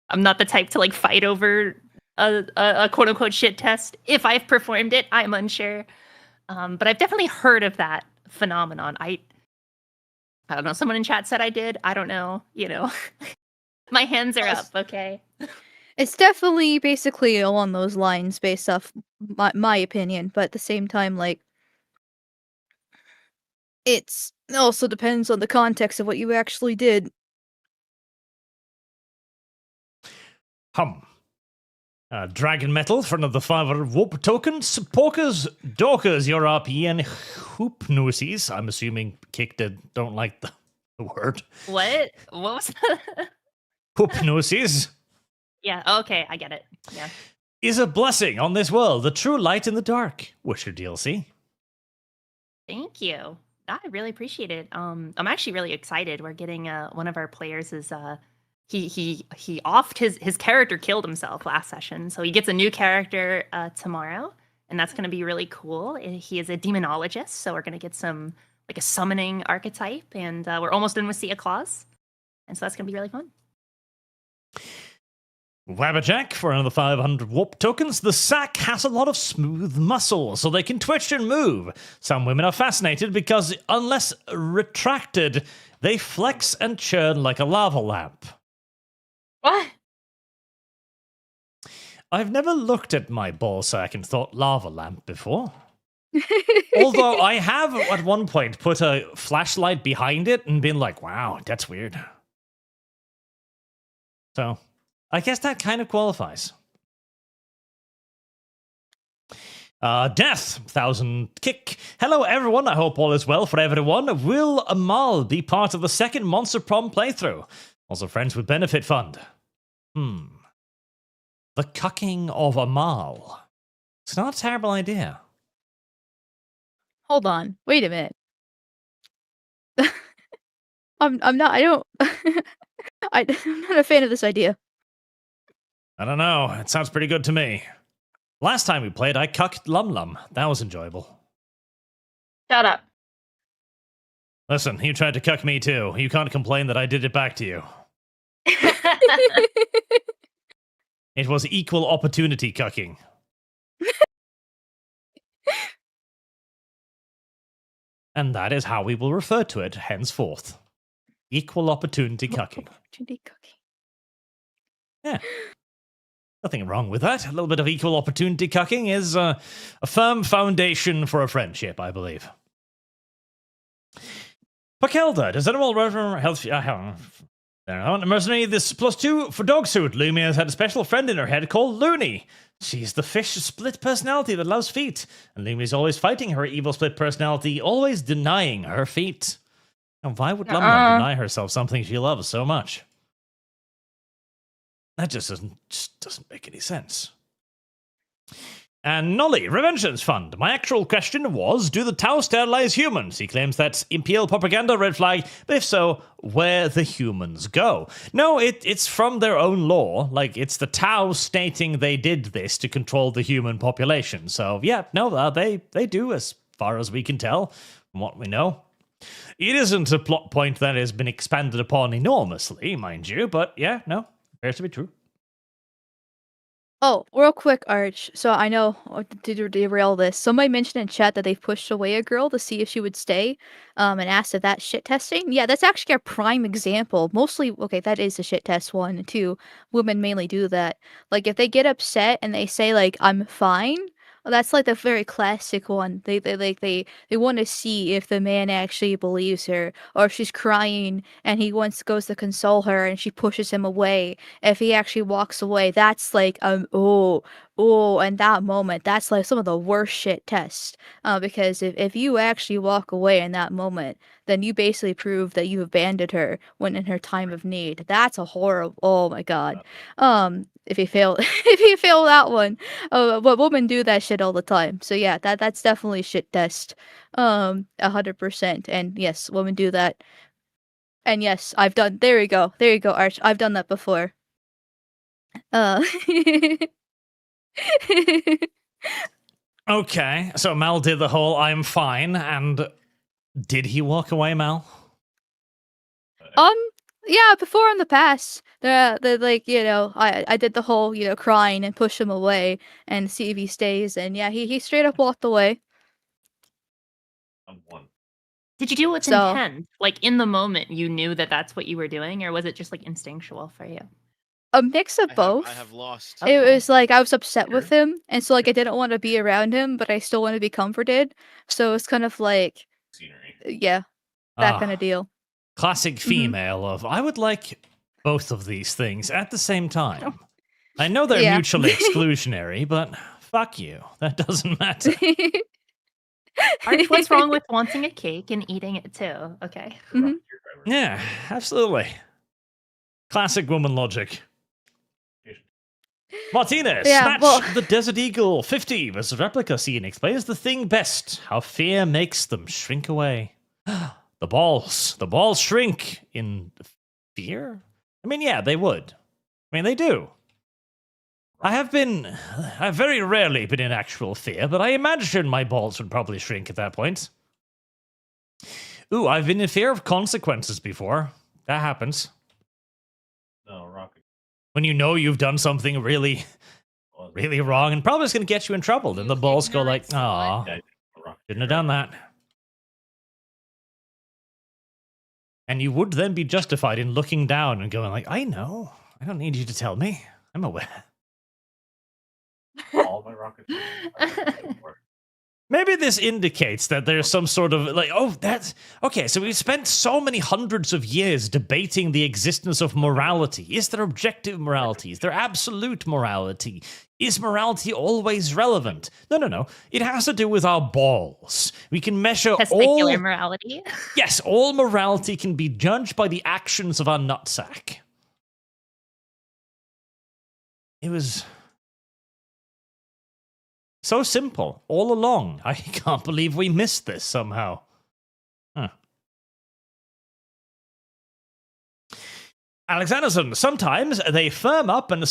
I'm not the type to like fight over a quote unquote shit test. If I've performed it, I'm unsure. But I've definitely heard of that phenomenon. I don't know. Someone in chat said I did. I don't know. You know, my hands are up. Okay. It's definitely basically along those lines based off my opinion, but at the same time, like, it also depends on the context of what you actually did. Dragon Metal for another 500 whoop tokens. Porkers, Dorkers, your RP, and Hoopnoosies. I'm assuming Kick don't like the word. What was that? Hoopnoosies. Yeah, okay, I get it. Yeah. Is a blessing on this world, the true light in the dark. Witcher DLC. Thank you. I really appreciate it. I'm actually really excited. We're getting one of our players is he offed his character killed himself last session, so he gets a new character tomorrow, and that's going to be really cool. He is a demonologist, so we're going to get some like a summoning archetype, and we're almost done with Sea of Claws, and so that's going to be really fun. Wabberjack for another 500 whoop tokens. The sack has a lot of smooth muscle, so they can twitch and move. Some women are fascinated because, unless retracted, they flex and churn like a lava lamp. What? I've never looked at my ball sack and thought lava lamp before. Although I have at one point put a flashlight behind it and been like, wow, that's weird. So I guess that kind of qualifies. Death, 1,000 kick. Hello, everyone. I hope all is well for everyone. Will Amal be part of the second Monster Prom playthrough? Also, Friends with Benefit Fund. The cucking of Amal. It's not a terrible idea. Hold on. Wait a minute. I'm not. I don't. I'm not a fan of this idea. I don't know. It sounds pretty good to me. Last time we played, I cucked LumLum. That was enjoyable. Shut up. Listen, you tried to cuck me too. You can't complain that I did it back to you. It was equal opportunity cucking. And that is how we will refer to it henceforth. Equal opportunity cucking. Opportunity cooking. Yeah. Nothing wrong with that. A little bit of equal opportunity cucking is a firm foundation for a friendship, I believe. Pakelda, does anyone remember health? Mercenary, this +2 for Dogsuit. Lumia has had a special friend in her head called Looney. She's the fish split personality that loves feet, and Lumia's always fighting her evil split personality, always denying her feet. And why would LumLum deny herself something she loves so much? That just doesn't make any sense. And Nolly, Revengeance Fund. My actual question was, do the Tau sterilize humans? He claims that's imperial propaganda, red flag, but if so, where the humans go? No, it's from their own law. Like, it's the Tau stating they did this to control the human population. So, yeah, no, they do, as far as we can tell, from what we know. It isn't a plot point that has been expanded upon enormously, mind you, but yeah, no. Appears to be true. Oh, real quick, Arch. So I know to derail this. Somebody mentioned in chat that they've pushed away a girl to see if she would stay, and asked if that's shit testing. Yeah, that's actually a prime example. Mostly, okay, that is a shit test 1 and 2. Women mainly do that. Like if they get upset and they say like I'm fine, That's like the very classic one. They want to see if the man actually believes her, or if she's crying and he goes to console her and she pushes him away. If he actually walks away, that's like and that moment, that's like some of the worst shit tests. Because if you actually walk away in that moment, then you basically prove that you abandoned her when in her time of need. That's a horrible. Oh my god. If you fail, if you fail that one, but women do that shit all the time. So yeah, that's definitely shit test. 100%. And yes, women do that. And yes, I've done. There you go, Arch. I've done that before. Okay, so Mal did the whole "I'm fine," and did he walk away, Mal? Yeah, before in the past, the like, I did the whole, crying and push him away and see if he stays, and yeah, he straight up walked away. Did you do it with So- intent? Like in the moment, you knew that that's what you were doing, or was it just like instinctual for you? A mix of both. I have lost. It Okay. was like I was upset with him, and so like I didn't want to be around him, but I still want to be comforted. So it's kind of like, yeah, that Ah, kind of deal. Classic female of, I would like both of these things at the same time. I know they're Yeah. mutually exclusionary, but fuck you. That doesn't matter. Arch, what's wrong with wanting a cake and eating it too? Okay. Yeah, absolutely. Classic woman logic. Martinez, Yeah, Snatch well- the Desert Eagle 50 versus Replica Scene explains the thing best, how fear makes them shrink away. The balls shrink in fear? I mean, yeah, they would. I mean, they do. I've very rarely been in actual fear, but I imagine my balls would probably shrink at that point. Ooh, I've been in fear of consequences before. That happens. No, Rocket. When you know you've done something really, really wrong and probably is going to get you in trouble, then the balls go like, "Aw, shouldn't have done that." And you would then be justified in looking down and going like, "I know. I don't need you to tell me. I'm aware." All my rockets. Maybe this indicates that there's some sort of like, oh, that's okay. So we've spent so many hundreds of years debating the existence of morality. Is there objective morality? Is there absolute morality? Is morality always relevant? No. It has to do with our balls. We can measure Testicular morality. Yes, all morality can be judged by the actions of our nutsack. It was so simple all along. I can't believe we missed this somehow. Huh. Alexanderson, sometimes they firm up and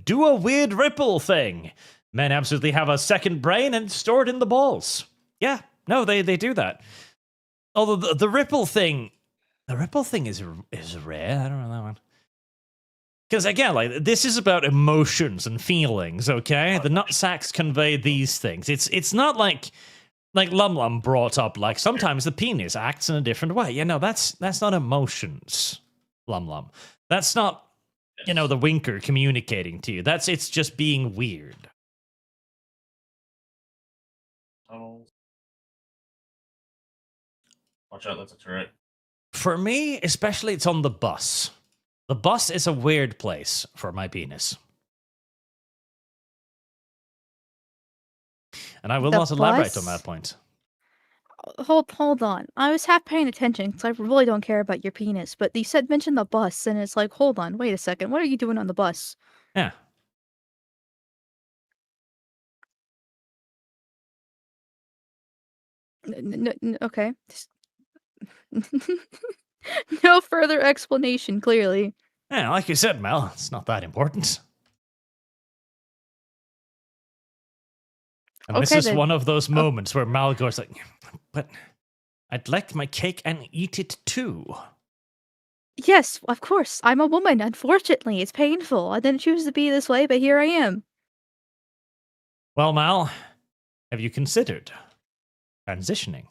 do a weird ripple thing. Men absolutely have a second brain and store it in the balls. Yeah, no, they do that. Although the ripple thing is rare. I don't know that one. Because again, like this is about emotions and feelings, okay? The nutsacks convey these things. It's not like LumLum brought up, like sometimes the penis acts in a different way. You know, that's not emotions, LumLum. That's not, the winker communicating to you. It's just being weird. Tunnels. Watch out, that's a turret. For me, especially, it's on the bus. The bus is a weird place for my penis. And I will The not elaborate bus? on that point. Hold on. I was half paying attention because I really don't care about your penis. But you mention the bus, and it's like, hold on, wait a second. What are you doing on the bus? Yeah. Okay. No further explanation, clearly. Yeah, like you said, Mel, it's not that important. And this Okay, is then. one of those moments where Mal goes like, but I'd like my cake and eat it too. Yes, of course. I'm a woman. Unfortunately, it's painful. I didn't choose to be this way, but here I am. Well, Mal, have you considered transitioning?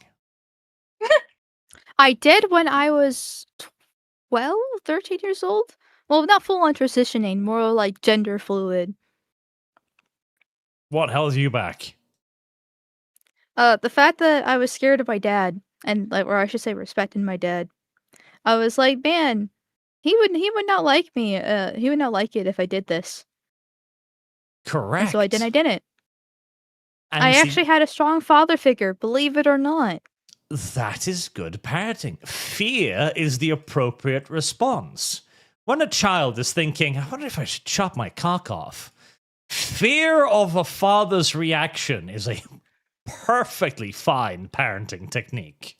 I did when I was 12, 13 years old. Well, not full on transitioning, more like gender fluid. What held you back? The fact that I was scared of my dad, and or I should say, respecting my dad. I was like, man, he would not like me. He would not like it if I did this. Correct. And so I didn't. And I see, actually had a strong father figure, believe it or not. that is good parenting. Fear is the appropriate response. When a child is thinking, I wonder if I should chop my cock off, fear of a father's reaction is a perfectly fine parenting technique.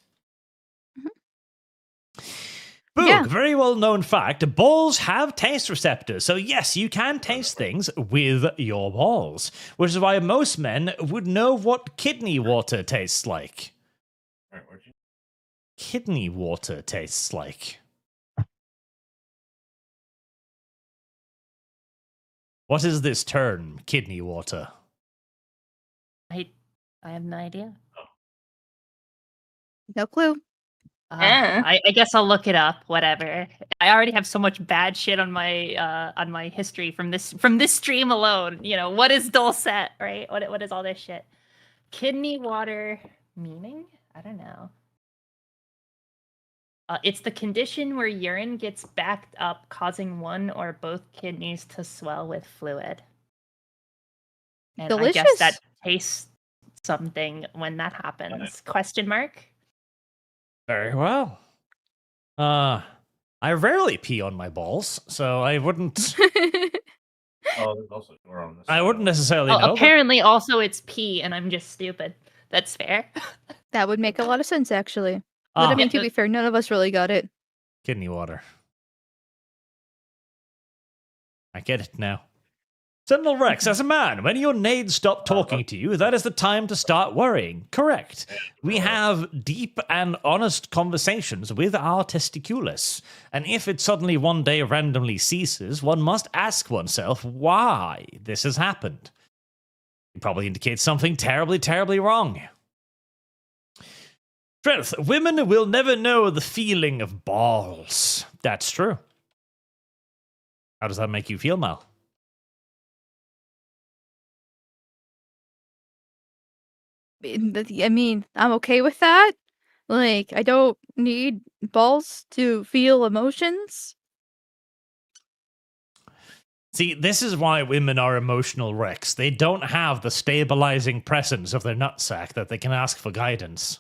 Boog, Yeah. very well known fact, balls have taste receptors. So yes, you can taste things with your balls, which is why most men would know what kidney water tastes like. Alright, where'd you? Kidney water tastes like. What is this term, kidney water? I have no idea. No clue. I guess I'll look it up. Whatever. I already have so much bad shit on my history from this stream alone. You know, what is Dulcet, right? What is all this shit? Kidney water meaning? I don't know. It's the condition where urine gets backed up, causing one or both kidneys to swell with fluid. And I guess that Delicious. tastes something when that happens. Question mark? Very well. I rarely pee on my balls, so I wouldn't. Oh, there's also a door on this. I wouldn't necessarily Oh, know. but- apparently, also it's pee, and I'm just stupid. That's fair. That would make a lot of sense, actually. But I Ah, mean, to be fair, none of us really got it. kidney water. I get it now. Sentinel Rex, as a man, when your nades stop talking to you, that is the time to start worrying. Correct. We have deep and honest conversations with our testiculus. And if it suddenly one day randomly ceases, one must ask oneself why this has happened. It probably indicates something terribly, terribly wrong. Strength. Women will never know the feeling of balls. That's true. How does that make you feel, Mal? I mean, I'm okay with that. Like, I don't need balls to feel emotions. See, this is why women are emotional wrecks. They don't have the stabilizing presence of their nutsack that they can ask for guidance.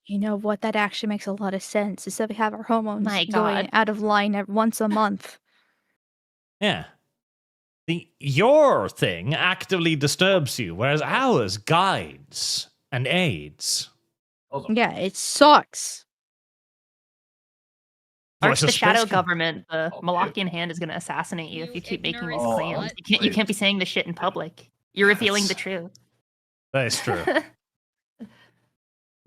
You know what? That actually makes a lot of sense. Instead, we have our hormones My going God. out of line once a month. Yeah. Your thing actively disturbs you, whereas ours guides and aids. Also, Yeah, it sucks. Arch the Voice of shadow Space- government, the Oh, Malachian hand is going to assassinate you if You you keep making these ignorant claims. slut. You can't be saying this shit in public. You're revealing the Yes. truth. That is true.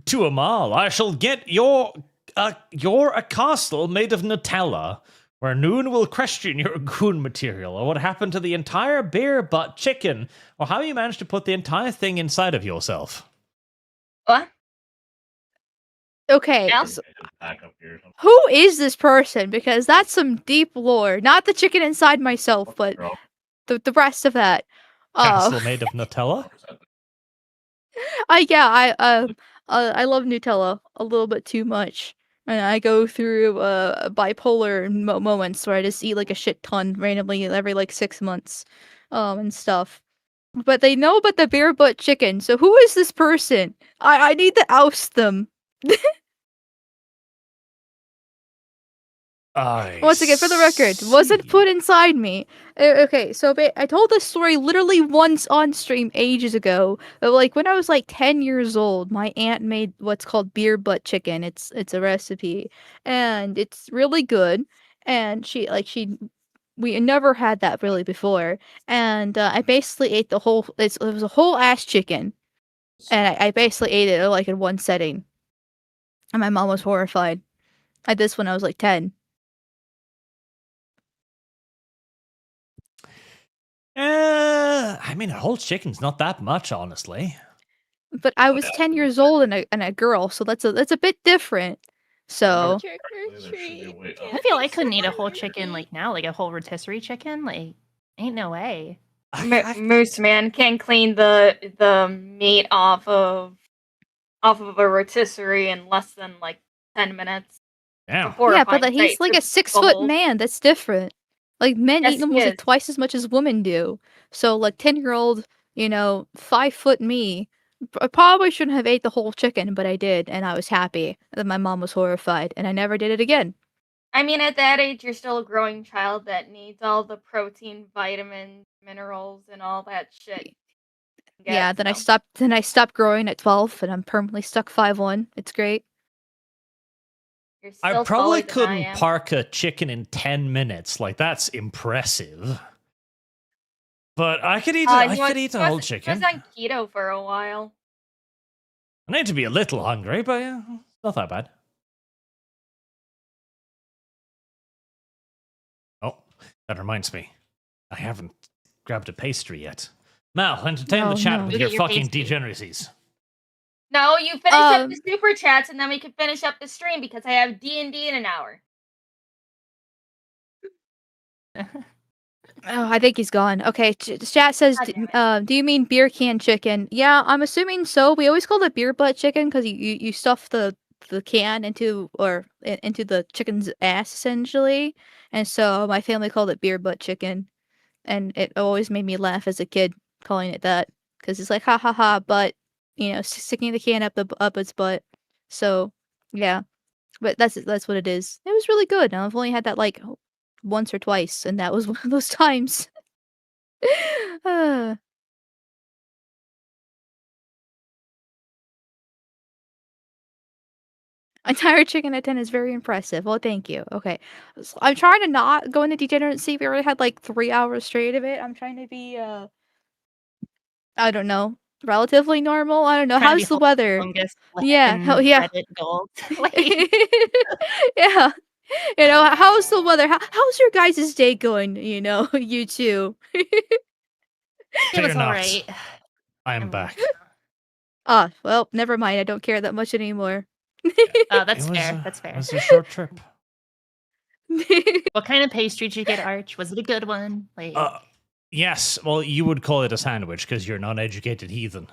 To Amal, I shall get your a castle made of Nutella, where Noon will question your goon material, or what happened to the entire beer butt chicken, or how you managed to put the entire thing inside of yourself. What? Okay, Yeah. so back up here or something. who is this person? Because that's some deep lore. Not the chicken inside myself, but Girl, the rest of that. Castle made of Nutella? I love Nutella a little bit too much, and I go through bipolar moments where I just eat like a shit ton randomly every like 6 months, and stuff. But they know about the beer butt chicken, so who is this person? I need to oust them. Once again, for the record, wasn't put inside me. Okay, so I told this story literally once on stream ages ago. But like when I was like 10 years old, my aunt made what's called beer butt chicken. It's a recipe, and it's really good. And we never had that really before. And I basically ate the whole. It was a whole ass chicken, and I basically ate it like in one setting. And my mom was horrified. I did this when I was like 10. I mean, a whole chicken's not that much, honestly. But I was 10 years old and a girl, so that's a bit different. So Trick or There should be a treat. way- I feel I couldn't eat a whole chicken like now, like a whole rotisserie chicken. Like, ain't no way. Moose Man can clean the meat off of a rotisserie in less than like 10 minutes. Yeah. Yeah, but he's like a 6-foot man. That's different. Like men Yes, eat them he like is. twice as much as women do. So like 10-year-old, 5-foot me, I probably shouldn't have ate the whole chicken, but I did, and I was happy. And my mom was horrified, and I never did it again. I mean, at that age, you're still a growing child that needs all the protein, vitamins, minerals, and all that shit. Yeah, then I stopped growing at 12, and I'm permanently stuck 5'1". It's great. You're I still probably taller than I couldn't am. park a chicken in 10 minutes. Like, that's impressive. But I could eat, I could eat a whole I chicken. was on keto for a while. I need to be a little hungry, but yeah, it's not that bad. Oh, that reminds me. I haven't grabbed a pastry yet. Mal, entertain the chat with Look your at your fucking pastry. degeneracies. No, you finish up the super chats, and then we can finish up the stream because I have D&D in an hour. Oh, I think he's gone. Okay, chat says, do you mean beer can chicken? Yeah, I'm assuming so. We always call it beer butt chicken because you stuff the can into the chicken's ass essentially, and so my family called it beer butt chicken, and it always made me laugh as a kid calling it that because it's like ha ha ha, but sticking the can up its butt. So yeah, but that's what it is. It was really good. I've only had that like once or twice, and that was one of those times. Entire chicken at 10 is very impressive. Well, thank you. Okay. I'm trying to not go into degeneracy. We already had like 3 hours straight of it. I'm trying to be, I don't know, relatively normal. I don't know. Trying to be How's the weather? longest Yeah. Latin Yeah. Reddit gold. Yeah. How's the weather? How's your guys' day going? You two. It Fear was not. alright. I am back. Ah, well, never mind. I don't care that much anymore. Oh, that's It was fair. a- That's fair. It was a short trip. What kind of pastry did you get, Arch? Was it a good one? Like, Yes, well, you would call it a sandwich because you're an uneducated heathen.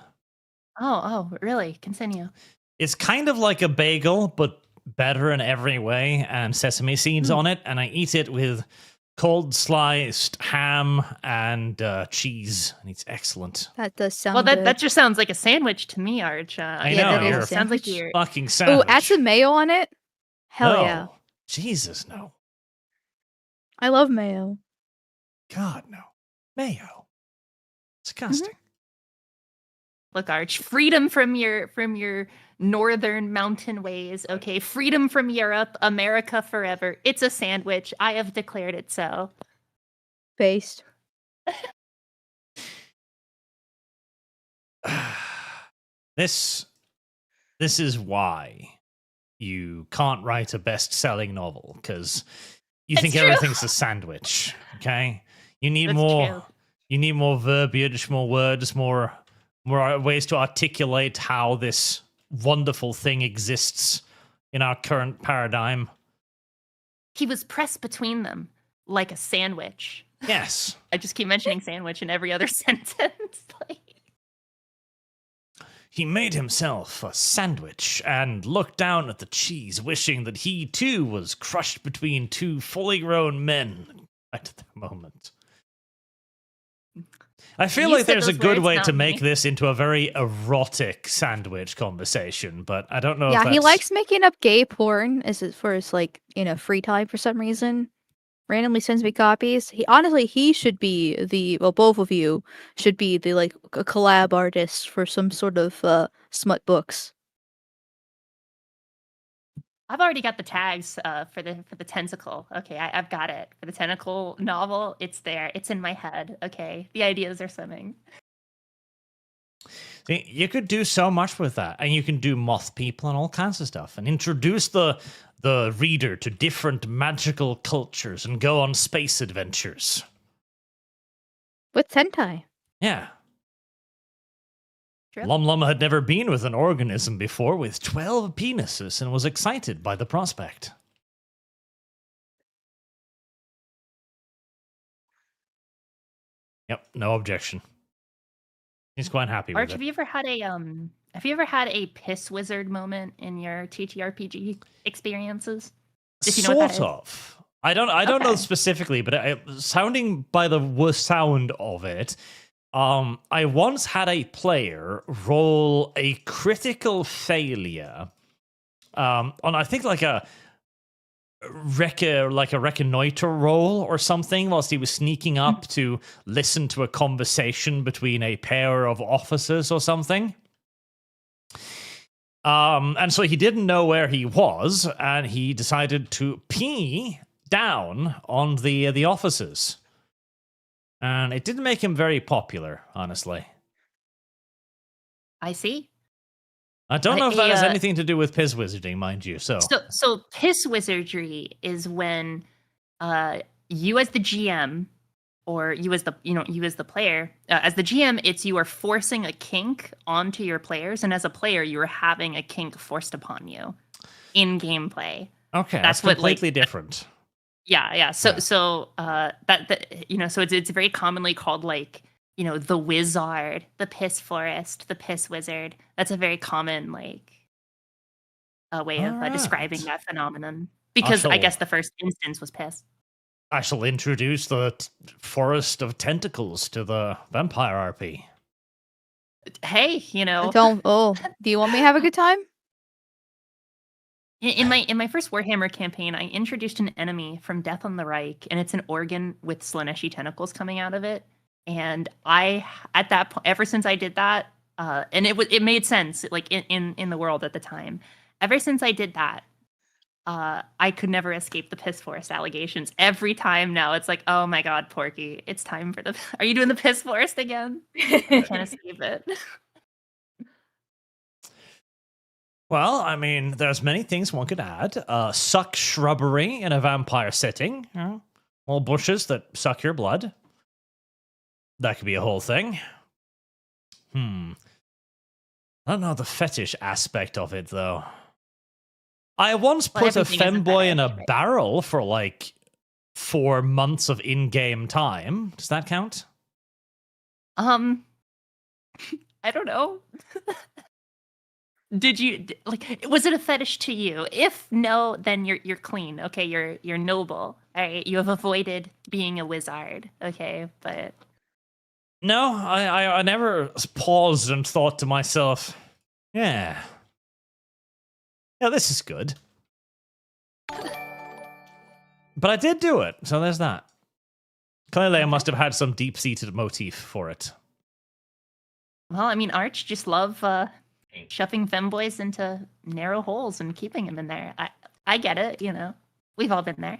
oh, really? Continue. It's kind of like a bagel, but better in every way, and sesame seeds on it, and I eat it with cold sliced ham and cheese, and it's excellent. That does sound Well, good. that just sounds like a sandwich to me, Arch. I yeah, know, that is you're a a sounds like sandwich. you're. Fucking Oh, sandwich. add some mayo on it? Hell no. yeah. Jesus, no. I love mayo. God, no. Mayo. Disgusting. Look, Arch, freedom from your northern mountain ways. Okay, freedom from Europe, America forever. It's a sandwich. I have declared it so. Based. This is why you can't write a best-selling novel, because you It's think true. everything's a sandwich. Okay, you need That's more. true. You need more verbiage, more words, more ways to articulate how this wonderful thing exists in our current paradigm. He was pressed between them like a sandwich. Yes. I just keep mentioning sandwich in every other sentence. Like, He made himself a sandwich and looked down at the cheese, wishing that he too was crushed between two fully grown men at that moment. I feel You like said there's a those good words, way not to me. make this into a very erotic sandwich conversation, but I don't know if Yeah, that's... he likes making up gay porn for his free time for some reason. Randomly sends me copies. He should be both of you should be the a collab artist for some sort of smut books. I've already got the tags for the tentacle. Okay, I've got it for the tentacle novel. It's there. It's in my head. Okay, the ideas are swimming. See, you could do so much with that, and you can do moth people and all kinds of stuff, and introduce the reader to different magical cultures and go on space adventures. With Sentai. Yeah. True. LumLum had never been with an organism before with 12 penises and was excited by the prospect. Yep, no objection. He's quite happy with Arch, it. have you ever had a piss wizard moment in your TTRPG experiences? If you know what that is. Sort of. I don't know Okay. specifically, but sounding by the sound of it, I once had a player roll a critical failure on I think like a reconnoiter roll or something whilst he was sneaking up to listen to a conversation between a pair of officers or something. And so he didn't know where he was, and he decided to pee down on the officers. And it didn't make him very popular, honestly. I see. I don't know if that has Yeah. anything to do with piss wizarding, mind you. So So piss wizardry is when you as the GM or you as the player, as the GM, it's you are forcing a kink onto your players, and as a player, you are having a kink forced upon you in gameplay. okay, that's that's what, completely different. Yeah. So Yeah. so so it's very commonly called like, the wizard, the piss forest, the piss wizard. That's a very common like way of describing Alright. that phenomenon. Because I shall- guess the first instance was piss. I shall introduce the forest of tentacles to the vampire RP. Hey, I don't. Oh, do you want me to have a good time? in my first Warhammer campaign, I introduced an enemy from Death on the Reich, and it's an organ with Slaneshi tentacles coming out of it. And I, at that point, ever since I did that, and it made sense, like in the world at the time. Ever since I did that, I could never escape the piss forest allegations. Every time now, it's like, oh my god, Porky, it's time for the. Are you doing the piss forest again? I can't escape it. Well, I mean, there's many things one could add. Suck shrubbery in a vampire setting. All bushes that suck your blood. That could be a whole thing. I don't know the fetish aspect of it, though. I once Well, put a everything is a femboy in a fetish, right? barrel for like 4 months of in-game time. Does that count? I don't know. Did you was it a fetish to you? If no, then you're clean. Okay, you're noble. All right, you have avoided being a wizard. Okay, but No, I never paused and thought to myself, yeah, this is good. But I did do it, so there's that. Clearly, I must have had some deep-seated motif for it. well, I mean, Arch just love shoving femboys into narrow holes and keeping them in there. I get it. We've all been there.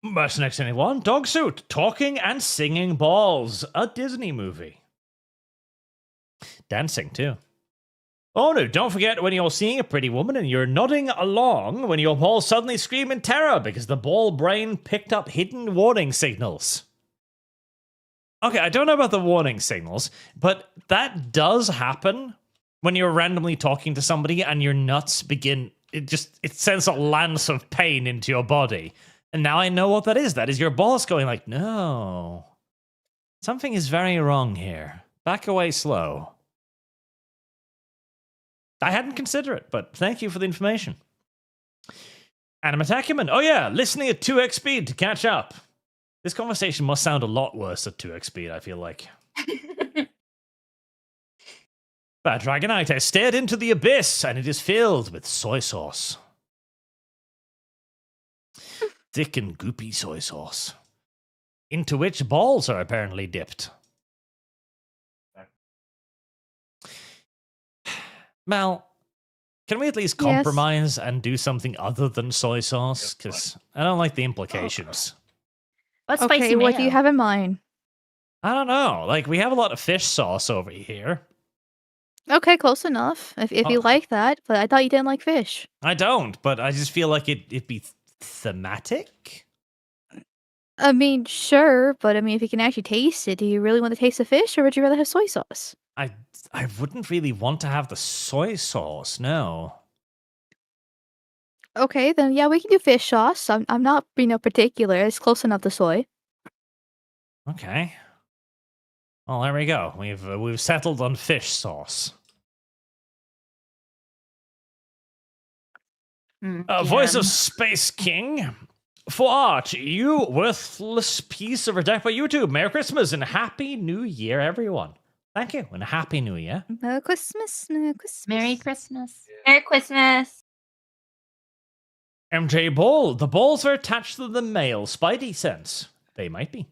What's next, anyone? Dogsuit, talking and singing balls. A Disney movie. Dancing, too. Oh no, don't forget when you're seeing a pretty woman and you're nodding along when your balls suddenly scream in terror because the ball brain picked up hidden warning signals. Okay, I don't know about the warning signals, but that does happen when you're randomly talking to somebody and your nuts begin, it sends a lance of pain into your body. And now I know what that is. That is your balls going like, no. Something is very wrong here. Back away slow. I hadn't considered it, but thank you for the information. Animatacumen. Oh yeah, listening at 2x speed to catch up. This conversation must sound a lot worse at 2x speed, I feel like. Bad Dragonite has stared into the abyss, and it is filled with soy sauce. Thick and goopy soy sauce. Into which balls are apparently dipped. Mal, can we at least Yes. compromise and do something other than soy sauce? Because I don't like the implications. What's Okay, spicy what do you mayo? have in mind? I don't know. Like, we have a lot of fish sauce over here. Okay, close enough. If you Oh. like that, but I thought you didn't like fish. I don't, but I just feel like it'd be thematic. I mean, sure, but I mean, if you can actually taste it, do you really want to taste the fish, or would you rather have soy sauce? I wouldn't really want to have the soy sauce, no. Okay, then yeah, we can do fish sauce. I'm not particular. It's close enough to soy. Okay. Well, there we go. We've settled on fish sauce. Voice of Space King. For Arch, you worthless piece of deck by YouTube. Merry Christmas and Happy New Year, everyone. Thank you, and Happy New Year. Merry Christmas, Merry Christmas. Merry Christmas. Merry Christmas. MJ Ball. The balls are attached to the male spidey sense. They might be.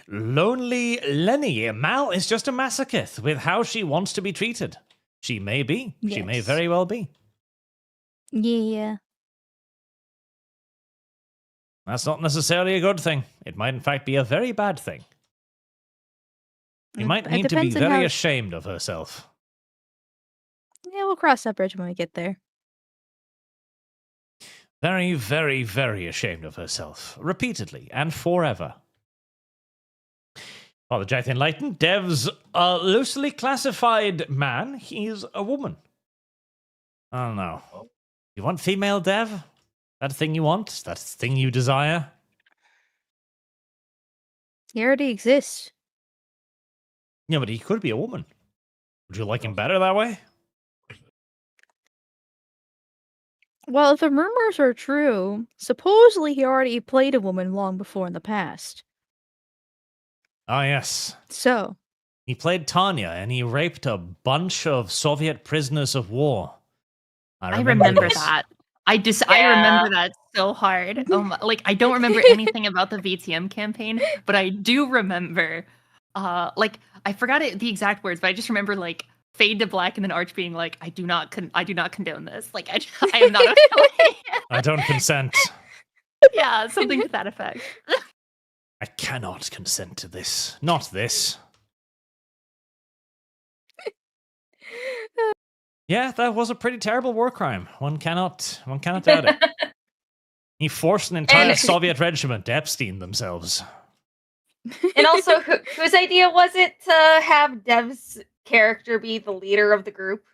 Lonely Lenny. Mal is just a masochist with how she wants to be treated. She may be. She may Yes. very well be. Yeah. That's not necessarily a good thing. It might, in fact, be a very bad thing. You might It need to be depends on very how- ashamed of herself. Yeah, we'll cross that bridge when we get there. Very, very, very ashamed of herself. Repeatedly and forever. Father Jack the Enlightened. Dev's a loosely classified man. He's a woman. I don't know. You want female Dev? That thing you want? That thing you desire? He already exists. Yeah, but he could be a woman. Would you like him better that way? Well, if the rumors are true, supposedly he already played a woman long before in the past. Ah, yes. So, He played Tanya and he raped a bunch of Soviet prisoners of war. I remember this. that. I Yeah. remember that so hard. Oh my, like I don't remember anything about the VTM campaign, but I do remember like I forgot the exact words, but I just remember like fade to black and then Arch being like, I do not condone this. Like I am not okay. I don't consent. Yeah, something to that effect. I cannot consent to this. Not this. Yeah, that was a pretty terrible war crime. One cannot doubt it. He forced an entire And- Soviet regiment to Epstein themselves. And also, whose idea was it to have Dev's character be the leader of the group?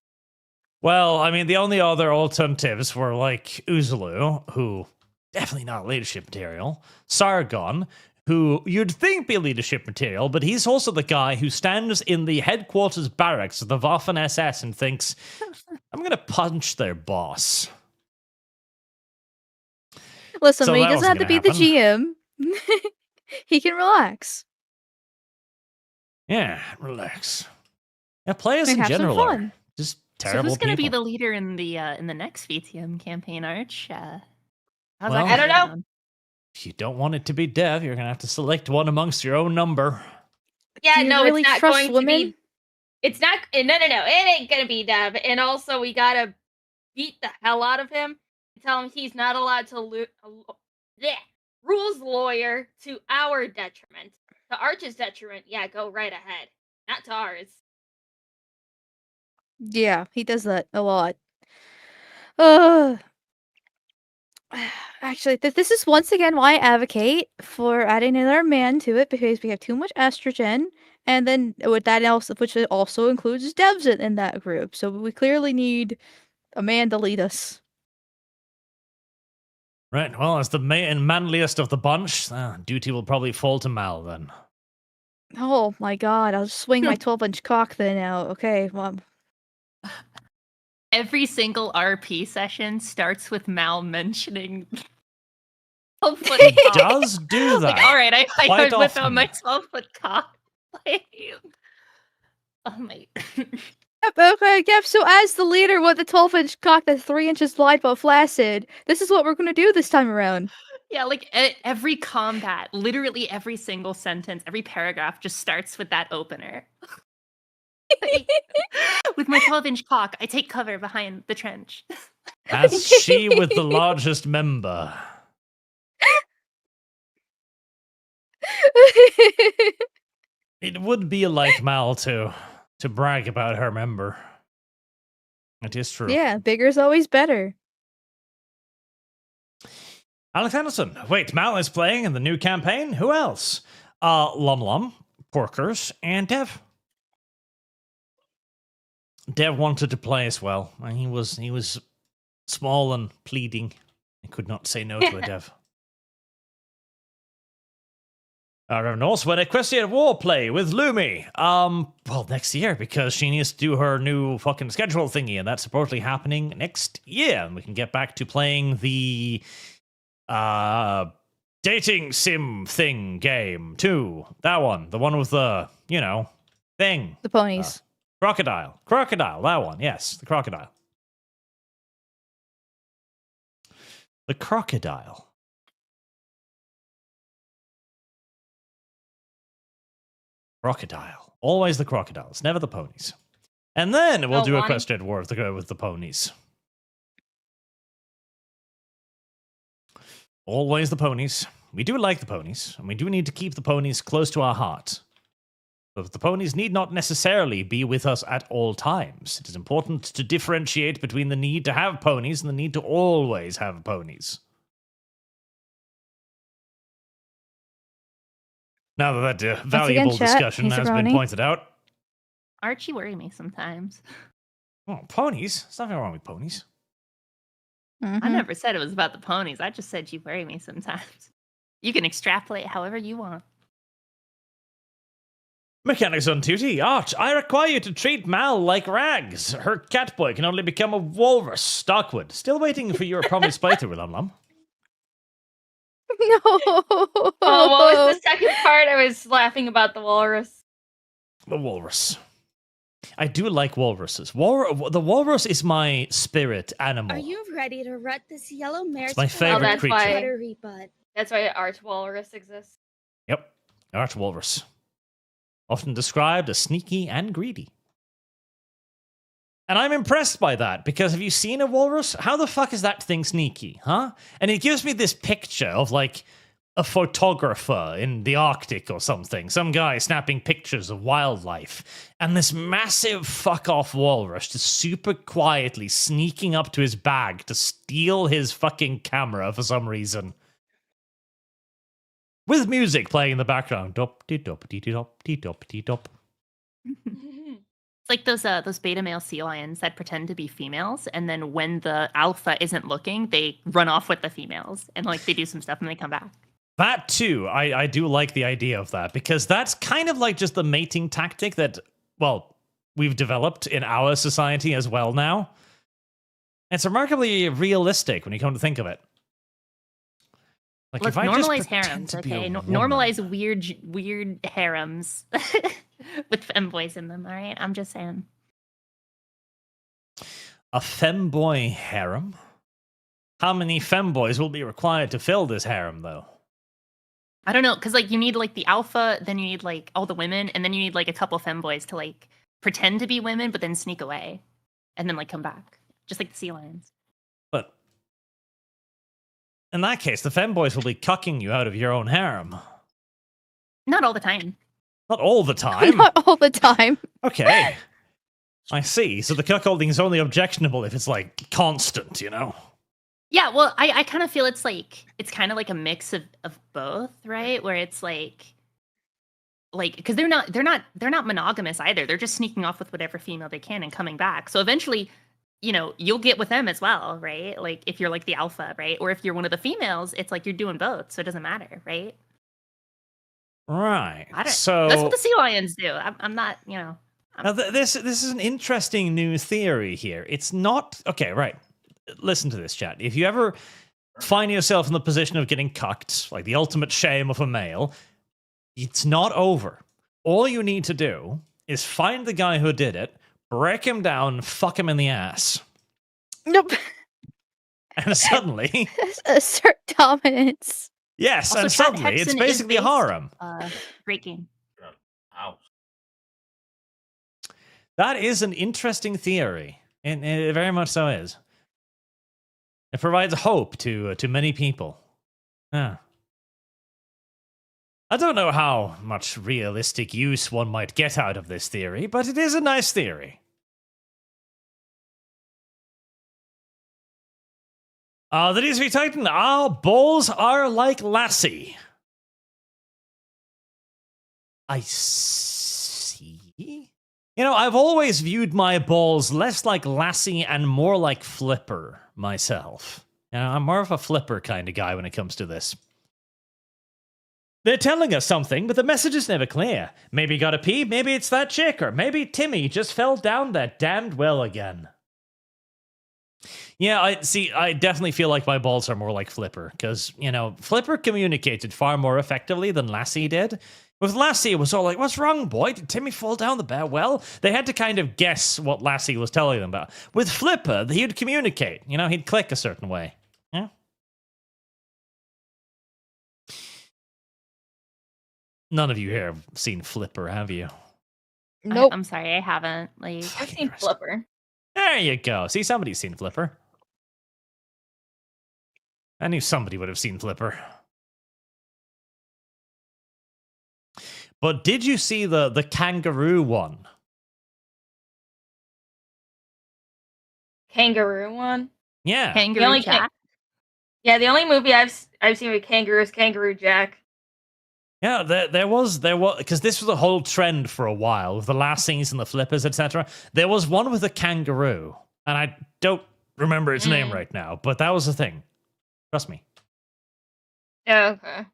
Well, I mean, the only other alternatives were like Uzulu, who definitely not leadership material. Sargon, who you'd think be leadership material, but he's also the guy who stands in the headquarters barracks of the Waffen SS and thinks, I'm going to punch their boss. listen, So he that doesn't have wasn't to be gonna the GM. He can relax. Yeah, relax. Yeah, players And in have some general are fun. just So terrible who's gonna be people. the leader in the next VTM campaign, Arch? How's Well, that I don't gonna know. go down? If you don't want it to be Dev, you're going to have to select one amongst your own number. Yeah, Do you no, really it's not trust going women? to be. It's not. No, it ain't gonna be Dev. And also, we gotta beat the hell out of him. Tell him he's not allowed to rules lawyer to our detriment. To Arch's detriment, yeah, go right ahead. Not to ours. Yeah, he does that a lot. Uh, actually, this is once again why I advocate for adding another man to it, because we have too much estrogen, and then with that else, which also includes devs in that group. So we clearly need a man to lead us. Right, well, as the manliest of the bunch, duty will probably fall to Mal then. Oh my god, I'll swing my 12-inch cock then out. Okay, well, Every single RP session starts with Mal mentioning 12-foot He cock. does do that. Like, all right, I quite whip out often. my 12-foot cock. Like, oh my. okay, yep. So as the leader with the 12-inch cock that's 3 inches wide but flaccid, this is what we're gonna do this time around. Yeah, like every combat, literally every single sentence, every paragraph just starts with that opener. Like, with my 12-inch cock, I take cover behind the trench. As she with the largest member. It would be like Mal to brag about her member. It is true. Yeah, bigger's always better. Alex Anderson. Wait, Mal is playing in the new campaign? Who else? LumLum, Porkers, and Dev. Dev wanted to play as well. And he was small and pleading. I could not say no to a Dev. Reverend Norse, when Equestrian War play with Lumi? Well, next year, because she needs to do her new fucking schedule thingy, and that's supposedly happening next year, and we can get back to playing the dating sim thing game too. That one, the one with the thing, The ponies. crocodile, that one. Yes, the crocodile. The crocodile. Crocodile. Always the crocodiles, never the ponies. And then we'll do Lonnie. Equestrian War with the ponies. Always the ponies. We do like the ponies, and we do need to keep the ponies close to our heart. But the ponies need not necessarily be with us at all times. It is important to differentiate between the need to have ponies and the need to always have ponies. Now that valuable chat, discussion he's a has been brony. pointed out. Archie worry me sometimes. Oh, ponies? There's nothing wrong with ponies. I Mhm. never said it was about the ponies. I just said you worry me sometimes. You can extrapolate however you want. Mechanics on duty. Arch, I require you to treat Mal like rags. Her catboy can only become a walrus. Stockwood. Still waiting for your promised playthrough, LumLum. No. Oh, what was the second part? I was laughing about the walrus. The walrus. I do like walruses. The walrus is my spirit animal. Are you ready to rut this yellow mare's my fur favorite that's creature. why- buttery butt? That's why Arch Walrus exists. Yep. Arch walrus. Often described as sneaky and greedy. And I'm impressed by that, because have you seen a walrus? How the fuck is that thing sneaky, huh? And it gives me this picture of, like, a photographer in the Arctic or something. Some guy snapping pictures of wildlife. And this massive fuck-off walrus just super quietly sneaking up to his bag to steal his fucking camera for some reason. With music playing in the background. Dop-de-dop-de-dop-de-dop-de-dop. It's like those beta male sea lions that pretend to be females, and then when the alpha isn't looking, they run off with the females, and like they do some stuff and they come back. That too, I do like the idea of that, because that's kind of like just the mating tactic that, well, we've developed in our society as well now. It's remarkably realistic when you come to think of it. Like, Let's if I just normalize pretend harems, to be a okay? woman- Normalize weird harems with femboys in them. All right, I'm just saying. A femboy harem? How many femboys will be required to fill this harem, though? I don't know, because like you need like the alpha, then you need like all the women, and then you need like a couple femboys to like pretend to be women, but then sneak away, and then like come back, just like the sea lions. But in that case, the femboys will be cucking you out of your own harem. Not all the time. Not all the time. Not all the time. Okay. I see. So the cuckolding is only objectionable if it's like constant, you know? Yeah, well, I kind of feel it's kind of like a mix of both, right? Where it's like because they're not monogamous either. They're just sneaking off with whatever female they can and coming back. So eventually, you'll get with them as well, right? Like if you're like the alpha, right? Or if you're one of the females, it's like you're doing both, so it doesn't matter, right? Right. That's So what the sea lions do. I'm not, now this is an interesting new theory here. It's not okay, right? Listen to this, chat. If you ever find yourself in the position of getting cucked, like the ultimate shame of a male, it's not over. All you need to do is find the guy who did it, break him down, fuck him in the ass, Nope. and suddenly, Assert dominance. yes, Also, and Chad suddenly it's Hexon is basically a based- harem. great game. Ow. That is an interesting theory, and it very much so is. It provides hope to many people. Yeah. I don't know how much realistic use one might get out of this theory, but it is a nice theory. The DSV Titan, our balls are like Lassie. I see. I've always viewed my balls less like Lassie and more like Flipper myself. I'm more of a Flipper kind of guy when it comes to this. They're telling us something, but the message is never clear. Maybe gotta pee, maybe it's that chick, or maybe Timmy just fell down that damned well again. Yeah, I definitely feel like my balls are more like Flipper, because, you know, Flipper communicated far more effectively than Lassie did. With Lassie, it was all like, what's wrong, boy? Did Timmy fall down the bad well? They had to kind of guess what Lassie was telling them about. With Flipper, he'd communicate. You know, he'd click a certain way. Yeah. None of you here have seen Flipper, have you? Nope. I'm sorry, I haven't. Like, I've Fucking seen Christ. Flipper. There you go. See, somebody's seen Flipper. I knew somebody would have seen Flipper. But did you see the kangaroo one? Kangaroo one. Yeah. Kangaroo only Jack. Yeah, the only movie I've seen with kangaroo is Kangaroo Jack. Yeah, there was, because this was a whole trend for a while, with the last scenes and the flippers, etc. There was one with a kangaroo, and I don't remember its name right now, but that was a thing. Trust me. Yeah, okay.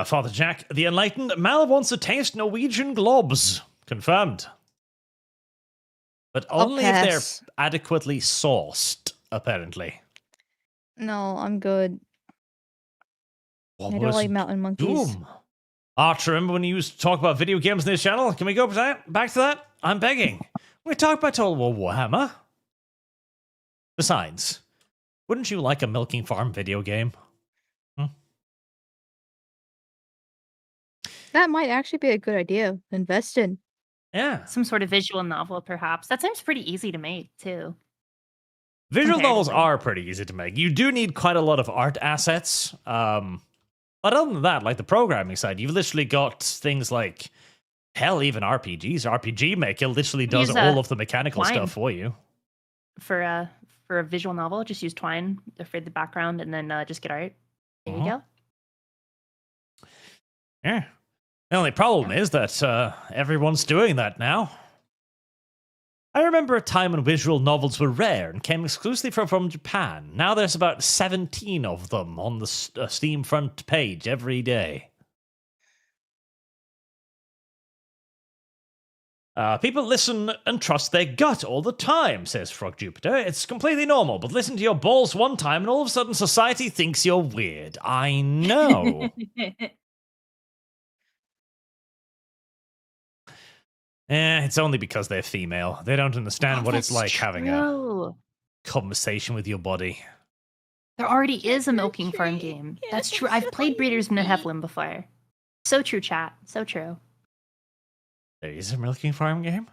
Father Jack, the enlightened, Mal wants to taste Norwegian globs. Confirmed. But only if pass. they're adequately sauced, apparently. No, I'm good. What I was don't like mountain monkeys. Doom? Arch, remember when you used to talk about video games on this channel? Can we go back to that? I'm begging. We talk about Total War Warhammer. Besides, wouldn't you like a milking farm video game? That might actually be a good idea. Invest in. Yeah. Some sort of visual novel, perhaps. That seems pretty easy to make, too. Visual novels Comparatively. are pretty easy to make. You do need quite a lot of art assets. But other than that, like the programming side, you've literally got things like, hell, even RPGs. RPG Maker literally does Use, all of the mechanical Twine. stuff for you. For a visual novel, just use Twine for the background and then just get art. There you Uh-huh. go. Yeah. The only problem is that everyone's doing that now. I remember a time when visual novels were rare and came exclusively from Japan. Now there's about 17 of them on the Steam front page every day. People listen and trust their gut all the time, says Frog Jupiter. It's completely normal, but listen to your balls one time and all of a sudden society thinks you're weird. I know. It's only because they're female. They don't understand what it's like having a True. conversation with your body. There already is a Trick or milking farm treat. game. Yeah, That's true. I've that's played right. Breeders of Nephilim before. So true, chat. So true. There is a milking farm game?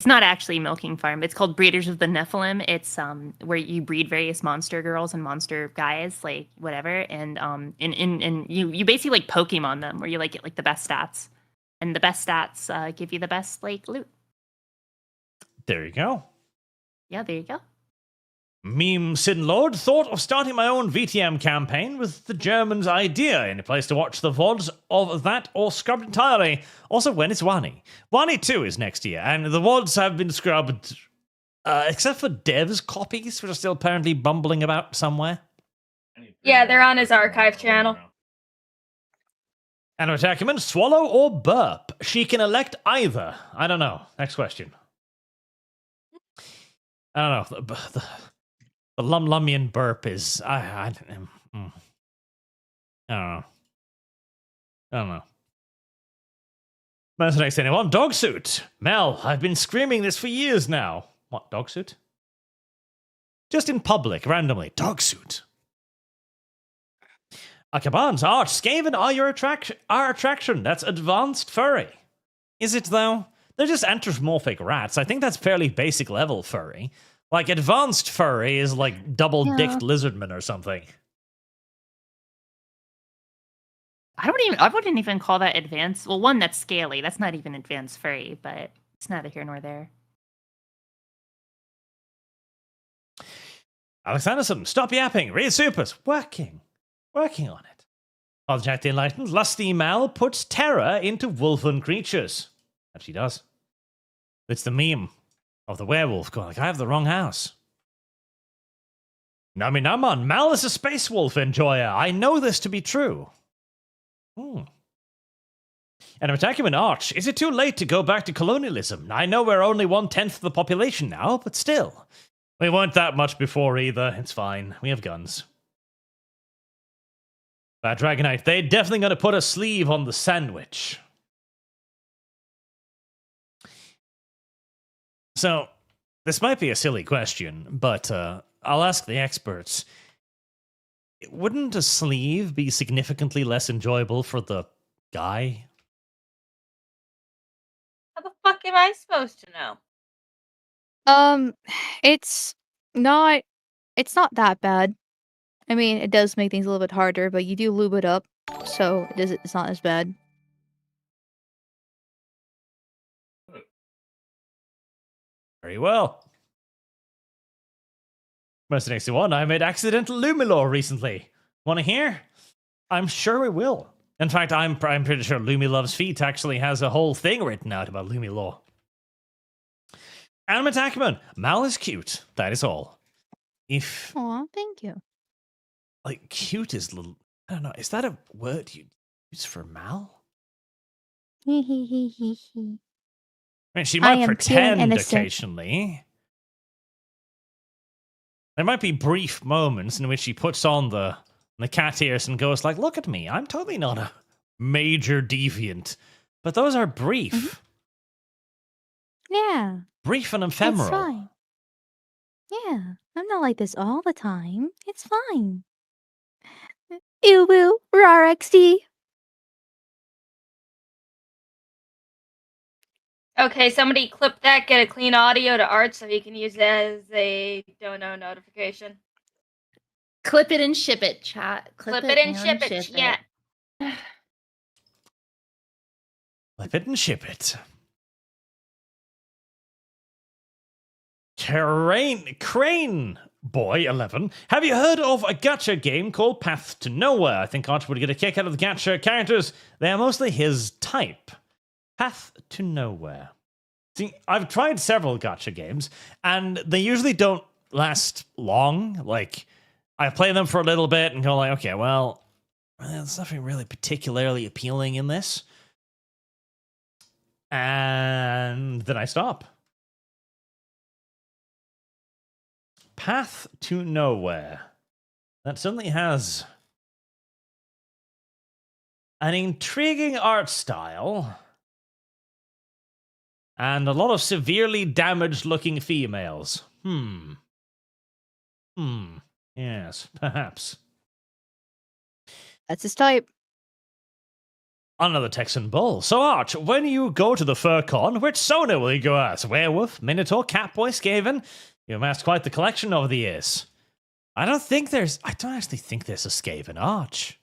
It's not actually milking farm. It's called Breeders of the Nephilim. It's where you breed various monster girls and monster guys, like whatever, and you basically like Pokemon them, where you like get like the best stats, and the best stats give you the best like loot. There you go. Yeah, there you go. Meme Sin Lord thought of starting my own VTM campaign with the Germans' idea. Any place to watch the VODs of that or scrubbed entirely? Also, when is Wani? Wani 2 is next year, and the VODs have been scrubbed, except for Dev's copies, which are still apparently bumbling about somewhere. Yeah, they're on his archive channel. And Attackerman, swallow or burp? She can elect either. I don't know. Next question. I don't know. The LumLumian burp is... I don't know. I don't know. That's the next anyone. Dog suit. Mel, I've been screaming this for years now. What, dog suit? Just in public, randomly. Dog suit. Akabans, Arch, Skaven are our attraction. That's advanced furry. Is it, though? They're just anthropomorphic rats. I think that's fairly basic level furry. Like, advanced furry is like double-dicked lizardman or something. I wouldn't even call that advanced. Well, one, that's scaly. That's not even advanced furry, but it's neither here nor there. Alex Anderson, stop yapping. Read supers. Working on it. Father Jack the Enlightened, Lusty Mal puts terror into wolfen creatures. That she does. It's the meme of the werewolf going like, I have the wrong house. Naminaman, Mal is a space wolf enjoyer. I know this to be true. And I'm attacking an Arch. Is it too late to go back to colonialism? I know we're only 1/10 of the population now, but still. We weren't that much before either. It's fine. We have guns. Bad Dragonite, they're definitely going to put a sleeve on the sandwich. So, this might be a silly question, but I'll ask the experts. Wouldn't a sleeve be significantly less enjoyable for the guy? How the fuck am I supposed to know? It's not that bad. I mean, it does make things a little bit harder, but you do lube it up, so it's not as bad. Very well. Most next one, I made accidental Lumilore recently. Want to hear? I'm sure we will. In fact, I'm pretty sure Lumi Loves Feet actually has a whole thing written out about Lumilore. Animate Ackman, Mal is cute. That is all. If Aw, thank you. like cute is little, I don't know. Is that a word you use for Mal? I mean, she I might am being pretend innocent. occasionally. There might be brief moments in which she puts on the cat ears and goes like, "Look at me, I'm totally not a major deviant." But those are brief. Yeah, Brief and ephemeral. it's fine. Yeah, I'm not like this all the time. It's fine. Ew woo, rar XD. Okay, somebody clip that, get a clean audio to Art so he can use it as a dono notification. Clip it and ship it, chat. Clip it and ship it, yeah. Flip it and ship it. Crane Boy 11. Have you heard of a gacha game called Path to Nowhere? I think Arch would get a kick out of the gacha characters. They are mostly his type. Path to Nowhere. See, I've tried several gacha games, and they usually don't last long. Like, I play them for a little bit and go like, okay, well, there's nothing really particularly appealing in this. And then I stop. Path to Nowhere. That certainly has an intriguing art style and a lot of severely damaged looking females. Yes, perhaps. That's his type. Another Texan Bull. So, Arch, when you go to the FurCon, which Sona will you go as? Werewolf, Minotaur, Catboy, Skaven? You've amassed quite the collection over the years. I don't actually think there's a Skaven Arch.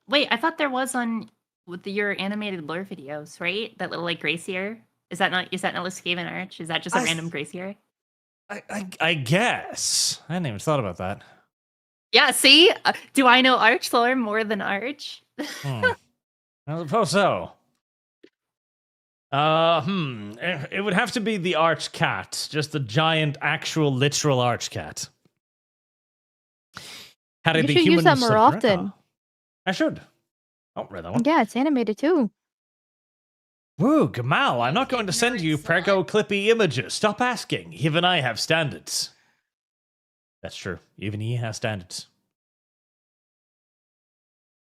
Wait, I thought there was on with your animated lore videos, right? That little like Gracier. Is that not a Skaven Arch? Is that just a random Gracier? I guess. I hadn't even thought about that. Yeah, see? Do I know Arch lore more than Arch? I suppose so. It would have to be the Arch Cat, just the giant, actual, literal Arch Cat. Had it You be should use human that more Silveretta. often. I should. Oh, read that one. Yeah, it's animated too. Woo, Gamal, I'm not going to send you prego clippy images. Stop asking. Even I have standards. That's true. Even he has standards.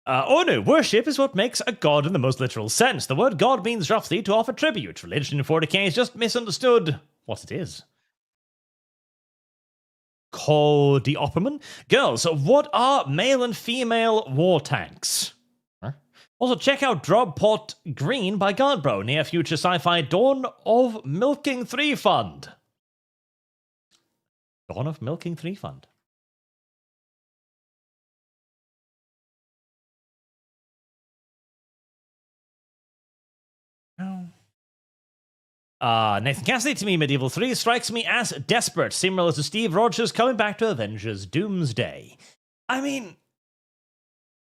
Oh no, worship is what makes a god in the most literal sense. The word god means roughly to offer tribute. Religion in 40k is just misunderstood what it is. Cody Opperman. Girls, what are male and female war tanks? Also, check out Droppot Green by Godbro, near future sci-fi Dawn of Milking 3 Fund. Dawn of Milking 3 Fund. Nathan Cassidy, to me, Medieval 3 strikes me as desperate, similar to Steve Rogers coming back to Avengers Doomsday. I mean,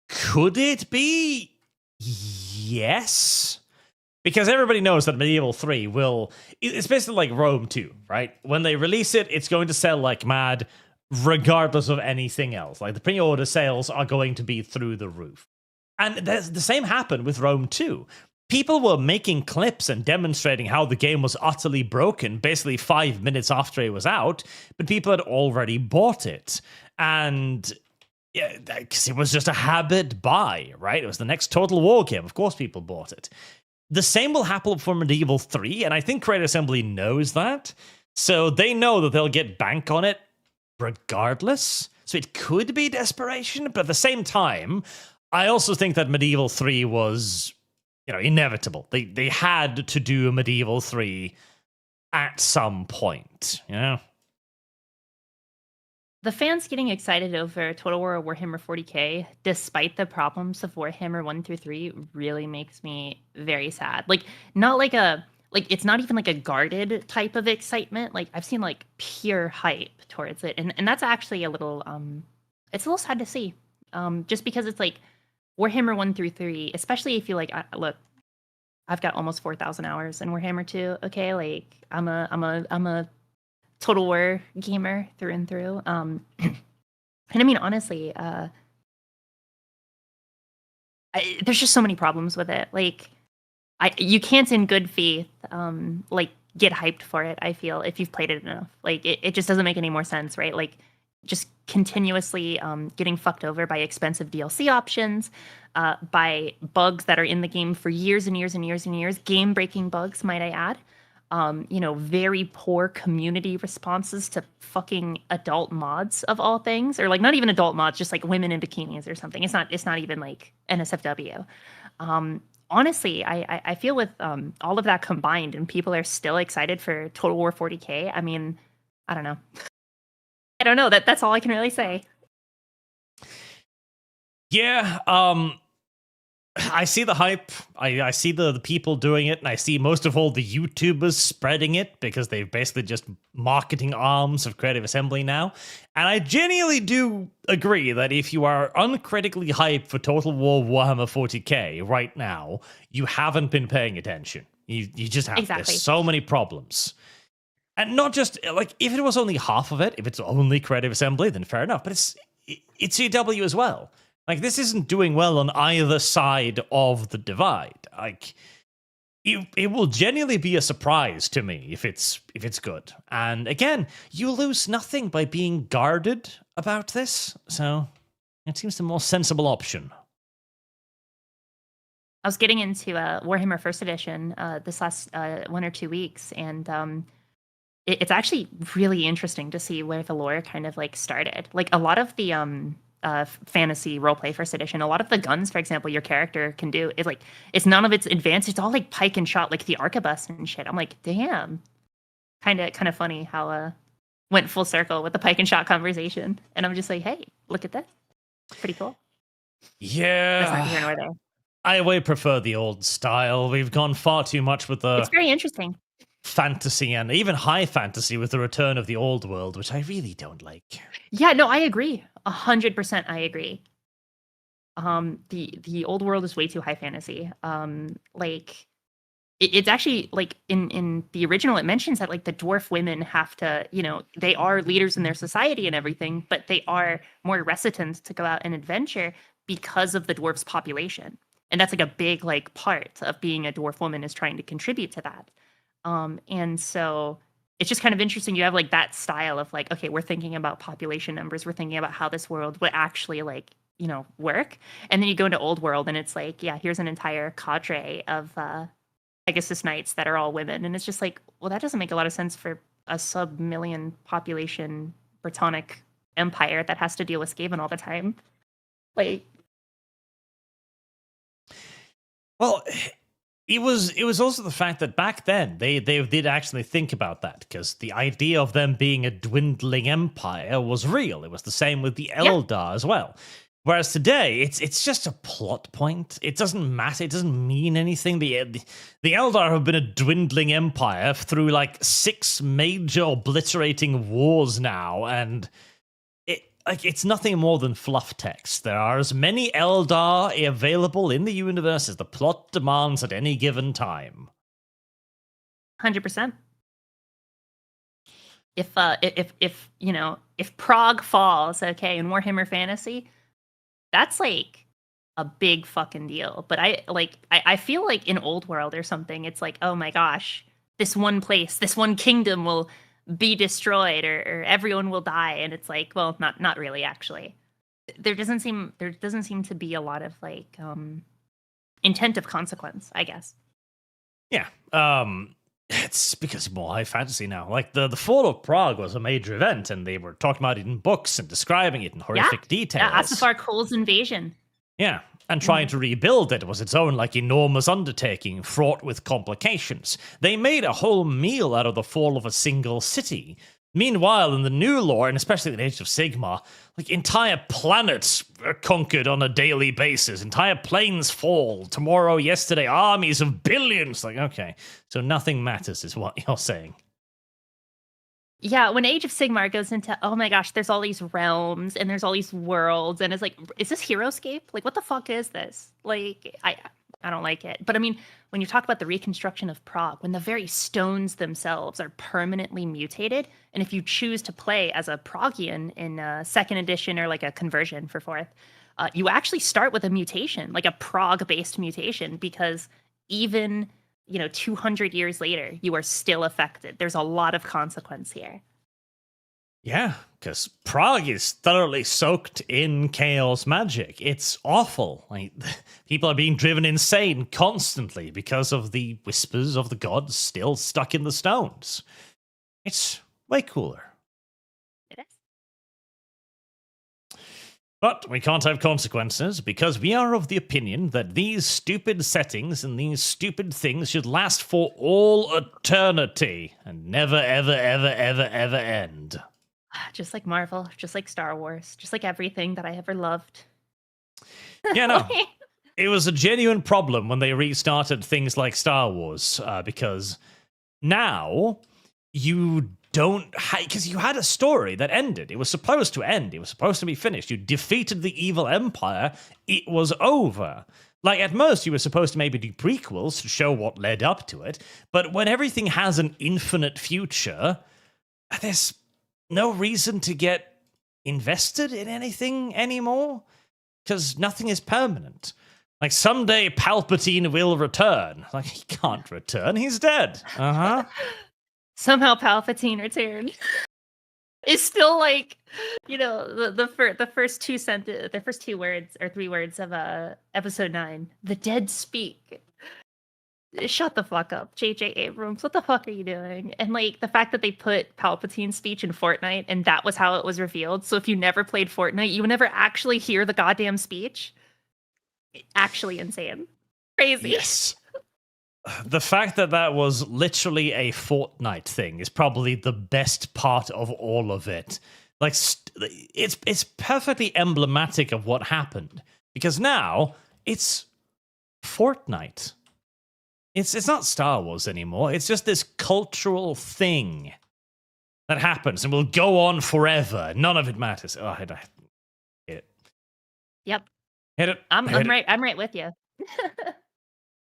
could it be? Yes. Because everybody knows that Medieval 3 will... It's basically like Rome 2, right? When they release it, it's going to sell like mad, regardless of anything else. Like, the pre-order sales are going to be through the roof. And the same happened with Rome 2. People were making clips and demonstrating how the game was utterly broken basically 5 minutes after it was out, but people had already bought it. And yeah, because it was just a habit buy, right? It was the next Total War game. Of course people bought it. The same will happen for Medieval 3, and I think Creative Assembly knows that. So they know that they'll get bank on it regardless. So it could be desperation, but at the same time, I also think that Medieval 3 was, inevitable. They had to do a Medieval 3 at some point, The fans getting excited over Total War or Warhammer 40k, despite the problems of Warhammer 1 through 3, really makes me very sad. It's not even like a guarded type of excitement. Like, I've seen like pure hype towards it, and that's actually a little it's a little sad to see. Just because it's like Warhammer 1 through 3, especially if you like look, I've got almost 4,000 hours in Warhammer 2. Okay, like I'm a Total War gamer through and through. And I mean, honestly, there's just so many problems with it. Like, you can't in good faith, get hyped for it, I feel, if you've played it enough. Like, it just doesn't make any more sense, right? Like, just continuously getting fucked over by expensive DLC options, by bugs that are in the game for years and years and years and years, game-breaking bugs, might I add. Very poor community responses to fucking adult mods of all things, or like not even adult mods, just like women in bikinis or something. It's not even like NSFW. Honestly, I feel with all of that combined, and people are still excited for Total War 40k. I mean, I don't know. I don't know. That's all I can really say. Yeah, I see the hype. I see the people doing it, and I see most of all the YouTubers spreading it because they're basically just marketing arms of Creative Assembly now. And I genuinely do agree that if you are uncritically hyped for Total War Warhammer 40k right now, you haven't been paying attention. You just have. Exactly. There's so many problems. And not just, like, if it was only half of it, if it's only Creative Assembly, then fair enough. But it's CW as well. Like, this isn't doing well on either side of the divide. Like, it will genuinely be a surprise to me if it's good. And again, you lose nothing by being guarded about this. So it seems the more sensible option. I was getting into Warhammer First Edition this last 1 or 2 weeks, and it's actually really interesting to see where the lore kind of like started. Like, a lot of the fantasy roleplay First Edition, a lot of the guns, for example, your character can do, it's none of it's advanced. It's all like pike and shot, like the arquebus and shit. I'm like, damn, kind of funny how went full circle with the pike and shot conversation. And I'm just like, hey, look at that, pretty cool. Yeah, that's not here nor there. I way prefer the old style. We've gone far too much with the it's very interesting fantasy and even high fantasy with the return of the old world, which I really don't like. Yeah, no, I agree. 100% I agree. The old world is way too high fantasy. It's actually like in the original, it mentions that like the dwarf women have to, they are leaders in their society and everything, but they are more reticent to go out and adventure because of the dwarf's population. And that's like a big like part of being a dwarf woman, is trying to contribute to that. And so it's just kind of interesting. You have like that style of like, okay, we're thinking about population numbers. We're thinking about how this world would actually like, work. And then you go into old world and it's like, yeah, here's an entire cadre of Pegasus Knights that are all women. And it's just like, well, that doesn't make a lot of sense for a sub-million population Brittonic empire that has to deal with Skaven all the time. Like, well, it was also the fact that back then they did actually think about that, because the idea of them being a dwindling empire was real. It was the same with the Eldar as well. Whereas today, it's just a plot point. It doesn't matter. It doesn't mean anything. The Eldar have been a dwindling empire through like 6 major obliterating wars now, and like it's nothing more than fluff text. There are as many Eldar available in the universe as the plot demands at any given time. 100%. If Prague falls, okay, in Warhammer Fantasy, that's like a big fucking deal. But I feel like in Old World or something, it's like, oh my gosh, this one place, this one kingdom will be destroyed, or everyone will die, and it's like, well, not really, actually. There doesn't seem to be a lot of like intent of consequence, I guess. Yeah. It's because of more high fantasy now. Like the fall of Prague was a major event, and they were talking about it in books and describing it in horrific details. Yeah, Asafar Cole's invasion. Yeah, and trying to rebuild it was its own like enormous undertaking, fraught with complications. They made a whole meal out of the fall of a single city. Meanwhile, in the new lore, and especially in the Age of Sigmar, like entire planets are conquered on a daily basis. Entire planes fall. Tomorrow, yesterday, armies of billions. Like, okay, so nothing matters is what you're saying. Yeah, when Age of Sigmar goes into, oh my gosh, there's all these realms and there's all these worlds, and it's like, is this Heroescape? Like, what the fuck is this? Like, I don't like it. But I mean, when you talk about the reconstruction of Prague, when the very stones themselves are permanently mutated, and if you choose to play as a Pragian in 2nd edition or like a conversion for 4th, you actually start with a mutation, like a Prague-based mutation, because even 200 years later, you are still affected. There's a lot of consequence here. Yeah, because Prague is thoroughly soaked in chaos magic. It's awful. Like, people are being driven insane constantly because of the whispers of the gods still stuck in the stones. It's way cooler. It is. But we can't have consequences because we are of the opinion that these stupid settings and these stupid things should last for all eternity and never, ever, ever, ever, ever end. Just like Marvel, just like Star Wars, just like everything that I ever loved. Yeah, no. It was a genuine problem when they restarted things like Star Wars, because now you don't... Because you had a story that ended. It was supposed to end. It was supposed to be finished. You defeated the evil empire. It was over. Like, at most, you were supposed to maybe do prequels to show what led up to it. But when everything has an infinite future, there's no reason to get invested in anything anymore, because nothing is permanent. Like, someday Palpatine will return. Like, he can't return. He's dead. Uh-huh. Somehow Palpatine returned. It's still like, the first two words or 3 words of episode 9. The dead speak. Shut the fuck up, J.J. Abrams. What the fuck are you doing? And like the fact that they put Palpatine's speech in Fortnite and that was how it was revealed. So if you never played Fortnite, you would never actually hear the goddamn speech. Actually insane. Crazy. Yes. The fact that that was literally a Fortnite thing is probably the best part of all of it. Like, it's perfectly emblematic of what happened. Because now, it's Fortnite. It's not Star Wars anymore. It's just this cultural thing that happens and will go on forever. None of it matters. Oh, I hate it. Yep. Hit it. I'm right with you.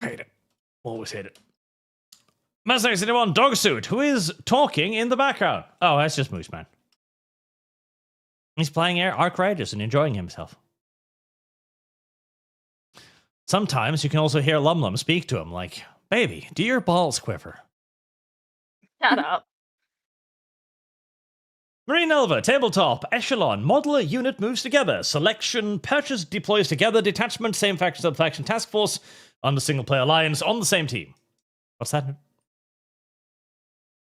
Hate it. Always hate it. Mustang's anyone Dogsuit, who is talking in the background. Oh, that's just Moose Man. He's playing Arc Raiders and enjoying himself. Sometimes you can also hear LumLum speak to him like, baby, do your balls quiver? Shut up. Marine Elva, tabletop, echelon, modeler, unit moves together, selection, purchase deploys together, detachment, same faction, sub-faction, task force, on the single player alliance, on the same team. What's that? What's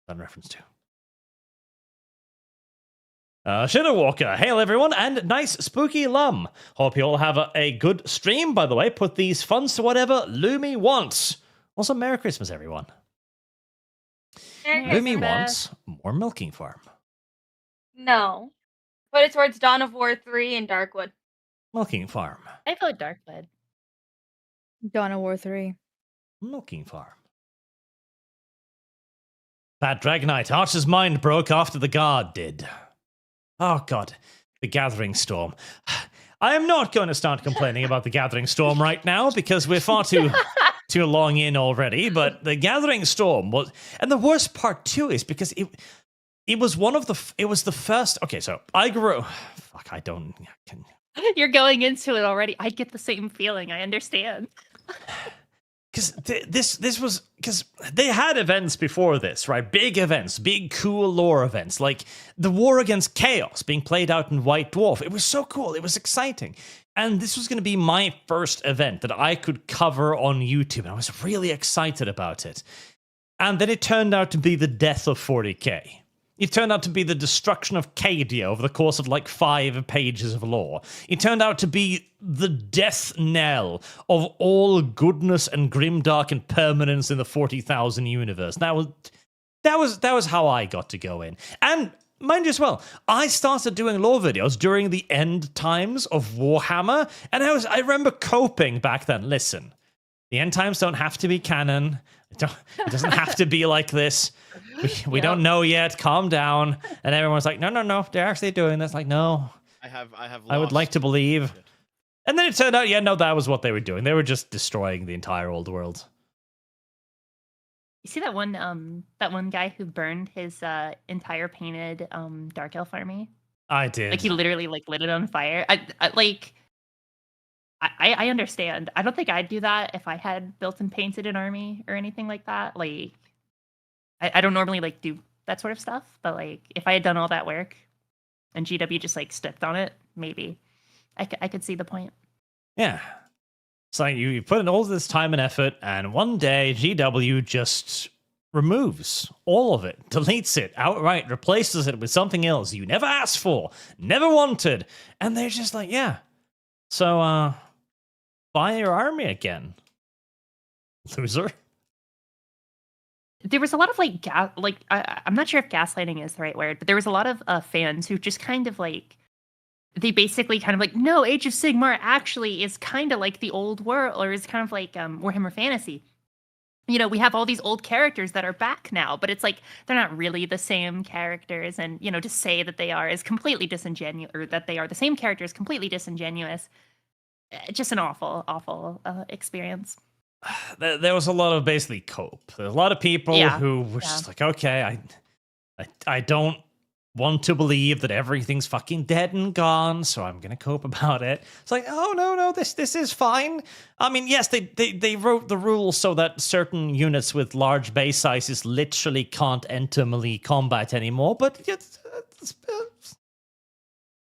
that in reference to? Shadowwalker, hail everyone, and nice spooky lum. Hope you all have a good stream, by the way. Put these funds to whatever Lumi wants. Also, Merry Christmas, everyone. Lumi wants more milking farm. No. Put it towards Dawn of War 3 and Darkwood. Milking farm. I vote Darkwood. Dawn of War 3. Milking farm. Bad Dragonite. Archer's mind broke after the guard did. Oh, God. The Gathering Storm. I am not going to start complaining about the Gathering Storm right now because we're far too long in already. But the Gathering Storm was, and the worst part too is because it was the first. Okay, so I grew. Fuck, I don't. You're going into it already. I get the same feeling. I understand. Because this was because they had events before this, right? Big events, big cool lore events, like the War Against Chaos being played out in White Dwarf. It was so cool. It was exciting. And this was going to be my first event that I could cover on YouTube. And I was really excited about it. And then it turned out to be the death of 40k. It turned out to be the destruction of Cadia over the course of like 5 pages of lore. It turned out to be the death knell of all goodness and grimdark and permanence in the 40,000 universe. That was how I got to go in. And mind you as well, I started doing lore videos during the end times of Warhammer, and I remember coping back then. Listen, the end times don't have to be canon. It doesn't have to be like this. We don't know yet. Calm down. And everyone's like, no, they're actually doing this. Like, no. I have. I would like to believe. And then it turned out, no, that was what they were doing. They were just destroying the entire old world. You see that one guy who burned his entire painted Dark Elf army? I did. Like he literally like lit it on fire. I understand. I don't think I'd do that if I had built and painted an army or anything like that. Like, I don't normally like do that sort of stuff, but like if I had done all that work and GW just like stepped on it, maybe I could see the point. Yeah. It's like you put in all this time and effort, and one day GW just removes all of it, deletes it outright, replaces it with something else you never asked for, never wanted. And they're just like, yeah. So, buy your army again, loser. There was a lot of I'm not sure if gaslighting is the right word, but there was a lot of fans who just kind of like, they basically kind of like, no, Age of Sigmar actually is kind of like the old world, or is kind of like Warhammer Fantasy. You know, we have all these old characters that are back now, but it's like they're not really the same characters, and you know, to say that they are is completely disingenuous, or that they are the same characters completely disingenuous. Just an awful experience. There was a lot of basically cope. There's a lot of people who were just like, okay, I don't want to believe that everything's fucking dead and gone, so I'm gonna cope about it. It's like, oh no, this is fine. I mean, yes, they wrote the rules so that certain units with large base sizes literally can't enter melee combat anymore, but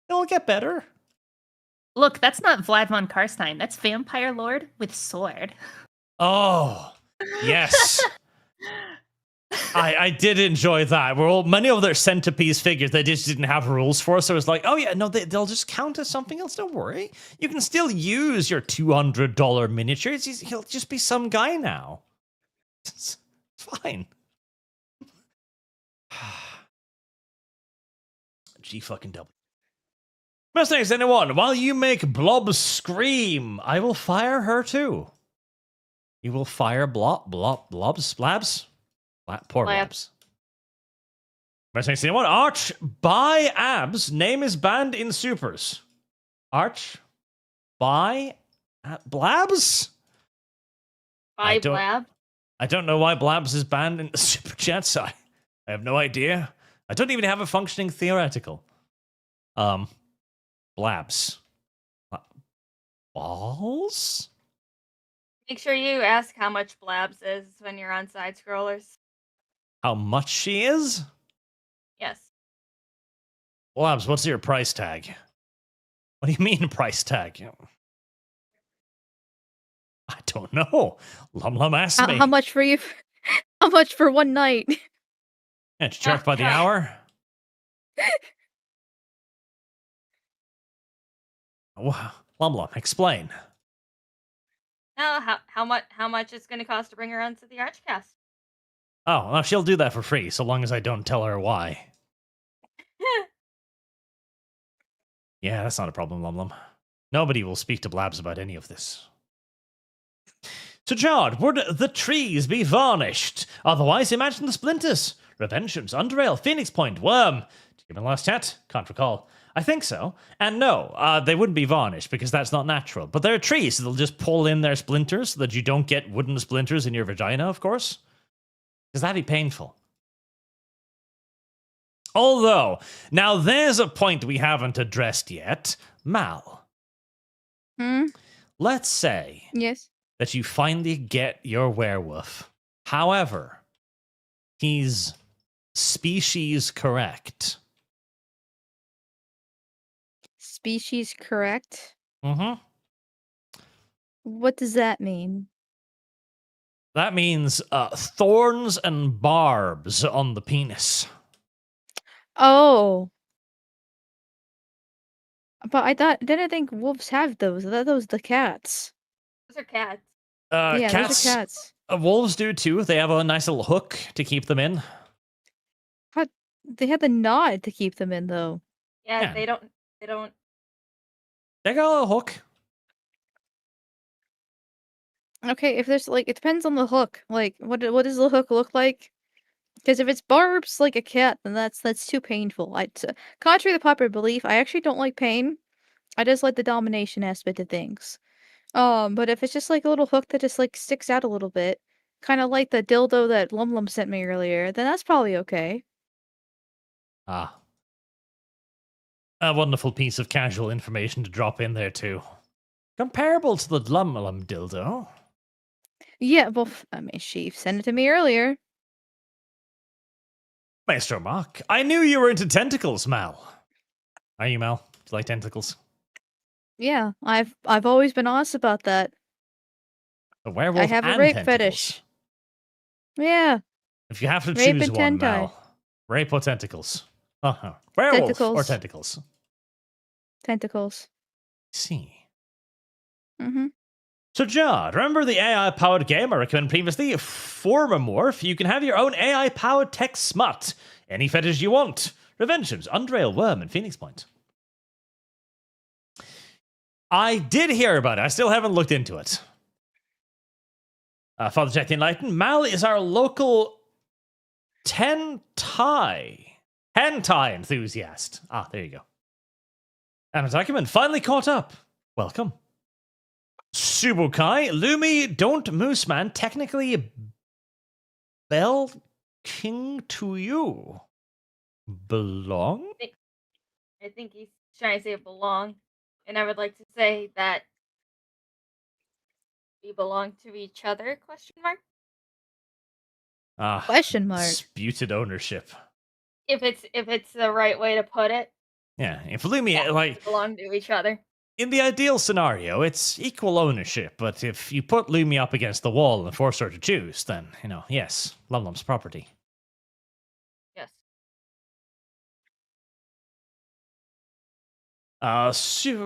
it'll get better. Look, that's not Vlad von Karstein. That's Vampire Lord with sword. Oh, yes. I did enjoy that. Many of their centerpiece figures they just didn't have rules for, so it's like, oh yeah, no, they'll just count as something else. Don't worry, you can still use your $200 miniature. He'll just be some guy now. It's fine. G fucking W. Best thanks anyone. While you make Blob scream, I will fire her too. You will fire Blabs. Poor Labs. Best thanks anyone. Arch by Abs. Name is banned in supers. Arch by Blabs. By Blab. I don't know why Blabs is banned in the Superchats. I have no idea. I don't even have a functioning theoretical. Blabs. Balls? Make sure you ask how much Blabs is when you're on side scrollers. How much she is? Yes. Blabs, what's your price tag? What do you mean price tag? I don't know. LumLum asked me. How much for you? How much for one night? Yeah, did you charge by the hour? LumLum, explain. No, how much it's going to cost to bring her onto the ArchCast? Oh, well, she'll do that for free, so long as I don't tell her why. Yeah, that's not a problem, LumLum. Nobody will speak to Blabs about any of this. So, Jard, would the trees be varnished? Otherwise, imagine the splinters. Revengeance, Underrail, Phoenix Point, Worm. Did you give me the last chat? Can't recall. I think so. And no, they wouldn't be varnished because that's not natural. But they're trees, so they'll just pull in their splinters so that you don't get wooden splinters in your vagina, of course. Because that'd be painful. Although, now there's a point we haven't addressed yet. Mal, let's say Yes. that you finally get your werewolf. However, he's species correct. Species correct. Mm-hmm. What does that mean? That means thorns and barbs on the penis. Oh. But didn't think wolves have those. I thought those were the cats. Those are cats. Yeah, Cats, those are cats. Wolves do too. They have a nice little hook to keep them in. They had the knot to keep them in, though. Yeah, Yeah. they don't. They got a little hook. Okay, if there's like, it depends on the hook. Like, what does the hook look like? Because if it's barbs like a cat, then that's too painful. Contrary to popular belief, I actually don't like pain. I just like the domination aspect of things. But if it's just like a little hook that just like sticks out a little bit, kind of like the dildo that LumLum sent me earlier, then that's probably okay. Ah. A wonderful piece of casual information to drop in there too. Comparable to the LumLum dildo. Yeah, well, I mean, she sent it to me earlier. Maestro Mark, I knew you were into tentacles, Mal. Are you, Mal? Do you like tentacles? Yeah, I've always been honest about that. The werewolf I have a and rape tentacles. fetish. Yeah, If you have to Rape choose and one, tentai. Mal, rape or tentacles? Uh-huh. Werewolf or Tentacles. tentacles? tentacles. See. Mm-hmm. So, Jard, remember the AI-powered game I recommended previously? Formamorph. You can have your own AI-powered tech smut. Any fetish you want. Reventions, Undrail, Worm, and Phoenix Point. I did hear about it. I still haven't looked into it. Father Jack the Enlightened. Mal is our local hentai enthusiast. Ah, there you go. And document finally caught up. Welcome. Subukai, Lumi, don't Mooseman technically bell king to you? Belong? I think he's trying to say belong, and I would like to say that we belong to each other? Question mark. Ah, Question mark. disputed ownership. If it's the right way to put it, Yeah, if Lumi, yeah, like, we belong to each other. in the ideal scenario, it's equal ownership, but if you put Lumi up against the wall and force her to choose, then, yes, LumLum's property. Yes.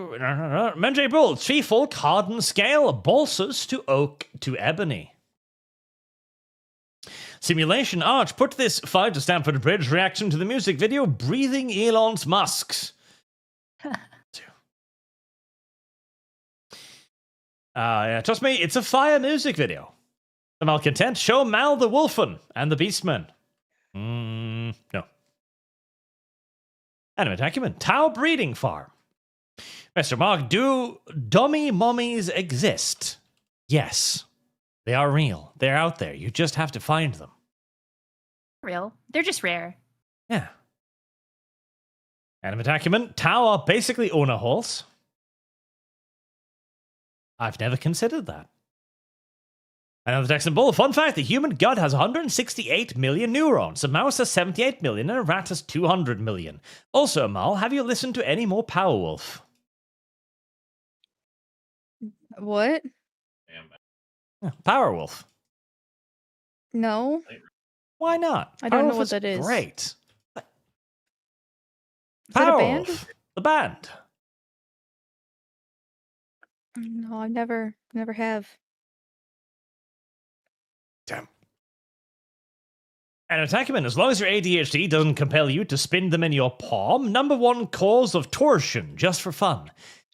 Menjay Bull, Treefolk, Harden Scale, Balsas to Oak to Ebony. Simulation Arch, put this 5 to Stamford Bridge reaction to the music video Breathing Elon's Musks. Yeah, trust me, it's a fire music video. The Malcontent, show Mal the Wolfen and the Beastman. No. Animate Acumen, Tau Breeding Farm. Mr. Mark, do dummy mummies exist? Yes. They are real. They're out there. You just have to find them. Real. They're just rare. Yeah. Animate Acumen, Tau are basically owner holes. I've never considered that. Another Texan Bull. Fun fact, the human gut has 168 million neurons. A mouse has 78 million and a rat has 200 million. Also, Mal, have you listened to any more Powerwolf? What? Yeah, Powerwolf. No. Why not? I don't know Powerwolf what that is. Great. Is that a band? Powerwolf. The band. No, I never have. Damn. And Attackman, as long as your ADHD doesn't compel you to spin them in your palm, number one cause of torsion, just for fun.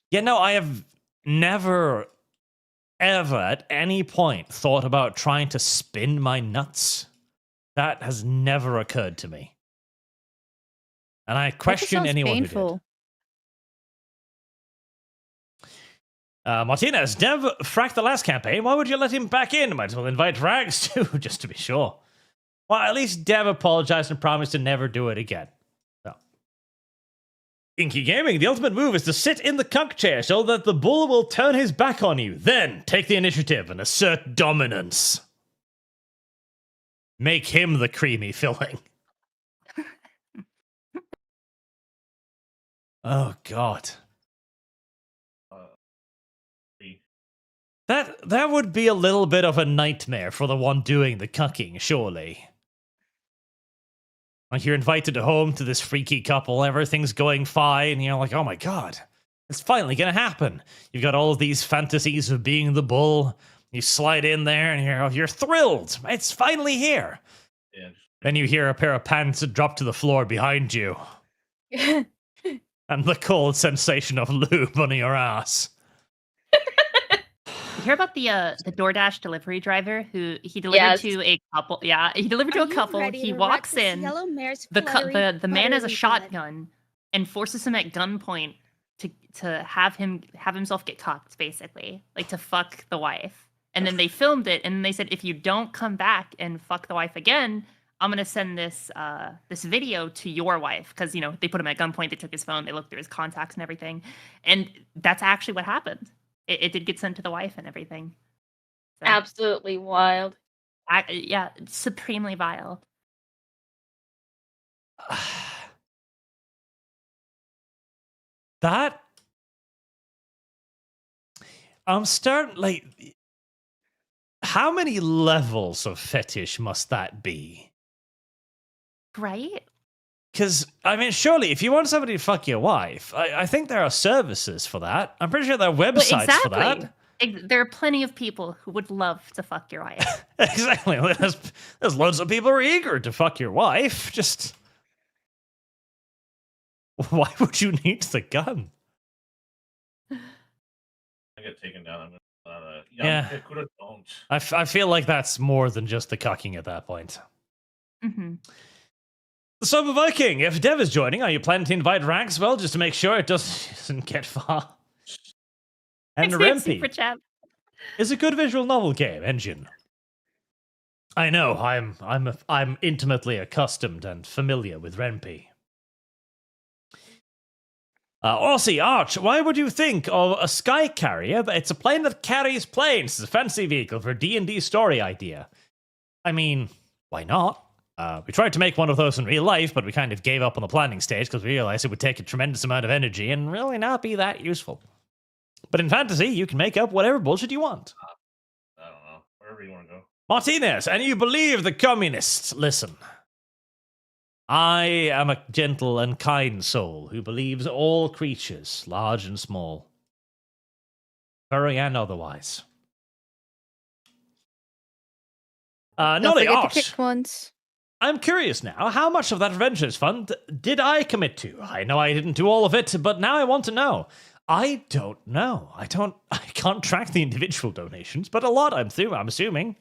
Yeah, no, I have never, ever, at any point, thought about trying to spin my nuts. That has never occurred to me. And I question That just sounds anyone painful. who did. Martinez, Dev fracked the last campaign. Why would you let him back in? Might as well invite Rags too, just to be sure. Well, at least Dev apologized and promised to never do it again. So. Inky Gaming, the ultimate move is to sit in the cuck chair so that the bull will turn his back on you. Then take the initiative and assert dominance. Make him the creamy filling. Oh, God. That would be a little bit of a nightmare for the one doing the cucking, surely. Like, you're invited home to this freaky couple, everything's going fine, and you're like, oh my God, it's finally gonna happen. You've got all of these fantasies of being the bull, you slide in there, and you're thrilled. It's finally here. Yeah. Then you hear a pair of pants drop to the floor behind you. And the cold sensation of lube on your ass. You hear about the DoorDash delivery driver who he delivered to a couple? Yeah, he delivered to a couple. He walks in. The man has a shotgun and forces him at gunpoint to have himself get cocked, basically, like to fuck the wife. And then they filmed it, and they said, if you don't come back and fuck the wife again, I'm gonna send this video to your wife, because they put him at gunpoint. They took his phone. They looked through his contacts and everything, and that's actually what happened. It did get sent to the wife and everything. So, Absolutely wild. yeah, supremely vile. That I'm starting like. How many levels of fetish must that be? Right? Because, I mean, surely, if you want somebody to fuck your wife, I think there are services for that. I'm pretty sure there are websites for that. There are plenty of people who would love to fuck your wife. Exactly. There's loads of people who are eager to fuck your wife. Just... Why would you need the gun? I get taken down. Yeah. I feel like that's more than just the cucking at that point. Mm-hmm. The Sober Viking, if Dev is joining, are you planning to invite Rags? Well, just to make sure it doesn't get far. And Rempy is a good visual novel game engine. I know, I'm intimately accustomed and familiar with Rempy. Aussie Arch, why would you think of a sky carrier? It's a plane that carries planes. It's a fancy vehicle for a D&D story idea. I mean, why not? We tried to make one of those in real life, but we kind of gave up on the planning stage because we realized it would take a tremendous amount of energy and really not be that useful. But in fantasy, you can make up whatever bullshit you want. I don't know. Wherever you want to go. Martinez, and you believe the communists. Listen. I am a gentle and kind soul who believes all creatures, large and small, furry and otherwise. Don't forget to kick once. I'm curious now, how much of that Adventures Fund did I commit to? I know I didn't do all of it, but now I want to know. I don't know. I can't track the individual donations, but a lot, I'm assuming.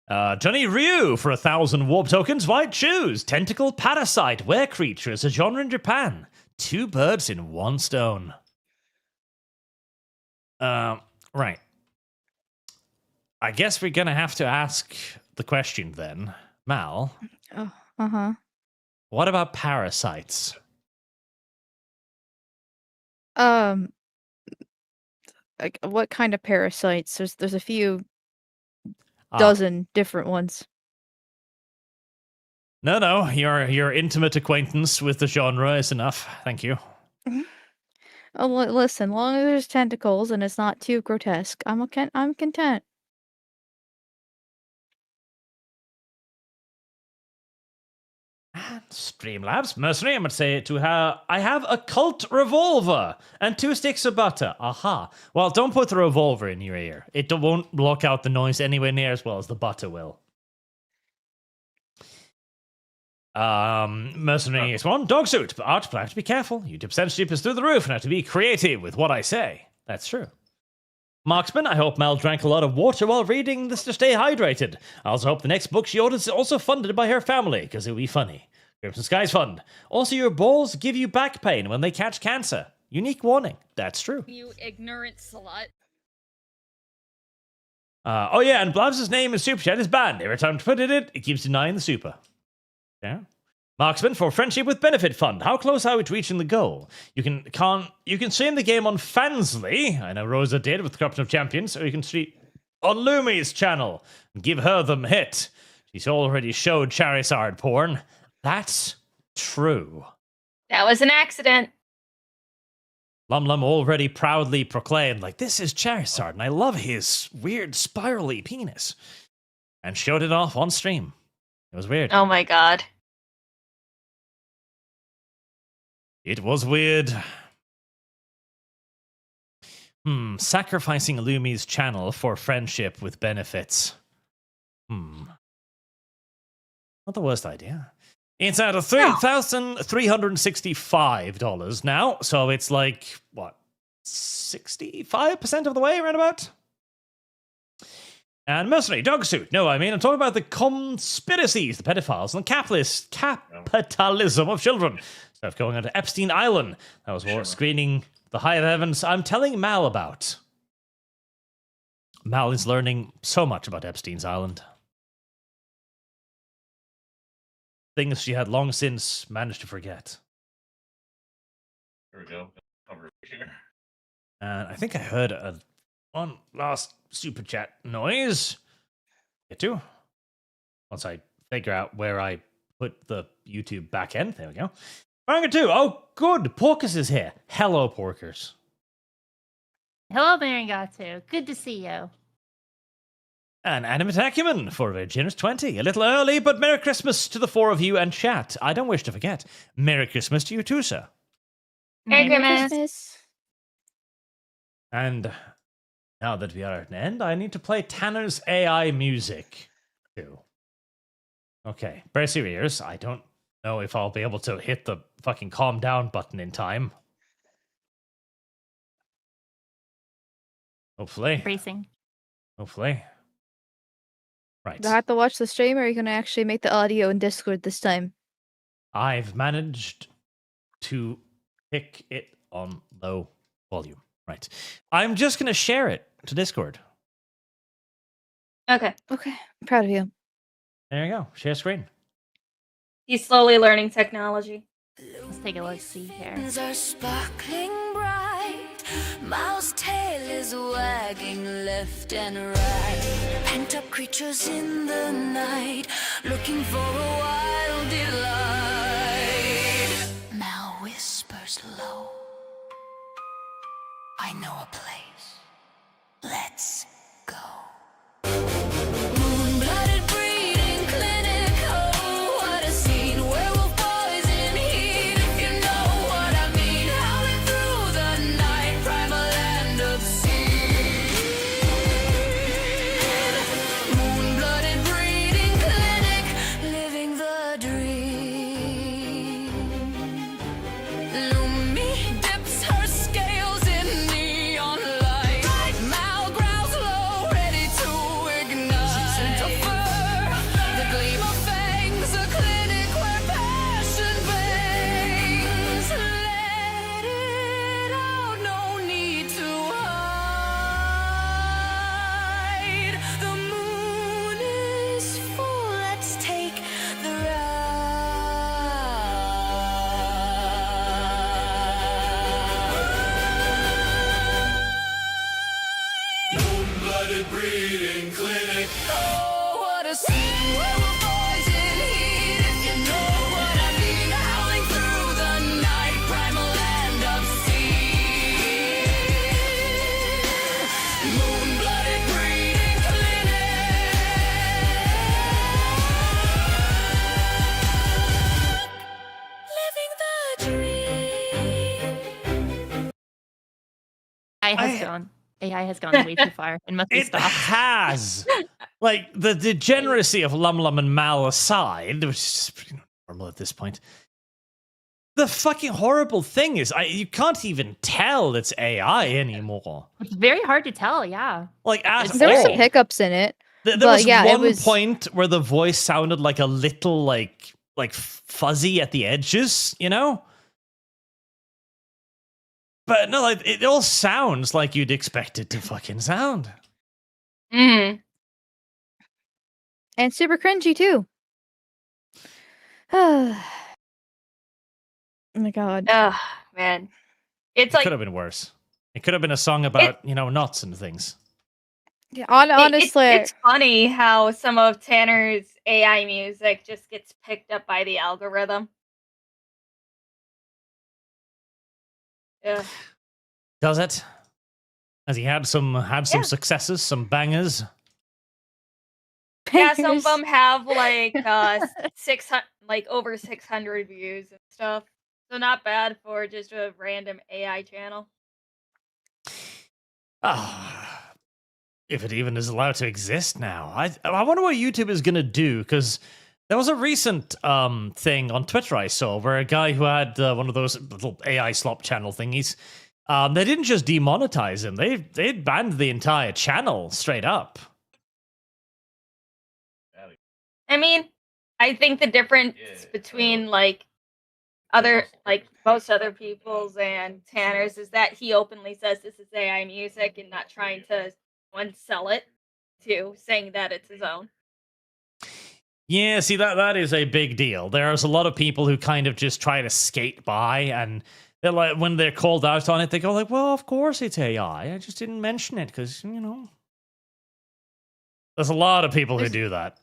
Johnny Ryu for 1,000 warp tokens. White shoes. Tentacle parasite. Were creature is a genre in Japan. 2 birds in 1 stone. Right. I guess we're gonna have to ask the question then. Mal. Oh, uh-huh. What about parasites? Like, what kind of parasites? There's a few dozen different ones. No, your intimate acquaintance with the genre is enough. Thank you. Oh, listen, long as there's tentacles and it's not too grotesque, I'm content. Streamlabs, mercenary, I'm going to say to her, I have a cult revolver and 2 sticks of butter. Aha. Well, don't put the revolver in your ear. It won't block out the noise anywhere near as well as the butter will. Mercenary is one. Dog suit. But Arch, but I have to be careful. YouTube censorship is through the roof and I have to be creative with what I say. That's true. Marksman, I hope Mel drank a lot of water while reading this to stay hydrated. I also hope the next book she orders is also funded by her family, because it will be funny. Crimson Skies Fund. Also, your balls give you back pain when they catch cancer. Unique warning. That's true. You ignorant slut. Oh yeah, and Blobs' name in Super Chat is banned. Every time to put it in, it keeps denying the super. Yeah. Marksman for Friendship with Benefit Fund. How close are we to reaching the goal? You can stream the game on Fansly. I know Rosa did with Corruption of Champions, or you can stream on Lumi's channel and give her the hit. She's already showed Charizard porn. That's true. That was an accident. LumLum already proudly proclaimed, like, this is Charizard, and I love his weird spirally penis. And showed it off on stream. It was weird. Oh my god. It was weird. Sacrificing Lumi's channel for friendship with benefits. Not the worst idea. It's at $3,365 now, so it's like, what, 65% of the way, around about? And mercenary, dog suit. No, I mean, I'm talking about the conspiracies, the pedophiles, and the capitalism of children. Stuff going on to Epstein Island. That was what screening the High Heavens I'm telling Mal about. Mal is learning so much about Epstein's Island. Things she had long since managed to forget. Here we go. Cover it here. And I think I heard one last super chat noise. Get to. Once I figure out where I put the YouTube back end. There we go. Manga 2. Oh, good. Porkus is here. Hello, Porkers. Hello, Marangatu. Good to see you. And Animate Acumen for a very generous 20. A little early, but Merry Christmas to the four of you and chat. I don't wish to forget. Merry Christmas to you too, sir. Merry Christmas. And now that we are at an end, I need to play Tanner's AI music too. Okay, brace your ears. I don't know if I'll be able to hit the fucking calm down button in time. Hopefully. Bracing. Hopefully. Right. Do I have to watch the stream, or are you going to actually make the audio in Discord this time? I've managed to pick it on low volume. Right. I'm just going to share it to Discord. Okay. Okay, I'm proud of you. There you go. Share screen. He's slowly learning technology. Let's take a look see here. Are sparkling bright. Mouse tail is wagging left and right. Pent up creatures in the night, looking for a wild delight. Mal whispers low. I know a place. Let's go. Moon-blooded breeding clinic. Oh, what a scene. Werewolf boys in heat. If you know what I mean. Howling through the night. Primal land of sea. Moon-blooded breeding clinic. Living the dream. Lumi dips her scales in neon light. Mal growls low, ready to ignite. Scent of fur, the gleam of fangs, a clinic where passion bangs. Let it out, no need to hide. The moon is full, let's take the ride. Moon-blooded breeding clinic. Oh, what a scene. Werewolf boys in heat. If you know what I mean. Howling through the night. Primal land of sea. Moon-blooded breeding clinic. Living the dream. AI has gone way too far and must be It stopped. has. Like, the degeneracy of LumLum and Mal aside, which is pretty normal at this point. The fucking horrible thing is, you can't even tell it's AI anymore. It's very hard to tell, yeah. Like, at There were all. some hiccups in it. There but was yeah, it one was- point where the voice sounded like a little, like fuzzy at the edges, you know? But no, like it all sounds like you'd expect it to fucking sound. Mm. And super cringy too. Oh my god. Ugh, man. It's It like could have been worse. It could have been a song about, nuts and things. Yeah, It- honestly, it's funny how some of Tanner's AI music just gets picked up by the algorithm. Ugh. Does it? Has he had some Yeah. successes, some bangers? Yeah, some of bangers. them have like 600, like over 600 views and stuff. So not bad for just a random AI channel. Ah, if it even is allowed to exist now. I wonder what YouTube is gonna do, because there was a recent thing on Twitter I saw where a guy who had one of those little AI slop channel thingies. They didn't just demonetize him; they banned the entire channel straight up. I mean, I think the difference between like other like most other people's and Tanner's is that he openly says this is AI music and not trying to sell it to saying that it's his own. Yeah, see that is a big deal. There's a lot of people who kind of just try to skate by, and they're like, when they're called out on it, they go like, "Well, of course it's AI. I just didn't mention it because There's a lot of people who do that.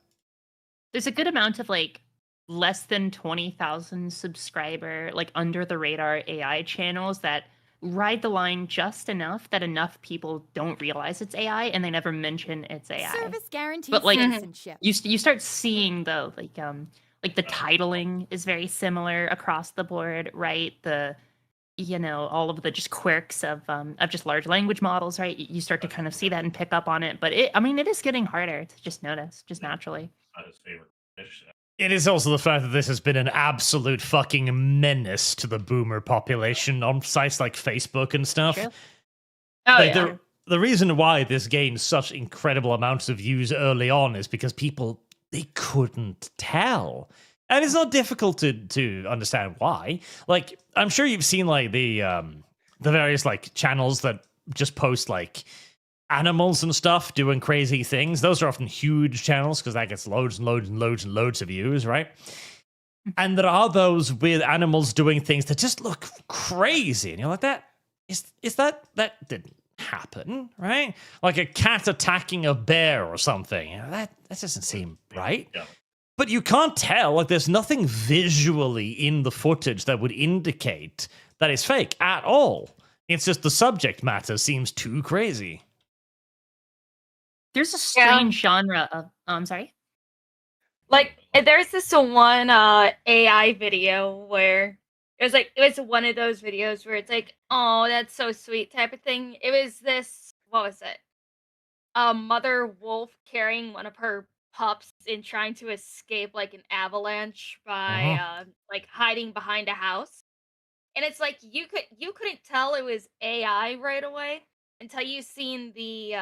There's a good amount of like less than 20,000 subscriber, like under the radar AI channels that ride the line just enough that enough people don't realize it's AI and they never mention it's AI. Service guaranteed But like citizenship. you start seeing though, like the titling is very similar across the board, right? The all of the just quirks of just large language models, right? You start to kind of see that and pick up on it. But it is getting harder to just notice, just naturally. Not his favorite dish. It is also the fact that this has been an absolute fucking menace to the boomer population on sites like Facebook and stuff. True. Oh Like, yeah. the reason why this gained such incredible amounts of views early on is because people, they couldn't tell. And it's not difficult to understand why. Like, I'm sure you've seen like the various like channels that just post like animals and stuff doing crazy things. Those are often huge channels because that gets loads and loads and loads and loads of views, right? And there are those with animals doing things that just look crazy, and you're like, that didn't happen, right? Like a cat attacking a bear or something. That doesn't seem right. Yeah. But you can't tell. Like, there's nothing visually in the footage that would indicate that it's fake at all. It's just the subject matter seems too crazy. There's a strange genre of I'm sorry. Like there's this one AI video where it was one of those videos where it's like, oh, that's so sweet type of thing. It was this, what was it? A mother wolf carrying one of her pups and trying to escape like an avalanche by like hiding behind a house. And it's like you couldn't tell it was AI right away until you seen the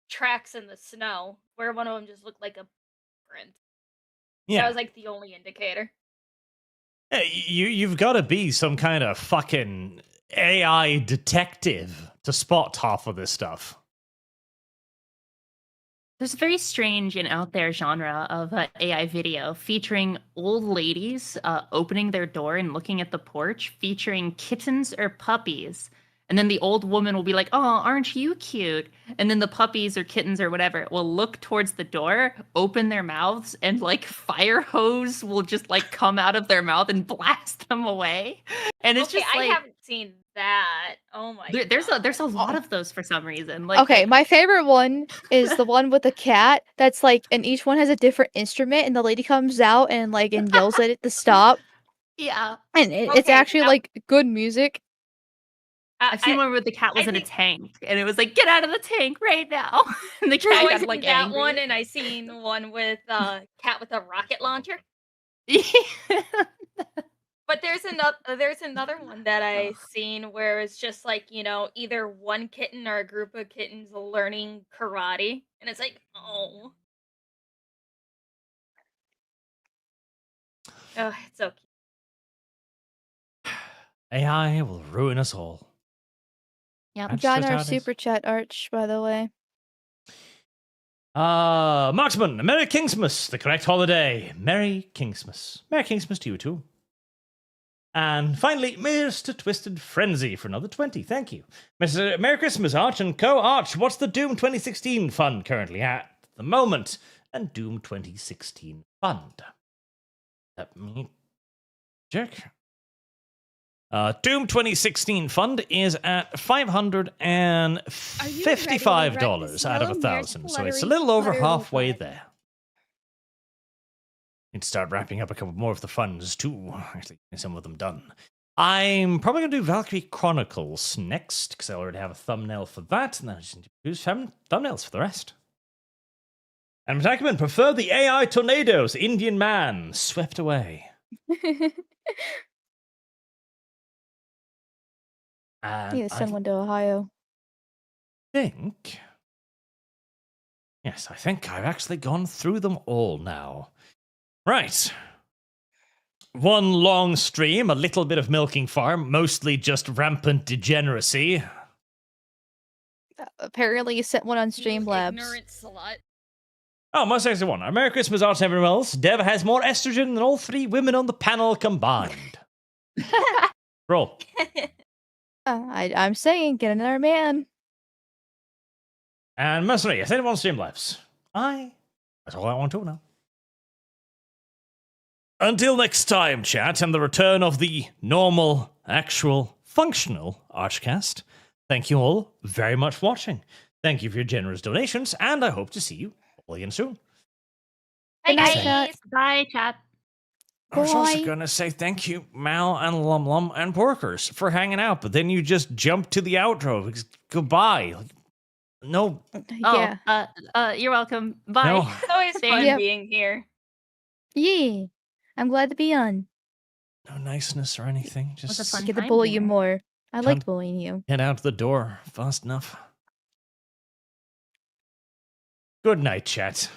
tracks in the snow where one of them just looked like a print. Yeah. That was like the only indicator. Yeah, you've got to be some kind of fucking AI detective to spot half of this stuff. There's a very strange and out there genre of AI video featuring old ladies opening their door and looking at the porch, featuring kittens or puppies. And then the old woman will be like, "Oh, aren't you cute?" And then the puppies or kittens or whatever will look towards the door, open their mouths, and like fire hose will just like come out of their mouth and blast them away. And it's Okay, just I like haven't seen that. Oh my god. there's a lot of those for some reason. Like Okay, my favorite one is the one with the cat that's like, and each one has a different instrument, and the lady comes out and like and yells at it to stop, yeah. and it's Okay, actually now- like good music. I've seen one where the cat was in a think- tank, and it was like, "Get out of the tank right now!" And the I cat got seen like that angry. one, and I seen one with cat with a rocket launcher. But there's another one that I seen where it's just like, either one kitten or a group of kittens learning karate, and it's like, oh, it's so cute. AI will ruin us all. Yep. Arch Got our Totales. super chat, Arch, by the way. Marksman, Merry Kingsmas, the correct holiday. Merry Kingsmas. Merry Kingsmas to you too. And finally, Mr. Twisted Frenzy for another 20. Thank you. Mr. Merry Christmas, Arch and Co. Arch, what's the Doom 2016 fund currently at the moment? And Doom 2016 fund. Let me check. Doom 2016 fund is at $555 out of 1,000, so it's a little over halfway there. Need to start wrapping up a couple more of the funds too. Actually, getting some of them done. I'm probably going to do Valkyrie Chronicles next because I already have a thumbnail for that, and then I just need to produce thumbnails for the rest. And Attackman prefer the AI tornadoes. Indian man swept away. And Need to send one to Ohio. I think I've actually gone through them all now. Right. One long stream, a little bit of milking farm, mostly just rampant degeneracy. Apparently, you sent one on Streamlabs. Ignorant slut. Oh, most sexy one. Merry Christmas, Arch, and everyone else. Dev has more estrogen than all 3 women on the panel combined. Roll. I'm saying, get another man. And Mercenary, has anyone Streamlabs? That's all I want to know. Until next time, chat, and the return of the normal, actual, functional ArchCast, thank you all very much for watching. Thank you for your generous donations, and I hope to see you all again soon. Bye, Good night, guys. chat. Bye, chat. I was also Bye. going to say thank you, Mal and LumLum and Porkers, for hanging out, but then you just jumped to the outro. Goodbye. No. Yeah. You're welcome. Bye. No. It's always fun Yeah. being here. Yeah. I'm glad to be on. No niceness or anything. was a Just fun Get to time bully here. you more. I Can't- like bullying you. get out the door fast enough. Good night, chat.